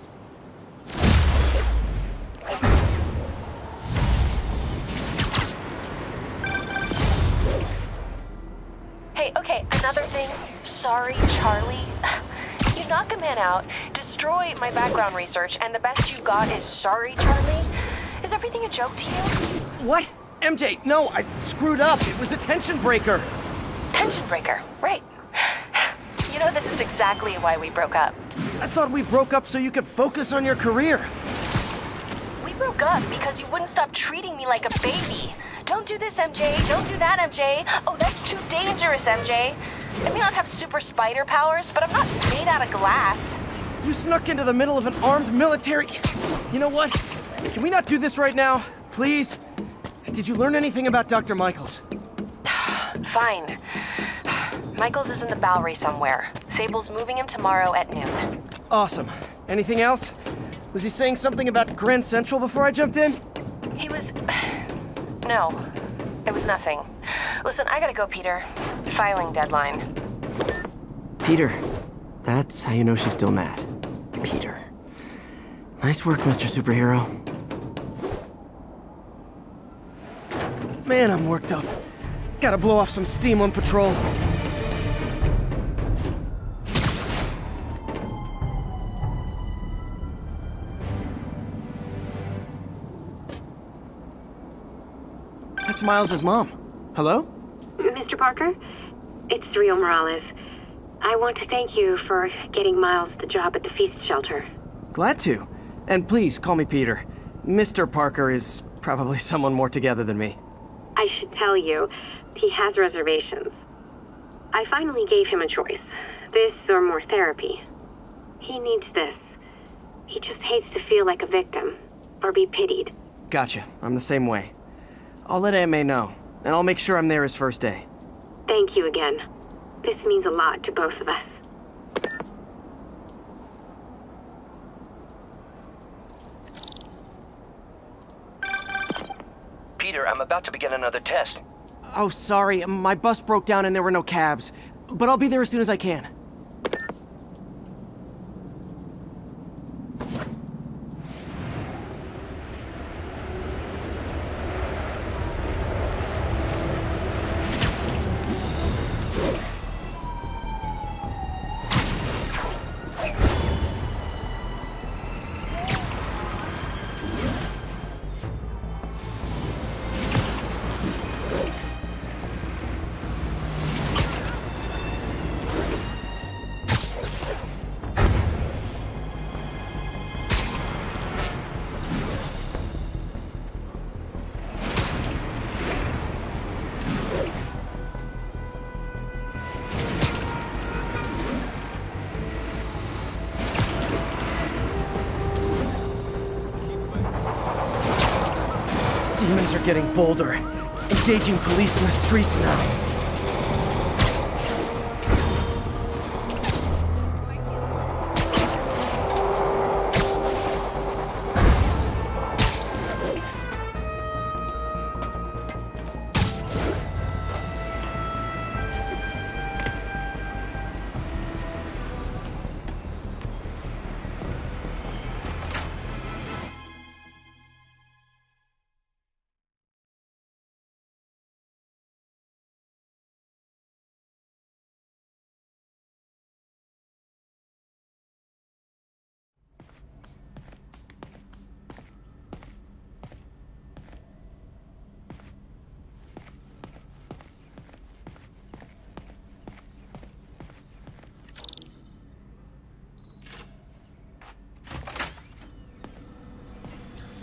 Hey, okay, another thing. Sorry, Charlie. You knock a man out, destroy destroy my background research, and the best you got is sorry, Charlie? Is everything a joke to you? What? MJ, no, I screwed up. It was a tension breaker. Tension breaker, right. You know, this is exactly why we broke up. I thought we broke up so you could focus on your career. We broke up because you wouldn't stop treating me like a baby. Don't do this, MJ. Don't do that, MJ. Oh, that's too dangerous, MJ. I may not have super spider powers, but I'm not made out of glass. You snuck into the middle of an armed military... You know what? Can we not do this right now? Please? Did you learn anything about Dr. Michaels? Fine. Michaels is in the Bowery somewhere. Sable's moving him tomorrow at noon. Awesome. Anything else? Was he saying something about Grand Central before I jumped in? He was... No. It was nothing. Listen, I gotta go, Peter. Filing deadline. Peter. That's how you know she's still mad. Peter. Nice work, Mr. Superhero. Man, I'm worked up. Gotta blow off some steam on patrol. That's Miles' mom. Hello? Mr. Parker? It's Rio Morales. I want to thank you for getting Miles the job at the feast shelter. Glad to. And please, call me Peter. Mr. Parker is probably someone more together than me. I should tell you, he has reservations. I finally gave him a choice. This or more therapy. He needs this. He just hates to feel like a victim, or be pitied. Gotcha. I'm the same way. I'll let Aunt May know, and I'll make sure I'm there his first day. Thank you again. This means a lot to both of us. Peter, I'm about to begin another test. Oh, sorry. My bus broke down and there were no cabs. But I'll be there as soon as I can. Demons are getting bolder, engaging police in the streets now.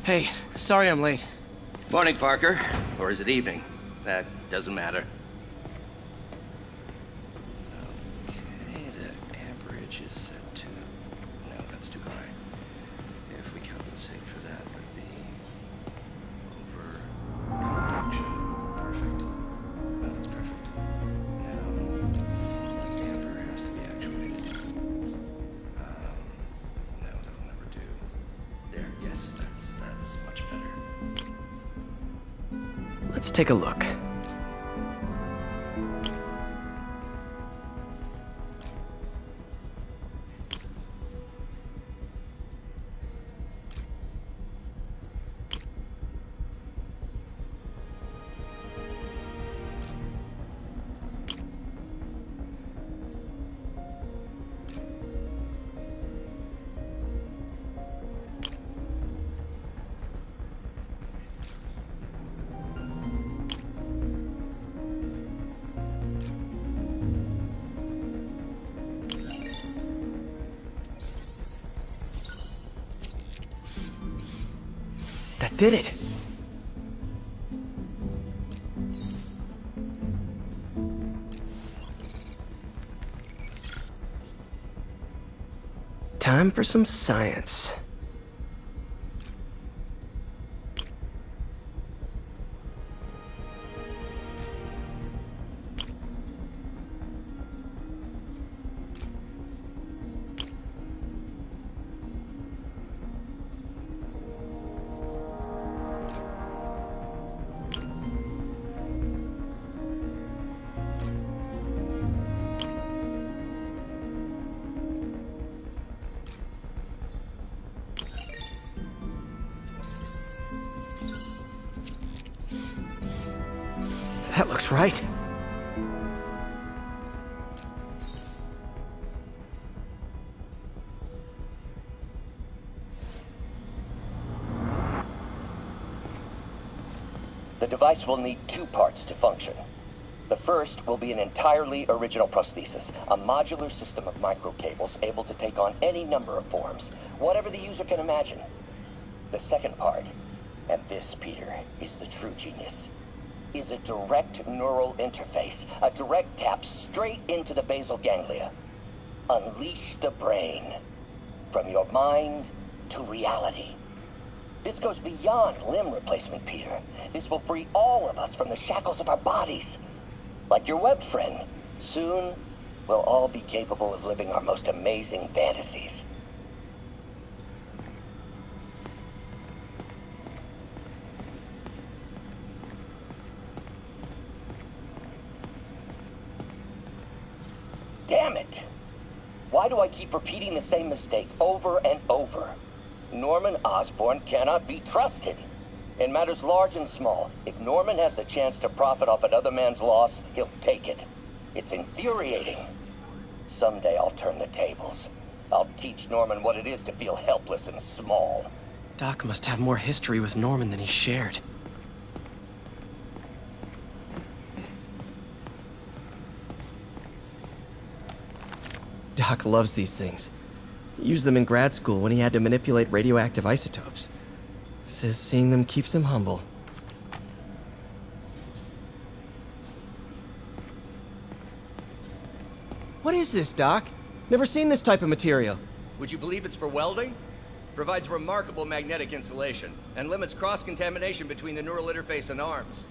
Hey, sorry I'm late. Morning, Parker. Or is it evening? That doesn't matter. Okay, the amperage is set to... No, that's too high. If we compensate for that with the over-conduction. Perfect. No, that's perfect. Now, the amper has to be actuated. No, that'll never do. There, yes, that's much better. Let's take a look. That did it. Time for some science. That looks right. The device will need two parts to function. The first will be an entirely original prosthesis, a modular system of microcables able to take on any number of forms, whatever the user can imagine. The second part, and this, Peter, is the true genius, is a direct neural interface, a direct tap straight into the basal ganglia. Unleash the brain, from your mind to reality. This goes beyond limb replacement, Peter. This will free all of us from the shackles of our bodies. Like your webbed friend, soon we'll all be capable of living our most amazing fantasies. Damn it! Why do I keep repeating the same mistake over and over? Norman Osborn cannot be trusted. In matters large and small, if Norman has the chance to profit off another man's loss, he'll take it. It's infuriating. Someday I'll turn the tables. I'll teach Norman what it is to feel helpless and small. Doc must have more history with Norman than he shared. Doc loves these things. He used them in grad school when he had to manipulate radioactive isotopes. Says seeing them keeps him humble. What is this, Doc? Never seen this type of material. Would you believe it's for welding? Provides remarkable magnetic insulation and limits cross-contamination between the neural interface and arms.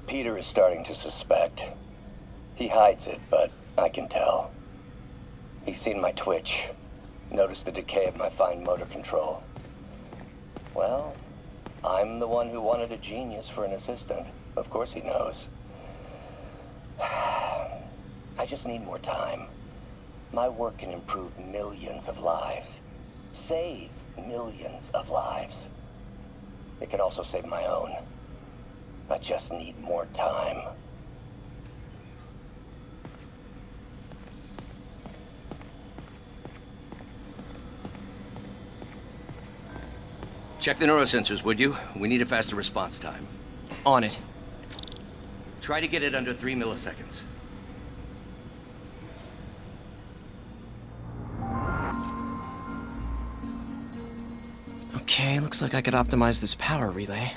Peter is starting to suspect. He hides it, but I can tell. He's seen my twitch, noticed the decay of my fine motor control. Well, I'm the one who wanted a genius for an assistant. Of course he knows. I just need more time. My work can improve millions of lives. Save millions of lives. It can also save my own. I just need more time. Check the neurosensors, would you? We need a faster response time. On it. Try to get it under 3 milliseconds. Okay, looks like I could optimize this power relay.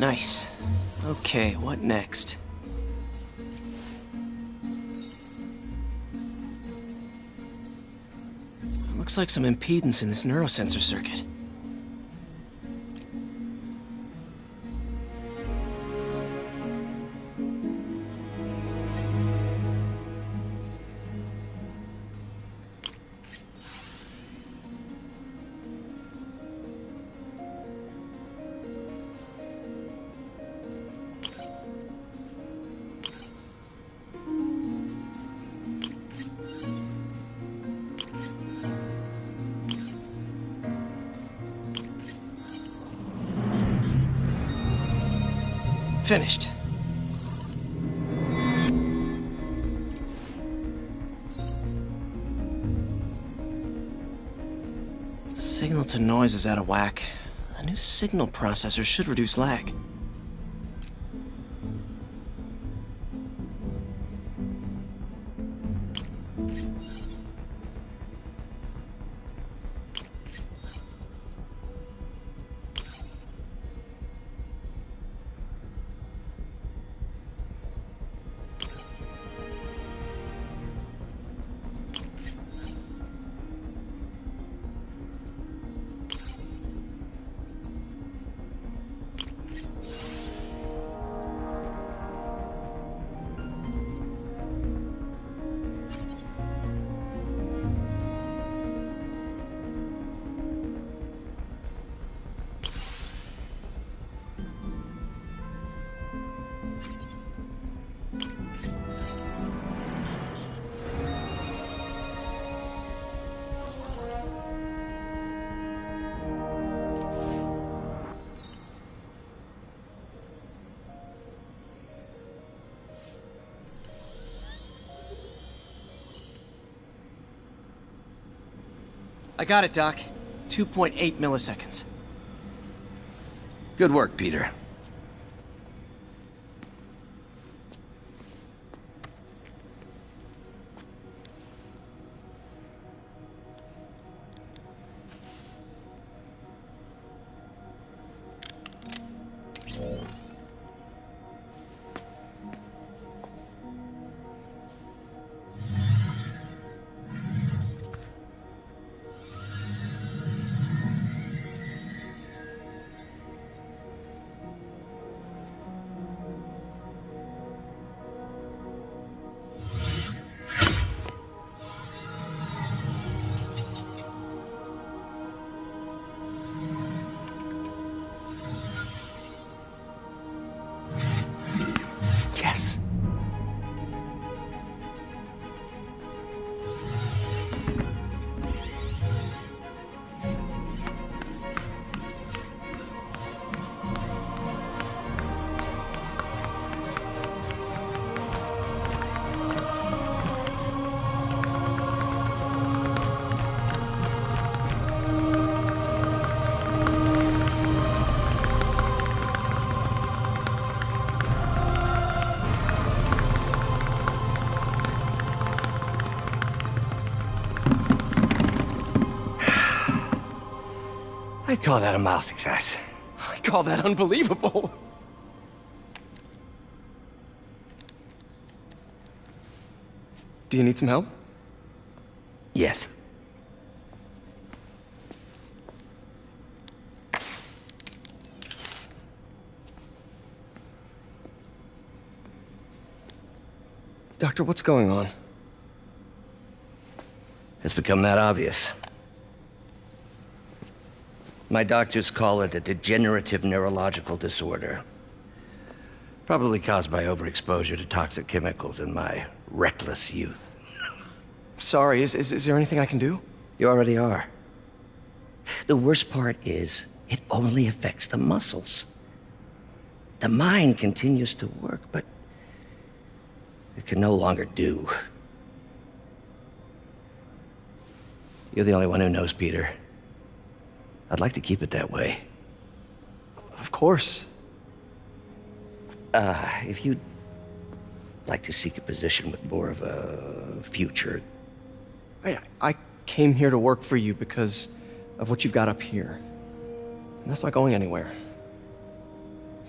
Nice. Okay, what next? Looks like some impedance in this neurosensor circuit. Finished. Signal to noise is out of whack. The new signal processor should reduce lag. I got it, Doc. 2.8 milliseconds. Good work, Peter. Yes. I'd call that a mild success. I call that unbelievable. Do you need some help? Yes. Doctor, what's going on? It's become that obvious. My doctors call it a degenerative neurological disorder. Probably caused by overexposure to toxic chemicals in my reckless youth. Sorry, is there anything I can do? You already are. The worst part is, it only affects the muscles. The mind continues to work, but it can no longer do. You're the only one who knows, Peter. I'd like to keep it that way. Of course. If you'd like to seek a position with more of a future. I came here to work for you because of what you've got up here. And that's not going anywhere.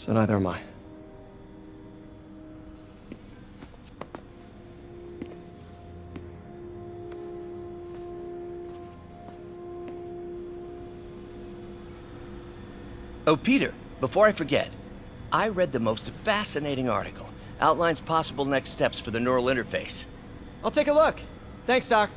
So neither am I. Oh, Peter, before I forget, I read the most fascinating article. Outlines possible next steps for the neural interface. I'll take a look. Thanks, Doc.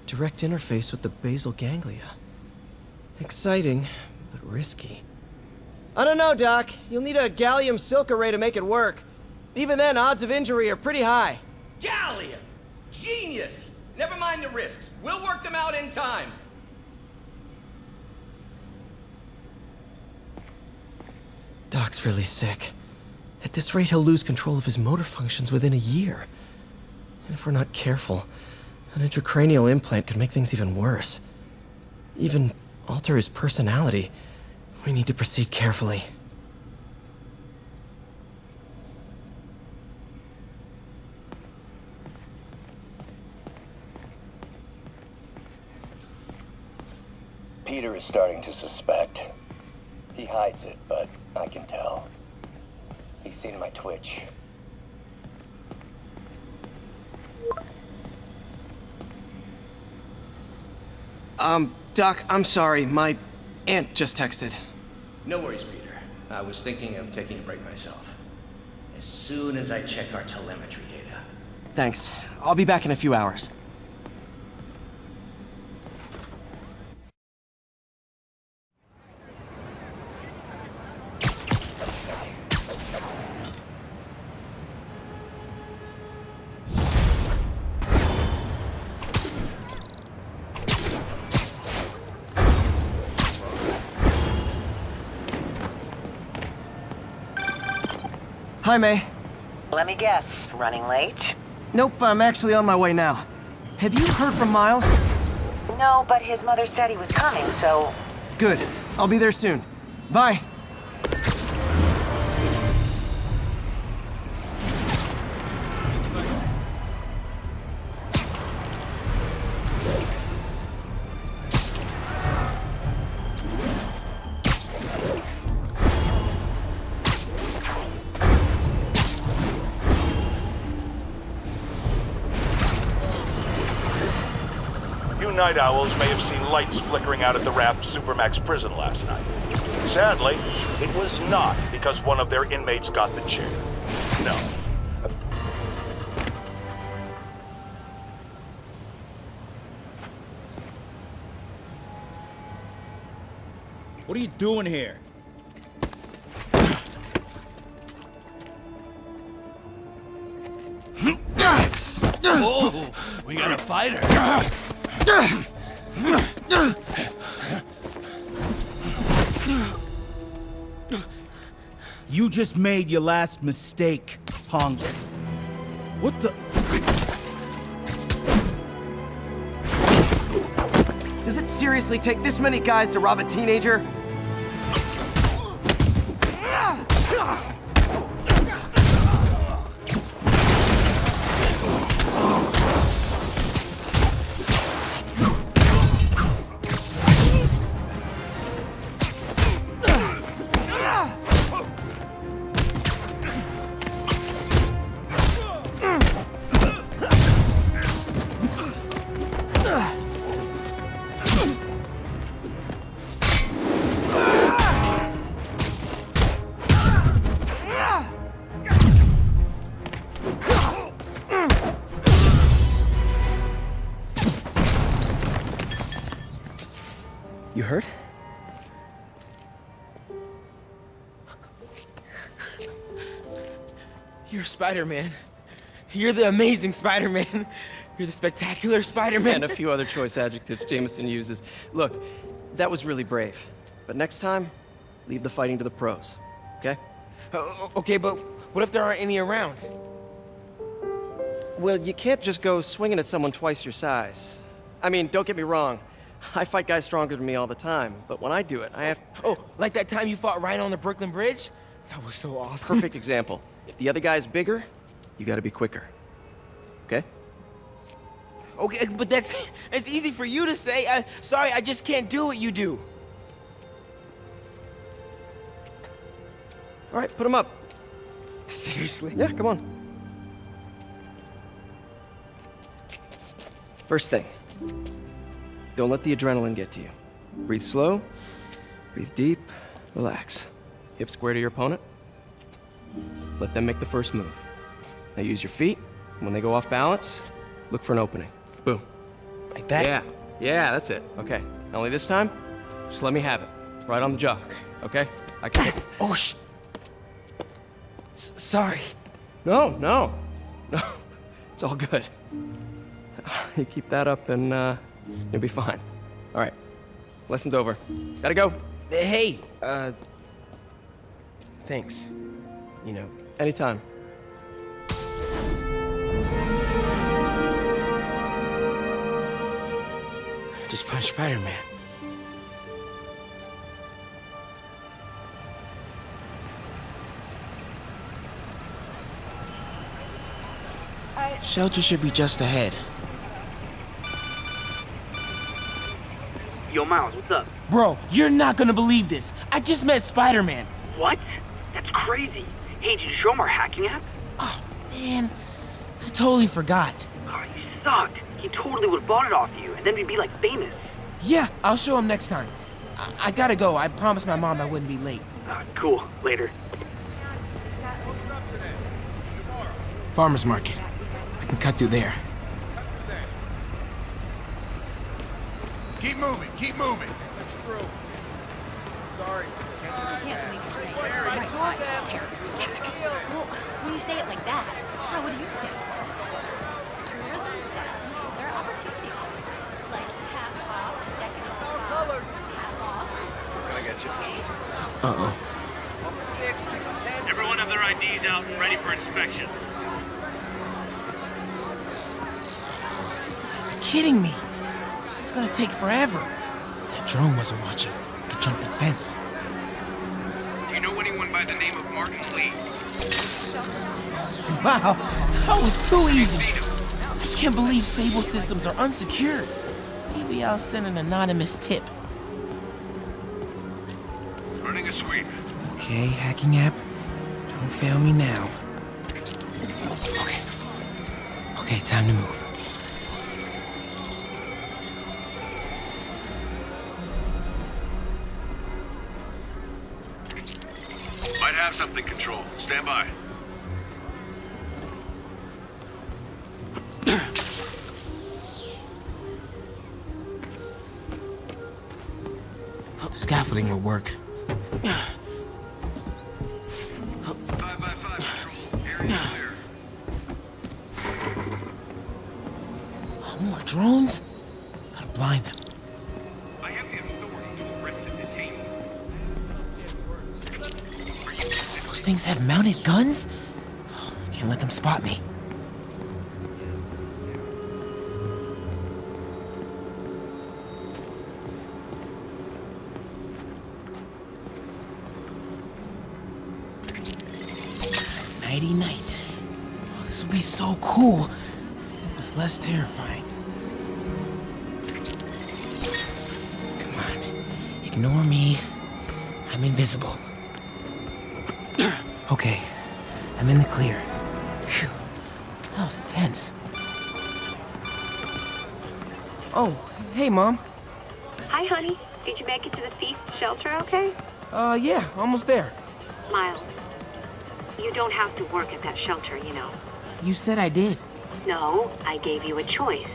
Direct interface with the basal ganglia. Exciting, but risky. I don't know, Doc. You'll need a gallium silk array to make it work. Even then, odds of injury are pretty high. Gallium! Genius! Never mind the risks. We'll work them out in time. Doc's really sick. At this rate, he'll lose control of his motor functions within a year. And if we're not careful, an intracranial implant could make things even worse. Even alter his personality. We need to proceed carefully. Peter is starting to suspect. He hides it, but I can tell. He's seen my twitch. Doc, I'm sorry. My aunt just texted. No worries, Peter. I was thinking of taking a break myself. As soon as I check our telemetry data. Thanks. I'll be back in a few hours. Hi, May. Let me guess, running late? Nope, I'm actually on my way now. Have you heard from Miles? No, but his mother said he was coming, so... Good. I'll be there soon. Bye. Night owls may have seen lights flickering out at the Raft Supermax prison last night. Sadly, it was not because one of their inmates got the chair. No. What are you doing here? Oh, we got a fighter. You just made your last mistake, punk. What the... Does it seriously take this many guys to rob a teenager? You hurt? You're Spider-Man. You're the amazing Spider-Man. You're the spectacular Spider-Man. And a few other choice adjectives Jameson uses. Look, that was really brave. But next time, leave the fighting to the pros, okay? Okay, but what if there aren't any around? Well, you can't just go swinging at someone twice your size. I mean, don't get me wrong. I fight guys stronger than me all the time, but when I do it, I have... Oh, like that time you fought Rhino on the Brooklyn Bridge? That was so awesome. Perfect example. If the other guy's bigger, you gotta be quicker. Okay? Okay, but that's easy for you to say. Sorry, I just can't do what you do. All right, put him up. Seriously? Yeah, come on. First thing, don't let the adrenaline get to you. Breathe slow, breathe deep, relax. Hip square to your opponent. Let them make the first move. Now use your feet. When they go off balance, look for an opening. Boom. Like that? Yeah, that's it. Okay. Only this time, just let me have it. Right on the jaw. Okay? I can hit. Oh, sorry. No. It's all good. You keep that up and you'll be fine. All right. Lesson's over. Gotta go. Hey, thanks. You know. Anytime. Just punch Spider-Man. Shelter should be just ahead. Yo, Miles, what's up? Bro, you're not gonna believe this. I just met Spider-Man. What? That's crazy. Hey, did you show him our hacking app? Oh, man. I totally forgot. Oh, you sucked. He totally would have bought it off you, and then we'd be, like, famous. Yeah, I'll show him next time. I gotta go. I promised my mom I wouldn't be late. Cool. Later. Farmer's market. I can cut through there. Keep moving, keep moving. Sorry. I can't believe you're saying this right side of a terrorist attack. Well, when you say it like that, how would you say it? Tourism's down. There are opportunities to do, like half off, decadent colors, half off. Gonna get you. Uh-oh. Everyone have their IDs out and ready for inspection. You're kidding me. It's gonna take forever. That drone wasn't watching. Could jump the fence. Do you know anyone by the name of Martin Lee? Wow, that was too easy. I can't believe Sable systems are unsecured. Maybe I'll send an anonymous tip. Running a sweep. Okay, hacking app. Don't fail me now. Okay, time to move. Might have something, Control. Stand by. The scaffolding will work. 5x5 Control. Area clear. More drones? Gotta blind them. I have the authority to arrest and detain you. Those things have mounted guns? Can't let them spot me. Nighty night. Oh, this would be so cool if it was less terrifying. Come on, ignore me. I'm invisible. Okay, I'm in the clear. Phew, that was intense. Oh, hey, Mom. Hi, honey. Did you make it to the feast shelter okay? Yeah, almost there. Miles, you don't have to work at that shelter, you know. You said I did. No, I gave you a choice.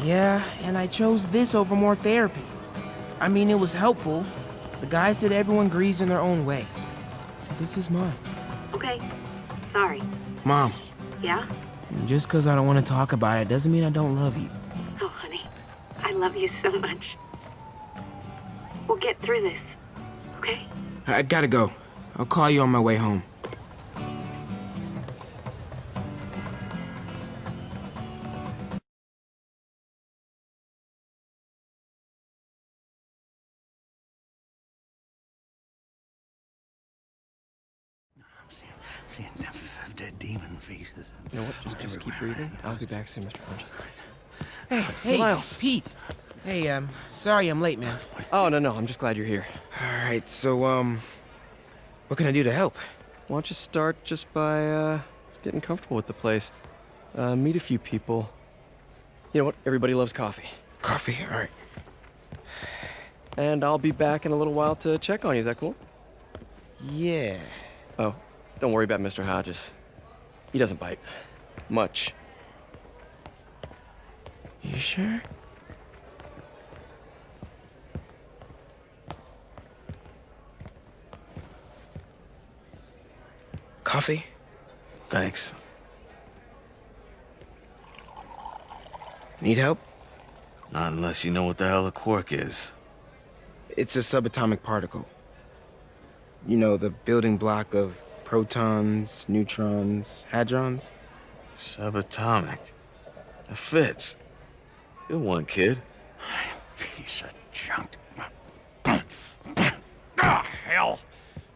Yeah, and I chose this over more therapy. I mean, it was helpful. The guy said everyone grieves in their own way. This is mine. Okay. Sorry. Mom, Yeah? just because I don't want to talk about it doesn't mean I don't love you. Oh, honey. I love you so much. We'll get through this. Okay? I gotta go. I'll call you on my way home. Enough of dead demon faces. You know what? Just keep breathing. I'll be back soon, Mr. Hodges. Hey, Miles. Pete. Hey, sorry I'm late, man. Oh, no. I'm just glad you're here. All right, so, what can I do to help? Why don't you start just by, getting comfortable with the place. Meet a few people. You know what? Everybody loves coffee. Coffee? All right. And I'll be back in a little while to check on you. Is that cool? Yeah. Oh, don't worry about Mr. Hodges. He doesn't bite. Much. You sure? Coffee? Thanks. Need help? Not unless you know what the hell a quark is. It's a subatomic particle. You know, the building block of protons, neutrons, hadrons? Subatomic. It fits. Good one, kid. Piece of junk. Ah, hell.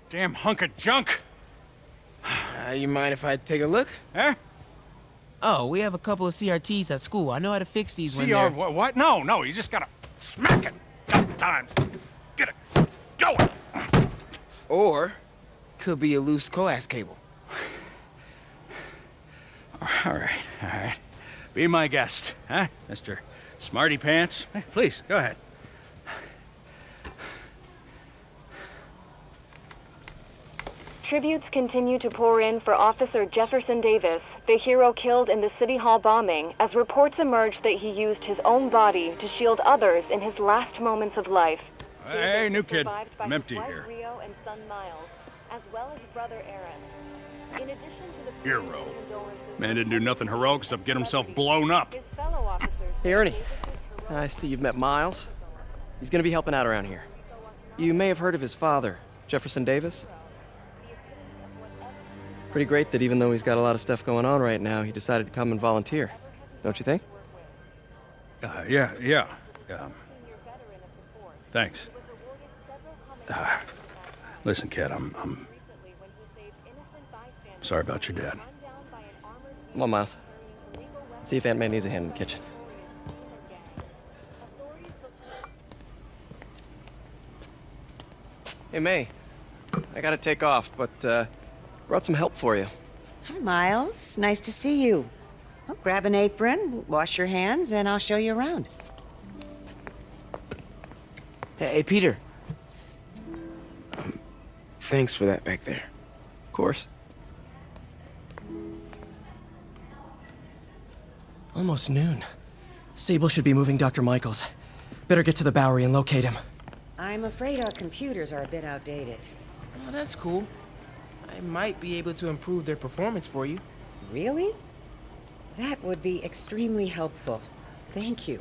Damn hunk of junk. You mind if I take a look? Huh? Oh, we have a couple of CRTs at school. I know how to fix these when they're... What? No, you just gotta smack it. Got time. Get it. Going. Or, could be a loose coax cable. All right. Be my guest, huh, Mr. Smarty Pants? Please, go ahead. Tributes continue to pour in for Officer Jefferson Davis, the hero killed in the City Hall bombing, as reports emerge that he used his own body to shield others in his last moments of life. Hey, new kid. I'm empty here. Rio and son Miles, as well as brother Aaron. In addition to the Hero. Man didn't do nothing heroic except get himself blown up. his fellow officers... Hey, Ernie. I see you've met Miles. He's gonna be helping out around here. You may have heard of his father, Jefferson Davis. Pretty great that even though he's got a lot of stuff going on right now, he decided to come and volunteer. Don't you think? Yeah. Thanks. Listen, kid, I'm sorry about your dad. Come on, Miles. Let's see if Aunt May needs a hand in the kitchen. Hey, May. I gotta take off, but, brought some help for you. Hi, Miles. Nice to see you. Well, grab an apron, wash your hands, and I'll show you around. Hey, Peter. Thanks for that back there. Of course. Almost noon. Sable should be moving Dr. Michaels. Better get to the Bowery and locate him. I'm afraid our computers are a bit outdated. Oh, that's cool. I might be able to improve their performance for you. Really? That would be extremely helpful. Thank you.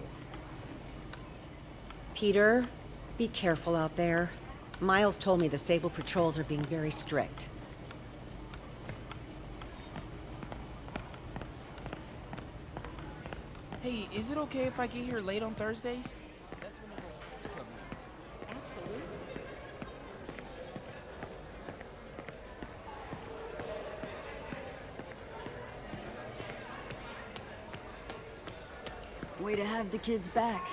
Peter, be careful out there. Miles told me the Sable patrols are being very strict. Hey, is it okay if I get here late on Thursdays? That's when the club meets. Absolutely. Way to have the kids back.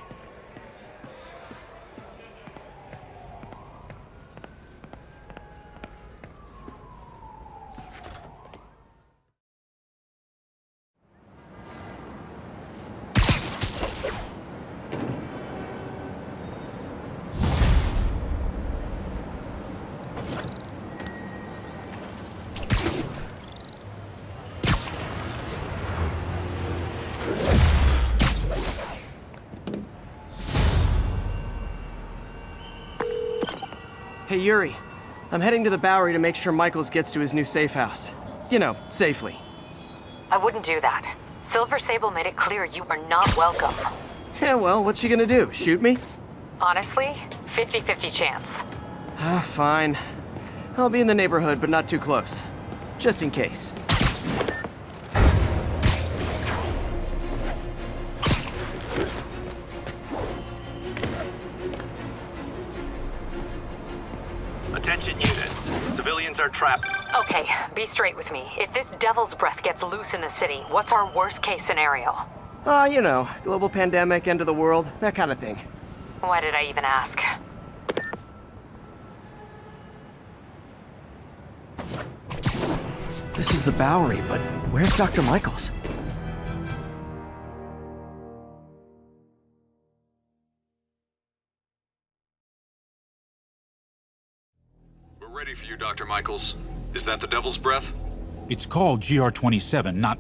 Hey, Yuri. I'm heading to the Bowery to make sure Michaels gets to his new safe house. You know, safely. I wouldn't do that. Silver Sable made it clear you are not welcome. Yeah, well, what's she gonna do? Shoot me? Honestly, 50-50 chance. Ah, fine. I'll be in the neighborhood, but not too close. Just in case. Attention units. Civilians are trapped. Okay, be straight with me. If this devil's breath gets loose in the city, what's our worst case scenario? You know, global pandemic, end of the world, that kind of thing. Why did I even ask? This is the Bowery, but where's Dr. Michaels? We're ready for you, Dr. Michaels. Is that the Devil's Breath? It's called GR-27, not...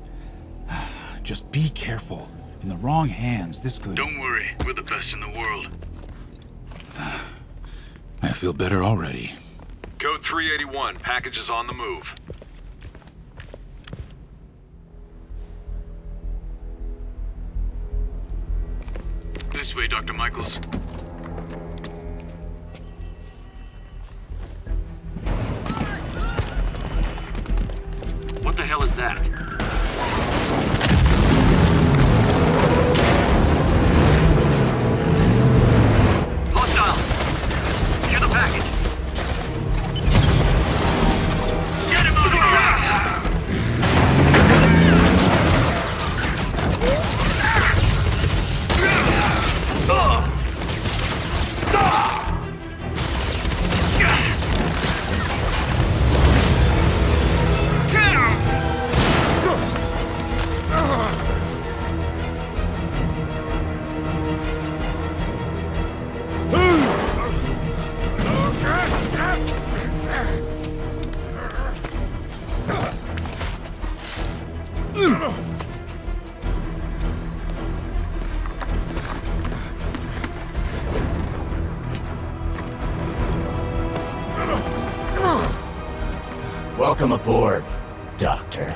Just be careful. In the wrong hands, this could... Don't worry, we're the best in the world. I feel better already. Code 381, package is on the move. This way, Dr. Michaels. What the hell is that? Hostile! Secure the package! Get him out of here! Welcome aboard, Doctor.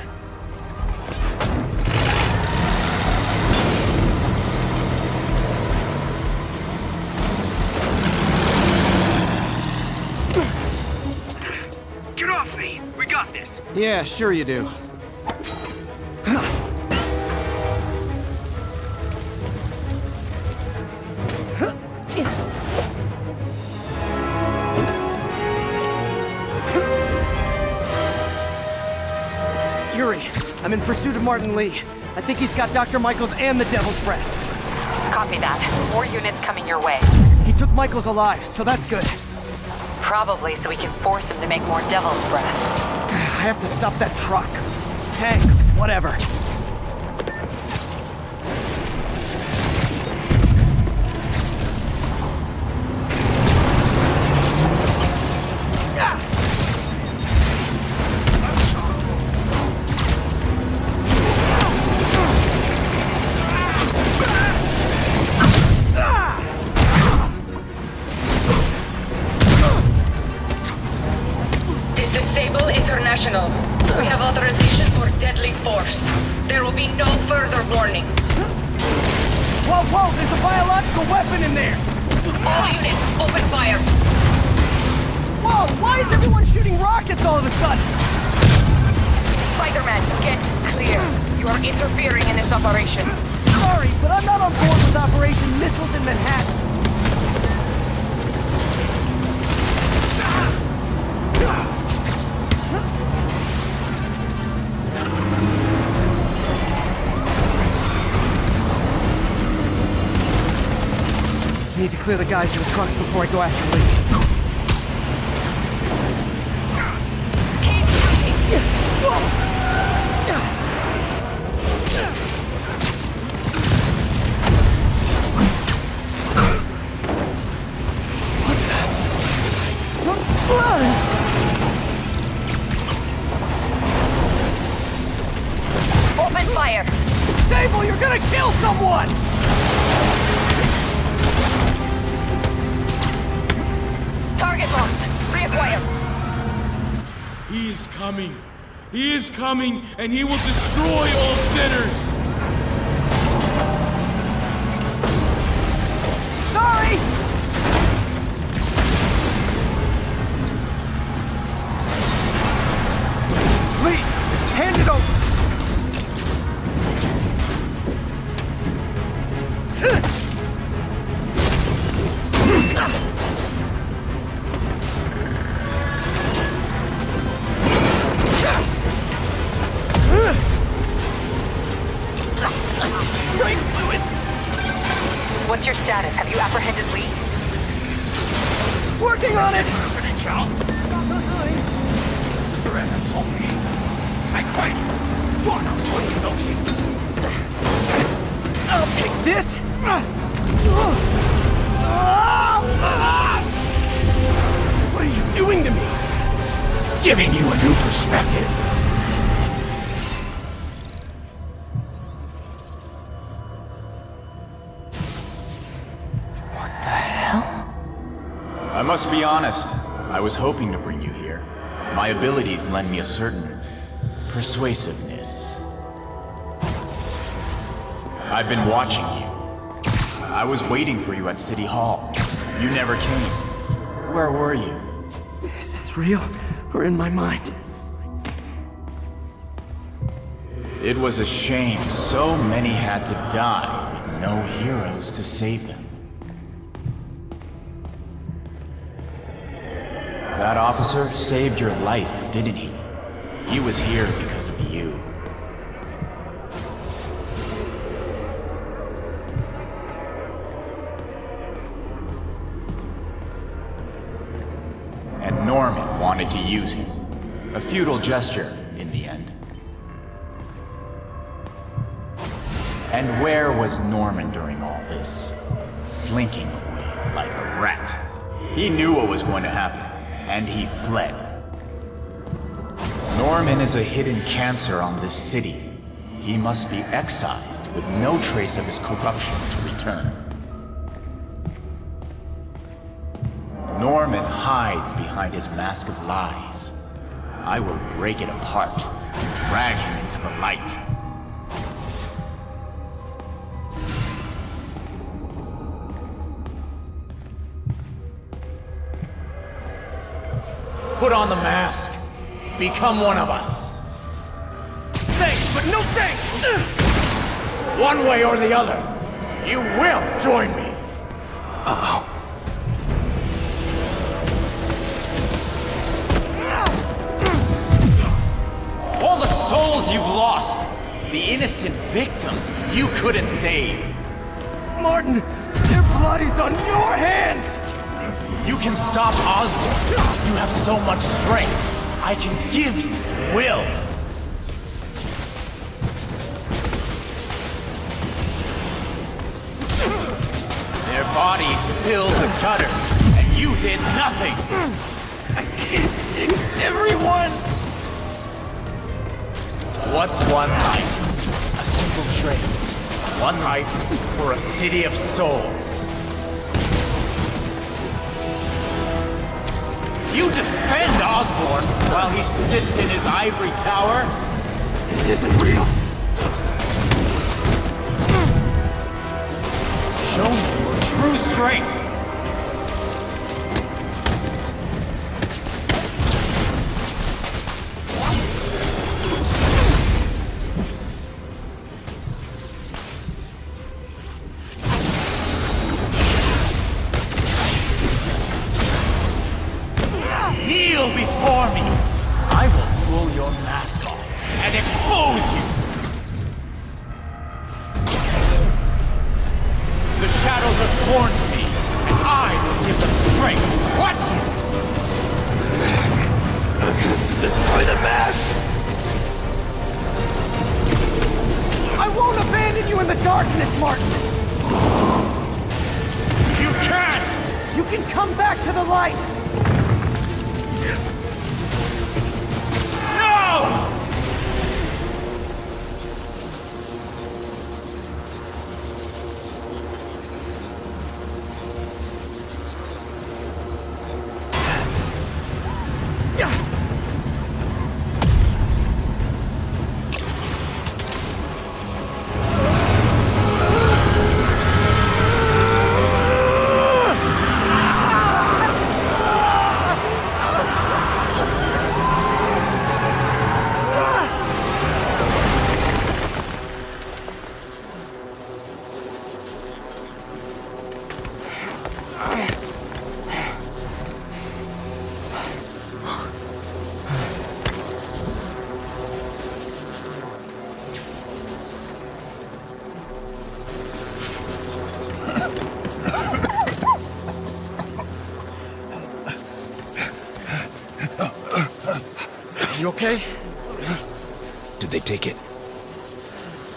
Get off me! We got this! Yeah, sure you do. Yuri, I'm in pursuit of Martin Lee. I think he's got Dr. Michaels and the Devil's Breath. Copy that. More units coming your way. He took Michaels alive, so that's good. Probably so we can force him to make more Devil's Breath. I have to stop that truck. Tank, whatever. Disable International. We have authorization for deadly force. There will be no further warning. Whoa, whoa, there's a biological weapon in there! All units, open fire! Whoa, why is everyone shooting rockets all of a sudden? Spider-Man, get clear. You are interfering in this operation. Sorry, but I'm not on board with Operation Missiles in Manhattan. Need to clear the guys in the trucks before I go after Lee. Open fire! Sable, you're gonna kill someone! Target lost. Reacquire. He is coming. He is coming, and he will destroy all sinners. Sorry! Lee, hand it over. working on it! I'll take this! What are you doing to me? Giving you a new perspective. I must be honest, I was hoping to bring you here. My abilities lend me a certain persuasiveness. I've been watching you. I was waiting for you at City Hall. You never came. Where were you? Is this real or in my mind? It was a shame so many had to die with no heroes to save them. That officer saved your life, didn't he? He was here because of you. And Norman wanted to use him. A futile gesture, in the end. And where was Norman during all this? Slinking away like a rat. He knew what was going to happen. And he fled. Norman is a hidden cancer on this city. He must be excised with no trace of his corruption to return. Norman hides behind his mask of lies. I will break it apart and drag him into the light. Put on the mask. Become one of us. Thanks, but no thanks! One way or the other, you will join me. Uh-oh. All the souls you've lost, the innocent victims you couldn't save. Martin, their blood is on your hands! You can stop Osborn. You have so much strength. I can give you will. Their bodies filled the gutter, and you did nothing. I can't save everyone! What's one life? A simple trade. One life for a city of souls. You defend Osborn while he sits in his ivory tower? This isn't real. Show me your true strength. Kneel before me! I will pull your mask off and expose you! The shadows are sworn to me, and I will give them strength. What? The mask. Destroy the mask! I won't abandon you in the darkness, Martin! You can't! You can come back to the light! No! You okay? Did they take it?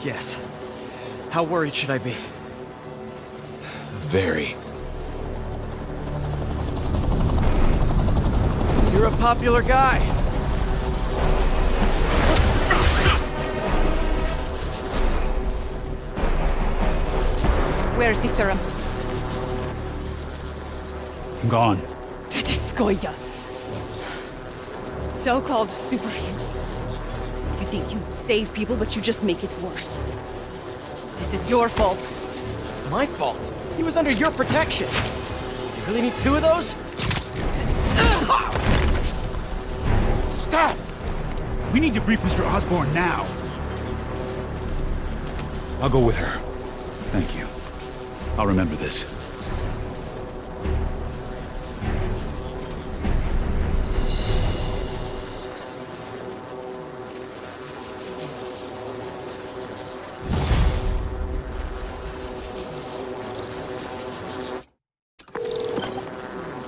Yes. How worried should I be? Very. You're a popular guy. Where's the serum? Gone. Skoya. So-called superhero. You think you save people, but you just make it worse. This is your fault. My fault? He was under your protection. You really need 2 of those? Stop! We need to brief Mr. Osborn now. I'll go with her. Thank you. I'll remember this.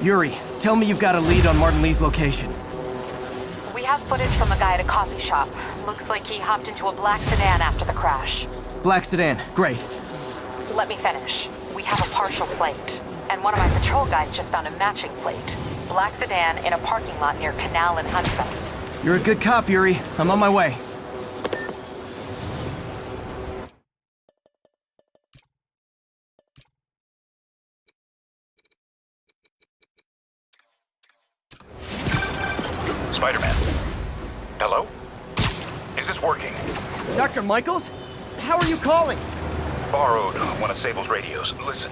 Yuri, tell me you've got a lead on Martin Lee's location. We have footage from a guy at a coffee shop. Looks like he hopped into a black sedan after the crash. Black sedan, great. Let me finish. We have a partial plate. And one of my patrol guys just found a matching plate. Black sedan in a parking lot near Canal and Hudson. You're a good cop, Yuri. I'm on my way. Spider-Man. Hello? Is this working? Dr. Michaels? How are you calling? Borrowed one of Sable's radios. Listen,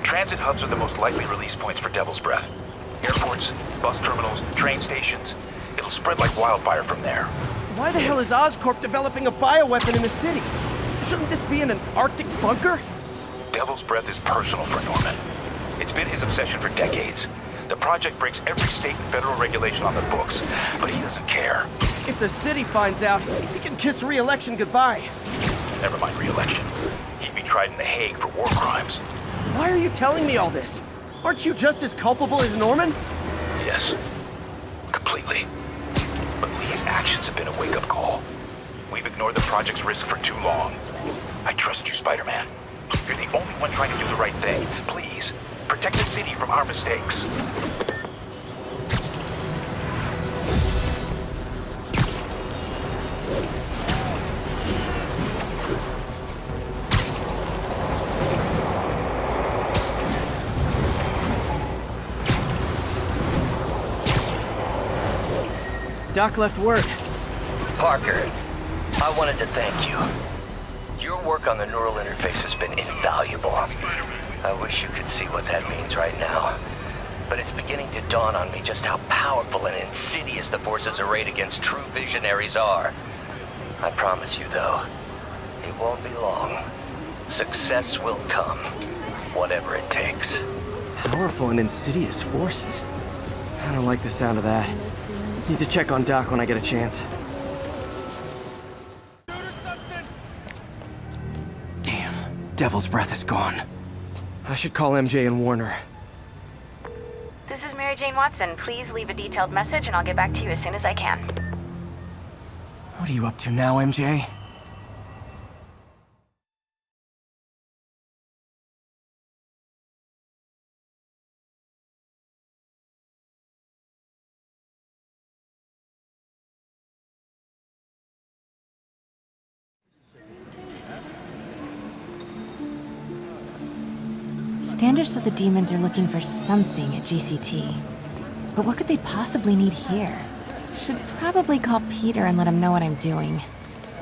transit hubs are the most likely release points for Devil's Breath. Airports, bus terminals, train stations. It'll spread like wildfire from there. Why the hell is Oscorp developing a bioweapon in the city? Shouldn't this be in an Arctic bunker? Devil's Breath is personal for Norman. It's been his obsession for decades. The project breaks every state and federal regulation on the books, but he doesn't care. If the city finds out, he can kiss re-election goodbye. Never mind re-election. He'd be tried in The Hague for war crimes. Why are you telling me all this? Aren't you just as culpable as Norman? Yes. Completely. But Lee's actions have been a wake-up call. We've ignored the project's risk for too long. I trust you, Spider-Man. You're the only one trying to do the right thing. Please, protect the city from our mistakes. Doc left word. Parker, I wanted to thank you. Your work on the neural interface has been invaluable. I wish you could see what that means right now. But it's beginning to dawn on me just how powerful and insidious the forces arrayed against true visionaries are. I promise you, though, it won't be long. Success will come, whatever it takes. Powerful and insidious forces. I don't like the sound of that. Need to check on Doc when I get a chance. Damn, Devil's Breath is gone. I should call MJ and warn her. This is Mary Jane Watson. Please leave a detailed message and I'll get back to you as soon as I can. What are you up to now, MJ? Standish said the demons are looking for something at GCT. But what could they possibly need here? Should probably call Peter and let him know what I'm doing.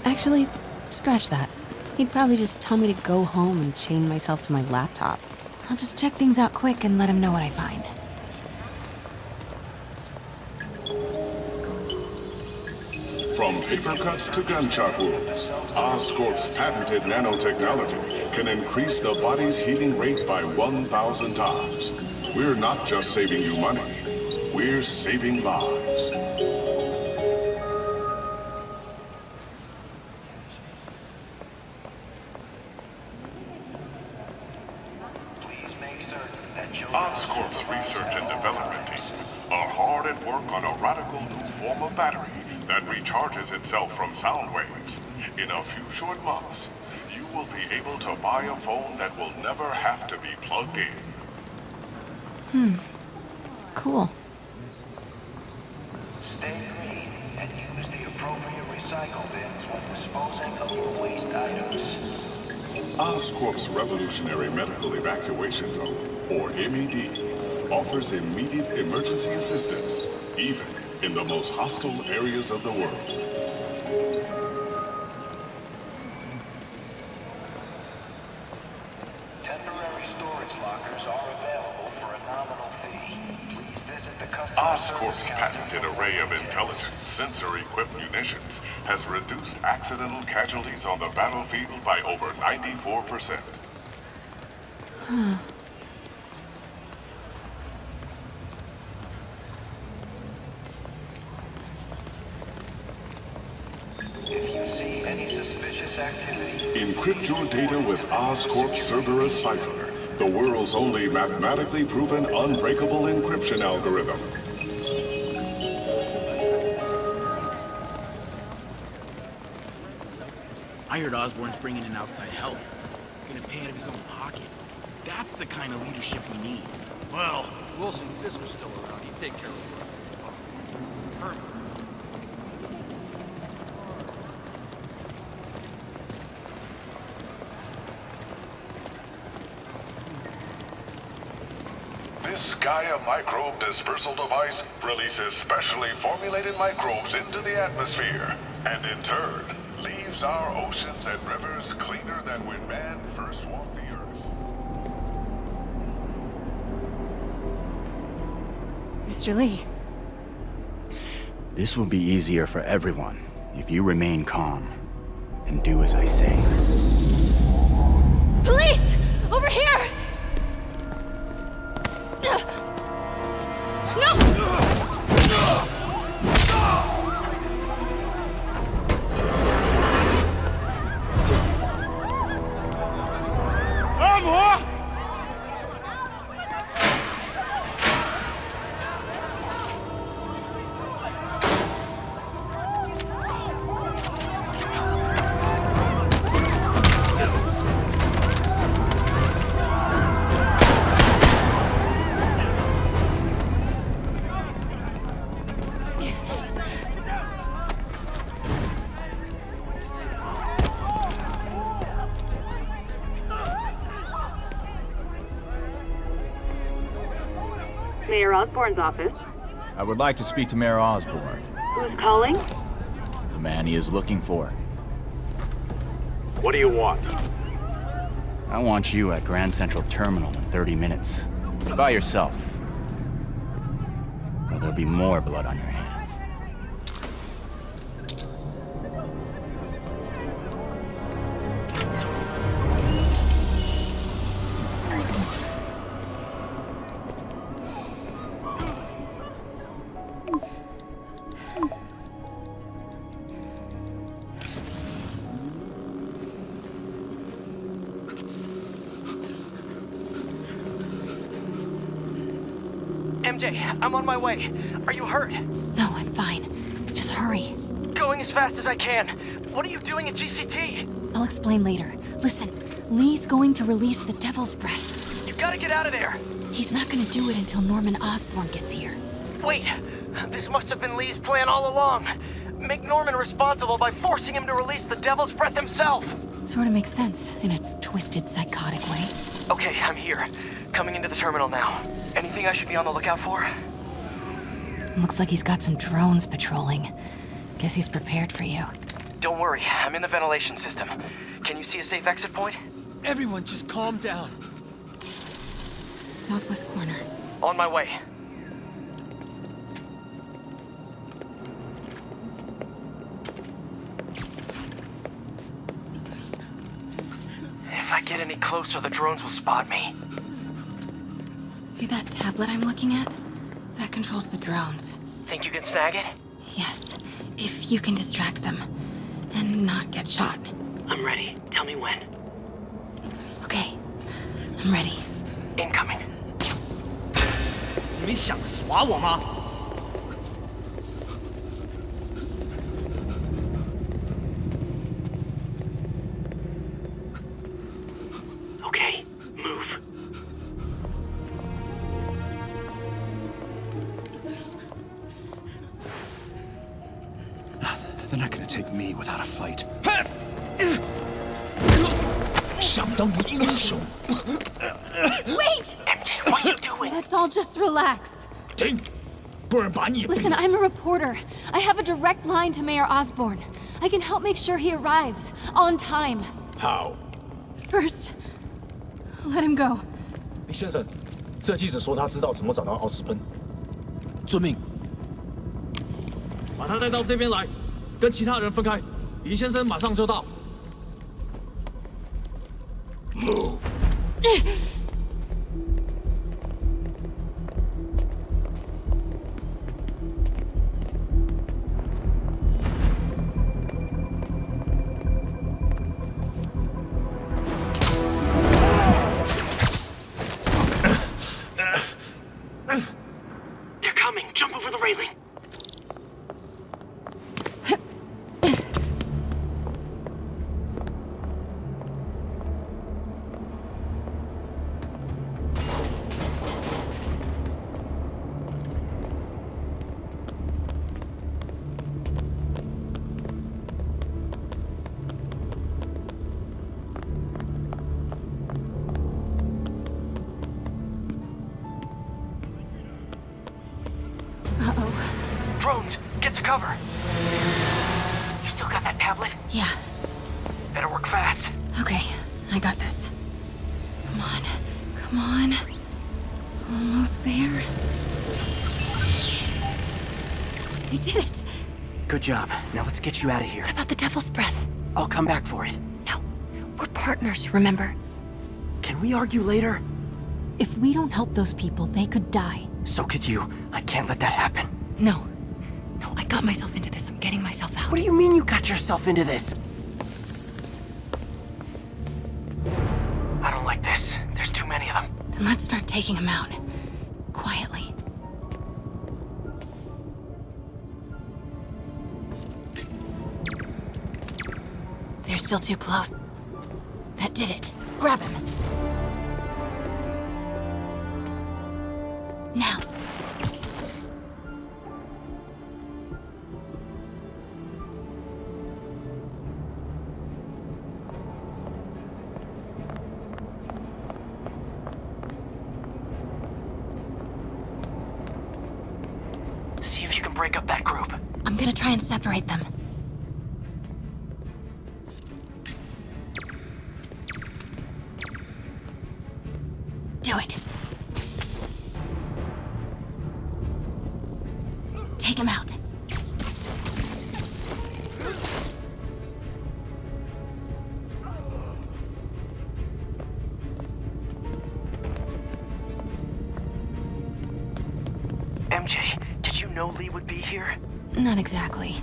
Actually, scratch that. He'd probably just tell me to go home and chain myself to my laptop. I'll just check things out quick and let him know what I find. From paper cuts to gunshot wounds, Oscorp's patented nanotechnology can increase the body's healing rate by 1,000 times. We're not just saving you money, we're saving lives. Oscorp's research and development team are hard at work on a radical new form of battery that recharges itself from sound waves. In a few short months, you will be able to buy a phone that will never have to be plugged in. Cool. Stay green and use the appropriate recycle bins when disposing of your waste items. Oscorp's Revolutionary Medical Evacuation Drone, or MED, offers immediate emergency assistance, even in the most hostile areas of the world. Temporary storage lockers are available for a nominal fee. Please visit the customer Oscorp's service counter patented array of intelligent, sensor-equipped munitions has reduced accidental casualties on the battlefield by over 94%. If you see any suspicious activity, Encrypt your data with Oscorp's Cerberus Cipher, the world's only mathematically proven unbreakable encryption algorithm. I heard Osborn's bringing in outside help. Gonna pay out of his own pocket. That's the kind of leadership we need. Well, if Wilson Fisk was still around, he'd take care of it. Herman. This Gaia microbe dispersal device releases specially formulated microbes into the atmosphere, and in turn, leaves our oceans and rivers cleaner than when man first walked the earth. Mr. Lee. This will be easier for everyone if you remain calm and do as I say. Police! Over here! No! Mayor Osborn's office. I would like to speak to Mayor Osborn, Who's calling? the man he is looking for. What do you want? I want you at Grand Central Terminal in 30 minutes. By yourself. Or there'll be more blood on your hands. MJ, I'm on my way. Are you hurt? No, I'm fine. Just hurry. Going as fast as I can. What are you doing at GCT? I'll explain later. Listen, Lee's going to release the Devil's Breath. You gotta get out of there. He's not gonna do it until Norman Osborn gets here. Wait, this must have been Lee's plan all along. Make Norman responsible by forcing him to release the Devil's Breath himself. Sort of makes sense, in a twisted, psychotic way. Okay, I'm here. Coming into the terminal now. Anything I should be on the lookout for? Looks like he's got some drones patrolling. Guess he's prepared for you. Don't worry, I'm in the ventilation system. Can you see a safe exit point? Everyone just calm down. Southwest corner. On my way. If I get any closer, the drones will spot me. See that tablet I'm looking at? That controls the drones. Think you can snag it? Yes, if you can distract them and not get shot. I'm ready. Tell me when. Okay, I'm ready. Incoming. 你们想耍我吗？ They're not gonna take me without a fight. 想当英雄。 Wait! MJ, what are you doing? Let's all just relax. 停，不然把你也毙了。 Listen, I'm a reporter. I have a direct line to Mayor Osborn. I can help make sure he arrives on time. How? First, let him go. 李先生，这记者说他知道怎么找到奥斯喷。遵命。把他带到这边来，跟其他人分开。李先生马上就到。Move. They're coming. Jump over the railing. Drones, get to cover. You still got that tablet? Yeah. Better work fast. Okay, I got this. Come on. Come on. Almost there. I did it. Good job. Now let's get you out of here. What about the devil's breath? I'll come back for it. No. We're partners, remember? Can we argue later? If we don't help those people, they could die. So could you. I can't let that happen. No. No, I got myself into this. I'm getting myself out. What do you mean you got yourself into this? I don't like this. There's too many of them. Then let's start taking them out. Quietly. They're still too close. That did it. Grab him. Now. See if you can break up that group. I'm gonna try and separate them. Do it. Take him out. MJ, did you know Lee would be here? Not exactly.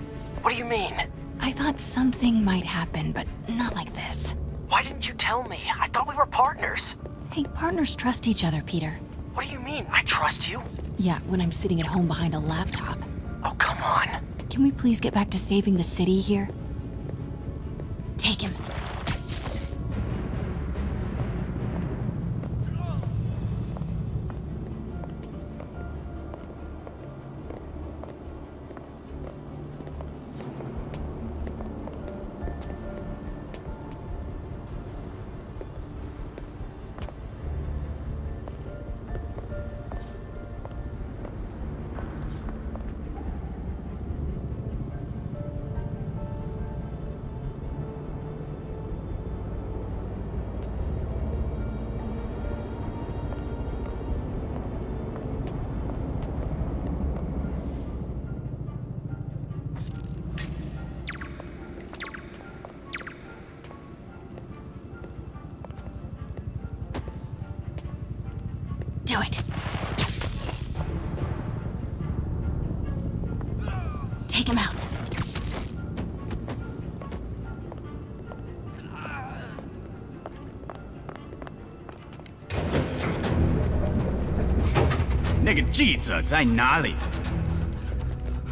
What do you mean? I thought something might happen, but not like this. Why didn't you tell me? I thought we were partners. Hey, partners trust each other, Peter. What do you mean? I trust you? Yeah, when I'm sitting at home behind a laptop. Oh, come on. Can we please get back to saving the city here? Take him. Do it. Take him out. That 记者在哪里？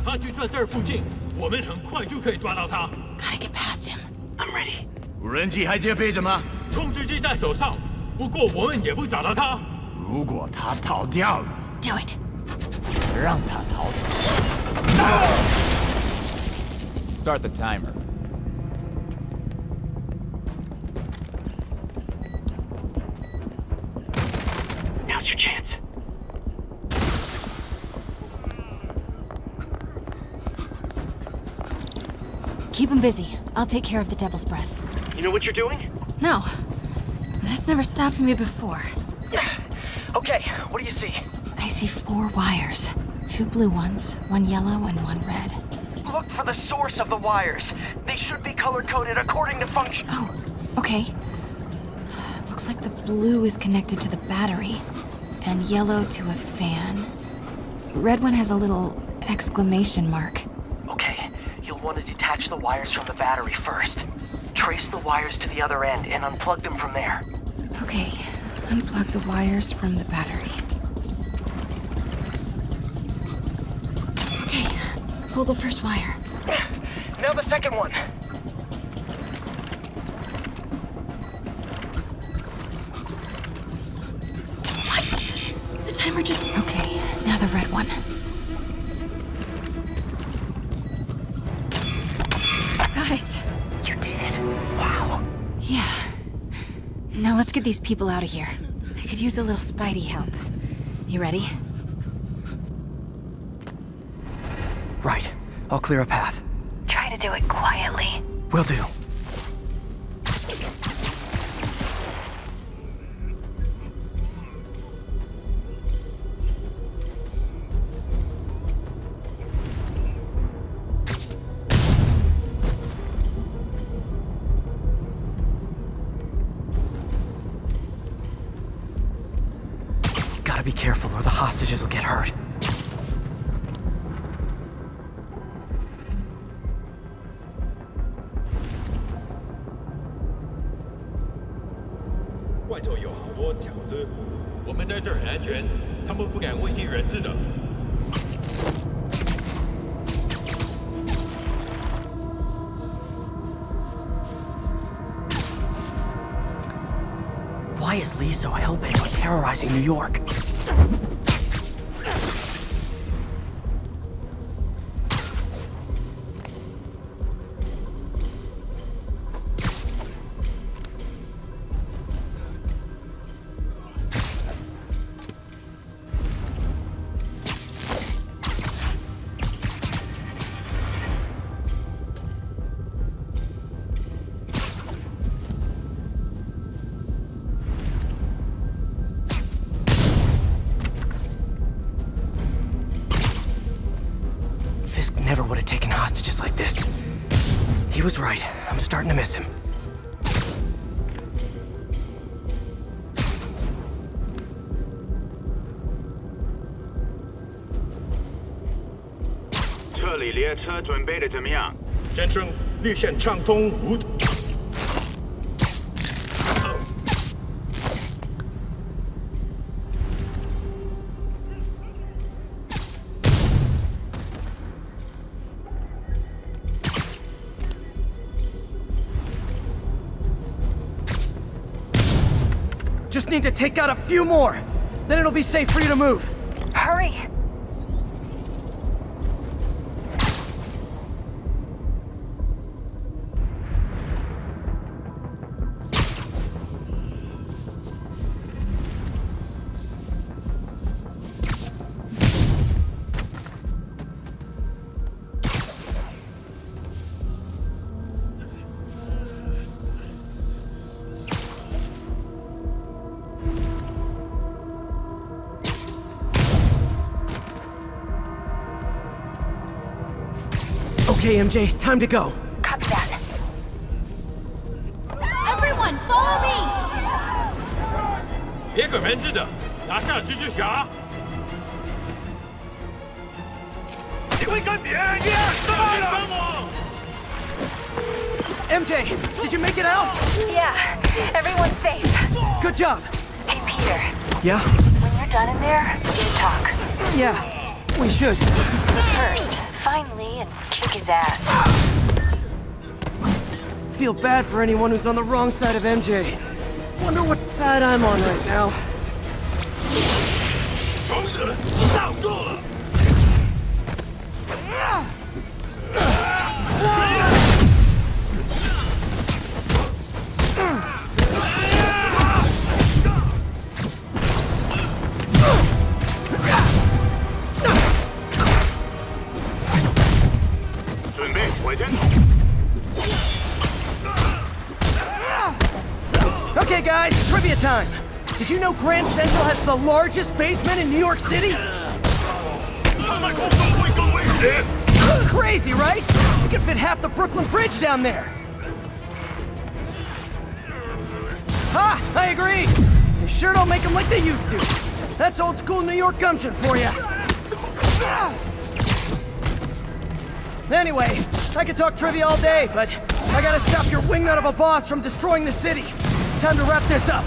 他就在这儿附近，我们很快就可以抓到他。 Gotta get past him. I'm ready. 无人机还接备着吗？控制机在手上，不过我们也不找到他。如果他逃掉了 Do it. 让他逃走。start the timer. Now's your chance. Keep him busy. I'll take care of the Devil's Breath. You know what you're doing? No. That's never stopped me before. Okay, what do you see? I see 4 wires. 2 blue ones, 1 yellow, and 1 red. Look for the source of the wires. They should be color-coded according to function. Oh, okay. Looks like the blue is connected to the battery, and yellow to a fan. Red one has a little exclamation mark. Okay, you'll want to detach the wires from the battery first. Trace the wires to the other end and unplug them from there. Okay, unplug the wires from the battery. Okay, pull the first wire. Now the second one. What? The timer just... Okay, now the red one. Got it. You did it. Wow. Yeah. Now let's get these people out of here. I could use a little Spidey help. You ready? Right. I'll clear a path. Try to do it quietly. Will do. Gotta be careful or the hostages will get hurt. Why is Lee so hell-bent on terrorizing New York? Fisk never would have taken hostages like this. He was right. I'm starting to miss him. Just need to take out a few more. Then it'll be safe for you to move. Hurry! Okay, MJ, time to go. Copy that. Everyone, follow me! 别给人质的，拿下蜘蛛侠。你会跟别人一样失败的。 MJ, did you make it out? Yeah, everyone's safe. Good job. Hey, Peter. Yeah? When you're done in there, we can talk. Yeah, we should. But first, find Lee and kick his ass. Feel bad for anyone who's on the wrong side of MJ. Wonder what side I'm on right now. Okay, guys, trivia time. Did you know Grand Central has the largest basement in New York City? Crazy, right? You can fit half the Brooklyn Bridge down there. Ha! I agree! They sure don't make them like they used to. That's old school New York gumption for you. Anyway, I could talk trivia all day, but I gotta stop your wingnut of a boss from destroying the city. Time to wrap this up.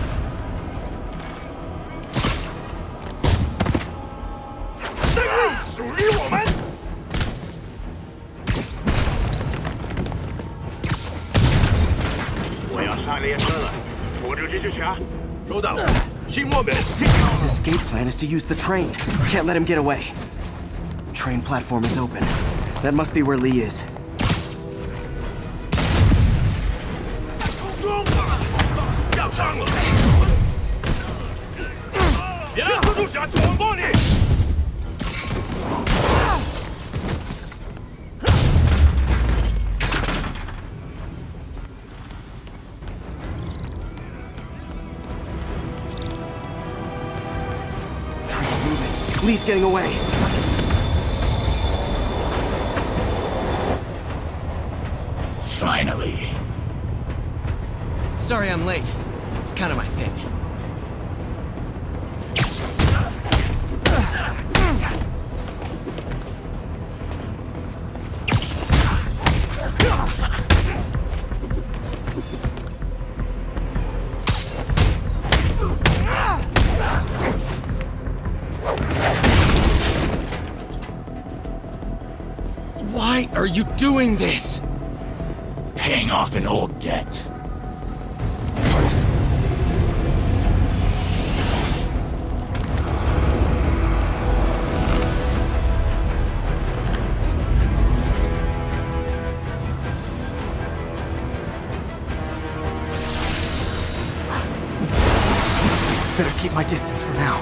His escape plan is to use the train. Can't let him get away. Train platform is open. That must be where Lee is. Lee's getting away. Finally. Sorry I'm late. It's kind of my thing. Why are you doing this? Paying off an old debt. Better keep my distance for now.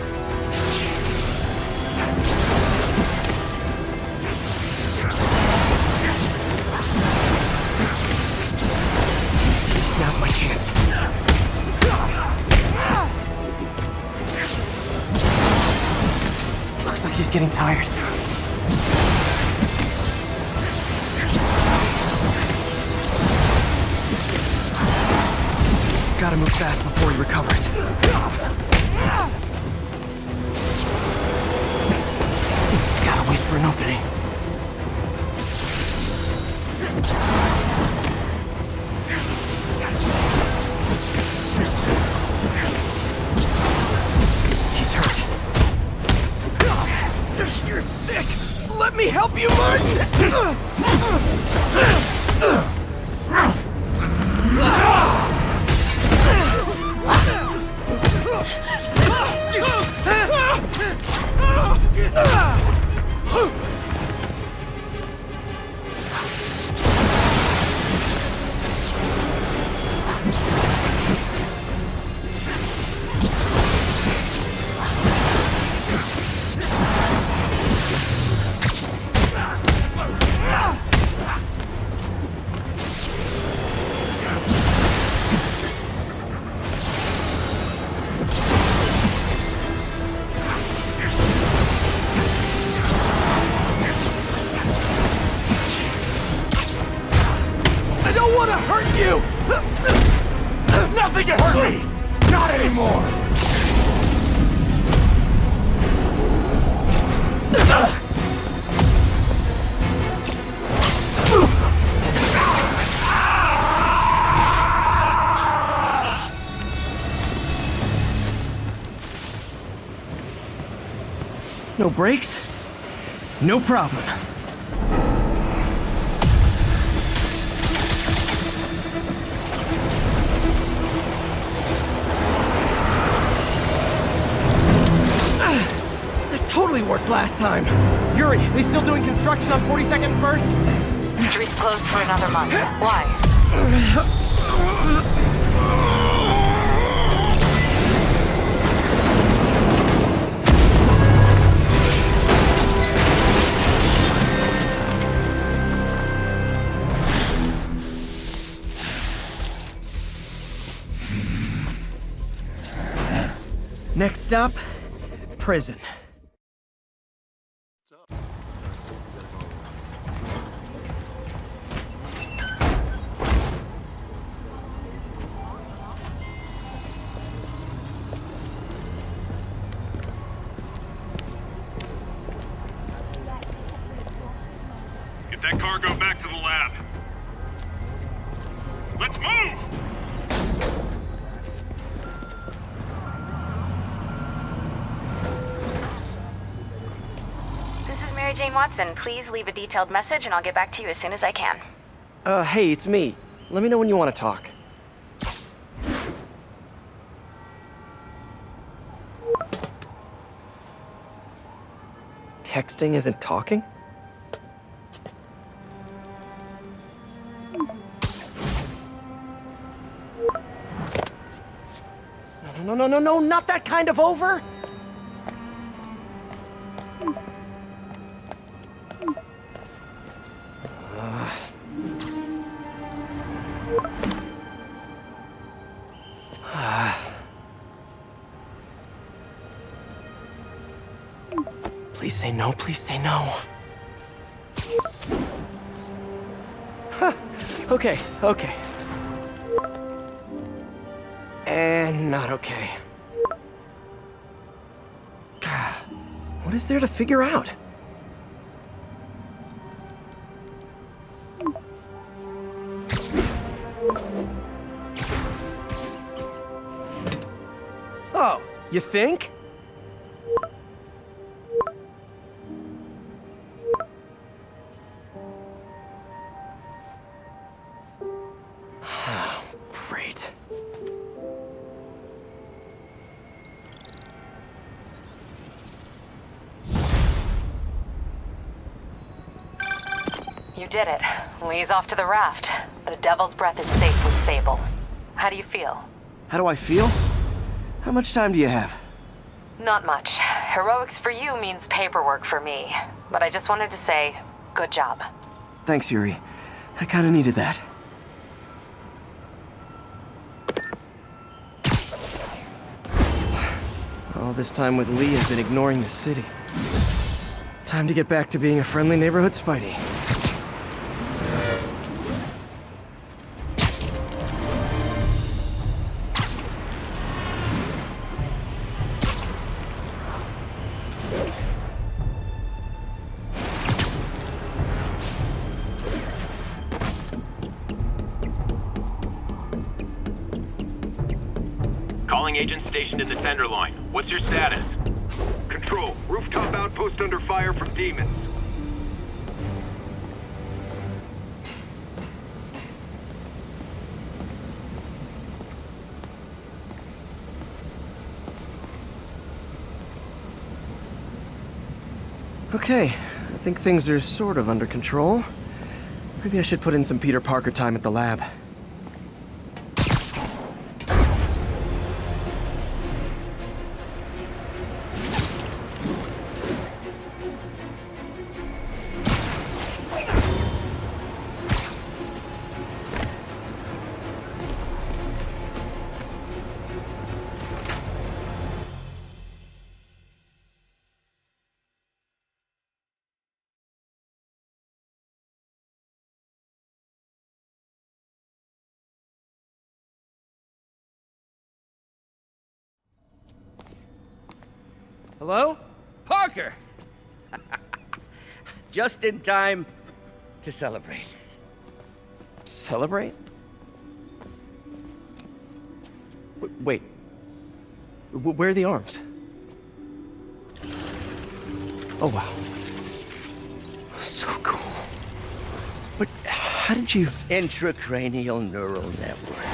Now's my chance. Looks like he's getting tired. Gotta move fast before he recovers. Gotta wait for an opening. He's hurt. You're sick! Let me help you, Martin! I don't want to hurt you! Nothing can hurt me! Not anymore! No brakes? No problem. That totally worked last time. Yuri, they still doing construction on 42nd and 1st? Street's closed for another month. Why? Next stop, prison. Get that cargo back to the lab. Let's move! This is Mary Jane Watson. Please leave a detailed message and I'll get back to you as soon as I can. Hey, it's me. Let me know when you want to talk. Texting isn't talking? No, not that kind of over! Please say no, please say no. Huh. Okay. And not okay. What is there to figure out? Oh, you think? Great. You did it. Lee's off to the raft. The Devil's Breath is safe with Sable. How do you feel? How do I feel? How much time do you have? Not much. Heroics for you means paperwork for me. But I just wanted to say, good job. Thanks, Yuri. I kinda needed that. All this time with Lee has been ignoring the city. Time to get back to being a friendly neighborhood Spidey. Calling agent stationed in the Tenderloin. What's your status? Control, rooftop outpost under fire from demons. Okay, I think things are sort of under control. Maybe I should put in some Peter Parker time at the lab. Hello? Parker! Just in time to celebrate. Celebrate? Wait. Where are the arms? Oh, wow. So cool. But how did you... Intracranial neural network.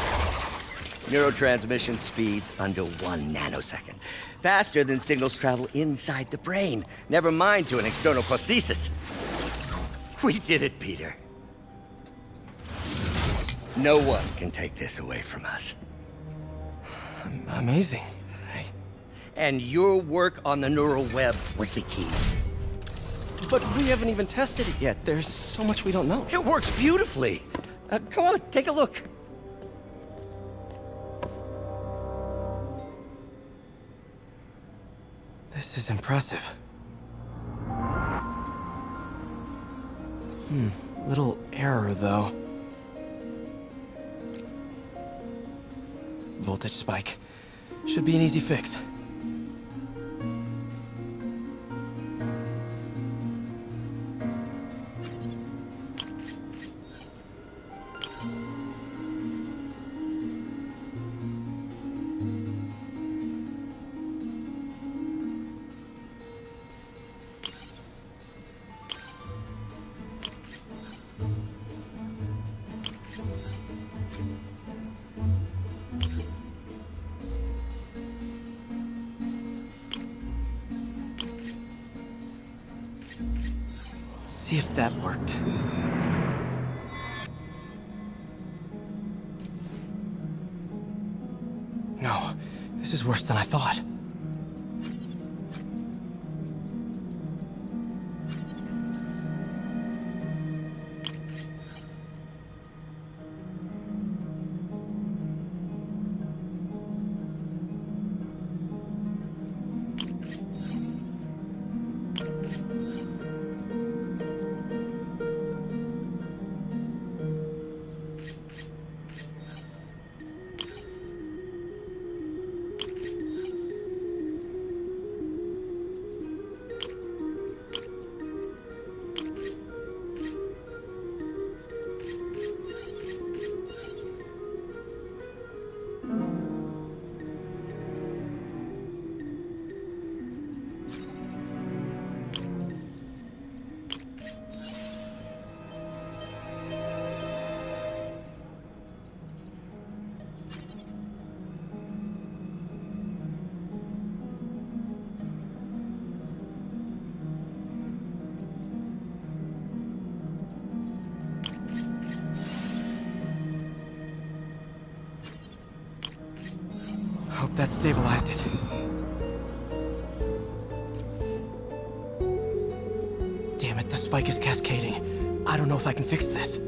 Neurotransmission speeds under 1 nanosecond. Faster than signals travel inside the brain. Never mind to an external prosthesis. We did it, Peter. No one can take this away from us. Amazing. And your work on the neural web was the key. But we haven't even tested it yet. There's so much we don't know. It works beautifully. Come on, take a look. is impressive. Little error, though. Voltage spike. Should be an easy fix. See if that worked. No, this is worse than I thought. Hope that stabilized it. Damn it, the spike is cascading. I don't know if I can fix this.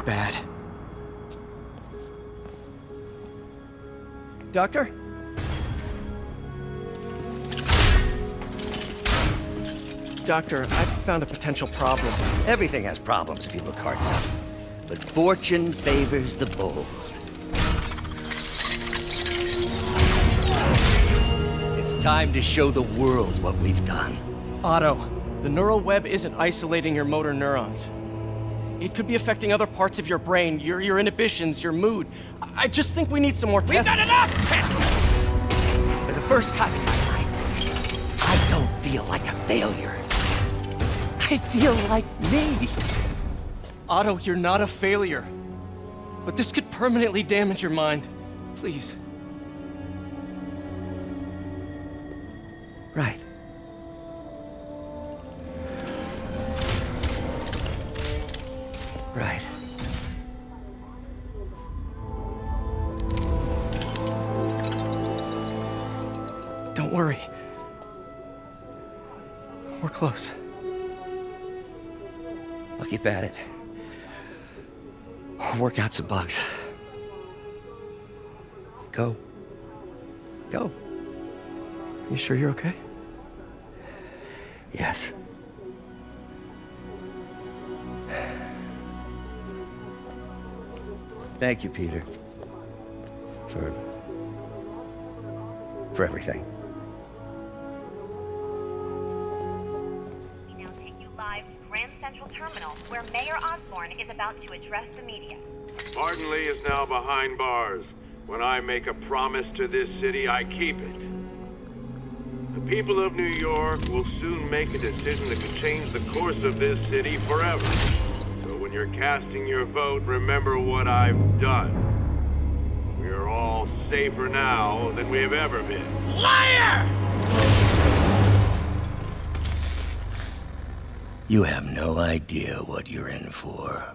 Bad. Doctor? Doctor, I've found a potential problem. Everything has problems if you look hard enough. But fortune favors the bold. It's time to show the world what we've done. Otto, the neural web isn't isolating your motor neurons. It could be affecting other parts of your brain, your inhibitions, your mood. I just think we need some more tests. We've done enough tests! For the first time in my life, I don't feel like a failure. I feel like me. Otto, you're not a failure. But this could permanently damage your mind. Please. Right. Right. Don't worry. We're close. I'll keep at it. I'll work out some bugs. Go. Go. You sure you're okay? Yes. Thank you, Peter. For everything. We now take you live to Grand Central Terminal, where Mayor Osborn is about to address the media. Martin Lee is now behind bars. When I make a promise to this city, I keep it. The people of New York will soon make a decision that could change the course of this city forever. So when you're casting your vote, remember what I've done. We are all safer now than we have ever been. Liar! You have no idea what you're in for.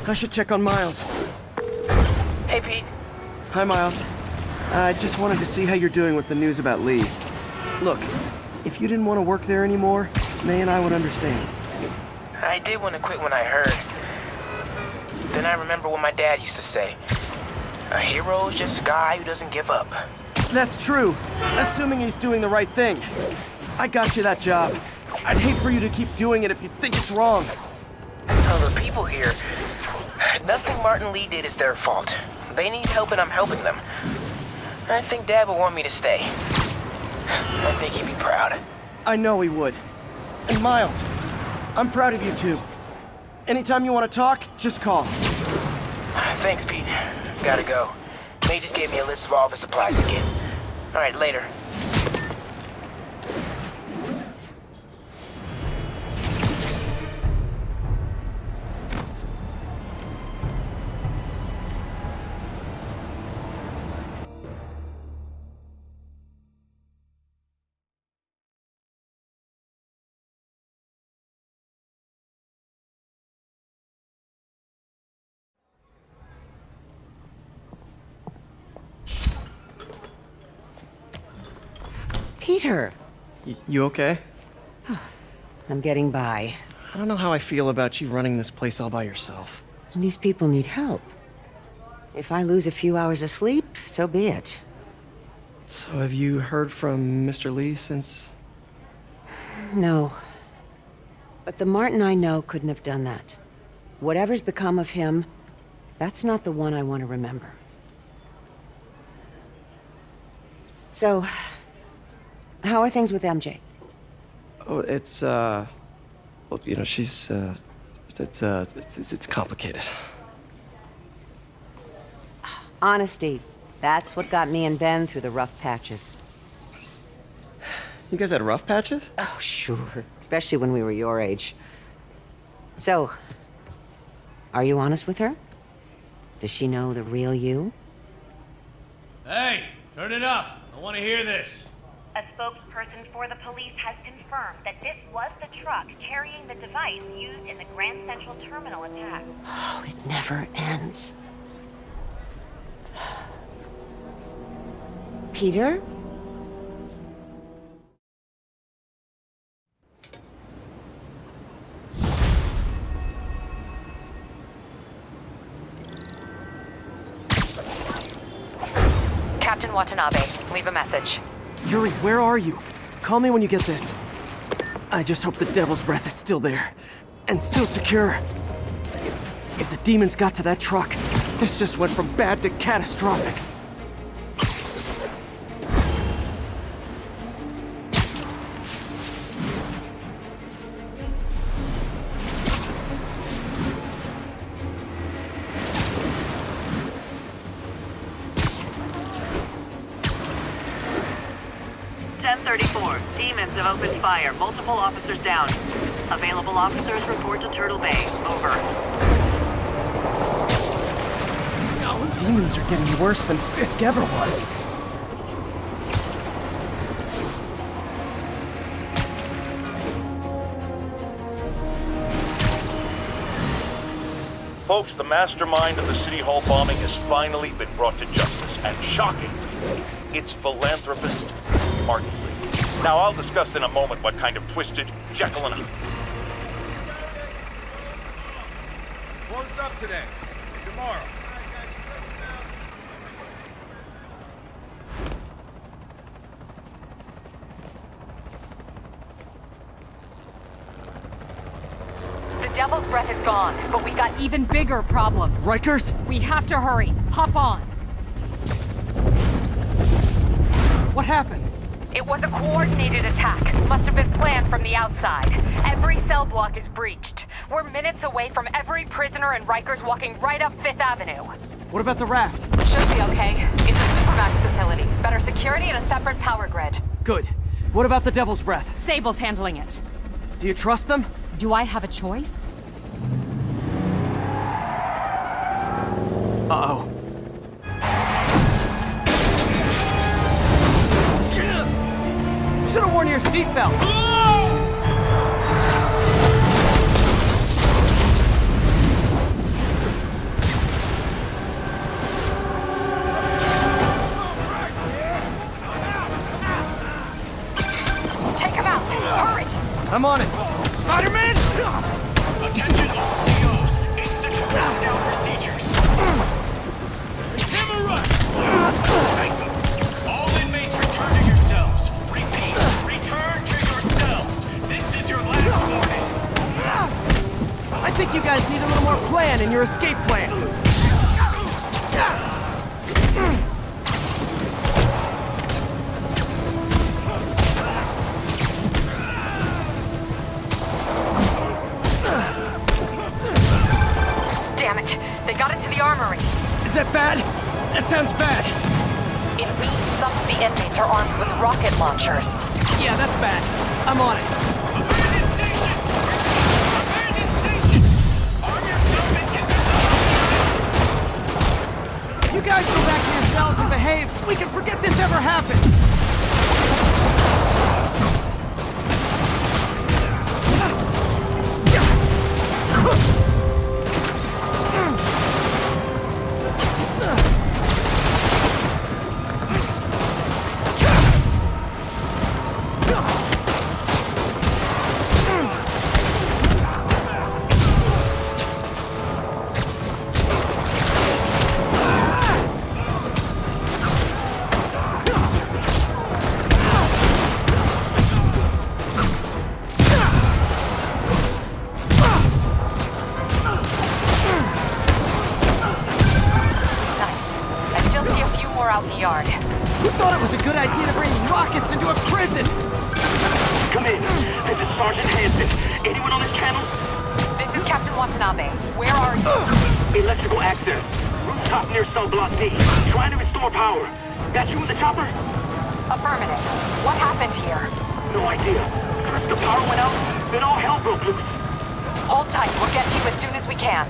I should check on Miles. Hey, Pete. Hi, Miles. I just wanted to see how you're doing with the news about Lee. Look, if you didn't want to work there anymore, May and I would understand. I did want to quit when I heard. Then I remember what my dad used to say. A hero is just a guy who doesn't give up. That's true, assuming he's doing the right thing. I got you that job. I'd hate for you to keep doing it if you think it's wrong. Oh, the people here, nothing Martin Lee did is their fault. They need help and I'm helping them. I think Dad would want me to stay. I think he'd be proud. I know he would. And Miles, I'm proud of you too. Anytime you want to talk, just call. Thanks, Pete. Gotta go. May just gave me a list of all the supplies again. All right, later. Peter! You okay? I'm getting by. I don't know how I feel about you running this place all by yourself. And these people need help. If I lose a few hours of sleep, so be it. So have you heard from Mr. Lee since? No. But the Martin I know couldn't have done that. Whatever's become of him, that's not the one I want to remember. So, how are things with MJ? Oh, well, you know, she's, it's complicated. Honesty. That's what got me and Ben through the rough patches. You guys had rough patches? Oh, sure. Especially when we were your age. So, are you honest with her? Does she know the real you? Hey, turn it up. I want to hear this. A spokesperson for the police has confirmed that this was the truck carrying the device used in the Grand Central Terminal attack. Oh, it never ends. Peter? Captain Watanabe, leave a message. Yuri, where are you? Call me when you get this. I just hope the Devil's Breath is still there. And still secure. If the demons got to that truck, this just went from bad to catastrophic. Demons have opened fire. Multiple officers down. Available officers report to Turtle Bay. Over. Oh, demons are getting worse than Fisk ever was. Folks, the mastermind of the City Hall bombing has finally been brought to justice. And shockingly, it's philanthropist Martin Lee. Now, I'll discuss in a moment what kind of twisted Jekyll and Hyde. Closed up today. tomorrow. The Devil's Breath is gone, but we got Even bigger problems. Rikers? We have to hurry. Hop on. What happened? It was a coordinated attack. Must have been planned from the outside. Every cell block is breached. We're minutes away from every prisoner and Rikers walking right up 5th Avenue. What about the raft? Should be okay. It's a Supermax facility. Better security and a separate power grid. Good. What about the Devil's Breath? Sable's handling it. Do you trust them? Do I have a choice? Uh-oh. Should have worn your seatbelt. Take him out! Hurry! I'm on it. Spider-Man! Attention all COs. Instant lockdown procedures. Hammer rush! All inmates return to your cells. Repeat, return to your cells. This is your last warning. I think you guys need a little more plan in your escape plan. Damn it! They got into the armory. Is that bad? That sounds bad. It means some of the inmates are armed with rocket launchers. Yeah, that's bad. I'm on it. You guys go back to your cells and behave. We can forget this ever happened. Out in the yard. Who thought it was a good idea to bring rockets into a prison? Come in. This is Sergeant Hansen. Anyone on this channel? This is Captain Watanabe. Where are you? Electrical access. Rooftop near cell block D. Trying to restore power. Got you with the chopper? Affirmative. What happened here? No idea. First the power went out, then all hell broke loose. Hold tight. We'll get to you as soon as we can.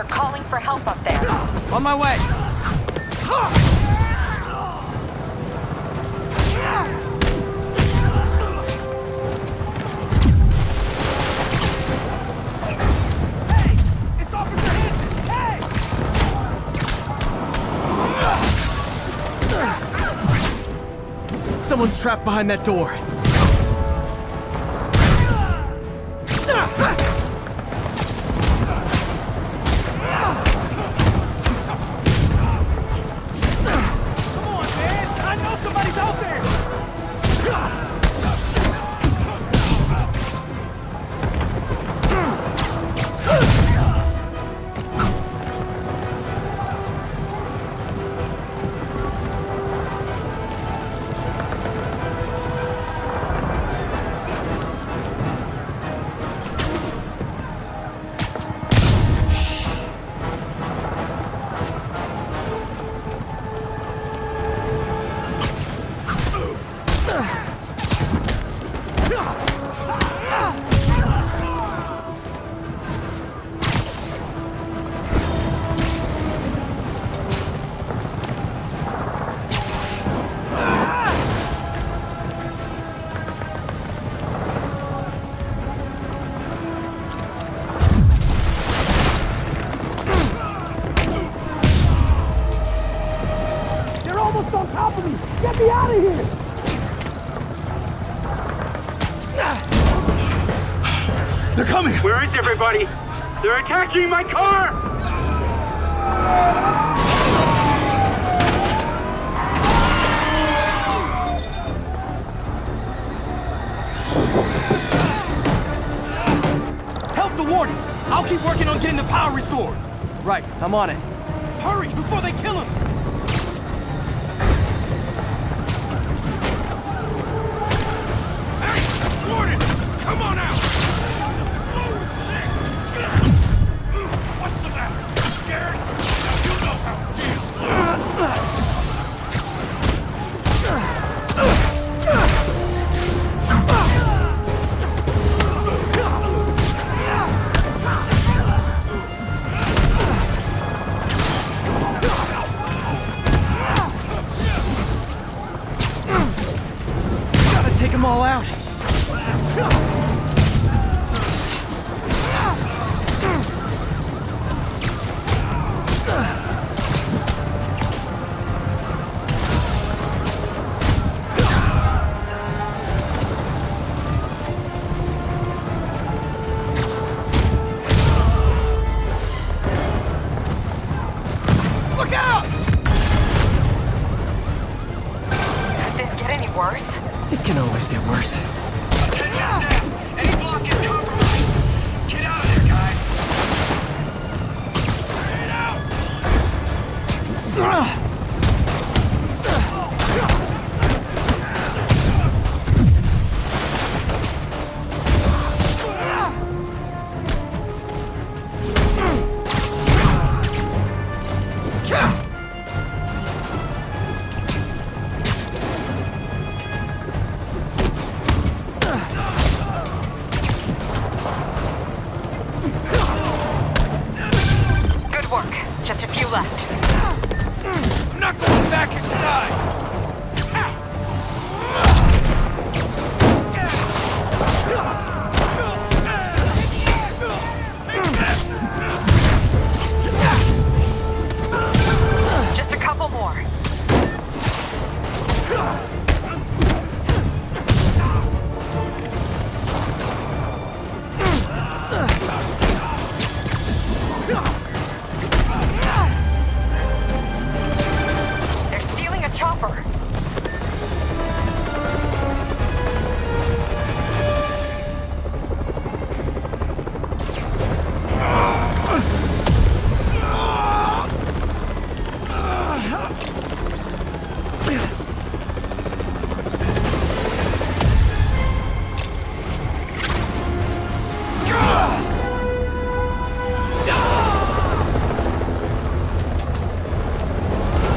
Calling for help up there. On my way. Hey! It's Officer Hansen! Hey! Someone's trapped behind that door. top of me! Get me out of here! They're coming! Where is everybody? They're attacking my car! Help the warden! I'll keep working on getting the power restored! Right, I'm on it. Hurry, before they kill him! Hey! Warden! Come on out! What's the matter? Scared? Now you know how to deal! Take them all out. Look out! Could this get any worse? It can always get worse. Attention staff! Any block is compromised! Get out of there, guys! Get out! Good work. Just a few left. I'm not going back inside! Just a couple more. They're stealing a chopper.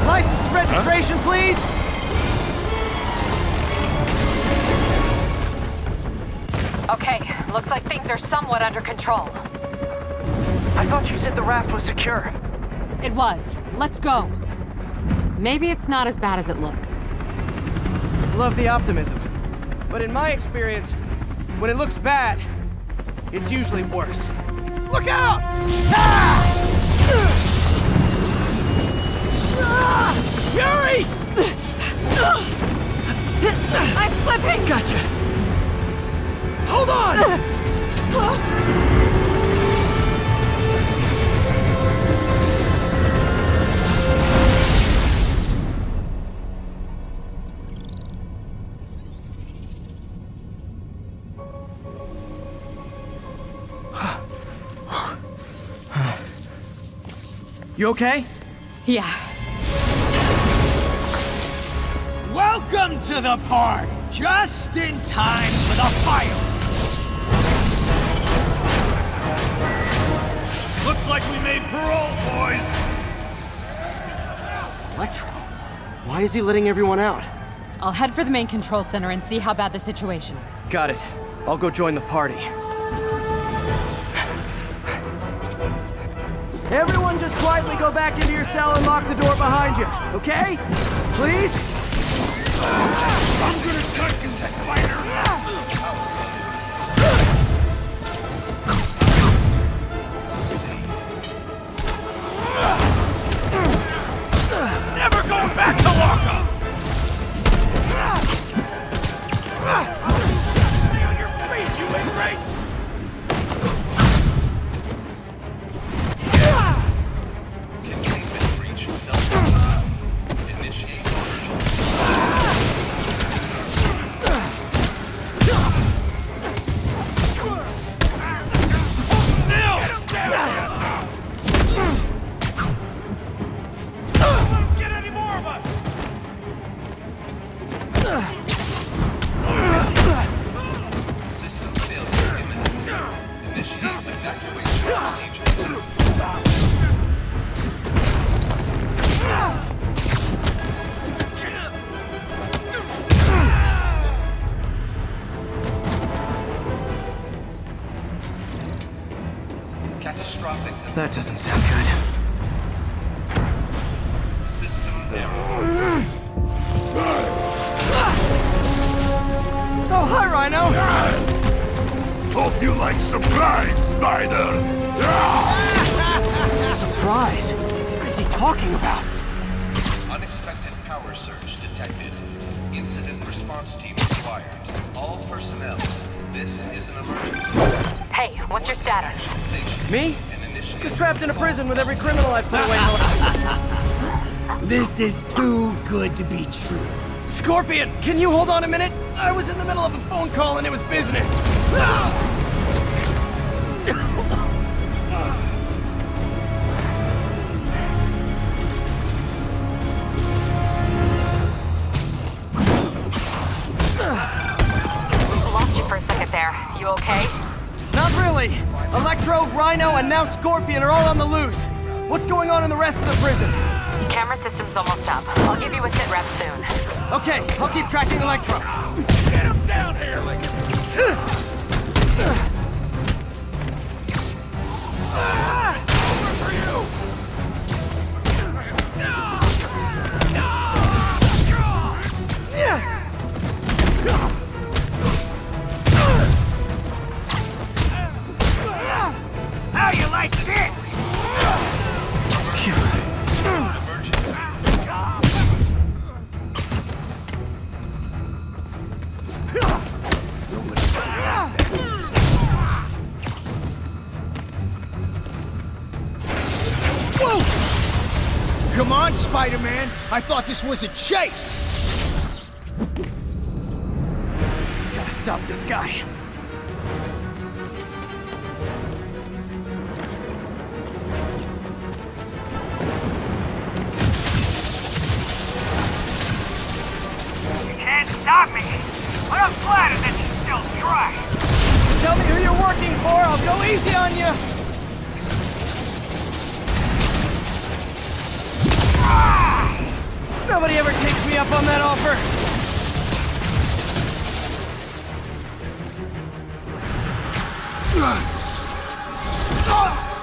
License and registration, please! Okay, looks like things are somewhat under control. I thought you said the raft was secure. It was. Let's go. Maybe it's not as bad as it looks. Love the optimism. But in my experience, when it looks bad, it's usually worse. Look out! Ah! Yuri! I'm flipping! Gotcha. Hold on! You okay? Yeah. Welcome to the party! Just in time for the fire! Looks like we made parole, boys! Electro? Why is he letting everyone out? I'll head for the main control center and see how bad the situation is. Got it. I'll go join the party. Everyone just quietly go back into your cell and lock the door behind you, okay? Please? I'm gonna cut you, spider! Never going back to lockup! That doesn't sound good. Oh, hi, Rhino! Hope you like surprise, Spider! Surprise? What is he talking about? Unexpected power surge detected. Incident response team required. All personnel, this is an emergency. Hey, what's your status? Me? Just trapped in a prison with every criminal I've put away. This is too good to be true. Scorpion, can you hold on a minute? I was in the middle of a phone call and it was business. Lost you for a second there. You okay? Not really. Electro, Rhino, and now Scorpion are all on the loose. What's going on in the rest of the prison? Camera system's almost up. I'll give you a sit rep soon. Okay, I'll keep tracking Electro. Get him down here, like over for you! How you like this? Whoa! Come on, Spider-Man! I thought this was a chase! Gotta stop this guy. You can't stop me! But I'm flattered that you still try! Tell me who you're working for, I'll go easy on you! Nobody ever takes me up on that offer!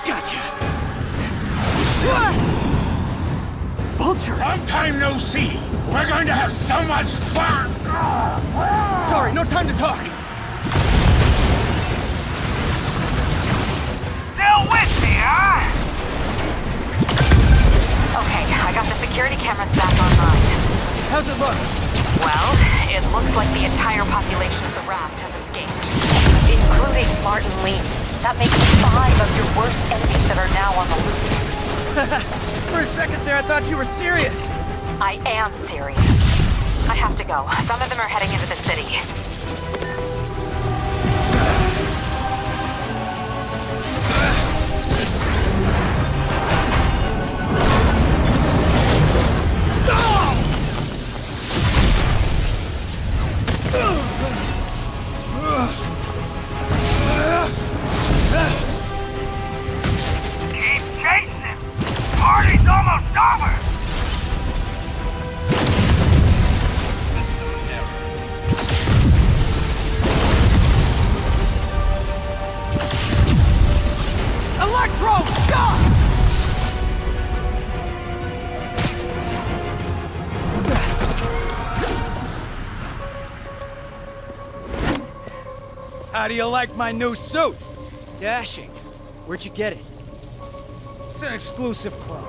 Gotcha! Vulture! Long time no see! We're going to have so much fun! Sorry, no time to talk! Still with me, huh? Okay, I got the security cameras back online. How's it look? Well, it looks like the entire population of the raft has escaped, including Martin Lee. That makes 5 of your worst enemies that are now on the loose. For a second there, I thought you were serious. I am serious. I have to go. Some of them are heading into the city. Keep chasing him! Party's almost over! Electro, stop! How do you like my new suit? Dashing. Where'd you get it? It's an exclusive club.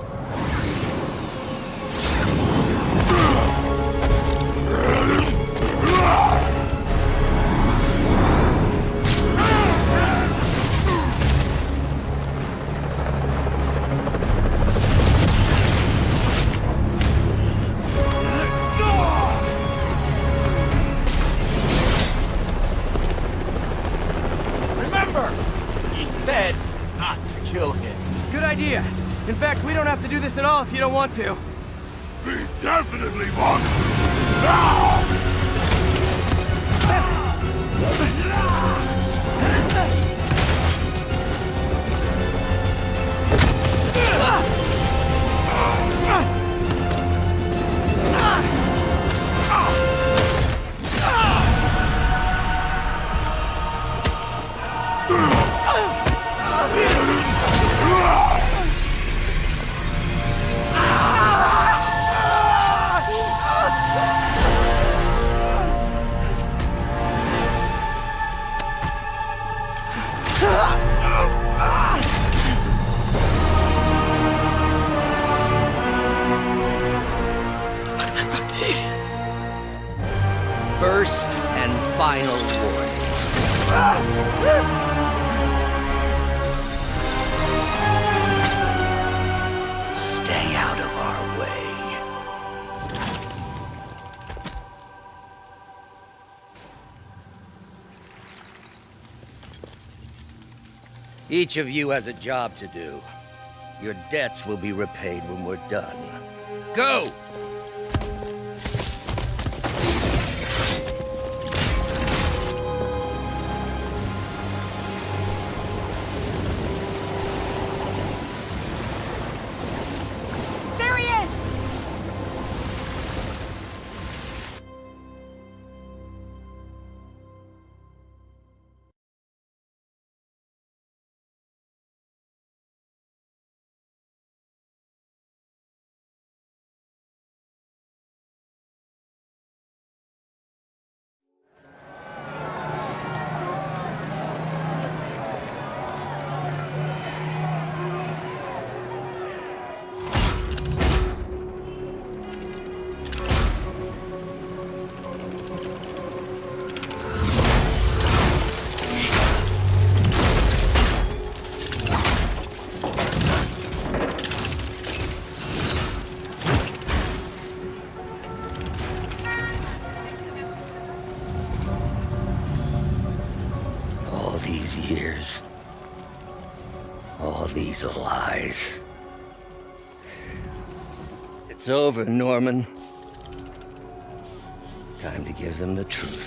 Remember, He said not to kill him. good idea. In fact, we don't have to do this at all if you don't want to. We definitely want now! First and final warning. Stay out of our way. Each of you has a job to do. Your debts will be repaid when we're done. Go! There he is! Years. All these lies. It's over, Norman. Time to give them the truth.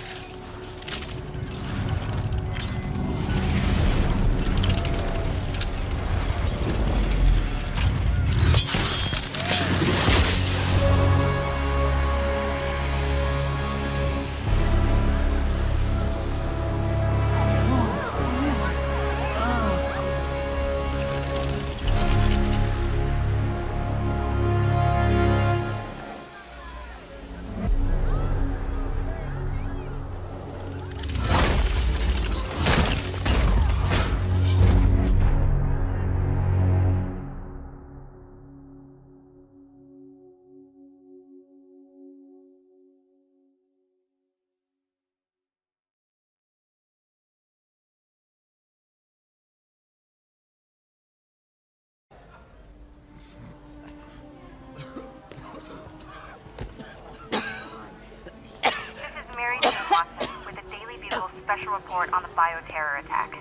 Special report on the bioterror attack.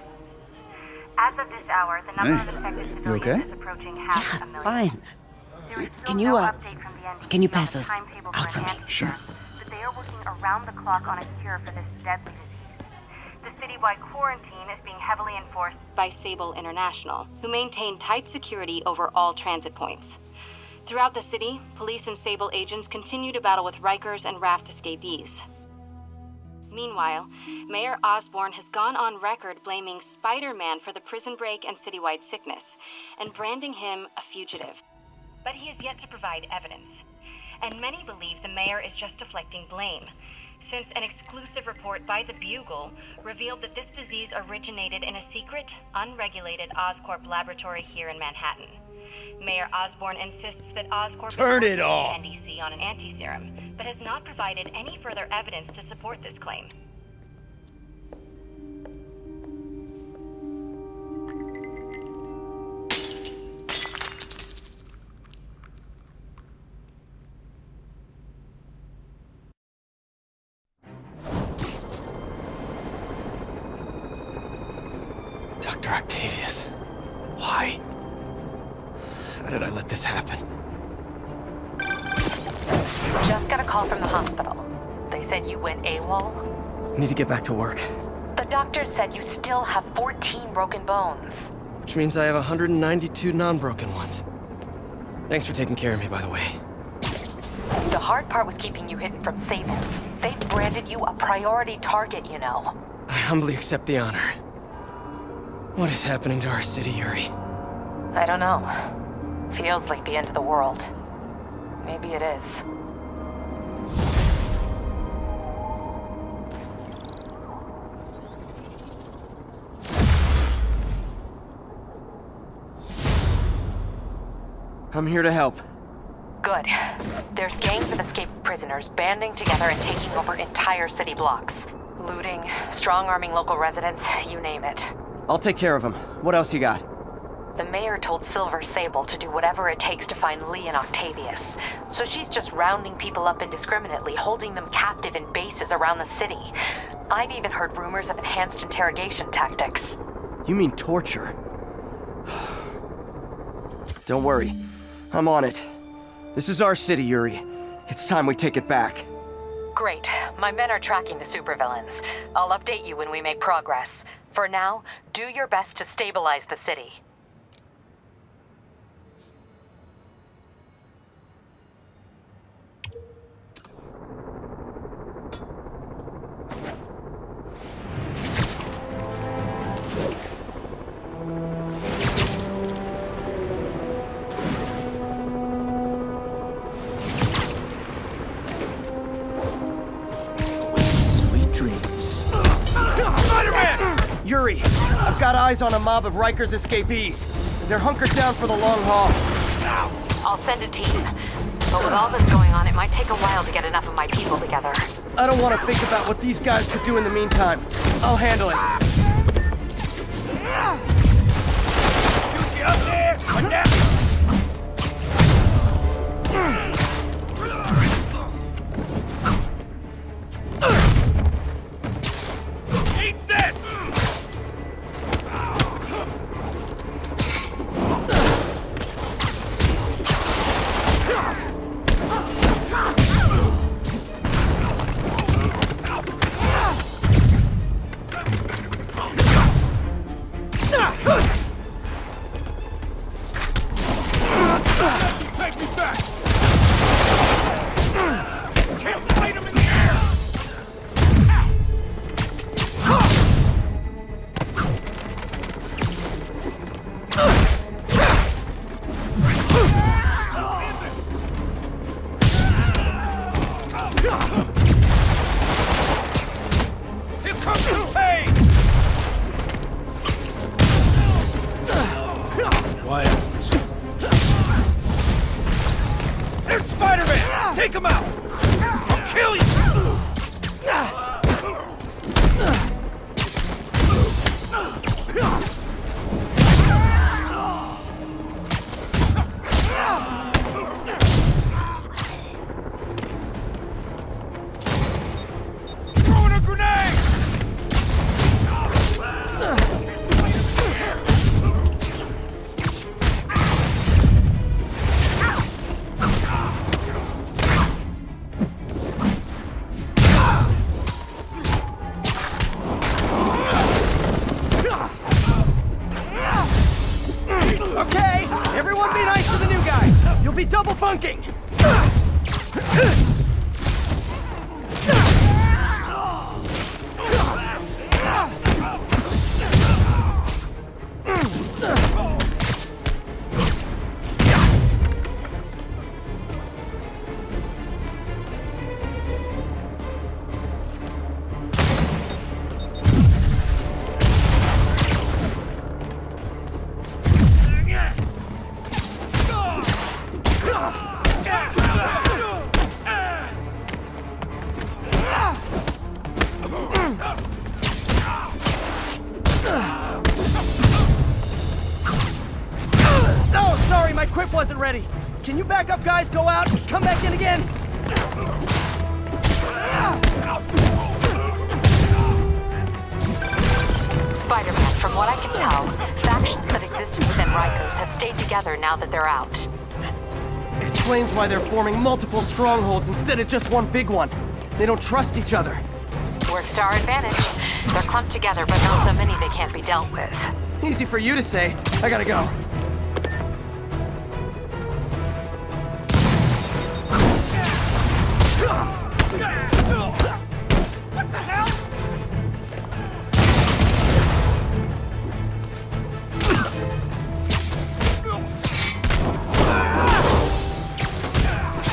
As of this hour, the number of affected civilians is approaching half a million. Fine. There is still Can no you, update from the NDC can you on pass the those timetable out for for me? enhanced Sure. but they are working around the clock on a cure for this deadly disease. The citywide quarantine is being heavily enforced by Sable International, who maintain tight security over all transit points. Throughout the city, police and Sable agents continue to battle with Rikers and Raft escapees. Meanwhile, Mayor Osborn has gone on record blaming Spider-Man for the prison break and citywide sickness, and branding him a fugitive. but he has yet to provide evidence. And many believe the mayor is just deflecting blame, since an exclusive report by the Bugle revealed that this disease originated in a secret, unregulated Oscorp laboratory here in Manhattan. Mayor Osborn insists that Oscorp Turn is it working off! with the NDC on an anti-serum, but has not provided any further evidence to support this claim. Dr. Octavius. Why? How did I let this happen? Just got a call from the hospital. They said you went AWOL. Need to get back to work. The doctor said you still have 14 broken bones. Which means I have 192 non-broken ones. Thanks for taking care of me, by the way. The hard part was keeping you hidden from Sables. They've branded you a priority target, you know. I humbly accept the honor. What is happening to our city, Yuri? I don't know. Feels like the end of the world. Maybe it is. I'm here to help. Good. Good. There's gangs of escaped prisoners banding together and taking over entire city blocks. Looting, strong-arming local residents, you name it. I'll take care of him. What else you got? The mayor told Silver Sable to do whatever it takes to find Lee and Octavius. So she's just rounding people up indiscriminately, holding them captive in bases around the city. I've even heard rumors of enhanced interrogation tactics. You mean torture? Don't worry. I'm on it. This is our city, Yuri. It's time we take it back. Great. My men are tracking the supervillains. I'll update you when we make progress. For now, do your best to stabilize the city. Yuri, I've got eyes on a mob of Riker's escapees. They're hunkered down for the long haul. I'll send a team. But with all this going on, it might take a while to get enough of my people together. I don't want to think about what these guys could do in the meantime. I'll handle it. Shoot you up there! Put down! Eat this! Take me back! Can't fight him in the air! Here comes the pain! Quiet. There's Spider-Man! Take him out! I'll kill you! Throwing a grenade! Okay, everyone be nice to the new guy. You'll be double bunking. Oh, sorry, my quip wasn't ready. Can you back up, guys? Go out, come back in again. Spider-Man, from what I can tell, factions that existed within Rikers have stayed together now that they're out. Explains why they're forming multiple strongholds instead of just one big one. They don't trust each other. Works to our advantage. They're clumped together, but not so many they can't be dealt with. Easy for you to say. I gotta go. What the hell?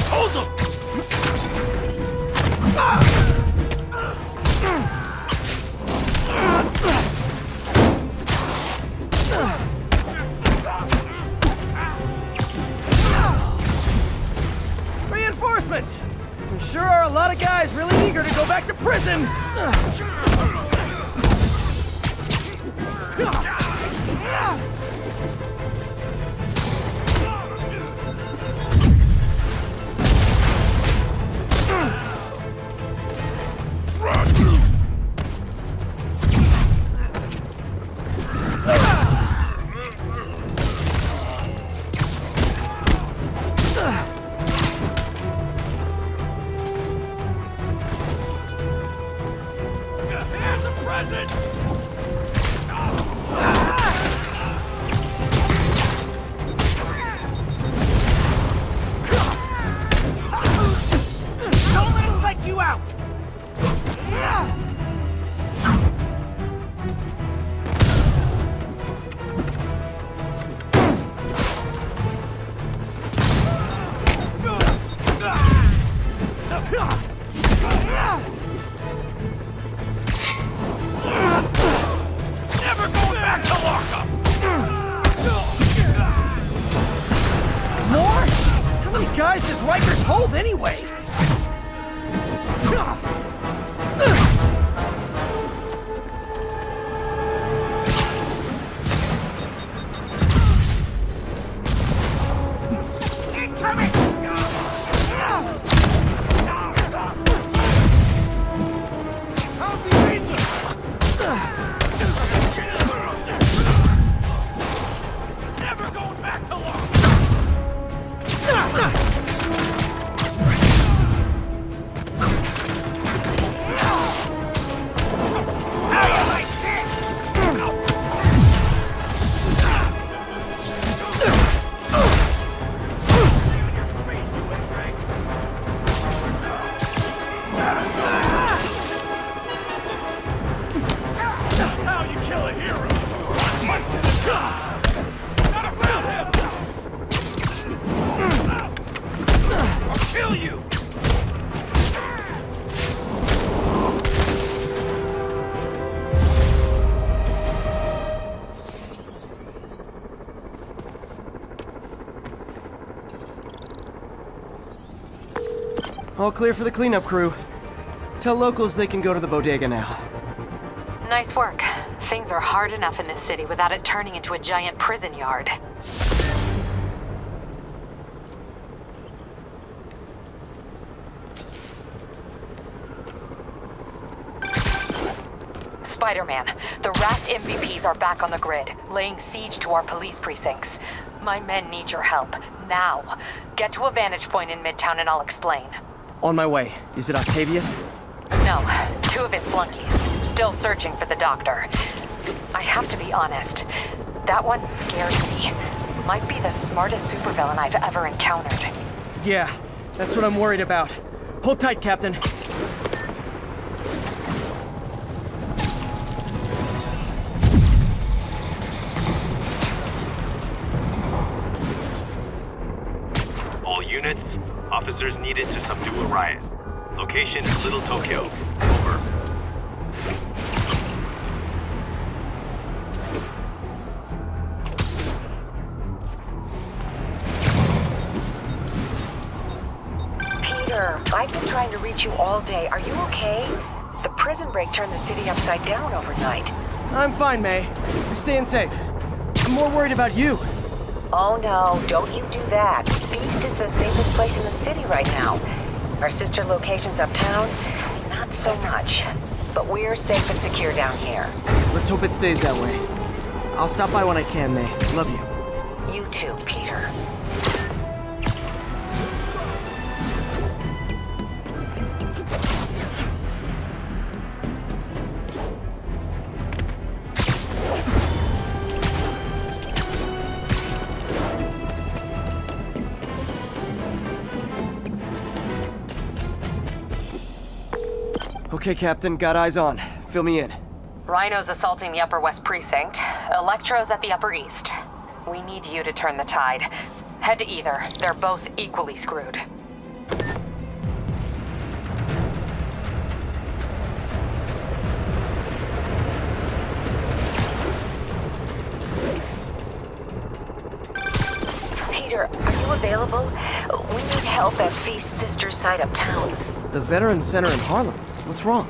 Hold him! reinforcements! There sure are a lot of guys really eager to go back to prison! Here's a present! Don't let him psych you out! Never going back to lockup! More? How many guys does Rikers hold anyway? Never going back to lockup! That's how you kill a hero! Punch to the jaw! Gotta foul him! I'll kill you! All clear for the cleanup crew. Tell locals they can go to the bodega now. Nice work. Things are hard enough in this city without it turning into a giant prison yard. Spider-Man, the Rat MVPs are back on the grid, laying siege to our police precincts. My men need your help, now. Get to a vantage point in Midtown and I'll explain. On my way. Is it Octavius? No, 2 of his flunkies. Still searching for the doctor. I have to be honest. That one scares me. Might be the smartest supervillain I've ever encountered. Yeah, that's what I'm worried about. Hold tight, Captain. All units, officers needed to subdue a riot. Location, Little Tokyo. Over. Peter, I've been trying to reach you all day. Are you okay? The prison break turned the city upside down overnight. I'm fine, May. I'm staying safe. I'm more worried about you. Oh no, don't you do that. Feast is the safest place in the city right now. Our sister locations uptown, not so much. But we're safe and secure down here. Let's hope it stays that way. I'll stop by when I can, May. Love you. You too, Peter. Okay, Captain. Got eyes on. Fill me in. Rhino's assaulting the Upper West Precinct. Electro's at the Upper East. We need you to turn the tide. Head to either. They're both equally screwed. Peter, are you available? We need help help at Feast's sister's site uptown. The Veterans Center in Harlem. What's wrong?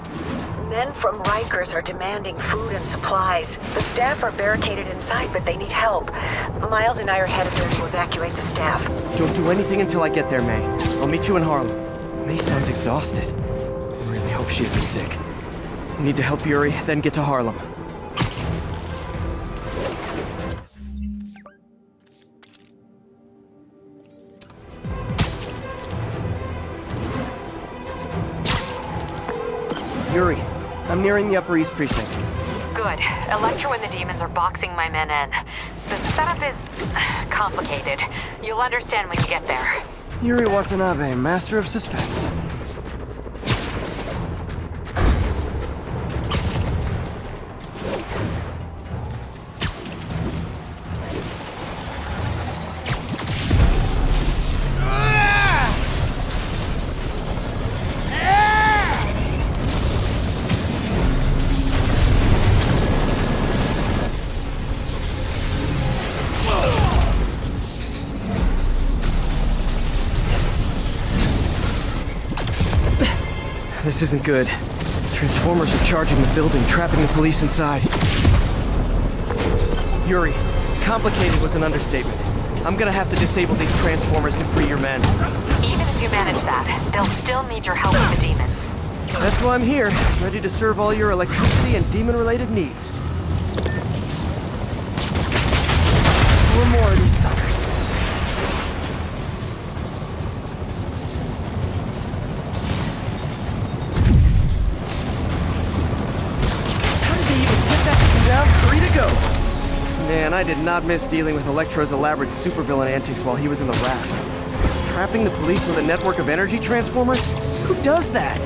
Men from Rikers are demanding food and supplies. The staff are barricaded inside, but they need help. Miles and I are headed there to evacuate the staff. Don't do anything until I get there, May. I'll meet you in Harlem. May sounds exhausted. I really hope she isn't sick. I need to help Yuri, then get to Harlem. Yuri, I'm nearing the Upper East Precinct. Good. Electro and the demons are boxing my men in. The setup is complicated. You'll understand when you get there. Yuri Watanabe, master of suspense. This isn't good. Transformers are charging the building, trapping the police inside. Yuri, complicated was an understatement. I'm gonna have to disable these transformers to free your men. Even if you manage that, they'll still need your help with the demons. That's why I'm here, ready to serve all your electricity and demon-related needs. 4 more of these suckers. Free to go. Man, I did not miss dealing with Electro's elaborate supervillain antics while he was in the raft. Trapping the police with a network of energy transformers? Who does that?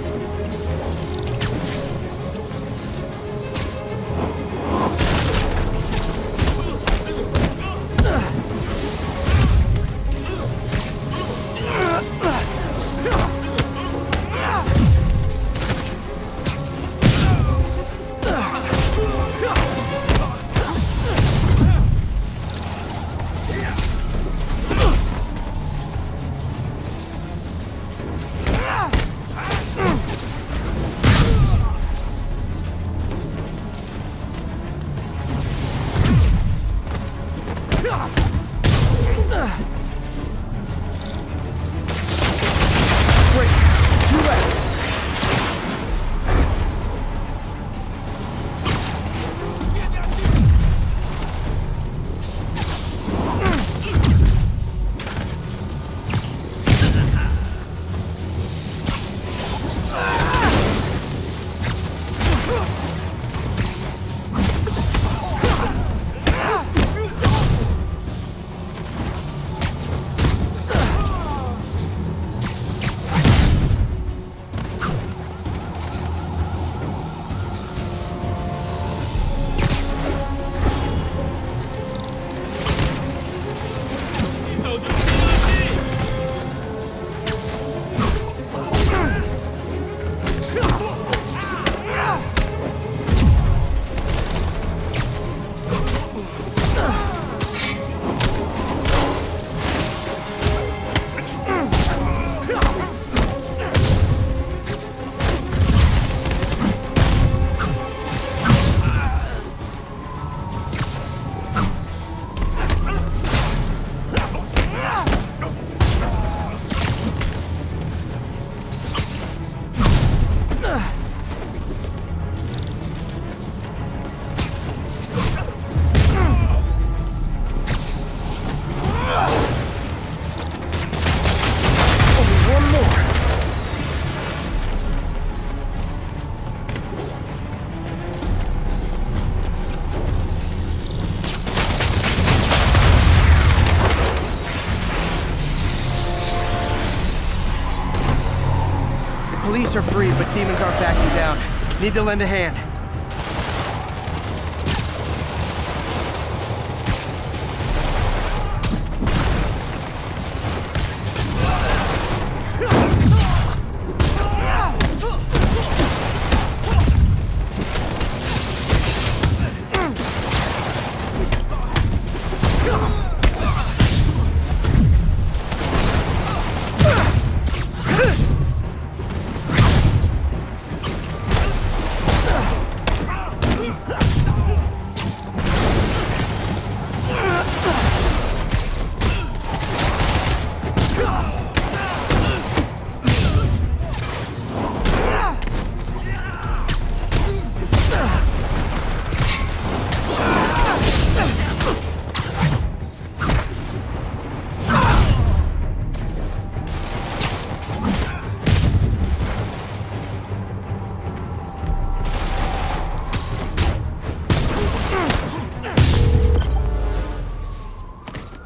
Police are free, but demons aren't backing down. Need to lend a hand.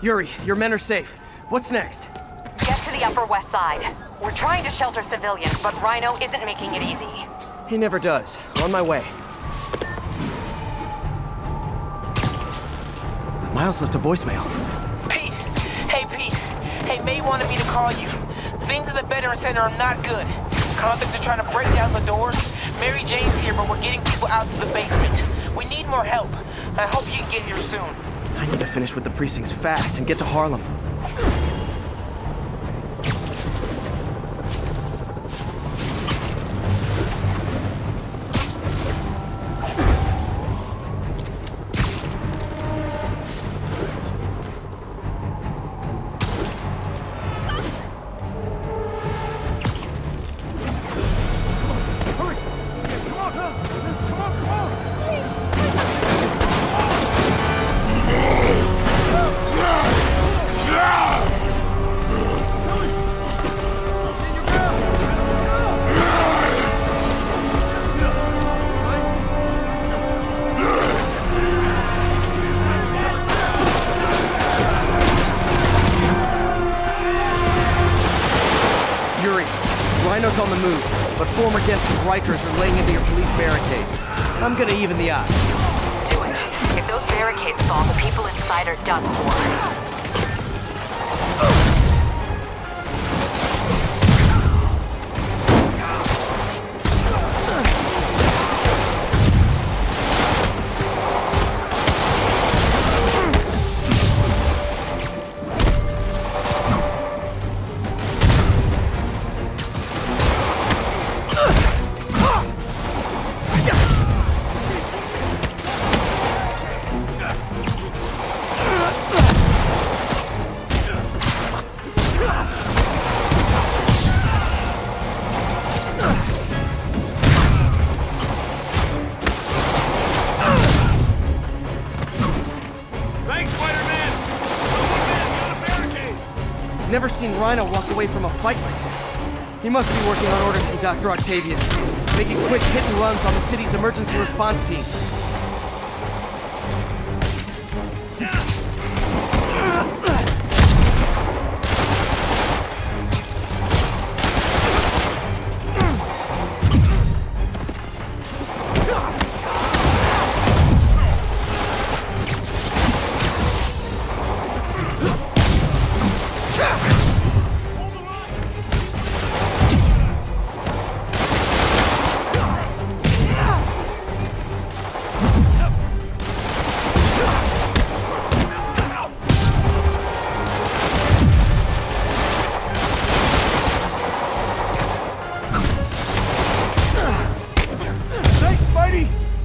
Yuri, your men are safe. What's next? Get to the Upper West Side. We're trying to shelter civilians, but Rhino isn't making it easy. He never does. On my way. Miles left a voicemail. Pete! Hey, Pete. Hey, May wanted me to call you. Things at the Veteran Center are not good. Convicts are trying to break down the doors. Mary Jane's here, but we're getting people out to the basement. We need more help. I hope you can get here soon. I need to finish with the precincts fast and get to Harlem. Rhino's on the move, but former guests of Rikers are laying into your police barricades. I'm gonna even the odds. Do it. If those barricades fall, the people inside are done for. Never seen Rhino walk away from a fight like this. He must be working on orders from Dr. Octavius, making quick hit and runs on the city's emergency response teams.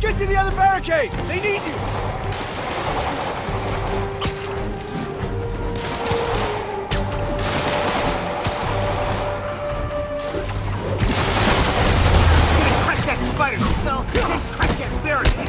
Get to the other barricade! They need you! Crack that spider spell! Crack that barricade!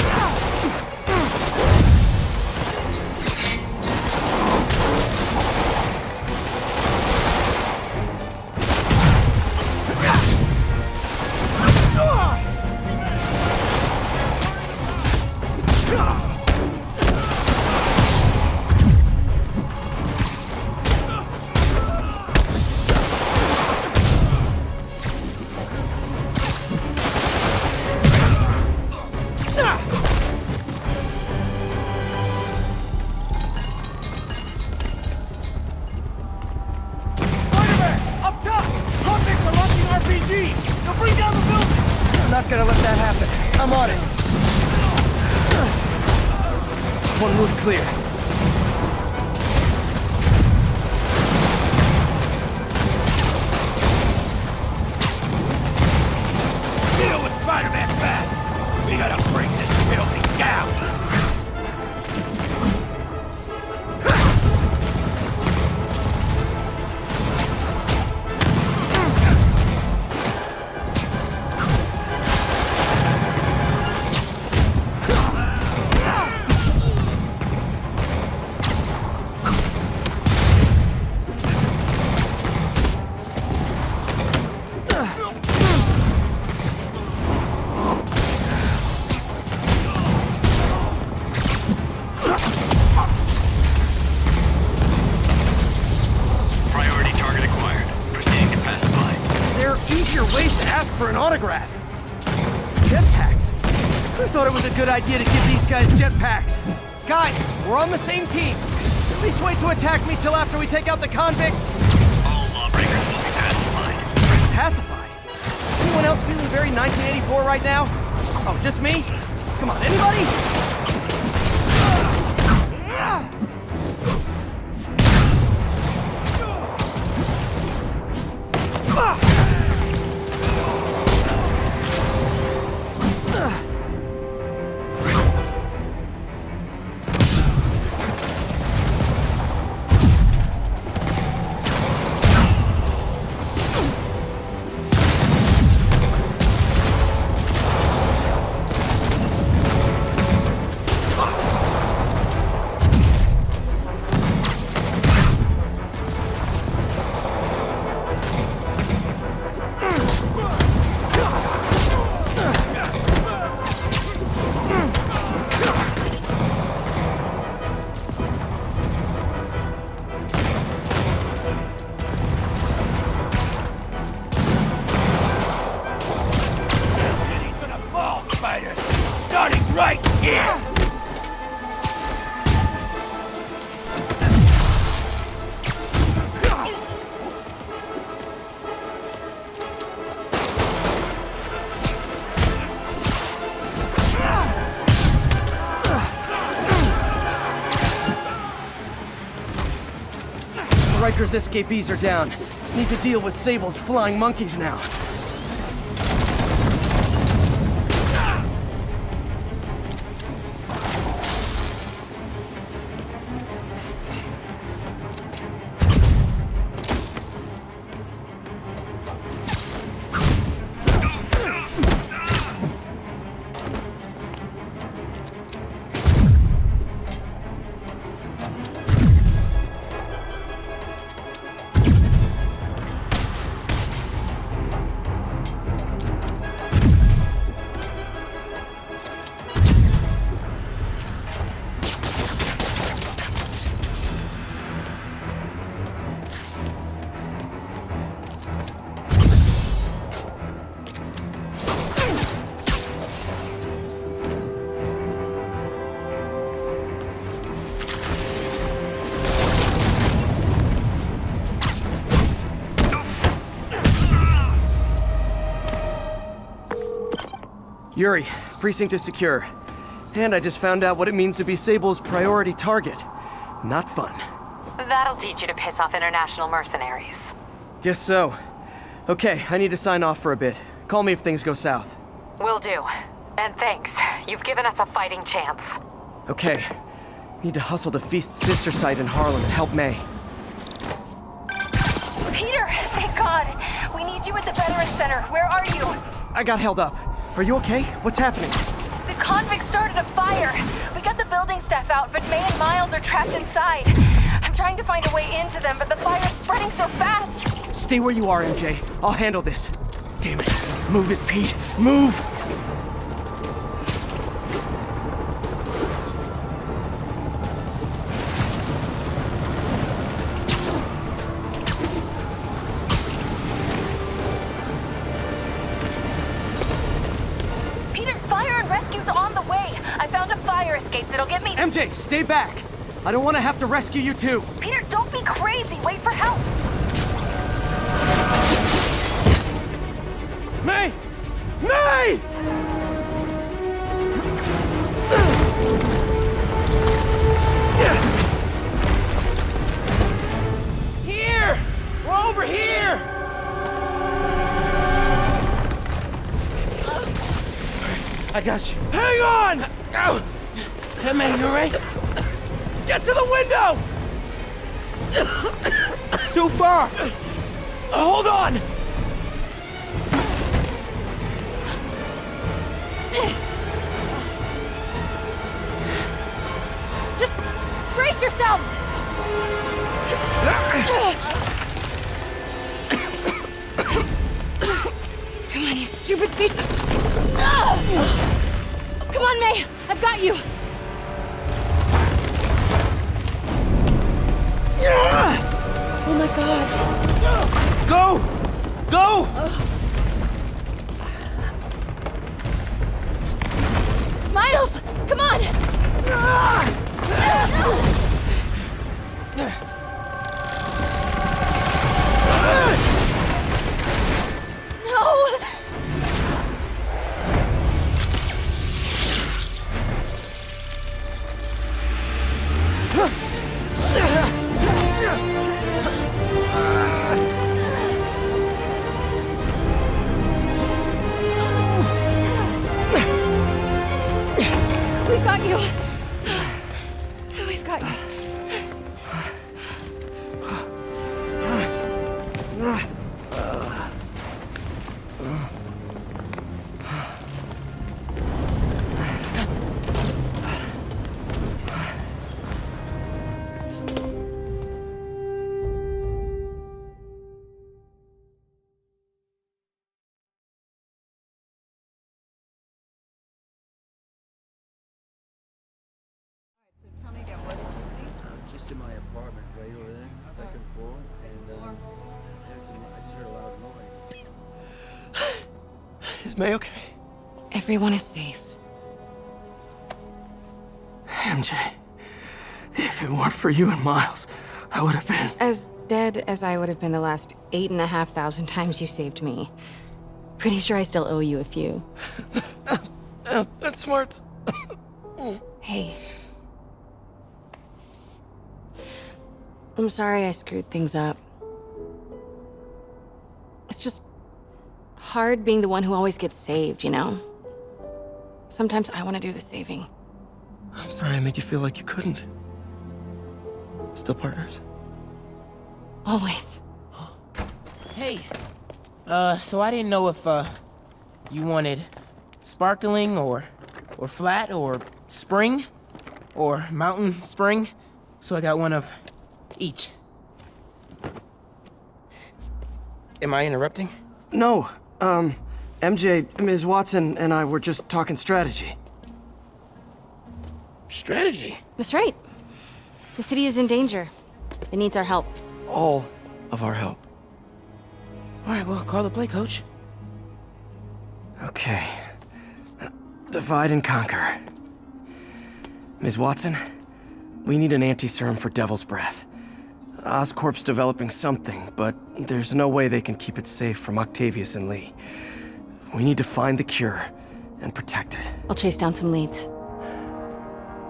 I'm not gonna let that happen. I'm on it. One move clear. Deal with Spider-Man fast! We gotta break this filthy down! easier ways to ask for an autograph. Jetpacks? I thought it was a good idea to give these guys jetpacks. Guys, we're on the same team. At least wait to attack me till after we take out the convicts. All lawbreakers will be pacified. Pacified? Anyone else feeling very 1984 right now? Oh, just me? Come on, anybody? Riker's escapees are down. Need to deal with Sable's flying monkeys now. Yuri, precinct is secure. And I just found out what it means to be Sable's priority target. Not fun. That'll teach you to piss off international mercenaries. Guess so. Okay, I need to sign off for a bit. Call me if things go south. Will do. And thanks. You've given us a fighting chance. Okay. Need to hustle to Feast's sister site in Harlem and help May. Peter, thank God. We need you at the Veterans Center. Where are you? I got held up. Are you okay? What's happening? The convicts started a fire. We got the building staff out, but May and Miles are trapped inside. I'm trying to find a way into them, but the fire's spreading so fast. Stay where you are, MJ. I'll handle this. Damn it. Move it, Pete. Move! That'll get me. MJ, stay back. I don't want to have to rescue you too. Peter, don't be crazy. Wait for help. May! May! Here! We're over here! I got you. Hang on! Oh. Hey, man, you alright? Get to the window! It's too far. Hold on! Just brace yourselves! Come on, you stupid piece of... Come on, May! I've got you! Oh my God! Go! Go! right over there, second floor, and I just heard a loud noise. Is May okay? Everyone is safe. MJ, if it weren't for you and Miles, I would have been... As dead as I would have been the last 8,500 times you saved me. Pretty sure I still owe you a few. That's smart. Hey. I'm sorry I screwed things up. It's just hard being the one who always gets saved, you know? Sometimes I want to do the saving. I'm sorry I made you feel like you couldn't. Still partners? Always. Hey. So I didn't know if, you wanted sparkling or flat or spring or mountain spring. So I got one of each. Am I interrupting? No. MJ, Ms. Watson, and I were just talking strategy. Strategy? That's right. The city is in danger. It needs our help. All of our help. All right, well, call the play, Coach. Okay. Divide and conquer. Ms. Watson, we need an anti-serum for Devil's Breath. Oscorp's developing something, but there's no way they can keep it safe from Octavius and Lee. We need to find the cure and protect it. I'll chase down some leads.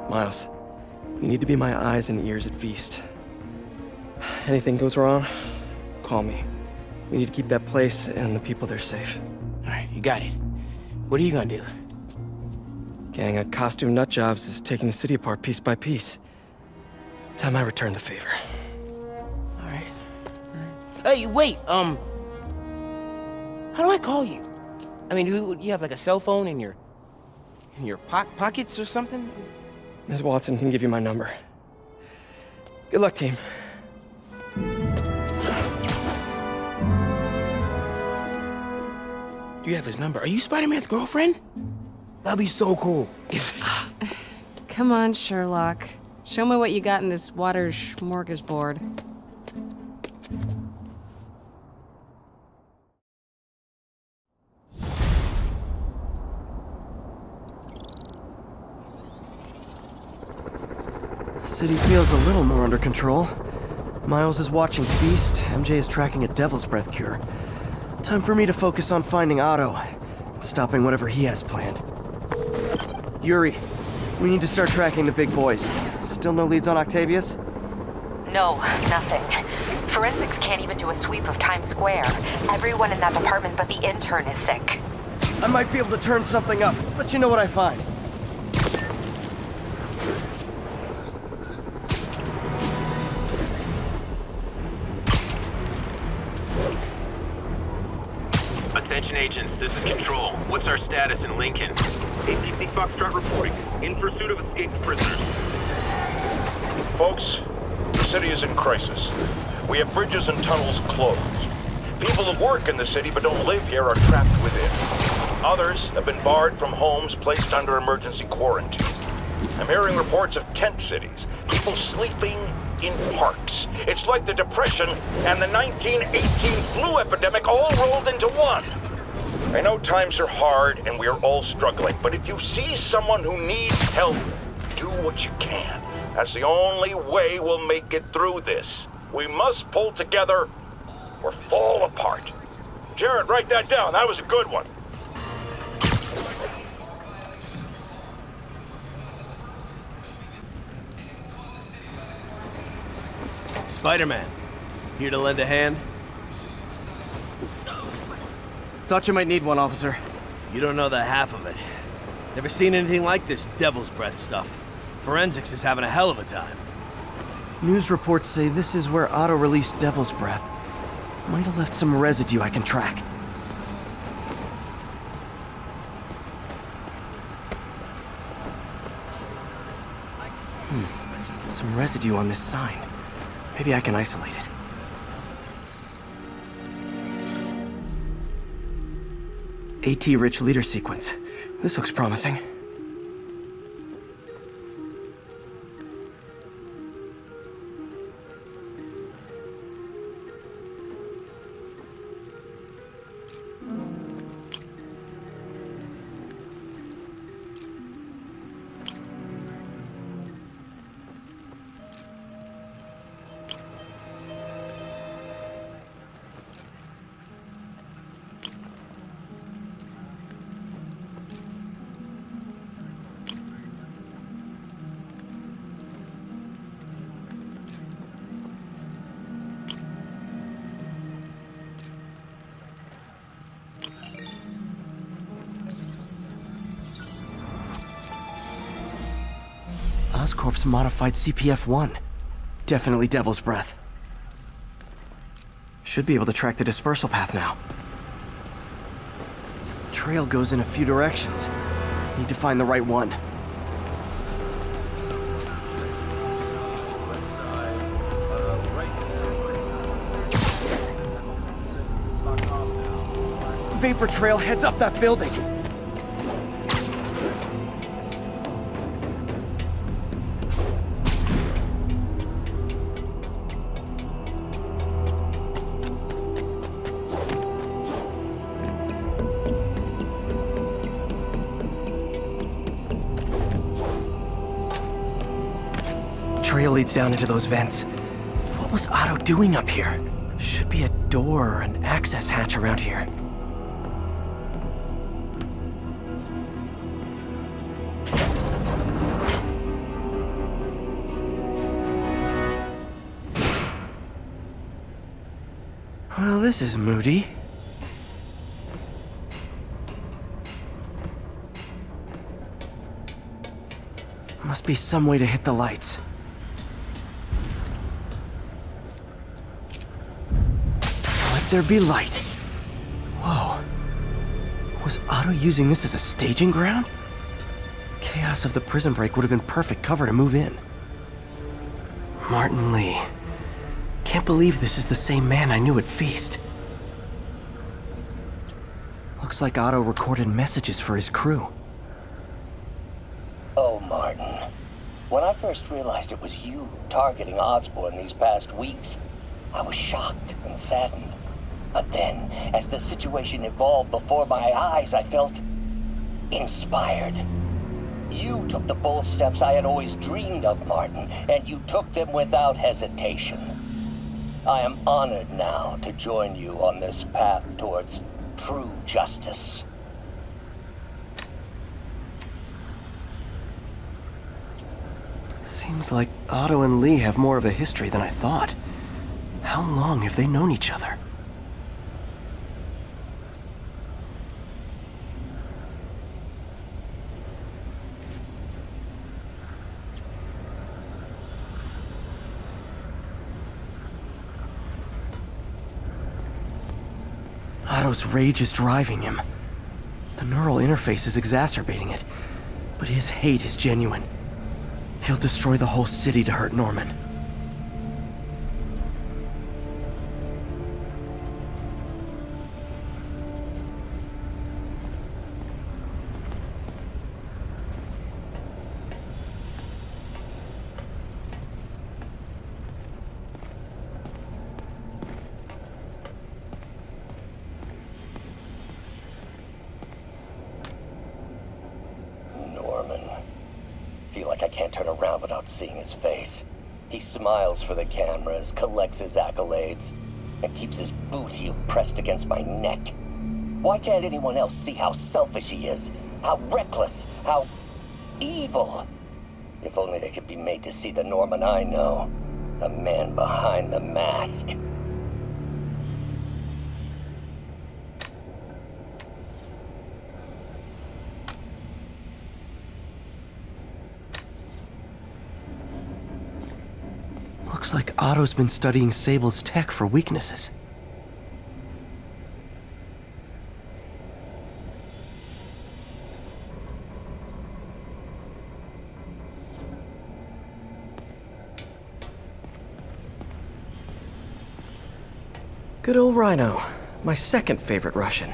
Miles, you need to be my eyes and ears at Feast. Anything goes wrong, call me. We need to keep that place and the people there safe. All right, you got it. What are you gonna do? Gang at Costume Nutjobs is taking the city apart piece by piece. Time I return the favor. All right. Hey, wait, how do I call you? I mean, you have like a cell phone in your pockets or something? Ms. Watson can give you my number. Good luck, team. You have his number. Are you Spider-Man's girlfriend? That'd be so cool. Come on, Sherlock. Show me what you got in this water smorgasbord. The city feels a little more under control. Miles is watching Feast, MJ is tracking a Devil's Breath cure. Time for me to focus on finding Otto and stopping whatever he has planned. Yuri, we need to start tracking the big boys. Still no leads on Octavius? No, nothing. Forensics can't even do a sweep of Times Square. Everyone in that department but the intern is sick. I might be able to turn something up. Let you know what I find. Attention agents, this is Control. What's our status in Lincoln? APC Foxtrot reporting. In pursuit of escaped prisoners. Folks, the city is in crisis. We have bridges and tunnels closed. People who work in the city but don't live here are trapped within. Others have been barred from homes, placed under emergency quarantine. I'm hearing reports of tent cities, people sleeping in parks. It's like the Depression and the 1918 flu epidemic all rolled into one. I know times are hard and we are all struggling, but if you see someone who needs help, do what you can. That's the only way we'll make it through this. We must pull together or fall apart. Jared, write that down. That was a good one. Spider-Man, here to lend a hand? Thought you might need one, officer. You don't know the half of it. Never seen anything like this Devil's Breath stuff. Forensics is having a hell of a time. News reports say this is where Otto released Devil's Breath. Might have left some residue I can track. Some residue on this sign. Maybe I can isolate it. AT-rich leader sequence. This looks promising. Oscorp's modified CPF-1. Definitely Devil's Breath. Should be able to track the dispersal path now. Trail goes in a few directions. Need to find the right one. Vapor trail heads up that building. Trail leads down into those vents. What was Otto doing up here? Should be a door or an access hatch around here. Well, this is moody. Must be some way to hit the lights. Let there be light. Whoa. Was Otto using this as a staging ground? Chaos of the prison break would have been perfect cover to move in. Martin Lee. Can't believe this is the same man I knew at Feast. Looks like Otto recorded messages for his crew. Oh, Martin. When I first realized it was you targeting Osborn these past weeks, I was shocked and saddened. But then, as the situation evolved before my eyes, I felt inspired. You took the bold steps I had always dreamed of, Martin, and you took them without hesitation. I am honored now to join you on this path towards true justice. Seems like Otto and Lee have more of a history than I thought. How long have they known each other? Otto's rage is driving him. The neural interface is exacerbating it, but his hate is genuine. He'll destroy the whole city to hurt Norman. Feel like I can't turn around without seeing his face. He smiles for the cameras, collects his accolades, and keeps his boot heel pressed against my neck. Why can't anyone else see how selfish he is? How reckless, how evil? If only they could be made to see the Norman I know. The man behind the mask. Looks like Otto's been studying Sable's tech for weaknesses. Good old Rhino, my second favorite Russian.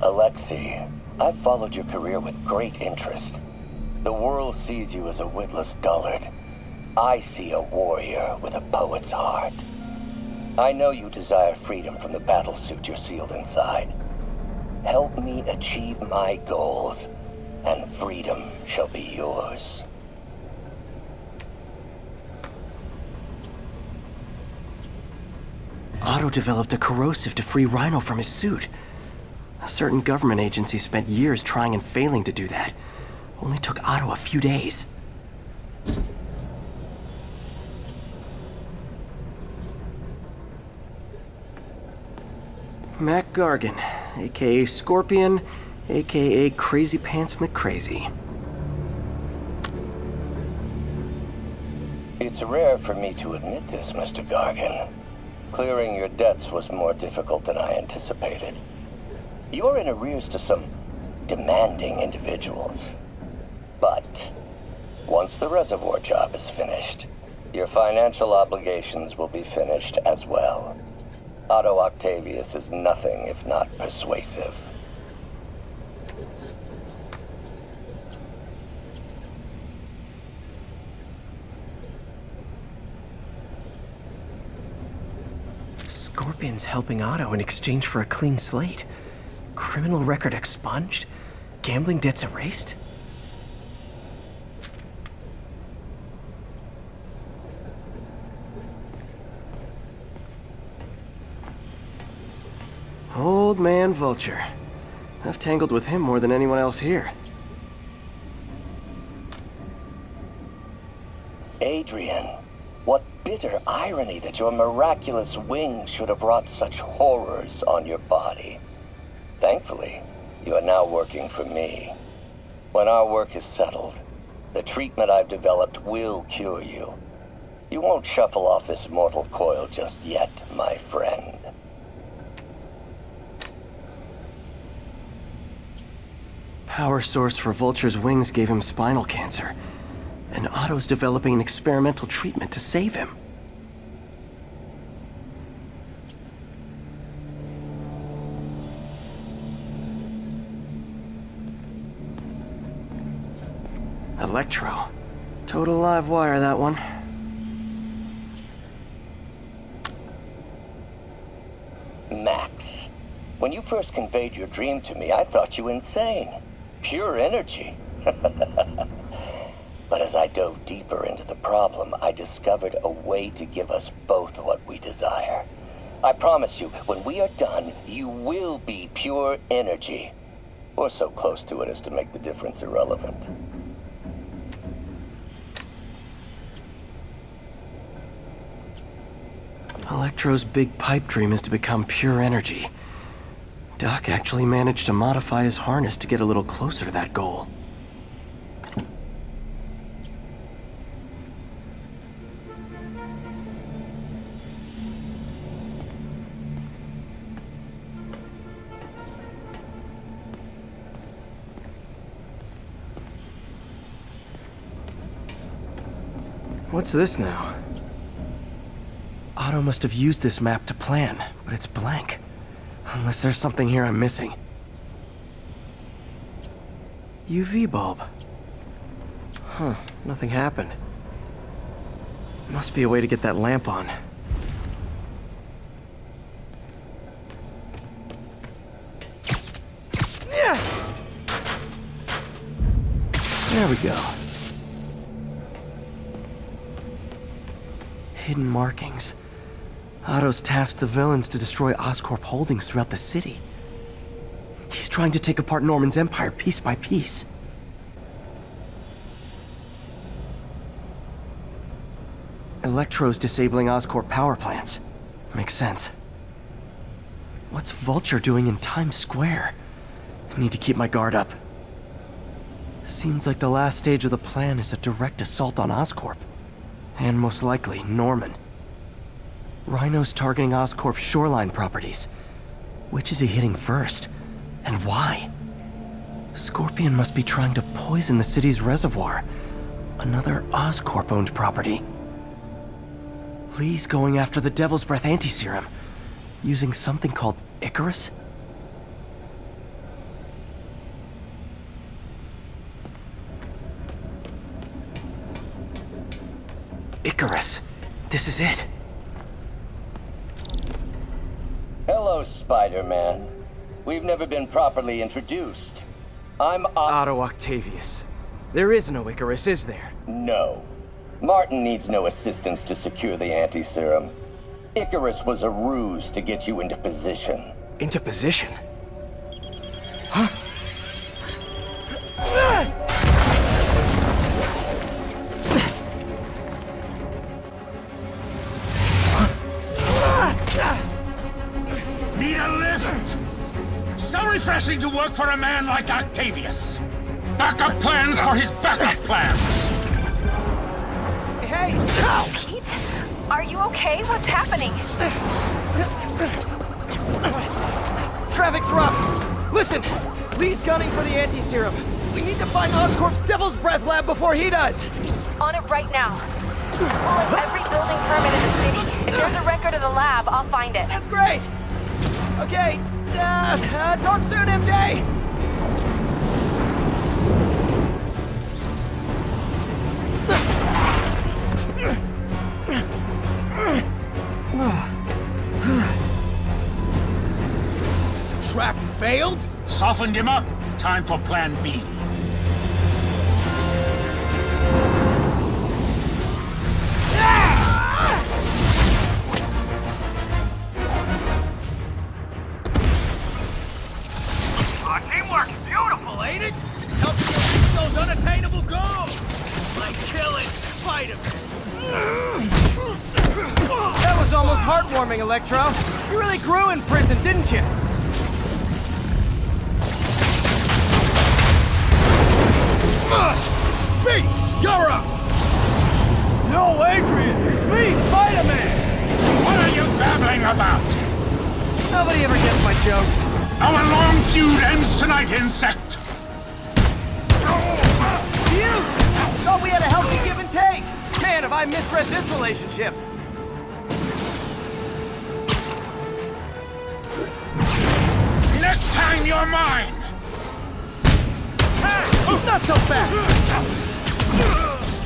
Alexei, I've followed your career with great interest. The world sees you as a witless dullard. I see a warrior with a poet's heart. I know you desire freedom from the battlesuit you're sealed inside. Help me achieve my goals, and freedom shall be yours. Otto developed a corrosive to free Rhino from his suit. A certain government agency spent years trying and failing to do that. Only took Otto a few days. Mac Gargan, aka Scorpion, AKA Crazy Pants McCrazy. It's rare for me to admit this, Mr. Gargan. Clearing your debts was more difficult than I anticipated. You're in arrears to some demanding individuals. But once the reservoir job is finished, your financial obligations will be finished as well. Otto Octavius is nothing if not persuasive. Scorpion's helping Otto in exchange for a clean slate. Criminal record expunged? Gambling debts erased? Old man Vulture. I've tangled with him more than anyone else here. Adrian, what bitter irony that your miraculous wings should have brought such horrors on your body. Thankfully, you are now working for me. When our work is settled, the treatment I've developed will cure you. You won't shuffle off this mortal coil just yet, my friend. Power source for Vulture's wings gave him spinal cancer, and Otto's developing an experimental treatment to save him. Electro. Total live wire, that one. Max, when you first conveyed your dream to me, I thought you insane. Pure energy. But as I dove deeper into the problem, I discovered a way to give us both what we desire. I promise you, when we are done, you will be pure energy. Or so close to it as to make the difference irrelevant. Electro's big pipe dream is to become pure energy. Doc actually managed to modify his harness to get a little closer to that goal. What's this now? Otto must have used this map to plan, but it's blank. Unless there's something here I'm missing. UV bulb. Huh, nothing happened. Must be a way to get that lamp on. There we go. Hidden markings. Otto's tasked the villains to destroy Oscorp holdings throughout the city. He's trying to take apart Norman's empire piece by piece. Electro's disabling Oscorp power plants. Makes sense. What's Vulture doing in Times Square? I need to keep my guard up. Seems like the last stage of the plan is a direct assault on Oscorp. And most likely, Norman. Rhino's targeting Oscorp's shoreline properties. Which is he hitting first? And why? Scorpion must be trying to poison the city's reservoir. Another Oscorp-owned property. Lee's going after the Devil's Breath anti-serum. Using something called Icarus? Icarus. This is it. Hello, Spider-Man. We've never been properly introduced. I'm Otto Octavius. There is no Icarus, is there? No. Martin needs no assistance to secure the anti-serum. Icarus was a ruse to get you into position. Into position? Huh? Need a lift? How refreshing to work for a man like Octavius. Backup plans for his backup plans. Hey! Pete? Are you okay? What's happening? Traffic's rough. Listen, Lee's gunning for the anti-serum. We need to find Oscorp's Devil's Breath lab before he does. On it right now. I'm pulling every building permit in the city. If there's a record of the lab, I'll find it. That's great. Okay, talk soon, MJ. Trap failed? Softened him up. Time for plan B. Teamwork, beautiful, ain't it? Helps you reach those unattainable goals. Like killing Spider-Man. That was almost heartwarming, Electro. You really grew in prison, didn't you? Pete, you're up! No, Adrian! It's me, Spider-Man! What are you babbling about? Nobody ever gets my jokes. Our long feud ends tonight, insect! You! Thought we had a healthy give and take! Man, have I misread this relationship! Next time you're mine! Not so fast!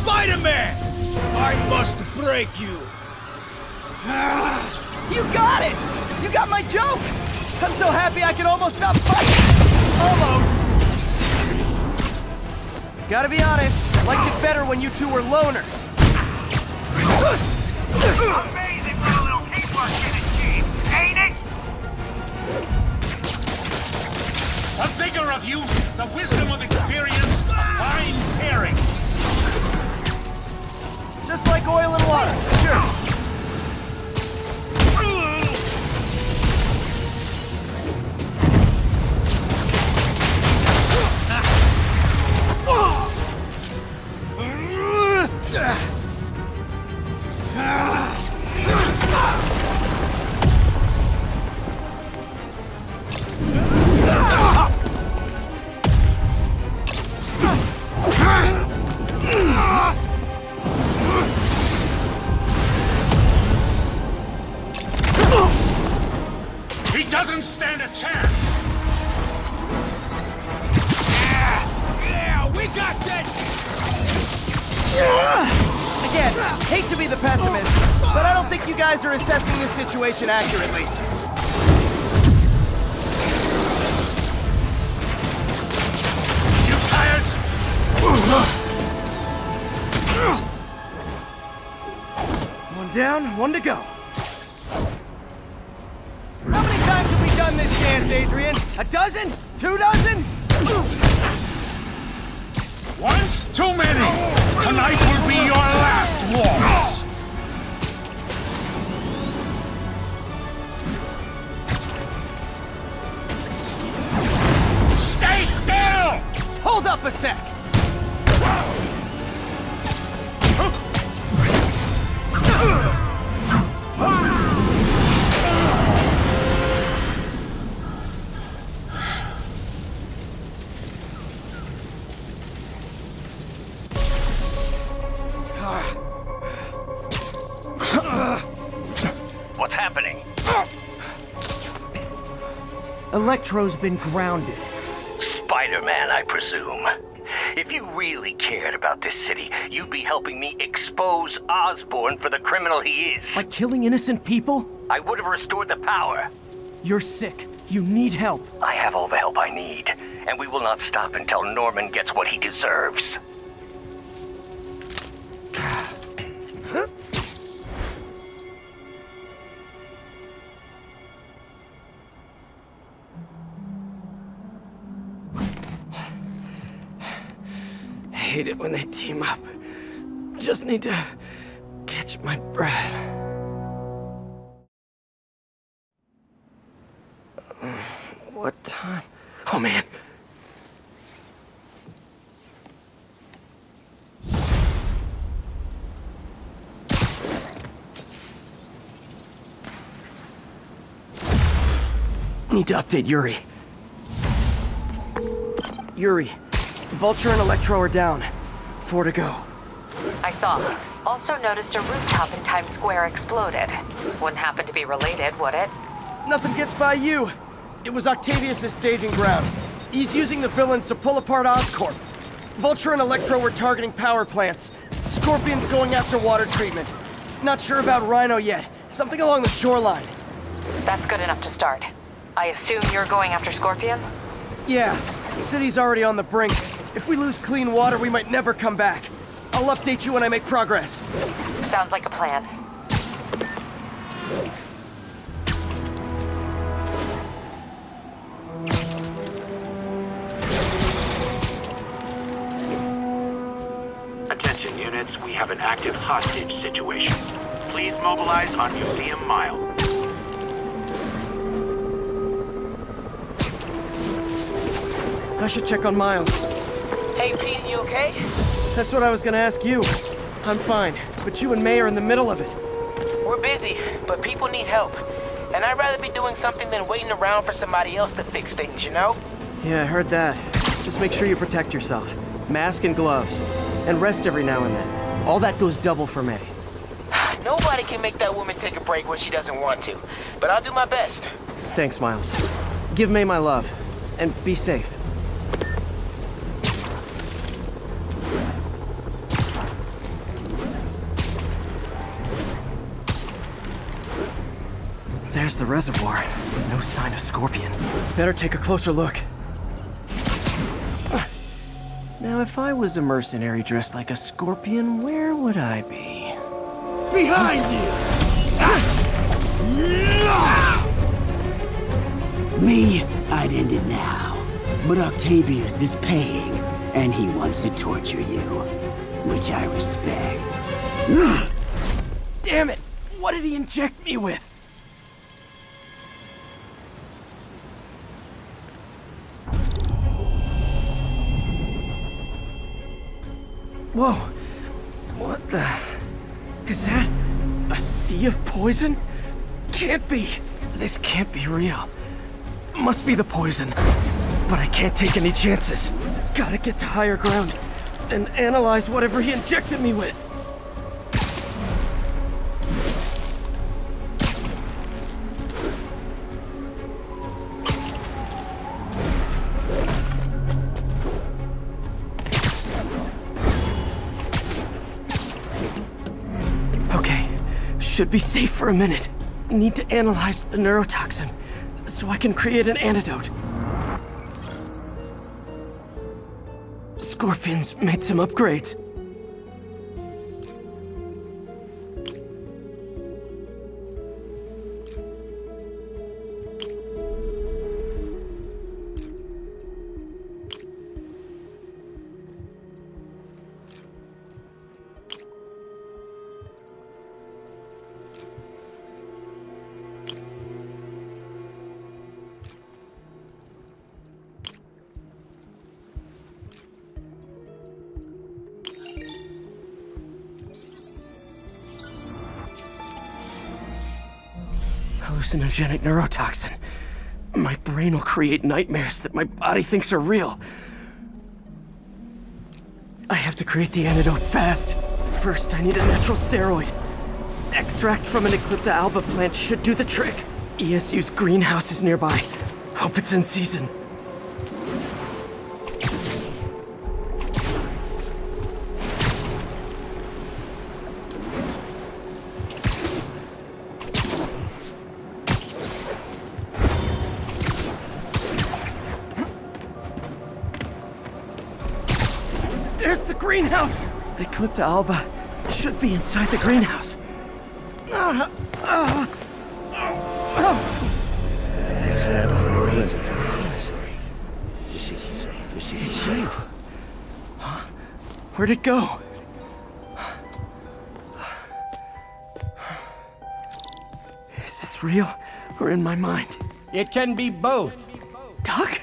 Spider-Man! I must break you! You got it! You got my joke! I'm so happy I can almost not fight! Almost! Gotta be honest, I liked it better when you two were loners. Amazing for a little teamwork in it, team, ain't it? The vigor of youth, the wisdom of experience, a fine pairing. Just like oil and water, sure. He doesn't stand a chance! Yeah, we got this! Again, hate to be the pessimist, but I don't think you guys are assessing this situation accurately. You tired? One down, one to go. How many times have we done this dance, Adrian? A dozen? 2 dozen? Once too many! Tonight will be your last waltz! Stay still! Hold up a sec! What's happening? Electro's been grounded. Spider-Man, I presume. If you really cared about this city, you'd be helping me expose Osborn for the criminal he is. By killing innocent people? I would have restored the power. You're sick. You need help. I have all the help I need, and we will not stop until Norman gets what he deserves. I hate it when they team up. Just need to catch my breath. What time? Oh, man. Need to update Yuri. Yuri, Vulture and Electro are down. 4 to go. I saw. Also noticed a rooftop in Times Square exploded. Wouldn't happen to be related, would it? Nothing gets by you. It was Octavius' staging ground. He's using the villains to pull apart Oscorp. Vulture and Electro were targeting power plants. Scorpion's going after water treatment. Not sure about Rhino yet. Something along the shoreline. That's good enough to start. I assume you're going after Scorpion? Yeah, the city's already on the brink. If we lose clean water, we might never come back. I'll update you when I make progress. Sounds like a plan. Attention units, we have an active hostage situation. Please mobilize on Museum Mile. I should check on Miles. Hey, Pete, you okay? That's what I was gonna ask you. I'm fine, but you and May are in the middle of it. We're busy, but people need help. And I'd rather be doing something than waiting around for somebody else to fix things, you know? Yeah, I heard that. Just make sure you protect yourself. Mask and gloves. And rest every now and then. All that goes double for May. Nobody can make that woman take a break when she doesn't want to. But I'll do my best. Thanks, Miles. Give May my love. And be safe. There's the reservoir. No sign of Scorpion. Better take a closer look. Now, if I was a mercenary dressed like a scorpion, where would I be? Behind you! Me, I'd end it now. But Octavius is paying, and he wants to torture you. Which I respect. Damn it! What did he inject me with? Whoa! What the... Is that... a sea of poison? Can't be! This can't be real. Must be the poison. But I can't take any chances. Gotta get to higher ground and analyze whatever he injected me with. Should be safe for a minute. Need to analyze the neurotoxin so I can create an antidote. Scorpion's made some upgrades. Hallucinogenic neurotoxin. My brain will create nightmares that my body thinks are real. I have to create the antidote fast. First, I need a natural steroid. Extract from an Eclipta alba plant should do the trick. ESU's greenhouse is nearby. Hope it's in season. There's the greenhouse! Eclipta alba should be inside the greenhouse. Huh? Where'd it go? Is this real or in my mind? It can be both. Doc?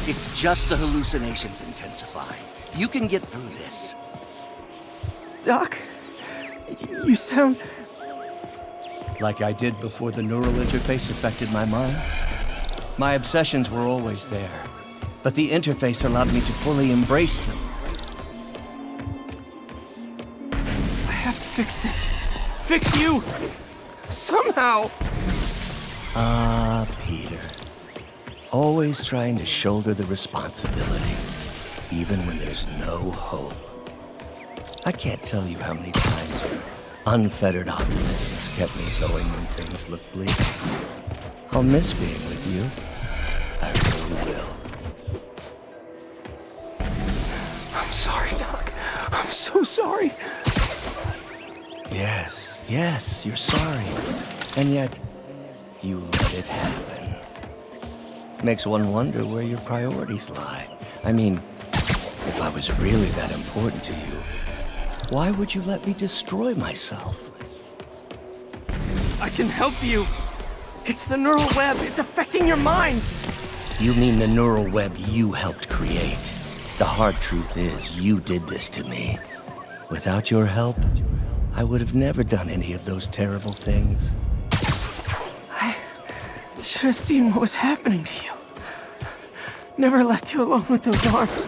It's just the hallucinations intensifying. You can get through this. Doc? You sound... Like I did before the neural interface affected my mind. My obsessions were always there, but the interface allowed me to fully embrace them. I have to fix this. Fix you! Somehow! Ah, Peter. Always trying to shoulder the responsibility, even when there's no hope. I can't tell you how many times your unfettered optimism has kept me going when things look bleak. I'll miss being with you. I really will. I'm sorry, Doc. I'm so sorry. Yes, you're sorry. And yet, you let it happen. Makes one wonder where your priorities lie. I mean, if I was really that important to you, why would you let me destroy myself? I can help you. It's the neural web. It's affecting your mind. You mean the neural web you helped create? The hard truth is, you did this to me. Without your help, I would have never done any of those terrible things. I should have seen what was happening to you. Never left you alone with those arms.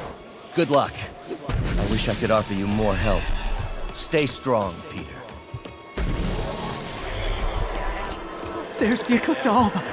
Good luck. I wish I could offer you more help. Stay strong, Peter. There's the ecliptic alba.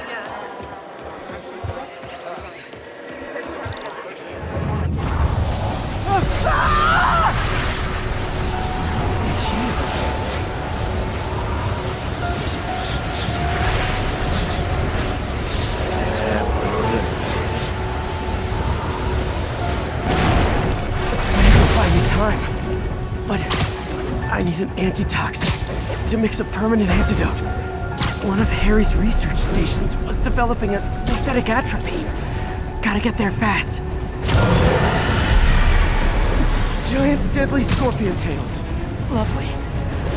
But I need an antitoxin to mix a permanent antidote. One of Harry's research stations was developing a synthetic atropine. Gotta get there fast. Giant deadly scorpion tails. Lovely.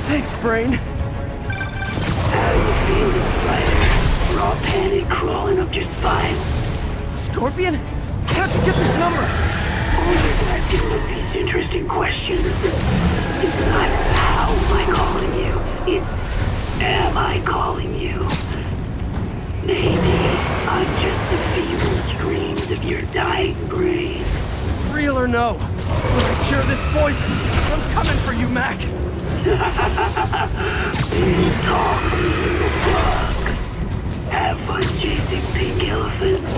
Thanks, Brain. How you feeling, Spider? Raw panic crawling up your spine. Scorpion? How'd you get this number? Always asking with these interesting questions. It's not how am I calling you, it's am I calling you? Maybe I'm just the feeble screams of your dying brain. Real or no? Let's cure this poison. I'm coming for you, Mac. Big talk, little bug. Have fun chasing pink elephants.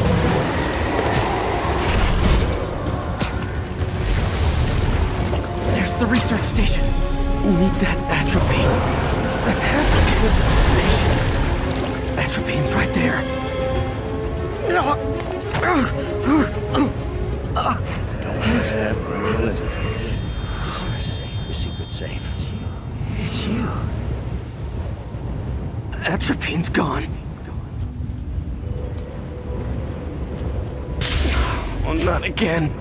There's the research station. We need that atropine. That has to be the station. Atropine's right there. Where's that religious? Your secret's safe. It's you. Atropine's gone. Oh, not again.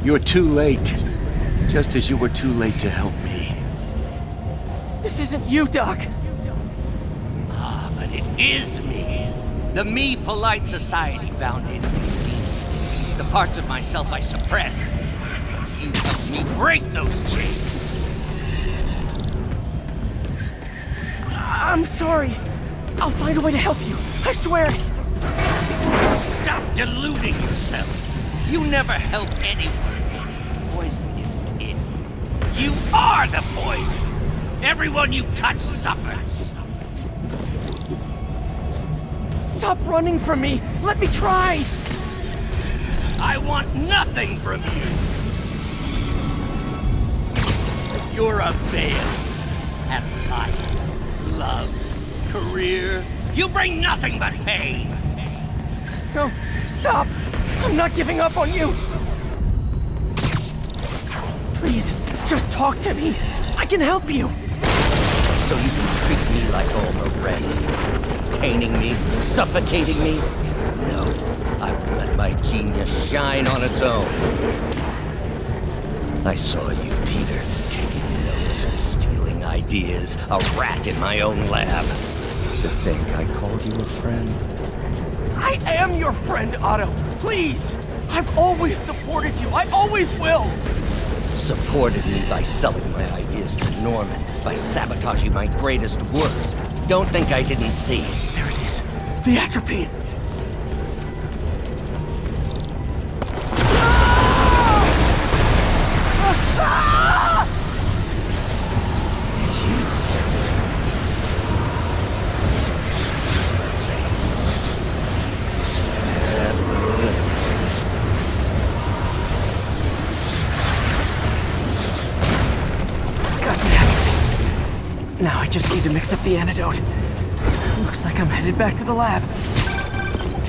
You're too late. Just as you were too late to help me. This isn't you, Doc. Ah, but it is me. The me polite society founded. The parts of myself I suppressed. You helped me break those chains. I'm sorry. I'll find a way to help you. I swear. Stop deluding yourself. You never help anyone. Poison isn't in you. You are the poison. Everyone you touch suffers. Stop running from me. Let me try. I want nothing from you. You're a veil. At life, love, career. You bring nothing but pain. No, stop. I'm not giving up on you. Please, just talk to me. I can help you! So you can treat me like all the rest. Containing me, suffocating me? No, I will let my genius shine on its own. I saw you, Peter, taking notes, stealing ideas, a rat in my own lab. To think I called you a friend. I am your friend, Otto! Please! I've always supported you! I always will! Supported me by selling my ideas to Norman, by sabotaging my greatest works. Don't think I didn't see. There it is. The atropine. Now I just need to mix up the antidote. Looks like I'm headed back to the lab.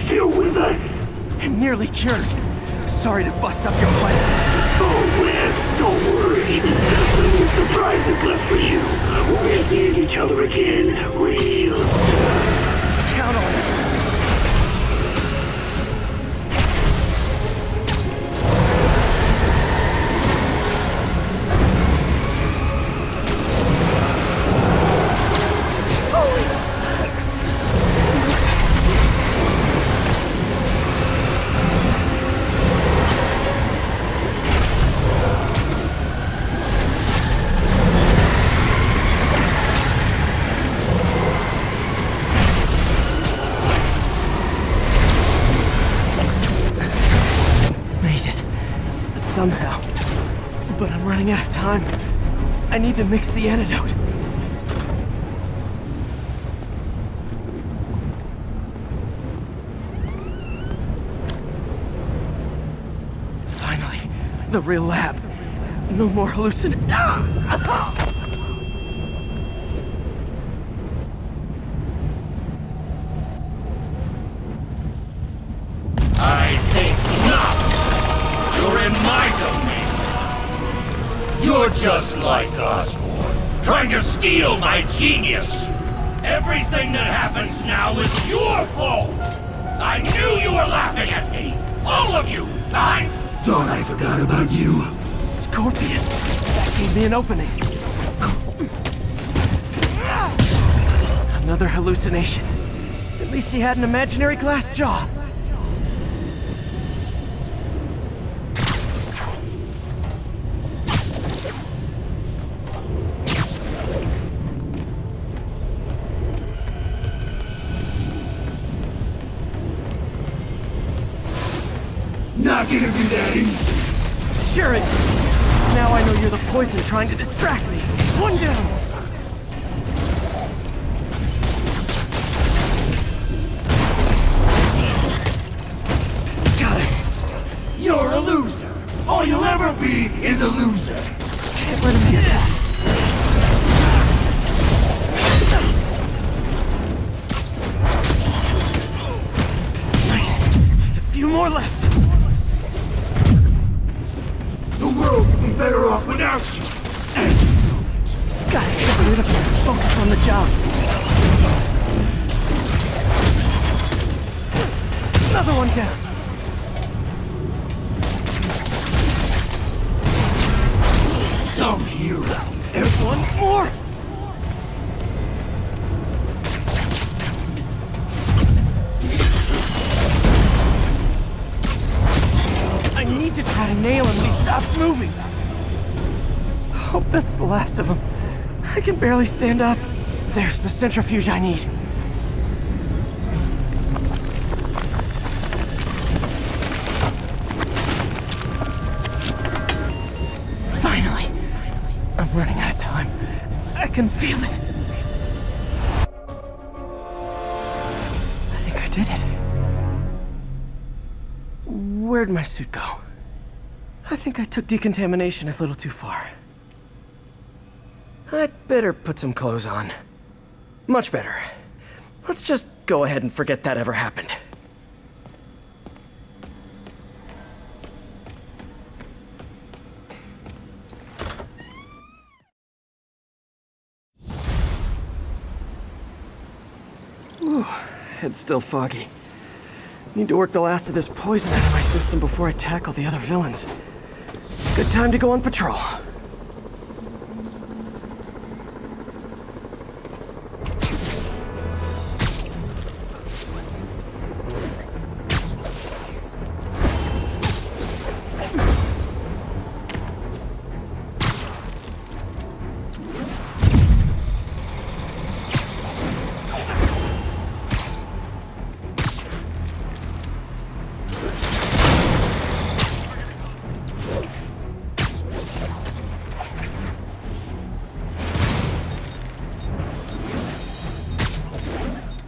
Still with us? And nearly cured. Sorry to bust up your plans. Oh, Wes, don't worry. There's a surprises left for you. We'll see each other again real soon. Count on it. Somehow. But I'm running out of time. I need to mix the antidote. Finally, the real lab. No more hallucinations. I think not! You're in my domain! You're just like Osborn, trying to steal my genius! Everything that happens now is your fault! I knew you were laughing at me! All of you! Thought I forgot about you. Scorpion! That gave me an opening. Another hallucination. At least he had an imaginary glass jaw. Not gonna be that easy. Sure it is. Now I know you're the poison trying to distract me. One down. Got it. You're a loser. All you'll ever be is a loser. Can't let him get that. Nice. Just a few more left. The world would be better off without you. And you know it. Gotta get rid of him. Focus on the job. Another one down. Some hero. One more. I need to try to nail him when he stops moving. Hope that's the last of them. I can barely stand up. There's the centrifuge I need. Finally. I'm running out of time. I can feel it. I think I did it. Where'd my suit go? I think I took decontamination a little too far. I'd better put some clothes on. Much better. Let's just go ahead and forget that ever happened. Whew, head's still foggy. Need to work the last of this poison out of my system before I tackle the other villains. Good time to go on patrol.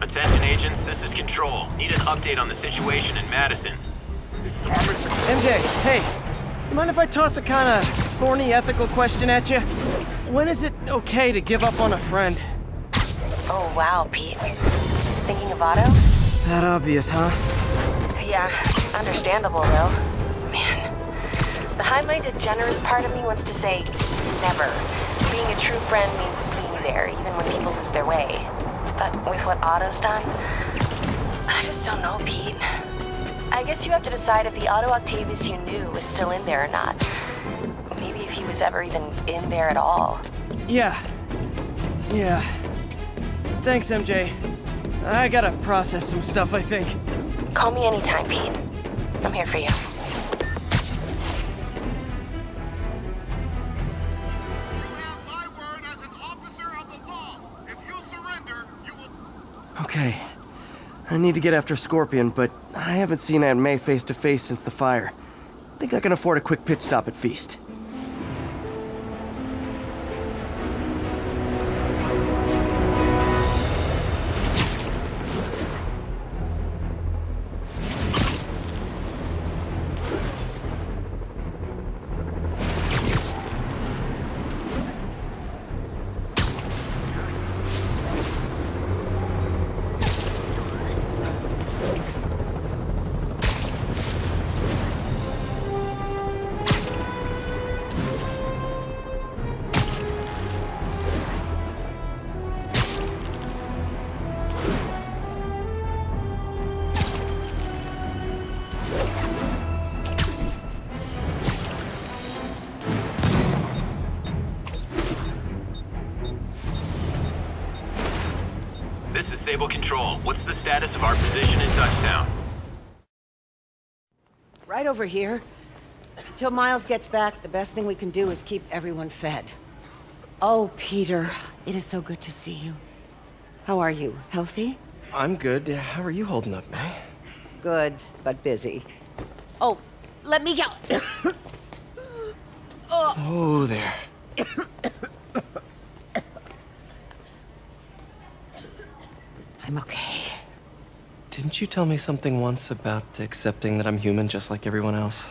Attention agents, this is Control. Need an update on the situation in Madison. MJ, hey, you mind if I toss a kind of thorny ethical question at you? When is it okay to give up on a friend? Oh, wow, Pete. Thinking of Otto? That obvious, huh? Yeah, understandable, though. Man, the high-minded, generous part of me wants to say never. Being a true friend means being there, even when people lose their way. But with what Otto's done, I just don't know, Pete. I guess you have to decide if the Otto Octavius you knew is still in there or not. Maybe if he was ever even in there at all. Yeah. Thanks, MJ. I gotta process some stuff, I think. Call me anytime, Pete. I'm here for you. Okay. I need to get after Scorpion, but I haven't seen Aunt May face to face since the fire. Think I can afford a quick pit stop at Feast. This is Sable Control. What's the status of our position in touchdown? Right over here. Until Miles gets back, the best thing we can do is keep everyone fed. Oh, Peter, it is so good to see you. How are you? Healthy? I'm good. How are you holding up, May? Good, but busy. Oh, let me go. Oh, there. I'm okay. Didn't you tell me something once about accepting that I'm human just like everyone else?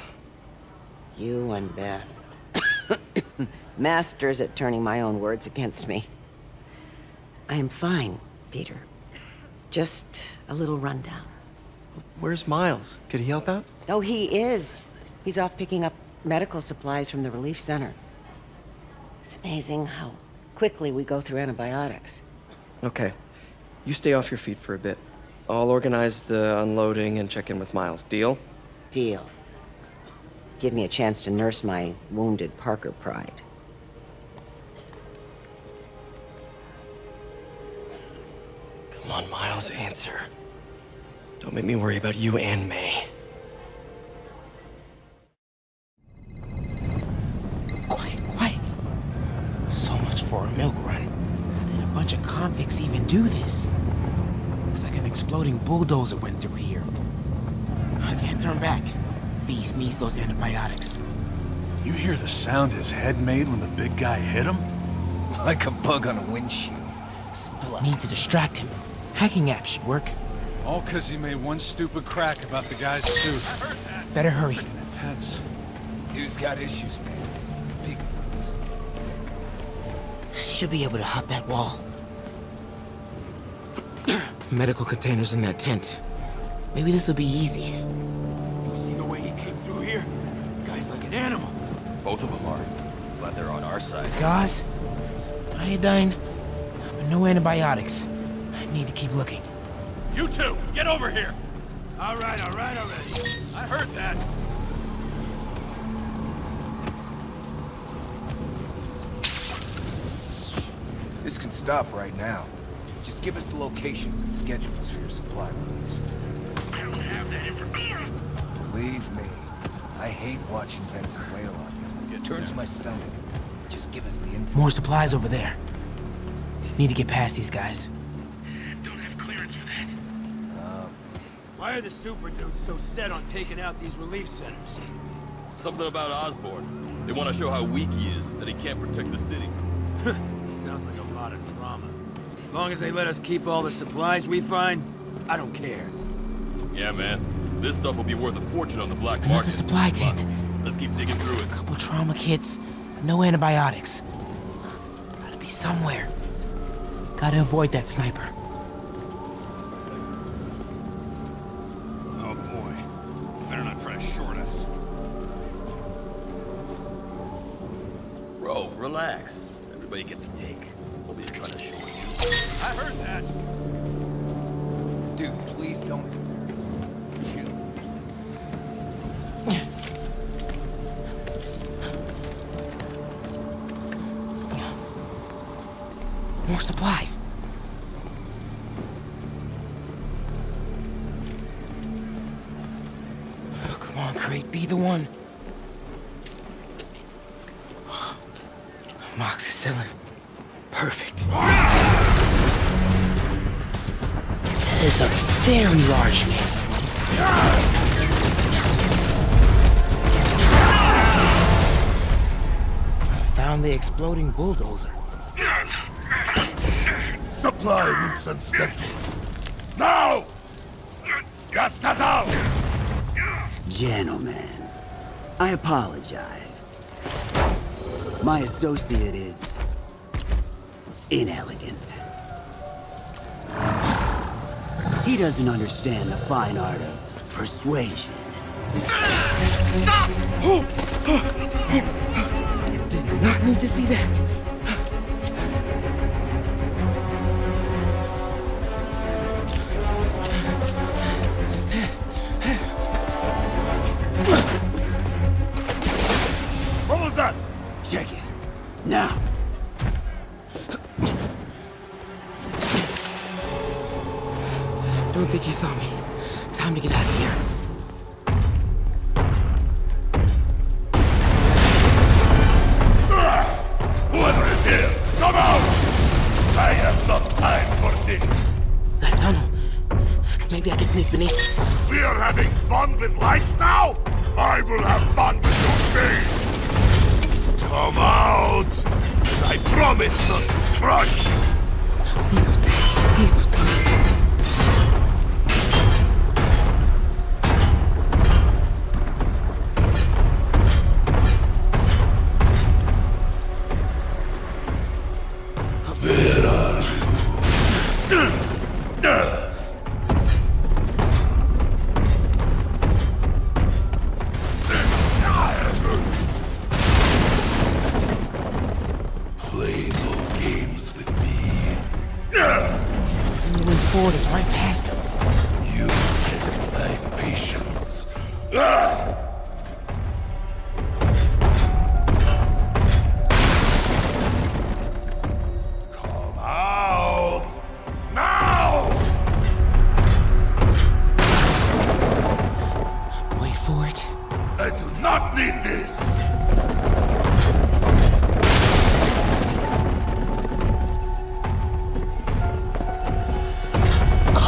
You and Ben. Masters at turning my own words against me. I am fine, Peter. Just a little rundown. Where's Miles? Could he help out? Oh, he is. He's off picking up medical supplies from the relief center. It's amazing how quickly we go through antibiotics. Okay. You stay off your feet for a bit. I'll organize the unloading and check in with Miles. Deal? Deal. Give me a chance to nurse my wounded Parker pride. Come on, Miles, answer. Don't make me worry about you and May. Quiet. So much for a milk run. How did a bunch of convicts even do this? Looks like an exploding bulldozer went through here. I can't turn back. Beast needs those antibiotics. You hear the sound his head made when the big guy hit him? Like a bug on a windshield. Need to distract him. Hacking app should work. All because he made one stupid crack about the guy's suit. Better hurry. Intense. Dude's got issues, man. Big ones. Should be able to hop that wall. Medical containers in that tent. Maybe this will be easy. You see the way he came through here? Guy's like an animal. Both of them are. Glad they're on our side. Gauze, iodine, but no antibiotics. I need to keep looking. You two, get over here! All right, already. I heard that. This can stop right now. Just give us the locations and schedules for your supply runs. I don't have that information. Believe me, I hate watching Benson wail on you. It turns my stomach. Just give us the info. More supplies over there. Need to get past these guys. Don't have clearance for that. Why are the super dudes so set on taking out these relief centers? Something about Osborn. They want to show how weak he is, that he can't protect the city. Sounds like a lot of drama. As long as they let us keep all the supplies we find, I don't care. Yeah, man. This stuff will be worth a fortune on the black market. Another supply tent. Let's keep digging through it. Couple trauma kits. No antibiotics. Gotta be somewhere. Gotta avoid that sniper. Oh boy. Better not try to short us. Bro, relax. Everybody gets a take. Nobody trying to short you. I heard that. Dude, please don't. Shoot. More supplies. Oh, come on, Crate, be the one. Amoxicillin. Perfect. That is a very large man. I found the exploding bulldozer. Supply routes and schedules. Now! Just as out! Gentlemen, I apologize. My associate is inelegant. He doesn't understand the fine art of persuasion. Did not need to see that. What was that? Check it. Now. Don't think he saw me. Time to get out of here. Whoever is here, come out! I have no time for this. That tunnel. Maybe I can sneak beneath. We are having fun with lights now? I will have fun with your face. Come out! I promise not to crush. Please don't see me. Please don't see me. Where are you? Play no games with me. The way forward is right past him. You test my patience. Come out! Now! Wait for it. I do not need this! Go.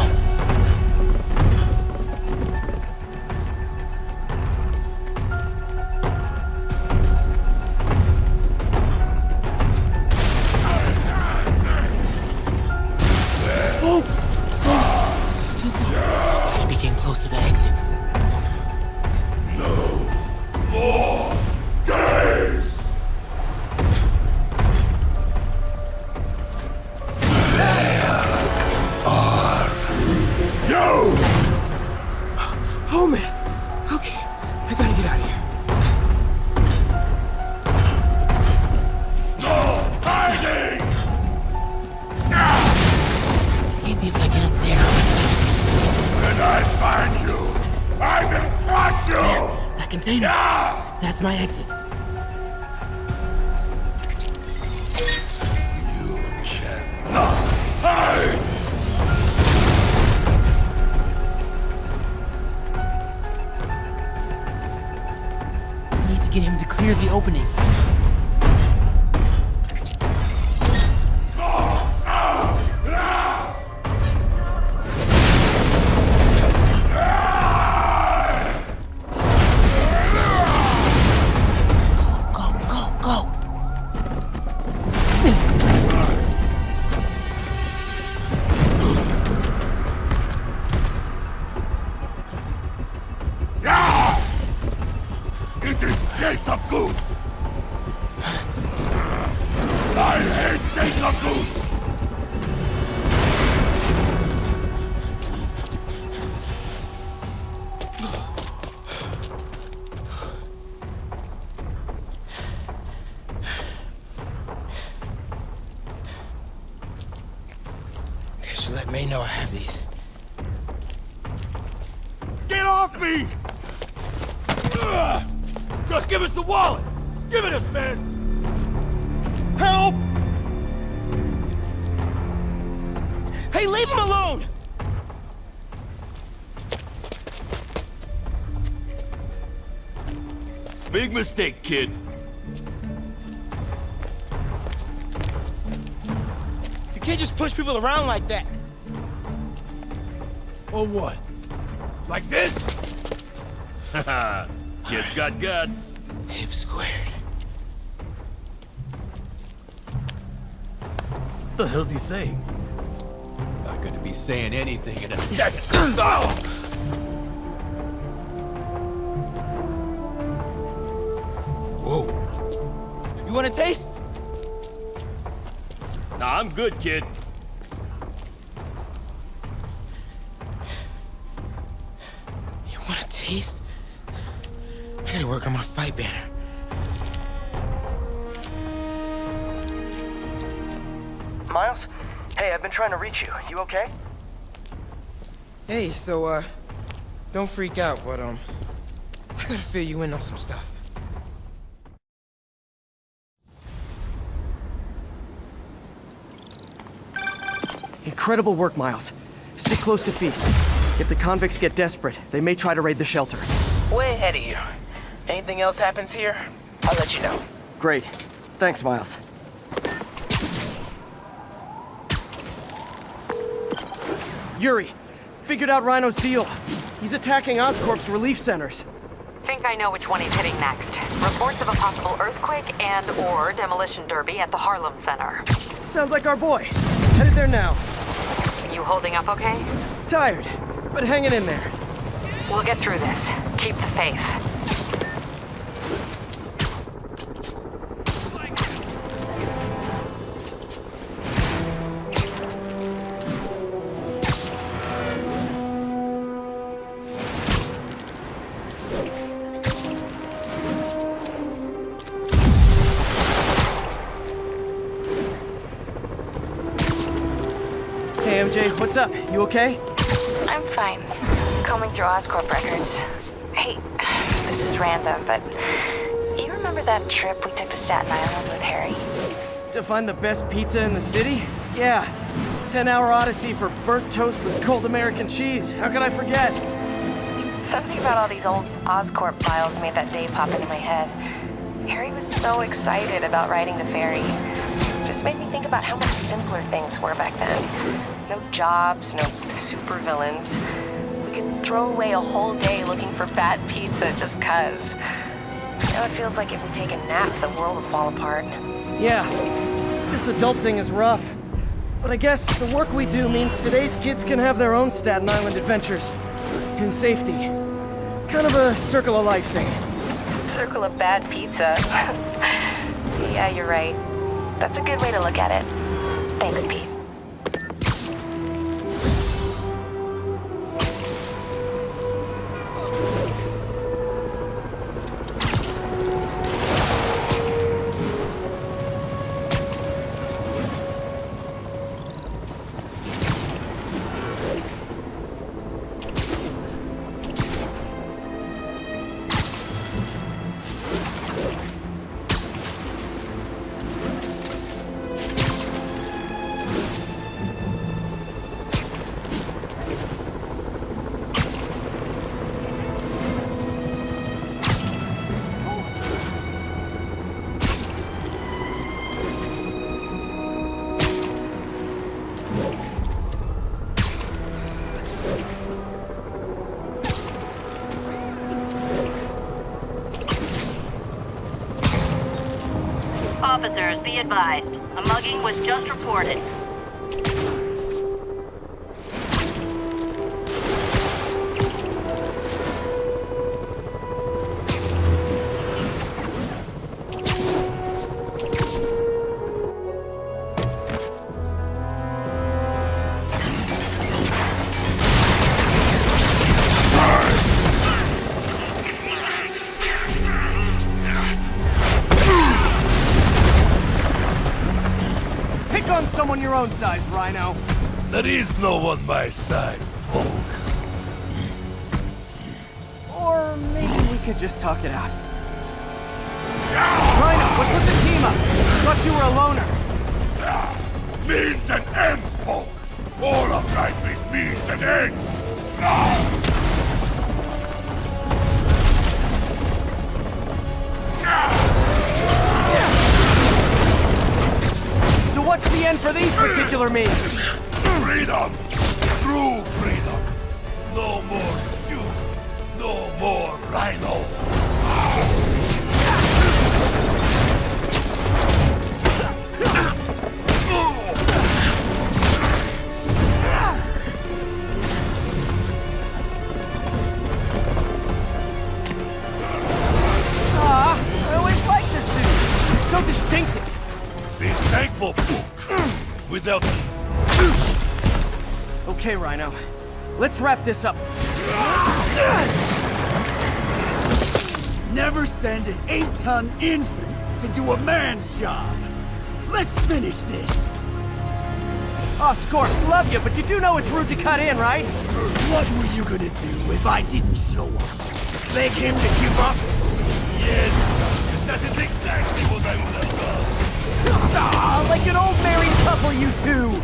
Dana, that's my exit. Need to get him to clear the opening. Let May know I have these. Get off me! Just give us the wallet! Give it us, man! Help! Hey, leave him alone! Big mistake, kid. You can't just push people around like that. Or what? Like this? Haha, kid's got guts. Hip squared. What the hell's he saying? Not gonna be saying anything in a second. Oh! Whoa. You want a taste? Nah, I'm good, kid. You want a taste? I gotta work on my fight banner. Miles? Hey, I've been trying to reach you. You okay? Hey, so, don't freak out, but, I gotta fill you in on some stuff. Incredible work, Miles. Stick close to Feast. If the convicts get desperate, they may try to raid the shelter. Way ahead of you. Anything else happens here, I'll let you know. Great. Thanks, Miles. Yuri, figured out Rhino's deal. He's attacking Oscorp's relief centers. Think I know which one he's hitting next. Reports of a possible earthquake and/or demolition derby at the Harlem Center. Sounds like our boy. Headed there now. You holding up okay? Tired, but hanging in there. We'll get through this. Keep the faith. Hey, MJ, what's up? You okay? I'm fine. Combing through Oscorp records. Hey, this is random, but you remember that trip we took to Staten Island with Harry? To find the best pizza in the city? Yeah. 10-hour odyssey for burnt toast with cold American cheese. How could I forget? Something about all these old Oscorp files made that day pop into my head. Harry was so excited about riding the ferry. Just made me think about how much simpler things were back then. No jobs, no supervillains. We could throw away a whole day looking for bad pizza just 'cause. Now it feels like if we take a nap, the world will fall apart. Yeah. This adult thing is rough. But I guess the work we do means today's kids can have their own Staten Island adventures. In safety. Kind of a circle of life thing. Circle of bad pizza. Yeah, you're right. That's a good way to look at it. Thanks, Pete. Officers, be advised. A mugging was just reported. Someone your own size, Rhino. There is no one my size, Hulk. Or maybe we could just talk it out. Rhino, what's with the team up? Thought you were a loner. Means and ends, Hulk. All of life is means and ends. So what's the end for these particular means? Freedom! True freedom! No more you! No more Rhino! I always liked this suit. It's so distinctive. Be thankful, without... Okay, Rhino. Let's wrap this up. Never send an 8-ton infant to do a man's job. Let's finish this. Oh, Scorps, love you, but you do know it's rude to cut in, right? What were you gonna do if I didn't show up? Beg him to give up? Yes, that is exactly what I would have done. Ah, like an old married couple, you two!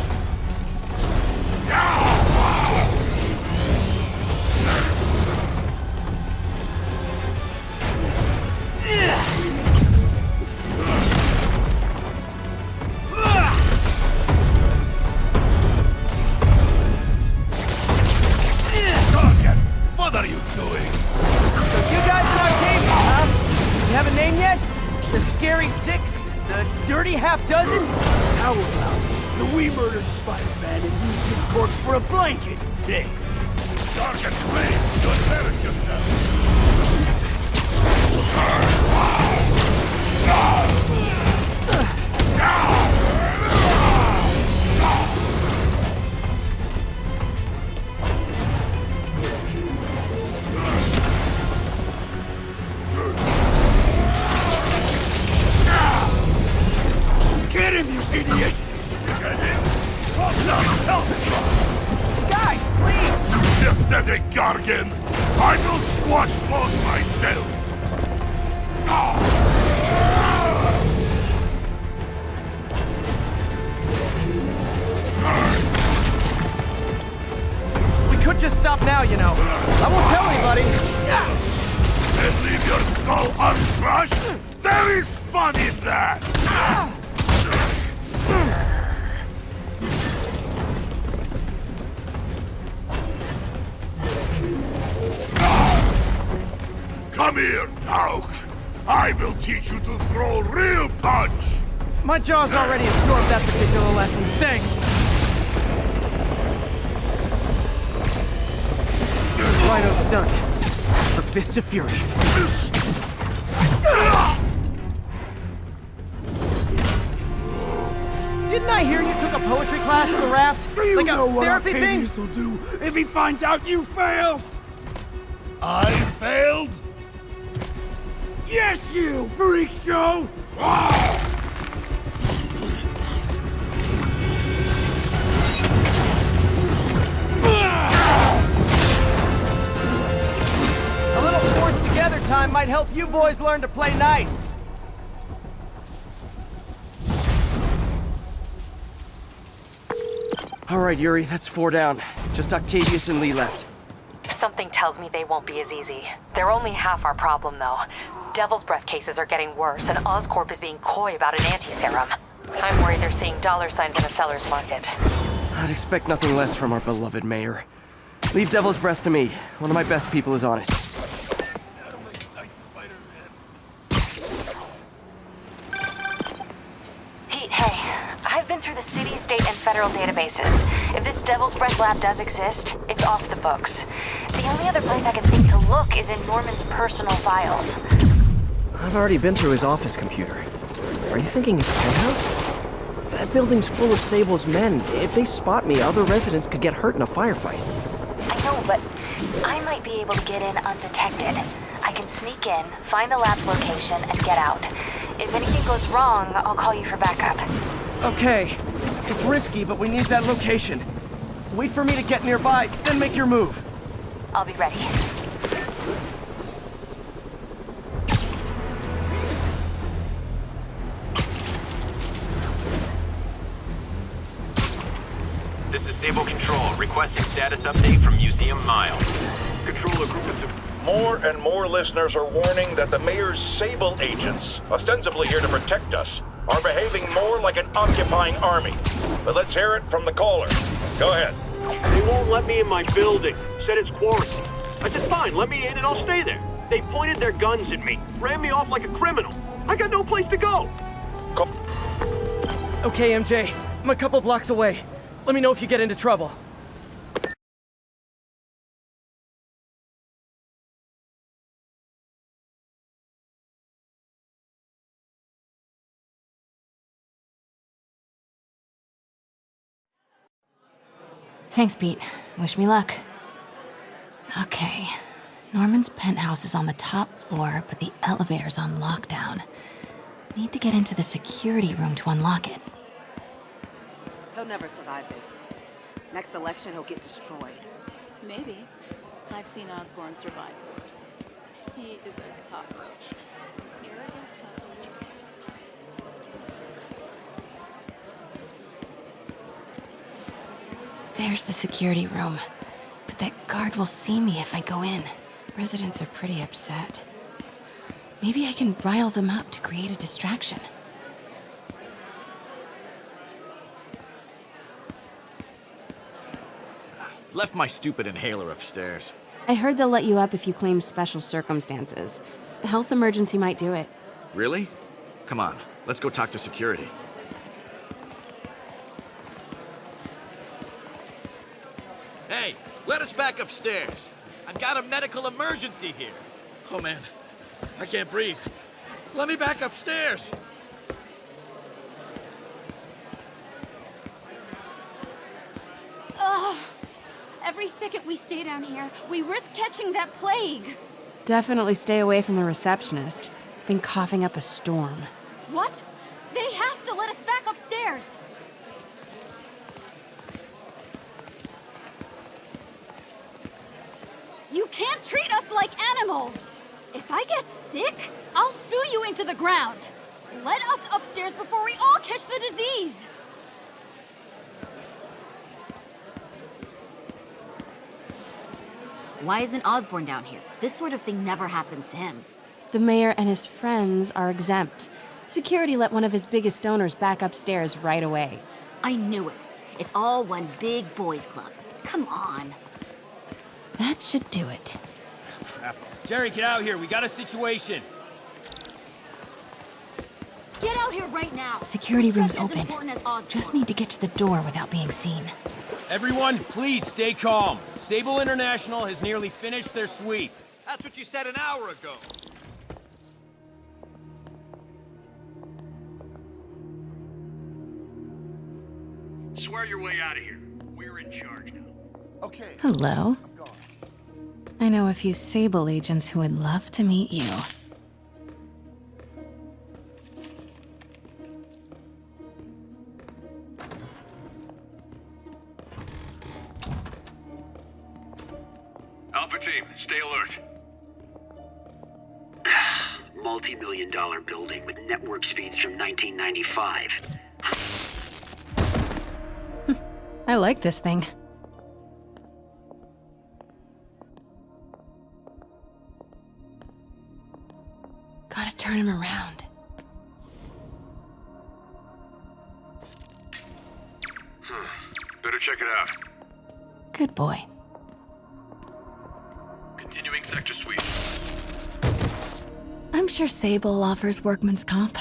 What are you doing? So you guys in Octavia, huh? You have a name yet? The Scary Six? The Dirty Half-Dozen? How about the we murdered Spider-Man and used his corpse for a blanket thing? Sergeant, please, you embarrass yourself. Get him, you idiot! Guys, please! Just as a gargan, I will squash both myself! We could just stop now, you know. I won't tell anybody. And leave your skull uncrushed? There is fun in that! Come here, Tauk. I will teach you to throw real punch! My jaw's already absorbed that particular lesson. Thanks. Rhino's stunned. Time for Fists of Fury. Didn't I hear you took a poetry class on the raft? Do you like know a what therapy thing? Octavius will do if he finds out you failed? I failed? Yes, you freak show! A little forced together time might help you boys learn to play nice. All right, Yuri, that's 4 down. Just Octavius and Lee left. Something tells me they won't be as easy. They're only half our problem, though. Devil's Breath cases are getting worse, and Oscorp is being coy about an anti-serum. I'm worried they're seeing dollar signs in a seller's market. I'd expect nothing less from our beloved mayor. Leave Devil's Breath to me. One of my best people is on it. Okay, I've been through the city, state, and federal databases. If this Devil's Breath lab does exist, it's off the books. The only other place I can think to look is in Norman's personal files. I've already been through his office computer. Are you thinking his penthouse? That building's full of Sable's men. If they spot me, other residents could get hurt in a firefight. I know, but I might be able to get in undetected. I can sneak in, find the lab's location, and get out. If anything goes wrong, I'll call you for backup. Okay. It's risky, but we need that location. Wait for me to get nearby, then make your move. I'll be ready. This is Sable Control, requesting status update from Museum Miles. Control, a group of... More and more listeners are warning that the mayor's Sable agents, ostensibly here to protect us, are behaving more like an occupying army. But let's hear it from the caller. Go ahead. They won't let me in my building. Said it's quarantine. I said, fine, let me in and I'll stay there. They pointed their guns at me, ran me off like a criminal. I got no place to go. Okay, MJ. I'm a couple blocks away. Let me know if you get into trouble. Thanks, Pete. Wish me luck. Okay. Norman's penthouse is on the top floor, but the elevator's on lockdown. Need to get into the security room to unlock it. He'll never survive this. Next election, he'll get destroyed. Maybe. I've seen Osborn survive worse. He is a cockroach. There's the security room. But that guard will see me if I go in. Residents are pretty upset. Maybe I can rile them up to create a distraction. Left my stupid inhaler upstairs. I heard they'll let you up if you claim special circumstances. The health emergency might do it. Really? Come on, let's go talk to security. Hey, let us back upstairs. I've got a medical emergency here. Oh man, I can't breathe. Let me back upstairs. Ugh. Every second we stay down here, we risk catching that plague. Definitely stay away from the receptionist. Been coughing up a storm. What? They have to let us back upstairs. You can't treat us like animals! If I get sick, I'll sue you into the ground. Let us upstairs before we all catch the disease! Why isn't Osborn down here? This sort of thing never happens to him. The mayor and his friends are exempt. Security let one of his biggest donors back upstairs right away. I knew it. It's all one big boys club. Come on. That should do it. Crap. Jerry, get out here. We got a situation. Get out here right now. Security room's Just as open. important as Osborn. Just need to get to the door without being seen. Everyone, please stay calm. Sable International has nearly finished their sweep. That's what you said an hour ago. Swear your way out of here. We're in charge now. Okay. Hello. I know a few Sable agents who would love to meet you. Alpha team, stay alert. Multi-million-dollar building with network speeds from 1995. I like this thing. Gotta turn him around. Better check it out. Good boy. Continuing sector sweep. I'm sure Sable offers workman's comp.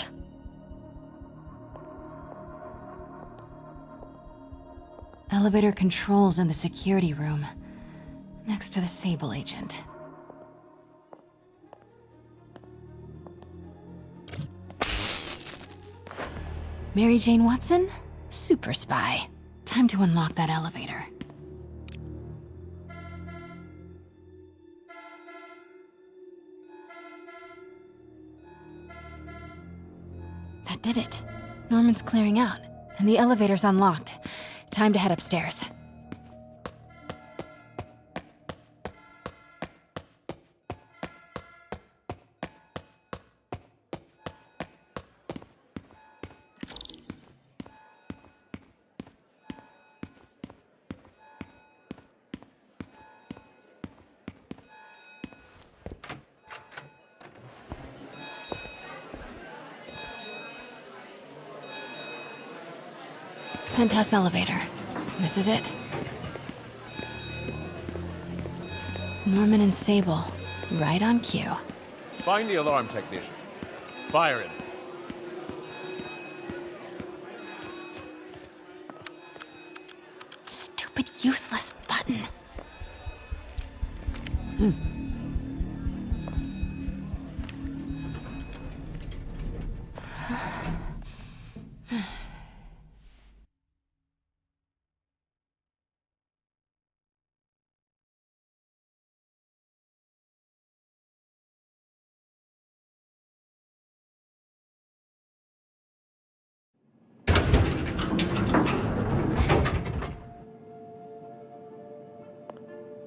Elevator controls in the security room, next to the Sable agent. Mary Jane Watson? Super spy. Time to unlock that elevator. That did it. Norman's clearing out, and the elevator's unlocked. Time to head upstairs. Penthouse elevator. This is it. Norman and Sable, right on cue. Find the alarm technician. Fire him. Stupid, useless button.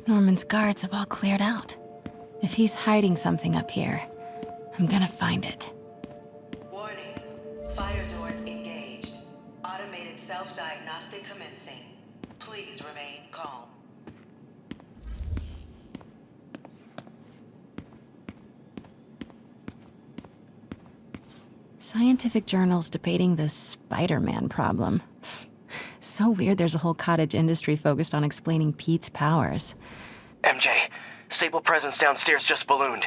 Norman's guards have all cleared out. If he's hiding something up here, I'm gonna find it. Warning. Fire doors engaged. Automated self-diagnostic commencing. Please remain calm. Scientific journals debating the Spider-Man problem. So weird there's a whole cottage industry focused on explaining Pete's powers. MJ, Sable presence downstairs just ballooned.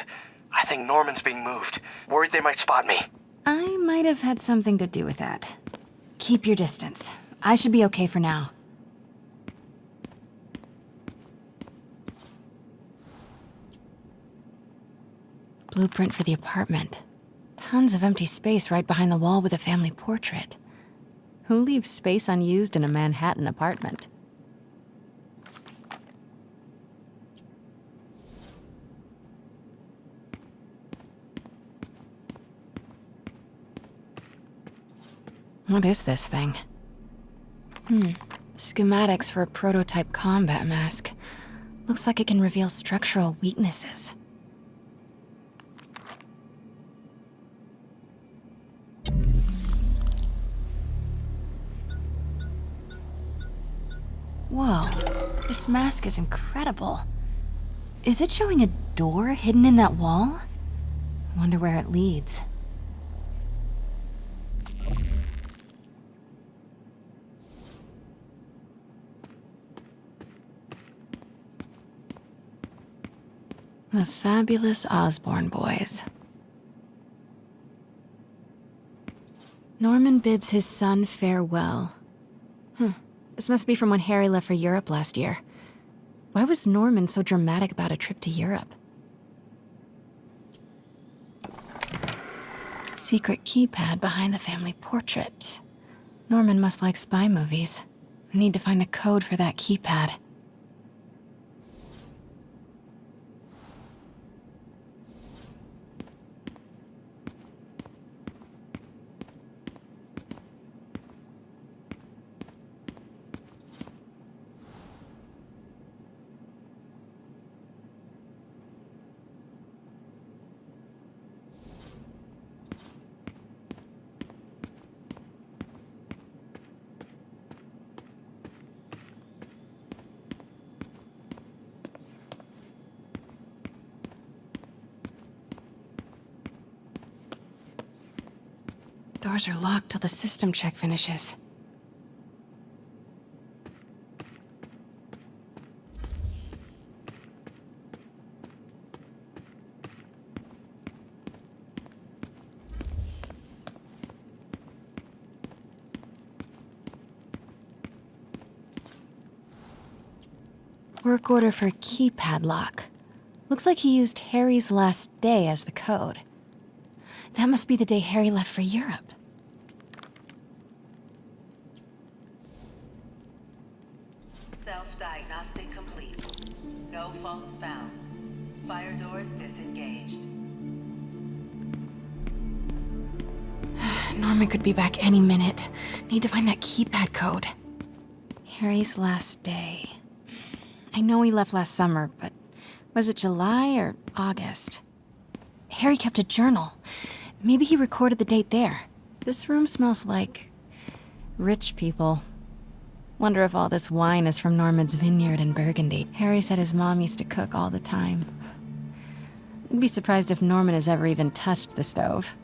I think Norman's being moved. Worried they might spot me. I might have had something to do with that. Keep your distance. I should be okay for now. Blueprint for the apartment. Tons of empty space right behind the wall with a family portrait. Who leaves space unused in a Manhattan apartment? What is this thing? Schematics for a prototype combat mask. Looks like it can reveal structural weaknesses. Whoa, this mask is incredible. Is it showing a door hidden in that wall? Wonder where it leads. The fabulous Osborn boys. Norman bids his son farewell. This must be from when Harry left for Europe last year. Why was Norman so dramatic about a trip to Europe? Secret keypad behind the family portrait. Norman must like spy movies. I need to find the code for that keypad. Doors are locked till the system check finishes. Work order for keypad lock. Looks like he used Harry's last day as the code. That must be the day Harry left for Europe. Self-diagnostic complete. No faults found. Fire doors disengaged. Norman could be back any minute. Need to find that keypad code. Harry's last day. I know he left last summer, but was it July or August? Harry kept a journal. Maybe he recorded the date there. This room smells like rich people. Wonder if all this wine is from Norman's vineyard in Burgundy. Harry said his mom used to cook all the time. I'd be surprised if Norman has ever even touched the stove.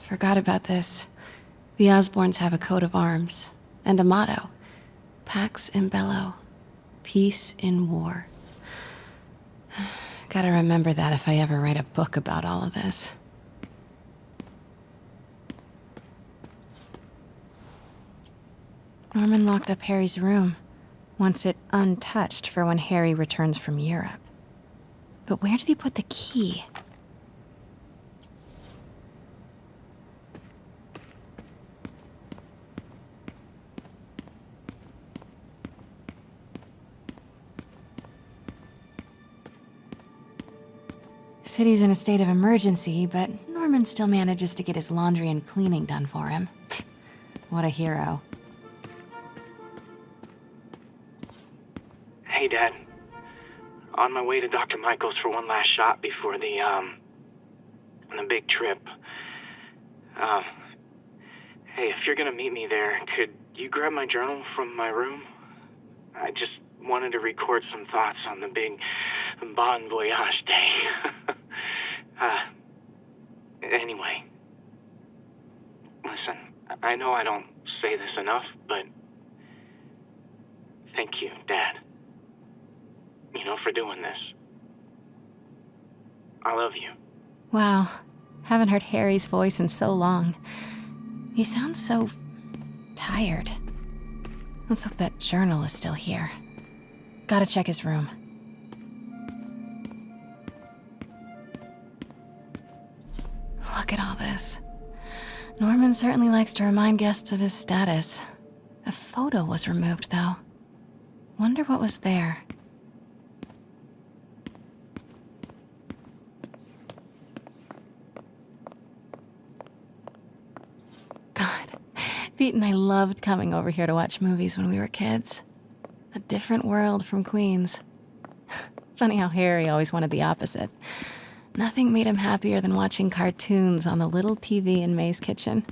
Forgot about this. The Osborns have a coat of arms and a motto. Pax in bello, peace in war. Gotta remember that if I ever write a book about all of this. Norman locked up Harry's room, wants it untouched for when Harry returns from Europe. But where did he put the key? City's in a state of emergency, but Norman still manages to get his laundry and cleaning done for him. What a hero. Hey, Dad. On my way to Dr. Michael's for one last shot before the big trip. Hey, if you're gonna meet me there, could you grab my journal from my room? I just wanted to record some thoughts on the big bon voyage day. Anyway. Listen, I know I don't say this enough, but thank you, Dad. You know, for doing this. I love you. Wow, haven't heard Harry's voice in so long. He sounds so tired. Let's hope that journal is still here. Gotta check his room. Look at all this. Norman certainly likes to remind guests of his status. The photo was removed, though. Wonder what was there. God, Pete and I loved coming over here to watch movies when we were kids. A different world from Queens. Funny how Harry always wanted the opposite. Nothing made him happier than watching cartoons on the little TV in May's kitchen.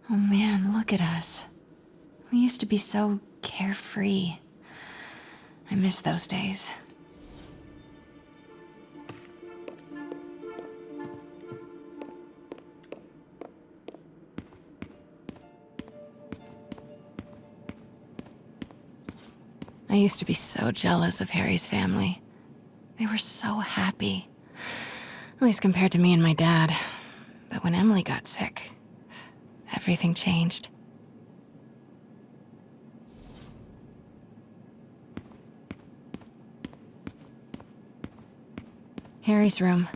Oh man, look at us. We used to be so carefree. I miss those days. I used to be so jealous of Harry's family. They were so happy. At least compared to me and my dad. But when Emily got sick, everything changed. Harry's room.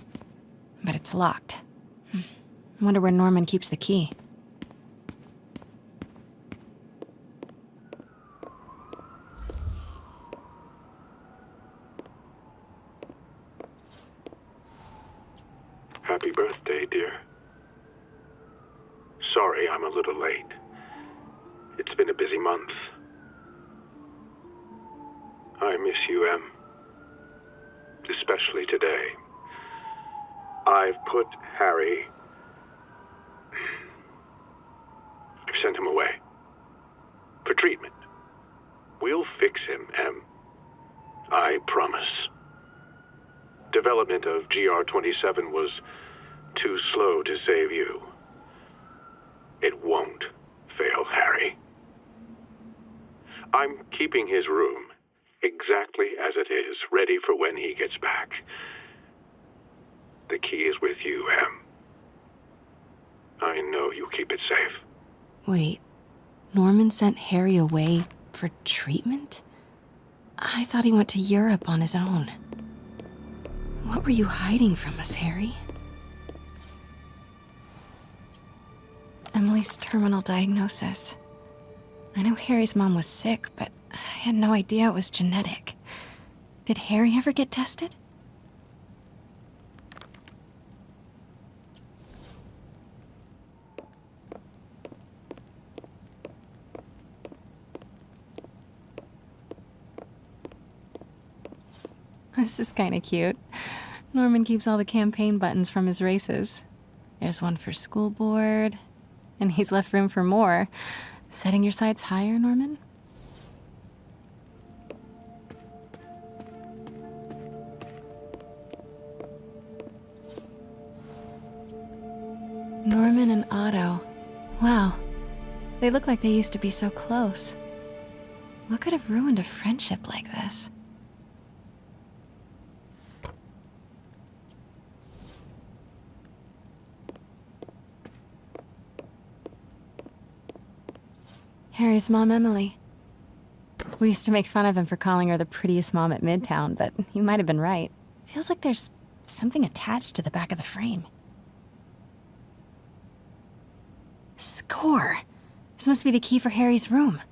But it's locked. I wonder where Norman keeps the key. Happy birthday, dear. Sorry I'm a little late. It's been a busy month. I miss you, Em. Especially today. I've put Harry... I've sent him away. For treatment. We'll fix him, Em. I promise. Development of GR-27 was too slow to save you. It won't I'm keeping his room exactly as it is, ready for when he gets back. The key is with you, Em. I know you keep it safe. Wait, Norman sent Harry away for treatment? I thought he went to Europe on his own. What were you hiding from us, Harry? Emily's terminal diagnosis. I know Harry's mom was sick, but I had no idea it was genetic. Did Harry ever get tested? This is kind of cute. Norman keeps all the campaign buttons from his races. There's one for school board, and he's left room for more. Setting your sights higher, Norman? Norman and Otto. Wow. They look like they used to be so close. What could have ruined a friendship like this? Harry's mom, Emily. We used to make fun of him for calling her the prettiest mom at Midtown, but he might have been right. Feels like there's something attached to the back of the frame. Score! This must be the key for Harry's room.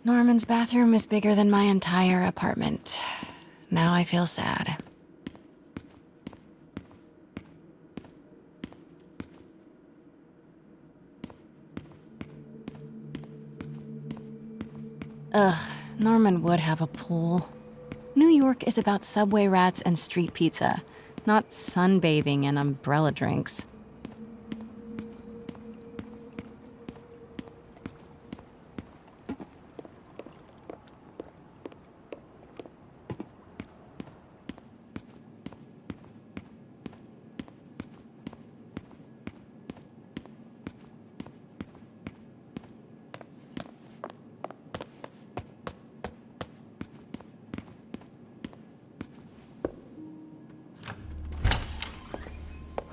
Norman's bathroom is bigger than my entire apartment. Now I feel sad. Ugh, Norman would have a pool. New York is about subway rats and street pizza, not sunbathing and umbrella drinks.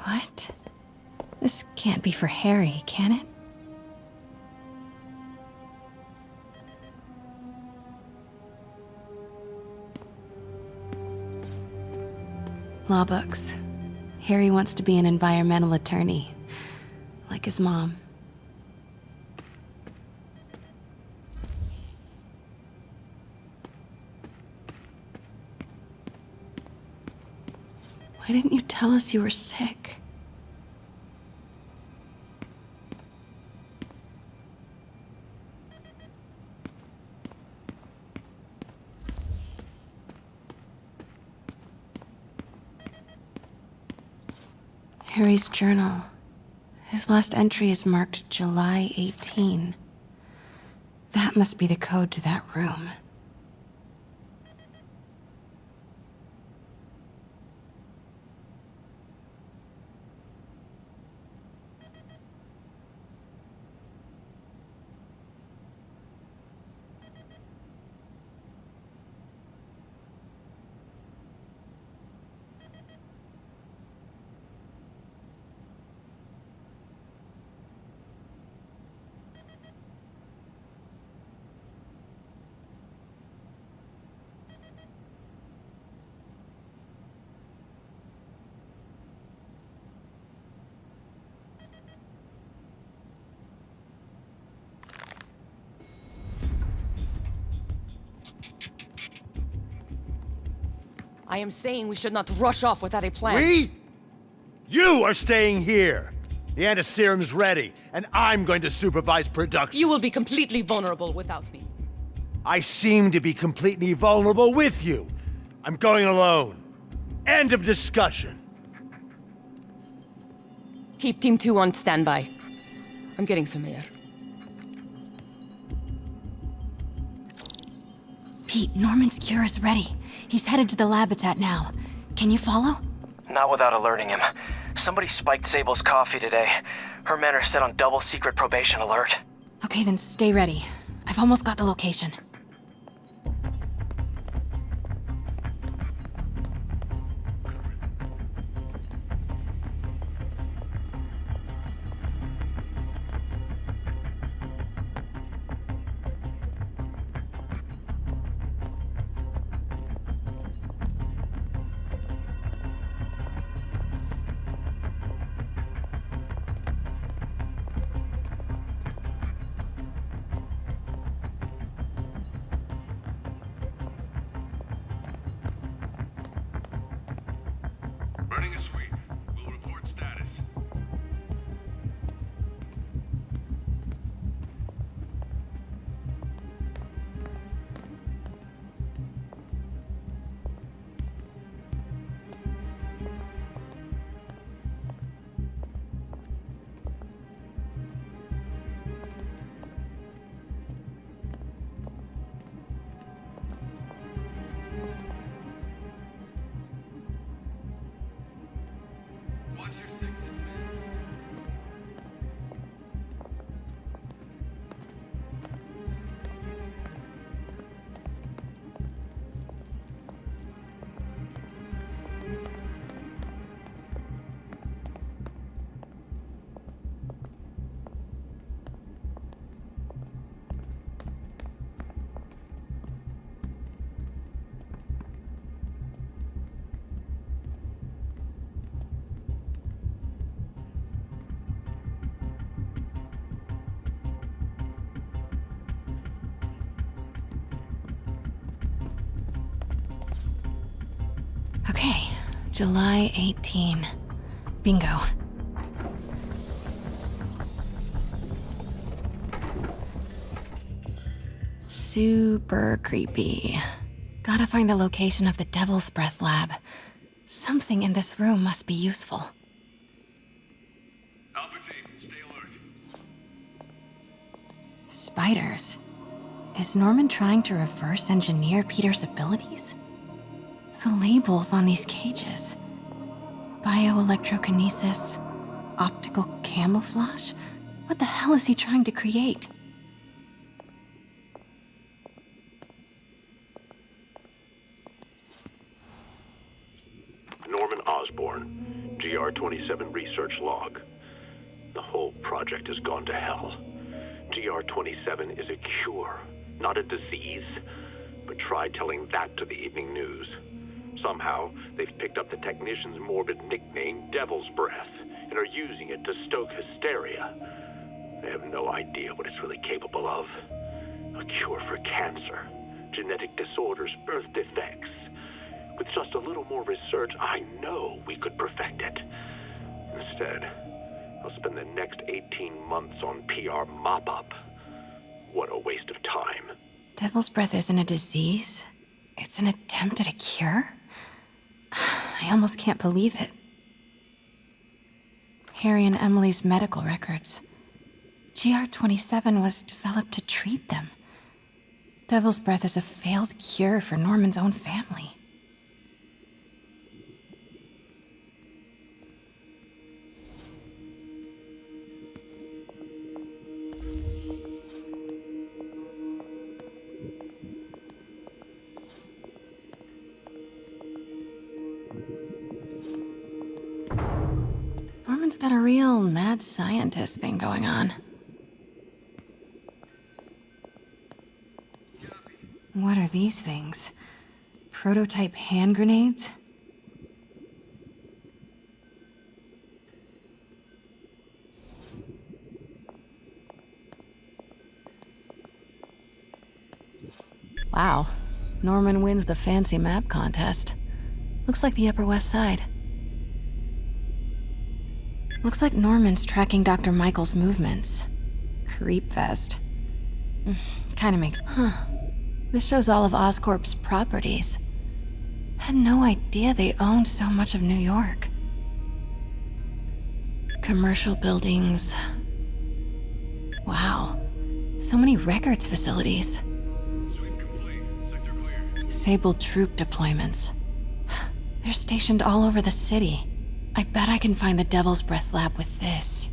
What? This can't be for Harry, can it? Law books. Harry wants to be an environmental attorney, like his mom. Why didn't you tell us you were sick? Harry's journal. His last entry is marked July 18. That must be the code to that room. I am saying we should not rush off without a plan. We? You are staying here. The antiserum's ready, and I'm going to supervise production. You will be completely vulnerable without me. I seem to be completely vulnerable with you. I'm going alone. End of discussion. Keep Team 2 on standby. I'm getting some air. Pete, Norman's cure is ready. He's headed to the lab it's at now. Can you follow? Not without alerting him. Somebody spiked Sable's coffee today. Her men are set on double secret probation alert. Okay, then stay ready. I've almost got the location. Running a sweep. We'll report status. Watch your sixes, man. Okay, July 18. Bingo. Super creepy. Gotta find the location of the Devil's Breath lab. Something in this room must be useful. Alpha team, stay alert. Spiders. Is Norman trying to reverse engineer Peter's abilities? The labels on these cages. Bioelectrokinesis, optical camouflage? What the hell is he trying to create? Norman Osborn, GR-27 research log. The whole project has gone to hell. GR-27 is a cure, not a disease. But try telling that to the evening news. Somehow, they've picked up the technician's morbid nickname, Devil's Breath, and are using it to stoke hysteria. They have no idea what it's really capable of. A cure for cancer, genetic disorders, birth defects. With just a little more research, I know we could perfect it. Instead, I'll spend the next 18 months on PR mop-up. What a waste of time. Devil's Breath isn't a disease. It's an attempt at a cure? I almost can't believe it. Harry and Emily's medical records. GR-27 was developed to treat them. Devil's Breath is a failed cure for Norman's own family. Norman's got a real mad scientist thing going on. What are these things? Prototype hand grenades? Wow. Norman wins the fancy map contest. Looks like the Upper West Side. Looks like Norman's tracking Dr. Michael's movements. Creepfest. Kinda makes... Huh. This shows all of Oscorp's properties. Had no idea they owned so much of New York. Commercial buildings. Wow. So many records facilities. Sweep complete. Sector clear. Sable troop deployments. They're stationed all over the city. I bet I can find the Devil's Breath lab with this.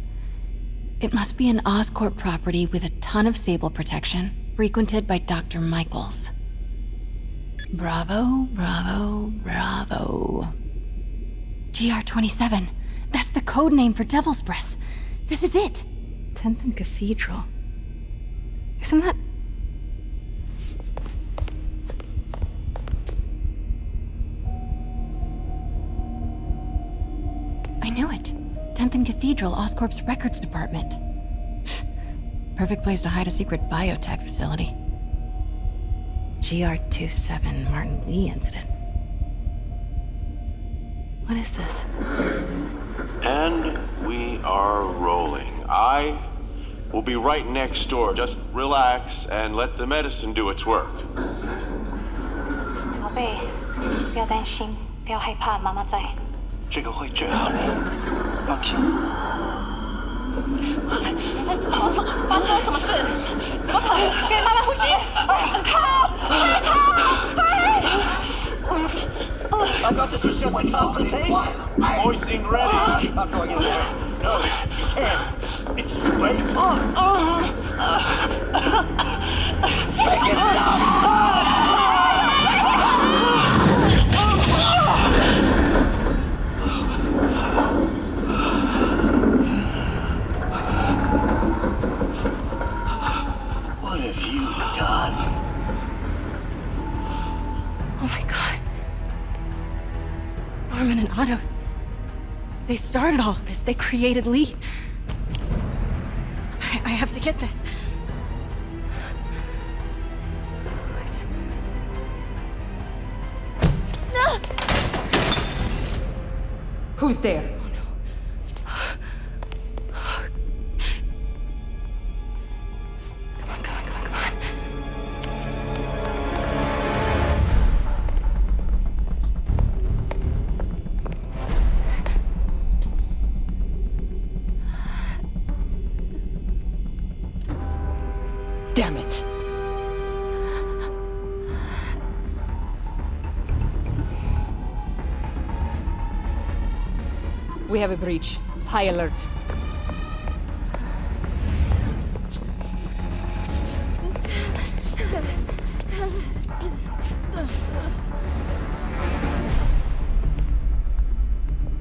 It must be an Oscorp property with a ton of Sable protection, frequented by Dr. Michaels. Bravo, bravo, bravo. GR27. That's the code name for Devil's Breath. This is it. 10th and Cathedral. Isn't that... I knew it. 10th and Cathedral, Oscorp's records department. Perfect place to hide a secret biotech facility. GR27 Martin Lee incident. What is this? And we are rolling. I will be right next door. Just relax and let the medicine do its work. 宝贝，不要担心，不要害怕，妈妈在。这个会治好你，放心。发生了什么事？怎么可能？给妈妈呼吸！I thought this was just a consultation. Hoisting ready. I'm going in there. No, you can't. It's too late. Make it stop. What have you done? Oh my god. Norman and Otto. They started all of this. They created Lee. I have to get this. What? No! Who's there? Damn it. We have a breach. High alert.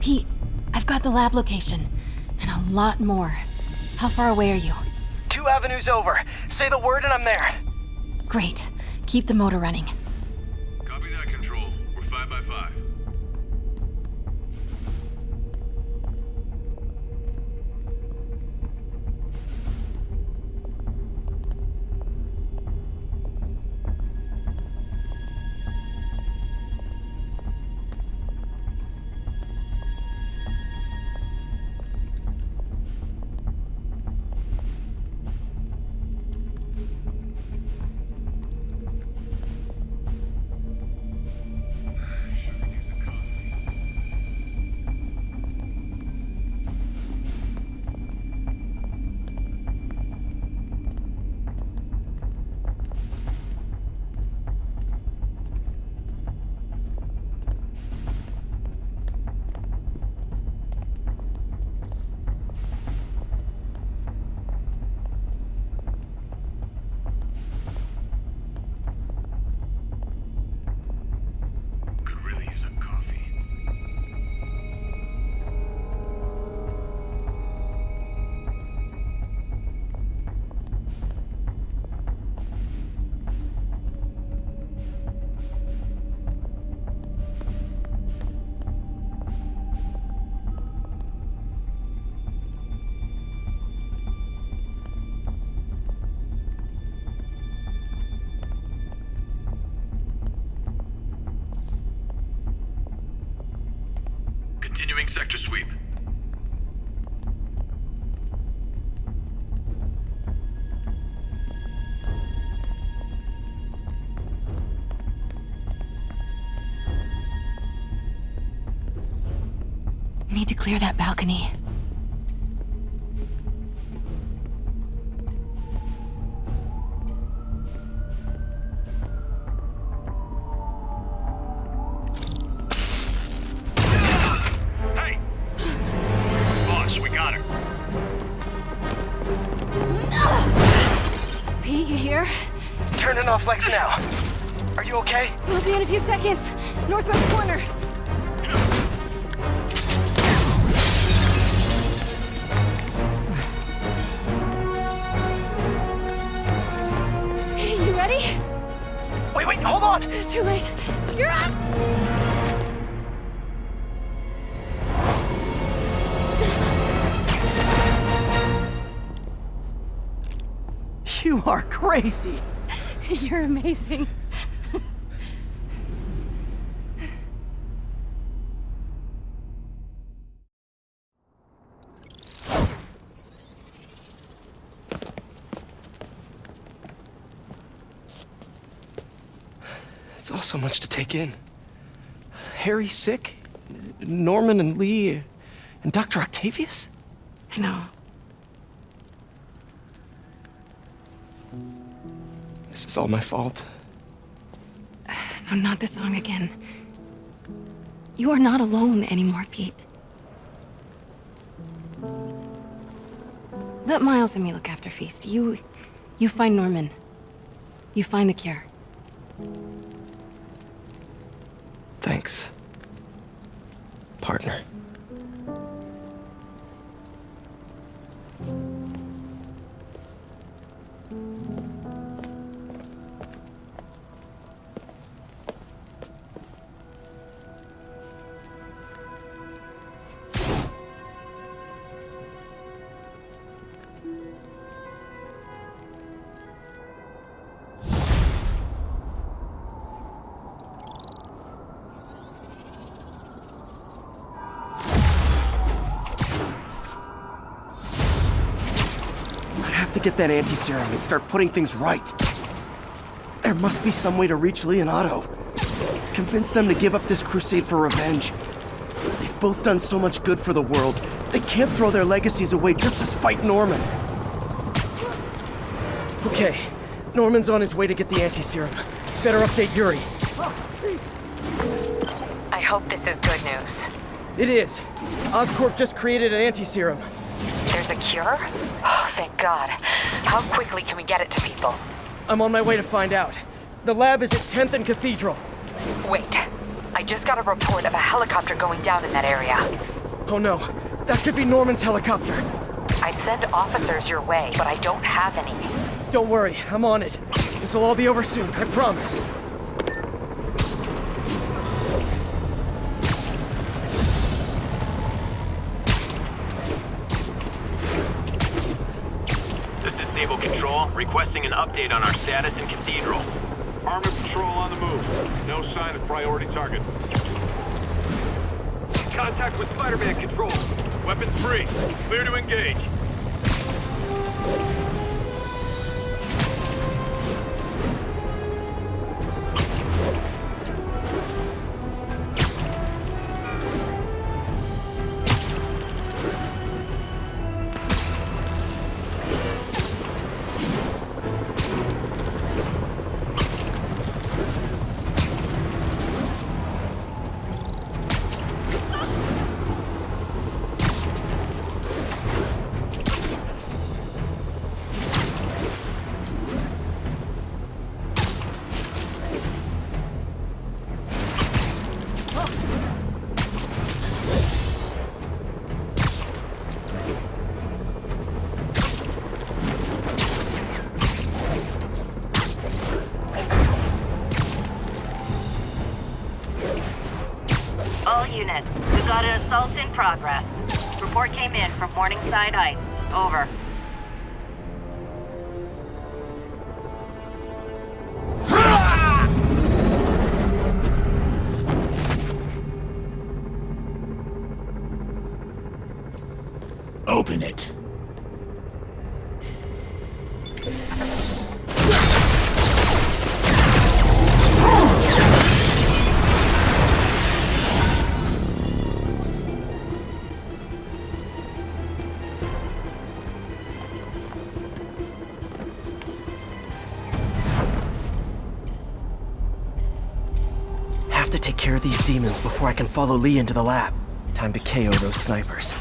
Pete, I've got the lab location. And a lot more. How far away are you? 2 avenues over. Say the word and I'm there. Great. Keep the motor running. Copy that, Control. We're 5 by 5. Continuing sector sweep. Need to clear that balcony. Pete, you here? Turning off Lex now. Are you okay? We'll be in a few seconds. Northwest corner. You ready? Wait, hold on! It's too late. You're up! You are crazy. You're amazing. It's all so much to take in. Harry sick? Norman and Lee and Dr. Octavius? I know. This is all my fault. No, not the song again. You are not alone anymore, Pete. Let Miles and me look after Feast. You find Norman. You find the cure. Thanks, partner. To get that anti-serum and start putting things right. There must be some way to reach Lee and Otto. Convince them to give up this crusade for revenge. They've both done so much good for the world. They can't throw their legacies away just to spite Norman. Okay, Norman's on his way to get the anti-serum. Better update Yuri. I hope this is good news. It is. Oscorp just created an anti-serum. There's a cure? Oh, thank God. How quickly can we get it to people? I'm on my way to find out. The lab is at 10th and Cathedral. Wait. I just got a report of a helicopter going down in that area. Oh no. That could be Norman's helicopter. I'd send officers your way, but I don't have any. Don't worry. I'm on it. This'll all be over soon. I promise. Naval Control, requesting an update on our status in Cathedral. Armored patrol on the move. No sign of priority target. Contact with Spider-Man Control. Weapons free. Clear to engage. All units, we've got an assault in progress. Report came in from Morningside Heights. Over. Open it. Have to take care of these demons before I can follow Lee into the lab. Time to KO those snipers.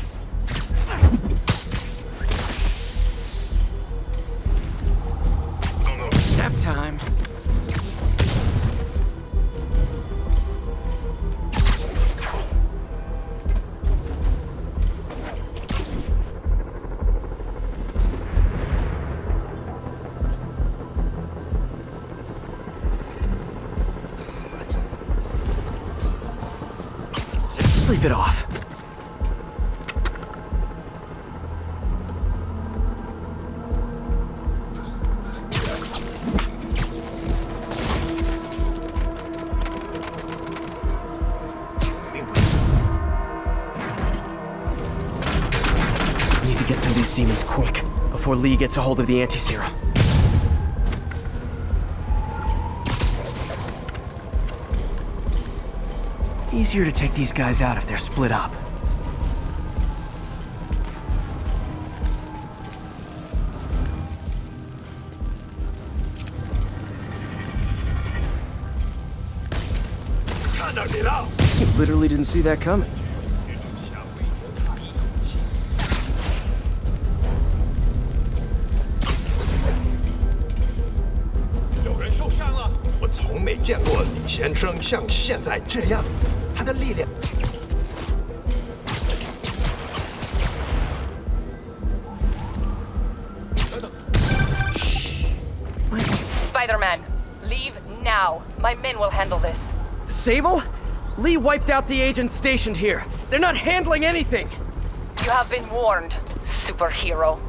keep it off. Need to get through these demons quick, before Lee gets a hold of the anti-serum. Easier to take these guys out if they're split up. Literally didn't see that coming. Spider-Man, leave now. My men will handle this. Sable? Lee wiped out the agents stationed here. They're not handling anything. You have been warned, superhero.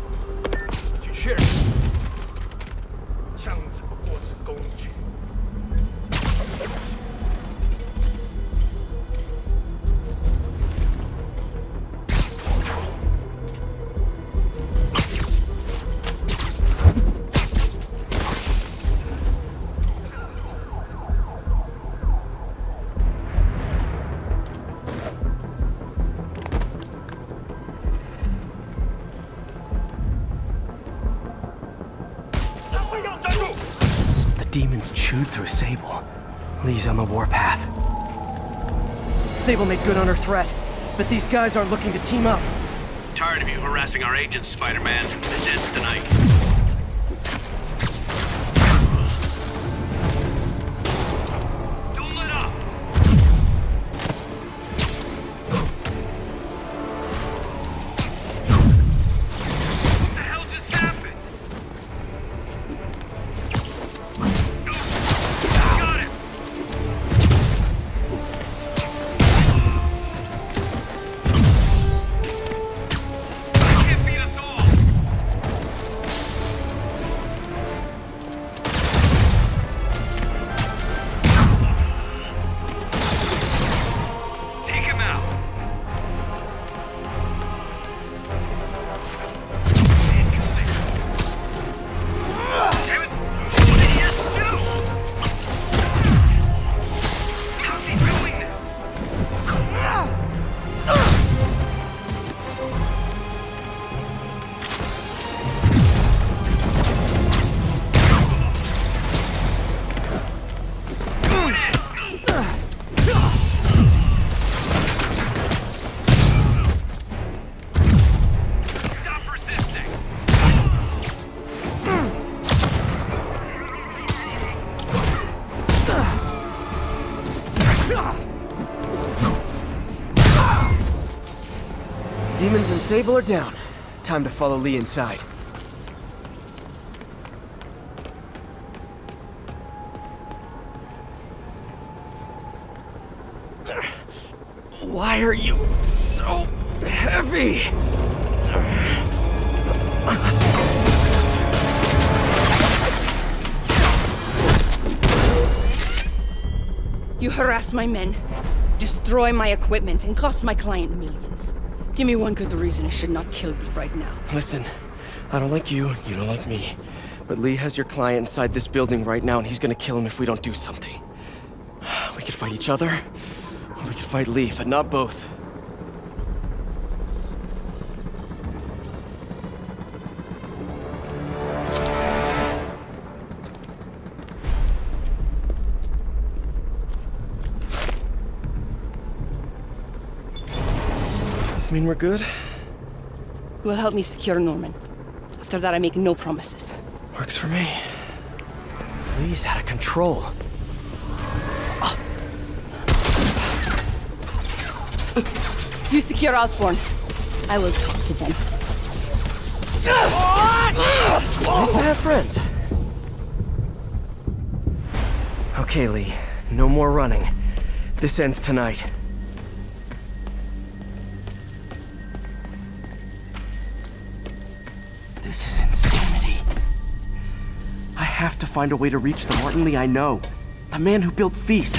Demons chewed through Sable. Lee's on the warpath. Sable made good on her threat, but these guys aren't looking to team up. Tired of you harassing our agents, Spider-Man. This ends tonight. Don't let up! What the hell just happened? Got it! Can't beat us all! Take him out! Damn it! What did he have to do? How's he doing this? Stop resisting! Demons and Sable are down. Time to follow Lee inside. Why are you so heavy? You harass my men, destroy my equipment, and cost my client millions. Give me one good reason I should not kill you right now. Listen, I don't like you, you don't like me. But Lee has your client inside this building right now, and he's gonna kill him if we don't do something. We could fight each other, or we could fight Lee, but not both. Does this mean we're good? You will help me secure Norman. After that, I make no promises. Works for me. Lee's out of control. You secure Osborn. I will talk to them. Nice to have friends. Okay, Lee. No more running. This ends tonight. have to find a way to reach the Martin Lee I know. The man who built Feast.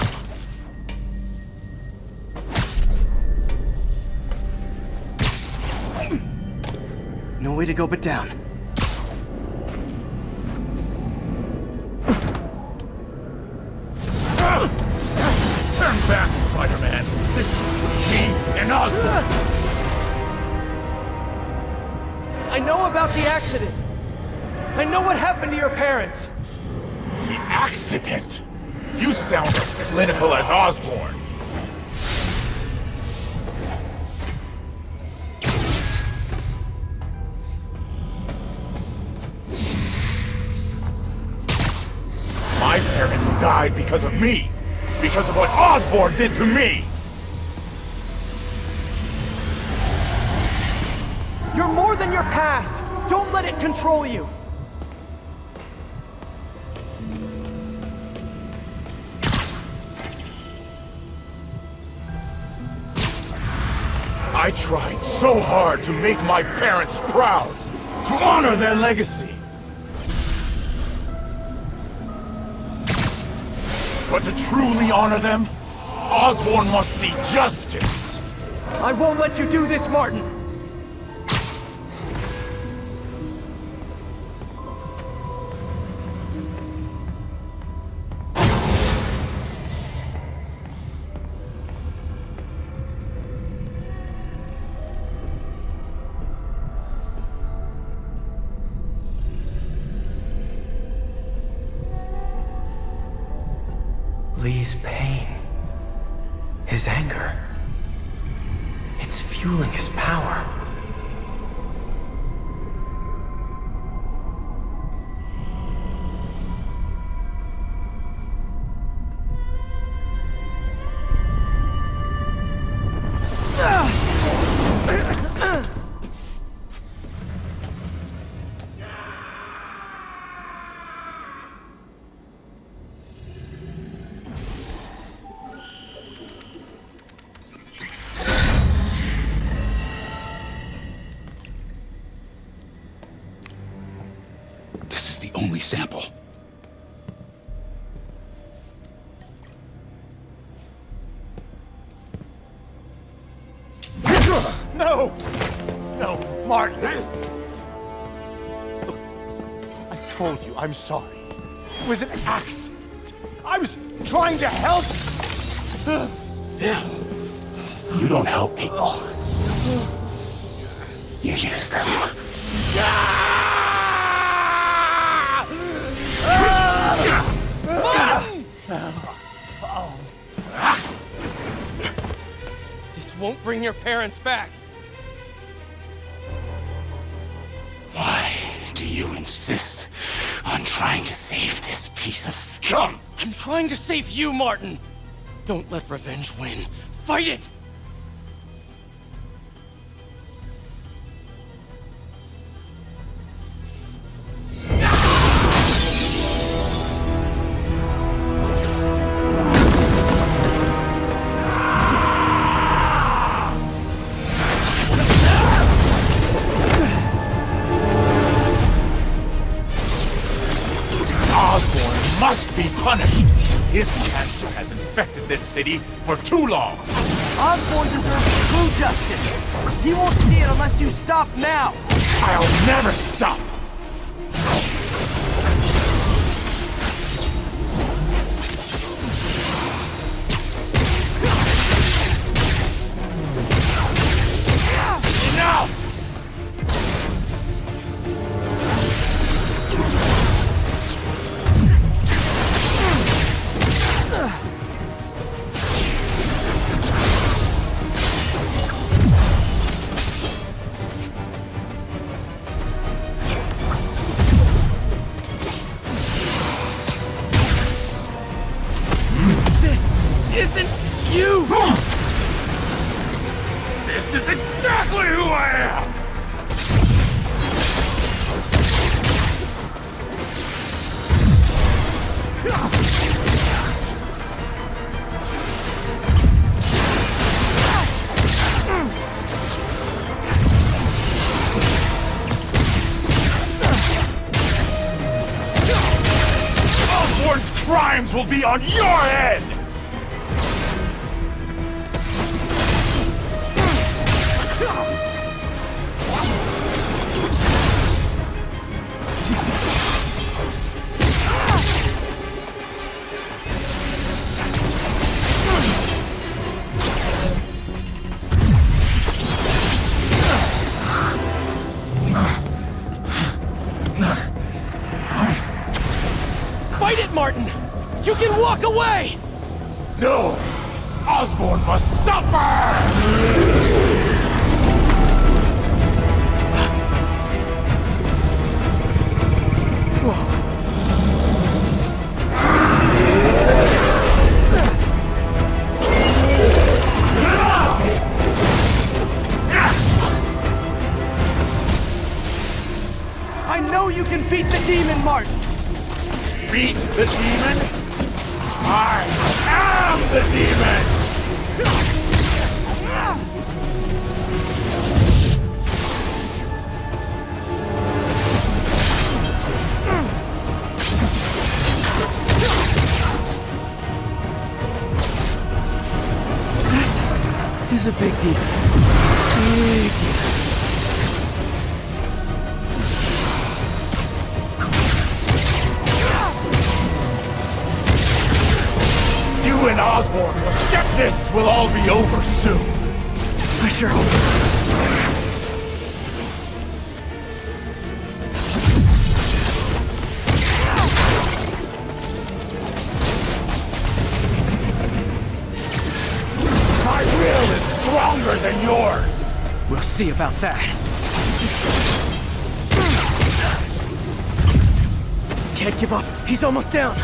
No way to go but down. Turn back, Spider-Man. This is me and Osborn. I know about the accident. I know what happened to your parents. The accident? You sound as clinical as Osborn. My parents died because of me. Because of what Osborn did to me. You're more than your past. Don't let it control you. I tried so hard to make my parents proud, to honor their legacy. But to truly honor them, Osborn must see justice. I won't let you do this, Martin. Lee's pain, his anger, it's fueling his power. Only sample. No! No, Martin! Look, I told you I'm sorry. It was an accident. I was trying to help. Yeah. You don't help people. You use them. This won't bring your parents back. Why do you insist on trying to save this piece of scum? I'm trying to save you, Martin. Don't let revenge win. Fight it! Must be punished! His cancer has infected this city for too long! Osborn deserves true justice! He won't see it unless you stop now! I'll never stop! Enough! Isn't you! This is exactly who I am! Osborn's crimes will be on your head! Fight it, Martin! You can walk away! No! Osborn must suffer! I know you can beat the demon, Martin! Beat the demon? I am the demon! This is a big deal. Big deal. You and Osborn will get this will all be over soon. I sure hope. My will is stronger than yours. We'll see about that. Can't give up. He's almost down.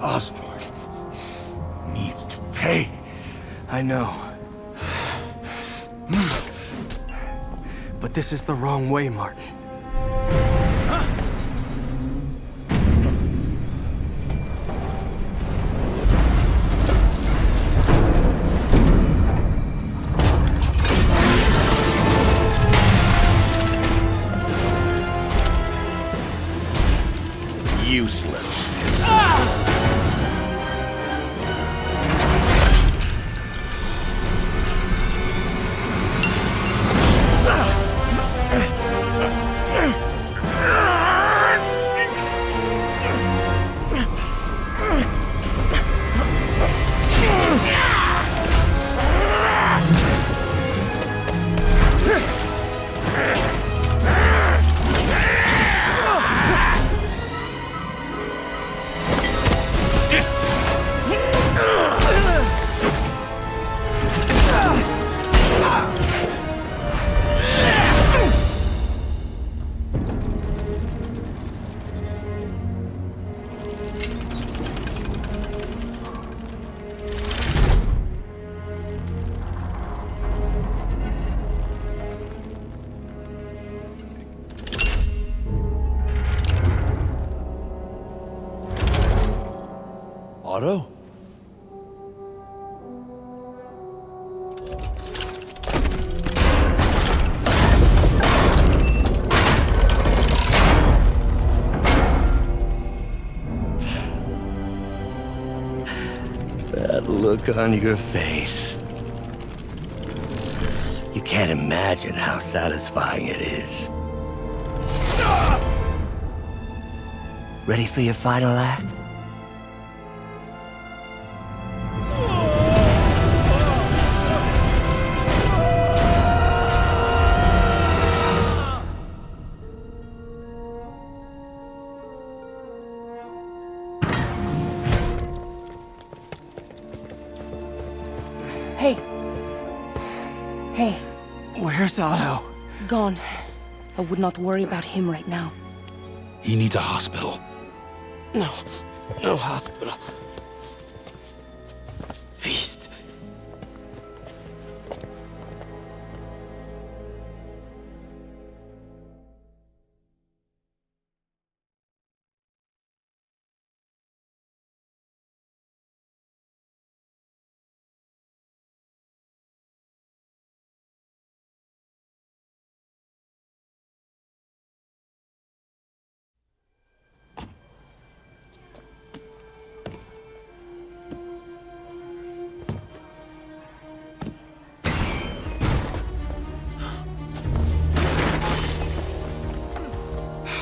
Osborn needs to pay. I know. But this is the wrong way, Martin. Useless. Otto? That look on your face. You can't imagine how satisfying it is. Ready for your final act? Hey. Hey. Where's Otto? Gone. I would not worry about him right now. He needs a hospital. No. No hospital. Feast.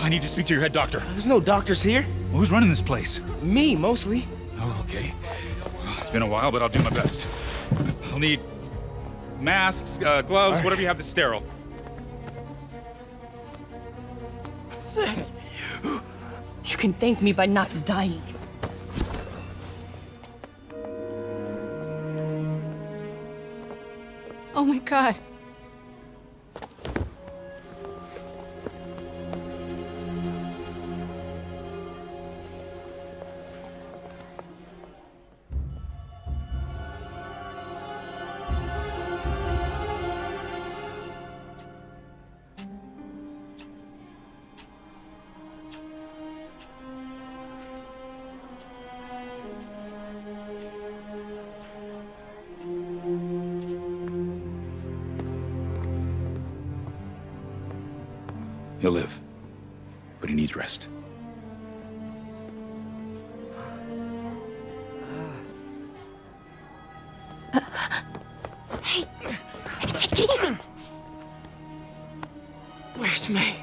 I need to speak to your head doctor. There's no doctors here. Well, who's running this place? Me, mostly. Oh, okay. Well, it's been a while, but I'll do my best. I'll need masks, gloves, whatever you have that's sterile. Thank you. You can thank me by not dying. Oh my god. He'll live, but he needs rest. Hey, take it easy. Where's May?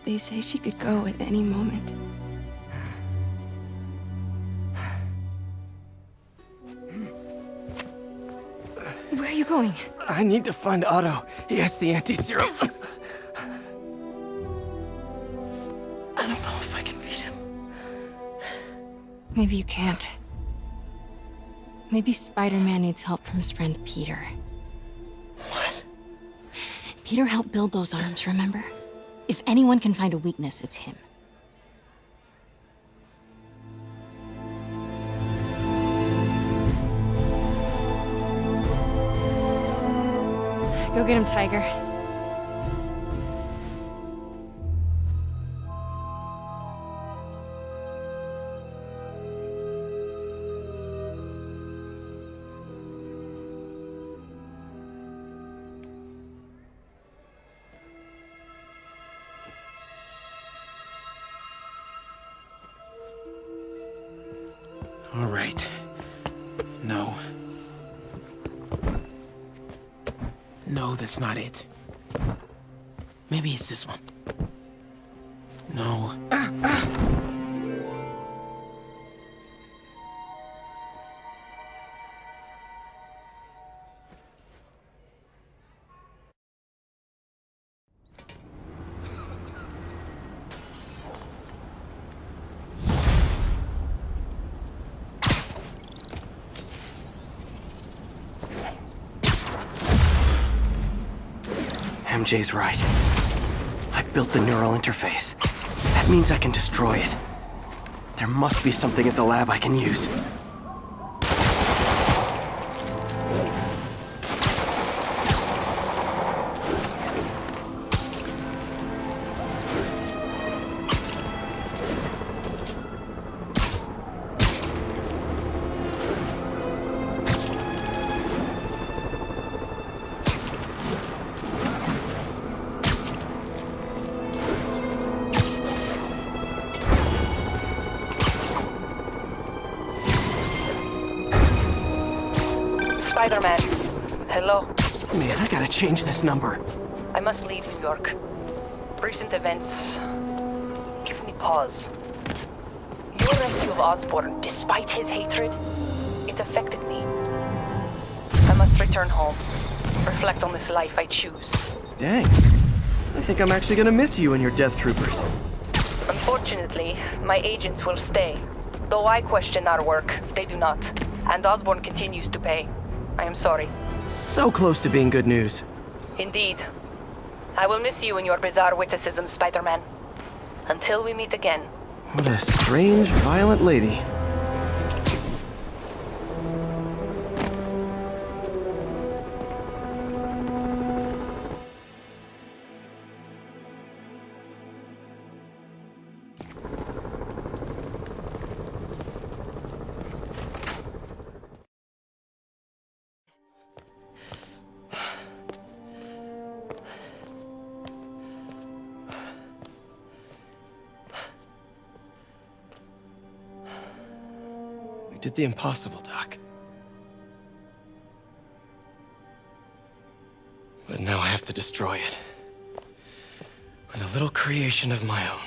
They say she could go at any moment. Where are you going? I need to find Otto. He has the anti-serum. I don't know if I can beat him. Maybe you can't. Maybe Spider-Man needs help from his friend Peter. What? Peter helped build those arms, remember? If anyone can find a weakness, it's him. Go get him, Tiger. All right. No. No, that's not it. Maybe it's this one. No. MJ's right. I built the neural interface. That means I can destroy it. There must be something at the lab I can use. Spider-Man. Hello. Man, I gotta change this number. I must leave New York. Recent events give me pause. Your rescue of Osborn, despite his hatred, it affected me. I must return home. Reflect on this life I choose. Dang. I think I'm actually gonna miss you and your death troopers. Unfortunately, my agents will stay. Though I question our work, they do not. And Osborn continues to pay. I am sorry. So close to being good news. Indeed. I will miss you and your bizarre witticism, Spider-Man. Until we meet again. What a strange, violent lady. Did the impossible, Doc. But now I have to destroy it. With a little creation of my own.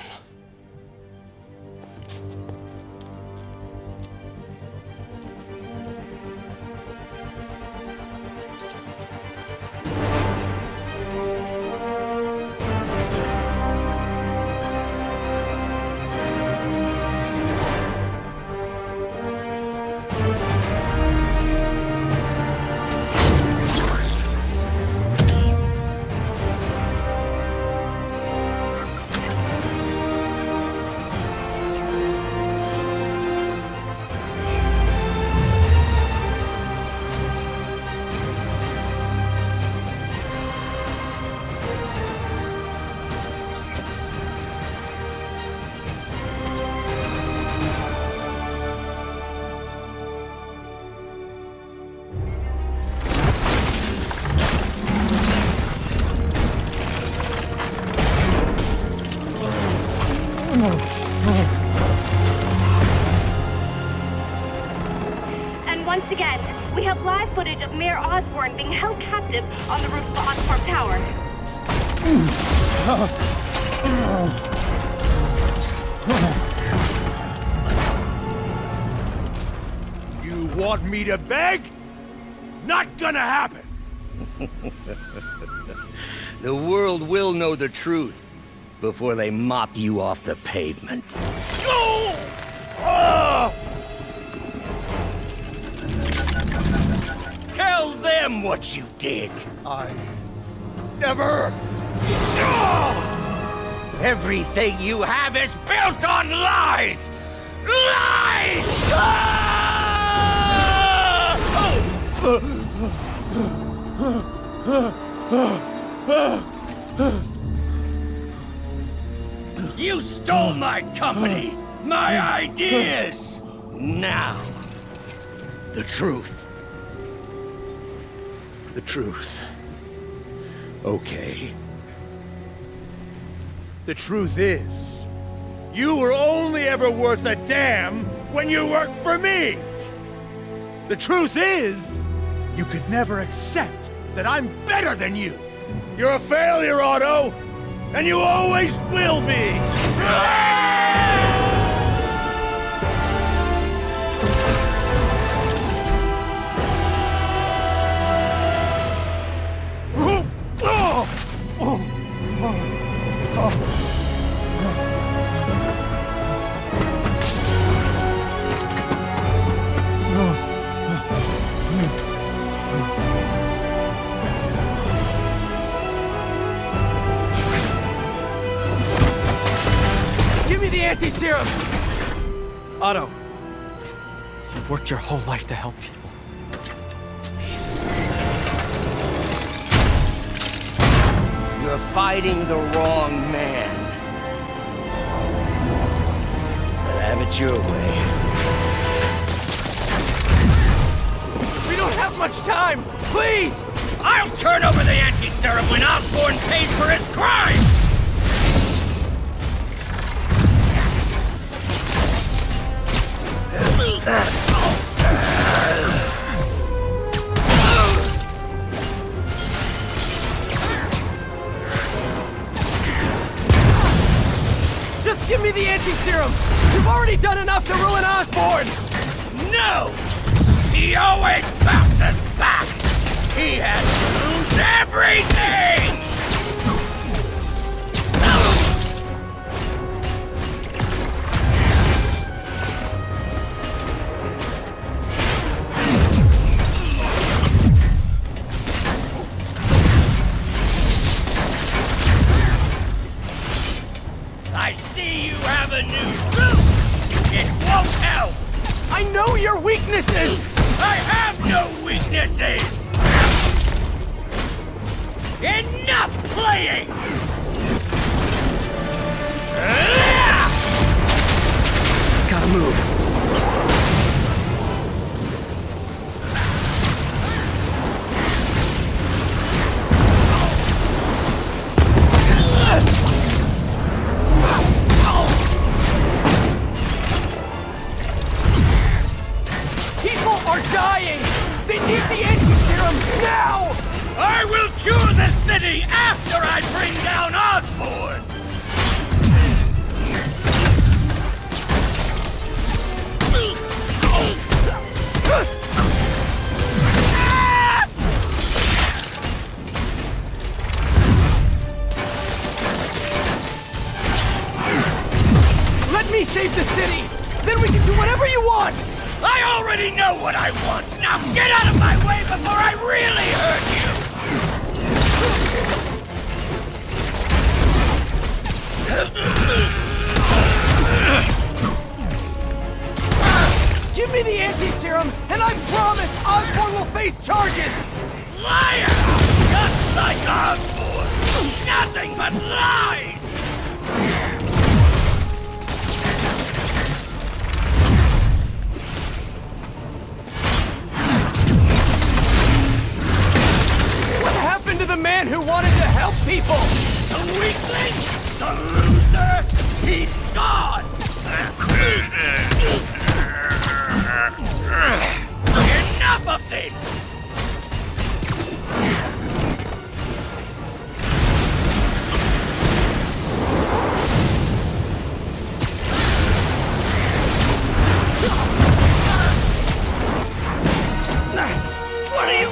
And once again, we have live footage of Mayor Osborn being held captive on the roof of Oscorp Tower. You want me to beg? Not gonna happen! The world will know the truth before they mop you off the pavement. Tell them what you did. I never... Everything you have is built on lies! Lies! You stole my company, my ideas! Now, the truth. The truth. Okay. The truth is, you were only ever worth a damn when you worked for me! The truth is, you could never accept that I'm better than you! You're a failure, Otto! And you always will be! Give me the anti-serum! Otto, you've worked your whole life to help people. Please. You're fighting the wrong man. But have it your way. We don't have much time! Please! I'll turn over the anti-serum when Osborn pays for his crime! done enough to ruin Osborn! No! He always bounces back! He has to lose everything! I see you have a new suit! It won't help! I know your weaknesses! I have no weaknesses! Enough playing! Gotta move. People are dying! They need the anti-serum now! I will cure the city after I bring down Osborn! Let me save the city! Then we can do whatever you want! I already know what I want! Now get out of my way before I really hurt you! Give me the anti-serum, and I promise Osborn will face charges! Liar! Just like Osborn! Nothing but lies! What happened to the man who wanted to help people? The weakling? The loser? He's gone! Enough of this! What are you...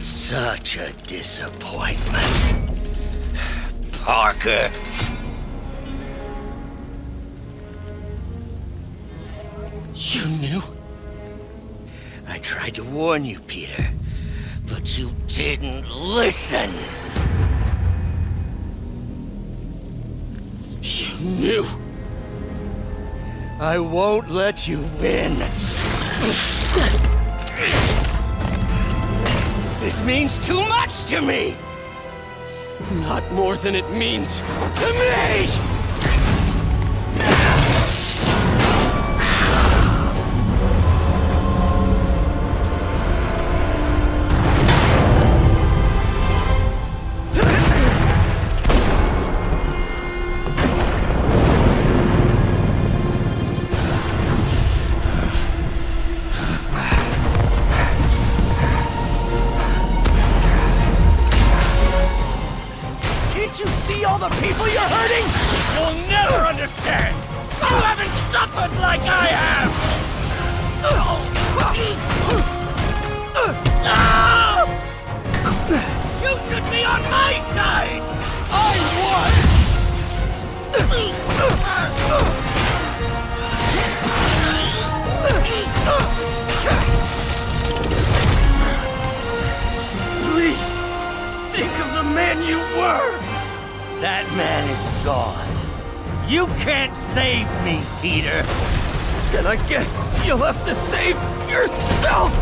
Such a disappointment. Parker. You knew? I tried to warn you, Peter, but you didn't listen. You knew. I won't let you win. This means too much to me! Not more than it means to me! Can't you see all the people you're hurting? You'll never understand! You haven't suffered like I have! You should be on my side! I won! Please, think of the man you were! That man is gone. You can't save me, Peter. Then I guess you'll have to save yourself!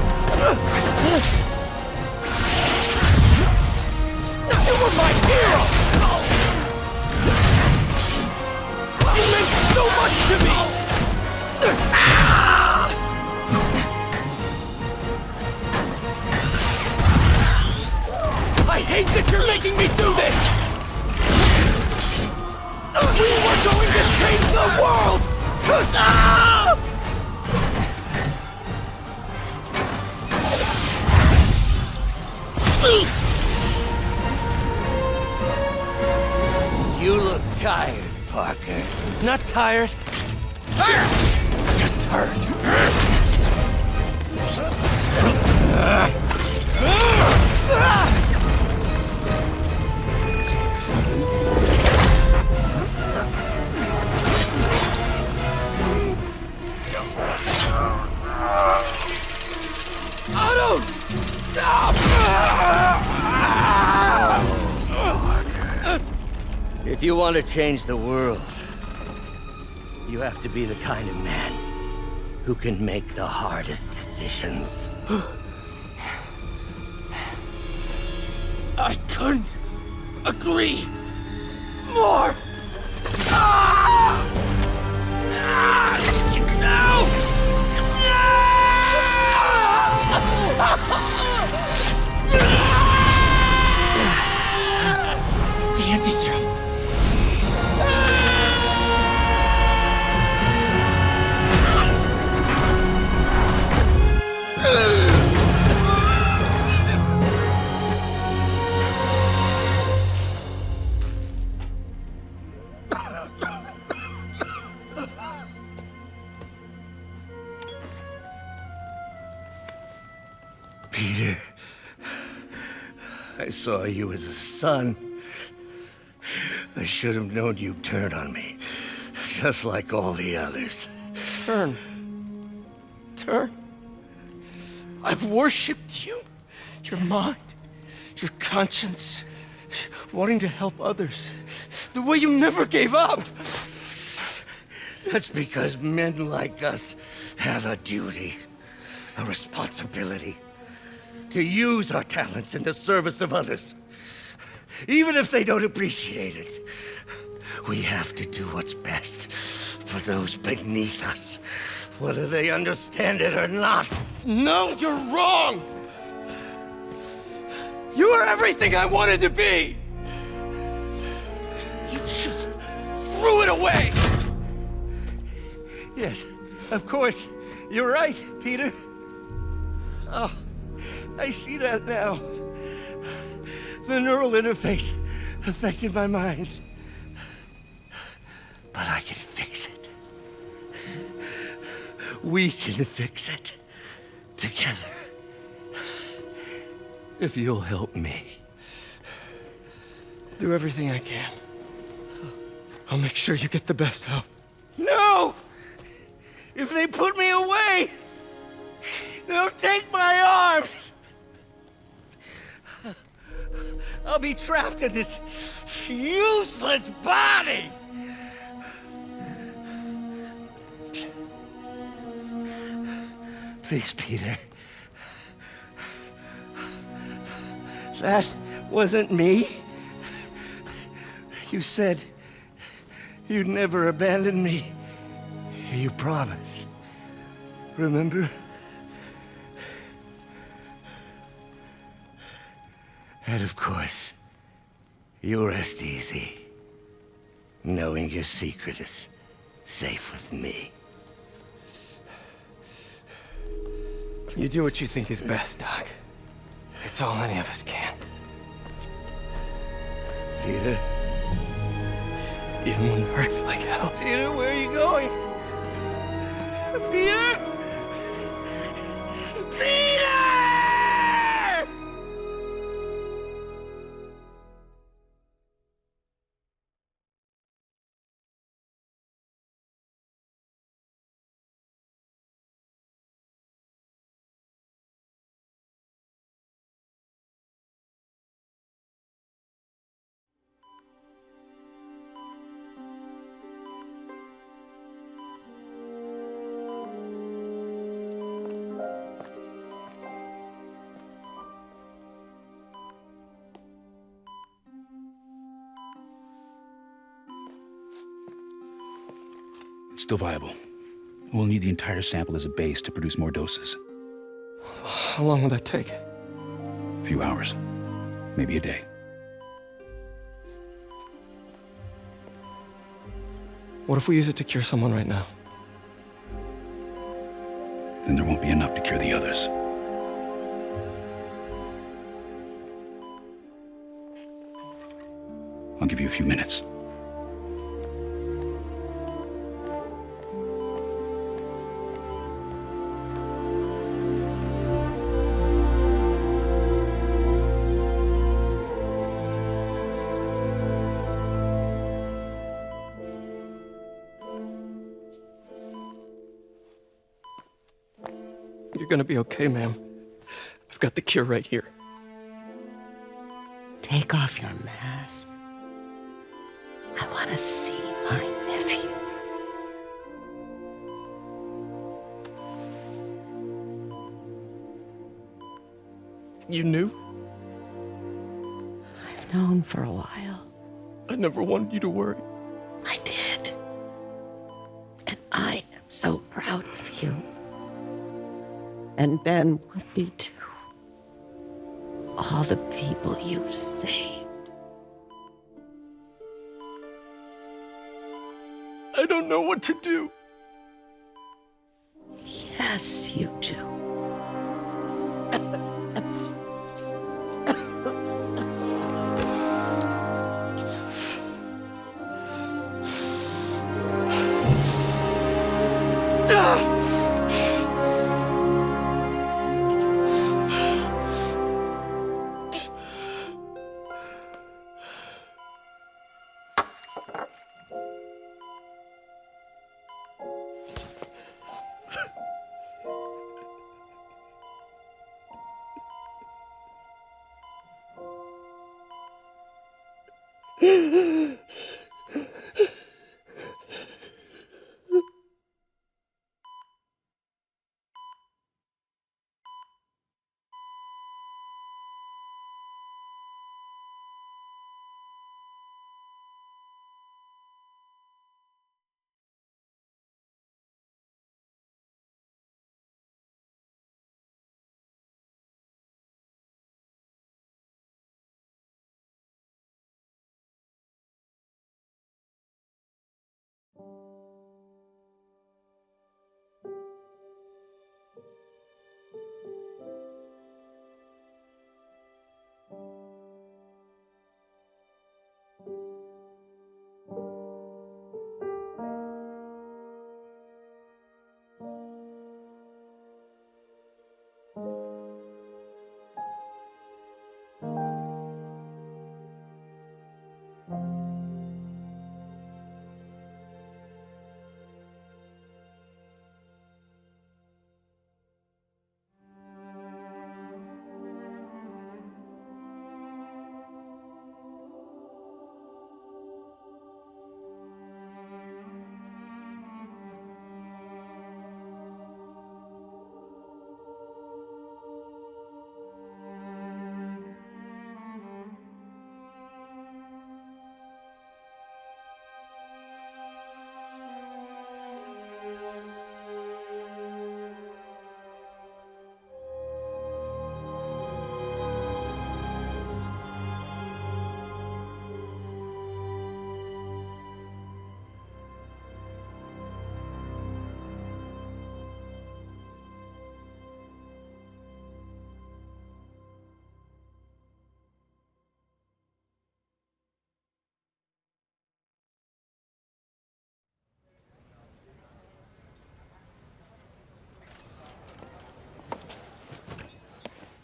You were my hero! You meant so much to me! I hate that you're making the world! You look tired, Parker. Not tired. Just hurt. Otto! Stop! If you want to change the world, you have to be the kind of man who can make the hardest decisions. I couldn't agree more. The anti-serum. Peter, I saw you as a son. I should have known you'd turn on me, just like all the others. Turn. I've worshipped you. Your mind, your conscience, wanting to help others. The way you never gave up. That's because men like us have a duty, a responsibility, to use our talents in the service of others. Even if they don't appreciate it, we have to do what's best for those beneath us, whether they understand it or not. No, you're wrong! You are everything I wanted to be! You just threw it away! Yes, of course. You're right, Peter. Oh, I see that now. The neural interface affected my mind. But I can fix it. We can fix it. Together. If you'll help me. Do everything I can. I'll make sure you get the best help. No! If they put me away, they'll take my arms. I'll be trapped in this useless body. Please, Peter. That wasn't me. You said you'd never abandon me. You promised. Remember? And of course, you rest easy, knowing your secret is safe with me. You do what you think is best, Doc. It's all any of us can. Peter? Even when it hurts like hell. Peter, where are you going? Peter? Peter! It's still viable. We'll need the entire sample as a base to produce more doses. How long will that take? A few hours. Maybe a day. What if we use it to cure someone right now? Then there won't be enough to cure the others. I'll give you a few minutes. You're gonna be okay, ma'am. I've got the cure right here. Take off your mask. I want to see my nephew. You knew? I've known for a while. I never wanted you to worry. I did. And I am so proud of you. And Ben would be too. All the people you've saved. I don't know what to do. Yes, you do.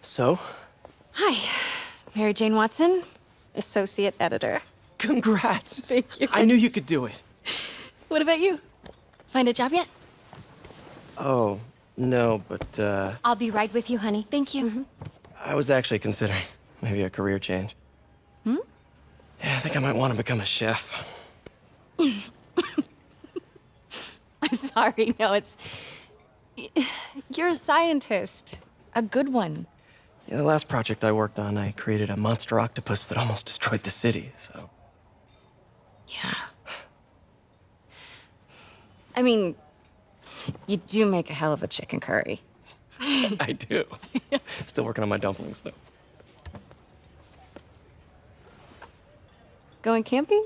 So? Hi, Mary Jane Watson, Associate Editor. Congrats! Thank you. I knew you could do it. What about you? Find a job yet? Oh, no, but, I'll be right with you, honey. Thank you. I was actually considering maybe a career change. Hmm? Yeah, I think I might want to become a chef. I'm sorry, no, it's... You're a scientist. A good one. Yeah, the last project I worked on, I created a monster octopus that almost destroyed the city, so... Yeah. I mean, you do make a hell of a chicken curry. I do. Still working on my dumplings, though. Going camping?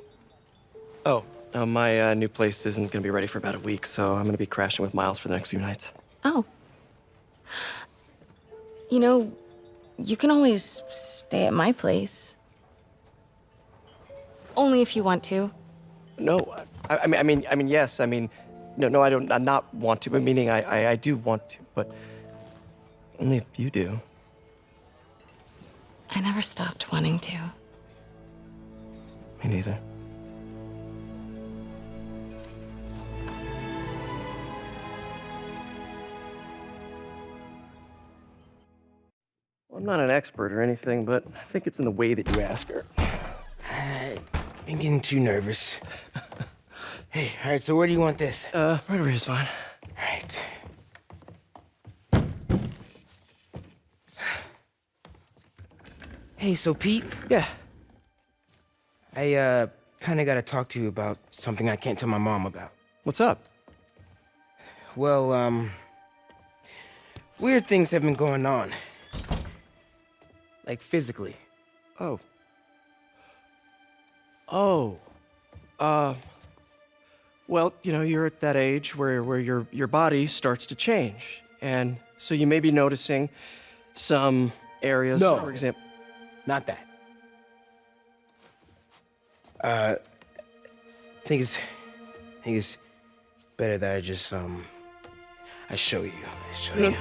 Oh, My new place isn't gonna be ready for about a week, so I'm gonna be crashing with Miles for the next few nights. Oh. You know, you can always stay at my place. Only if you want to. No, I mean, yes. I mean, no, I don't. I not want to. But meaning, I do want to, but only if you do. I never stopped wanting to. Me neither. Well, I'm not an expert or anything, but I think it's in the way that you ask her. I'm getting too nervous. Hey, all right, so where do you want this? Right over here is fine. All right. Hey, so Pete? Yeah? I, kinda gotta talk to you about something I can't tell my mom about. What's up? Well, weird things have been going on. Like, physically. Oh. Well, you know, you're at that age where your body starts to change. And so you may be noticing some areas, No. for example. Not that. I think it's better that I just, I show you. No.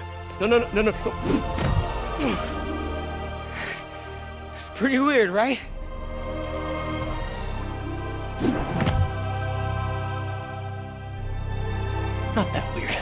It's pretty weird, right? Not that weird.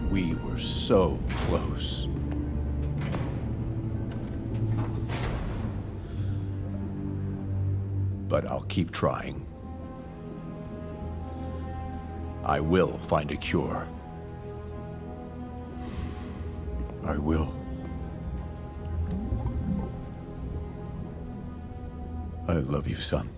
We were so close. But I'll keep trying. I will find a cure. I will. I love you, son.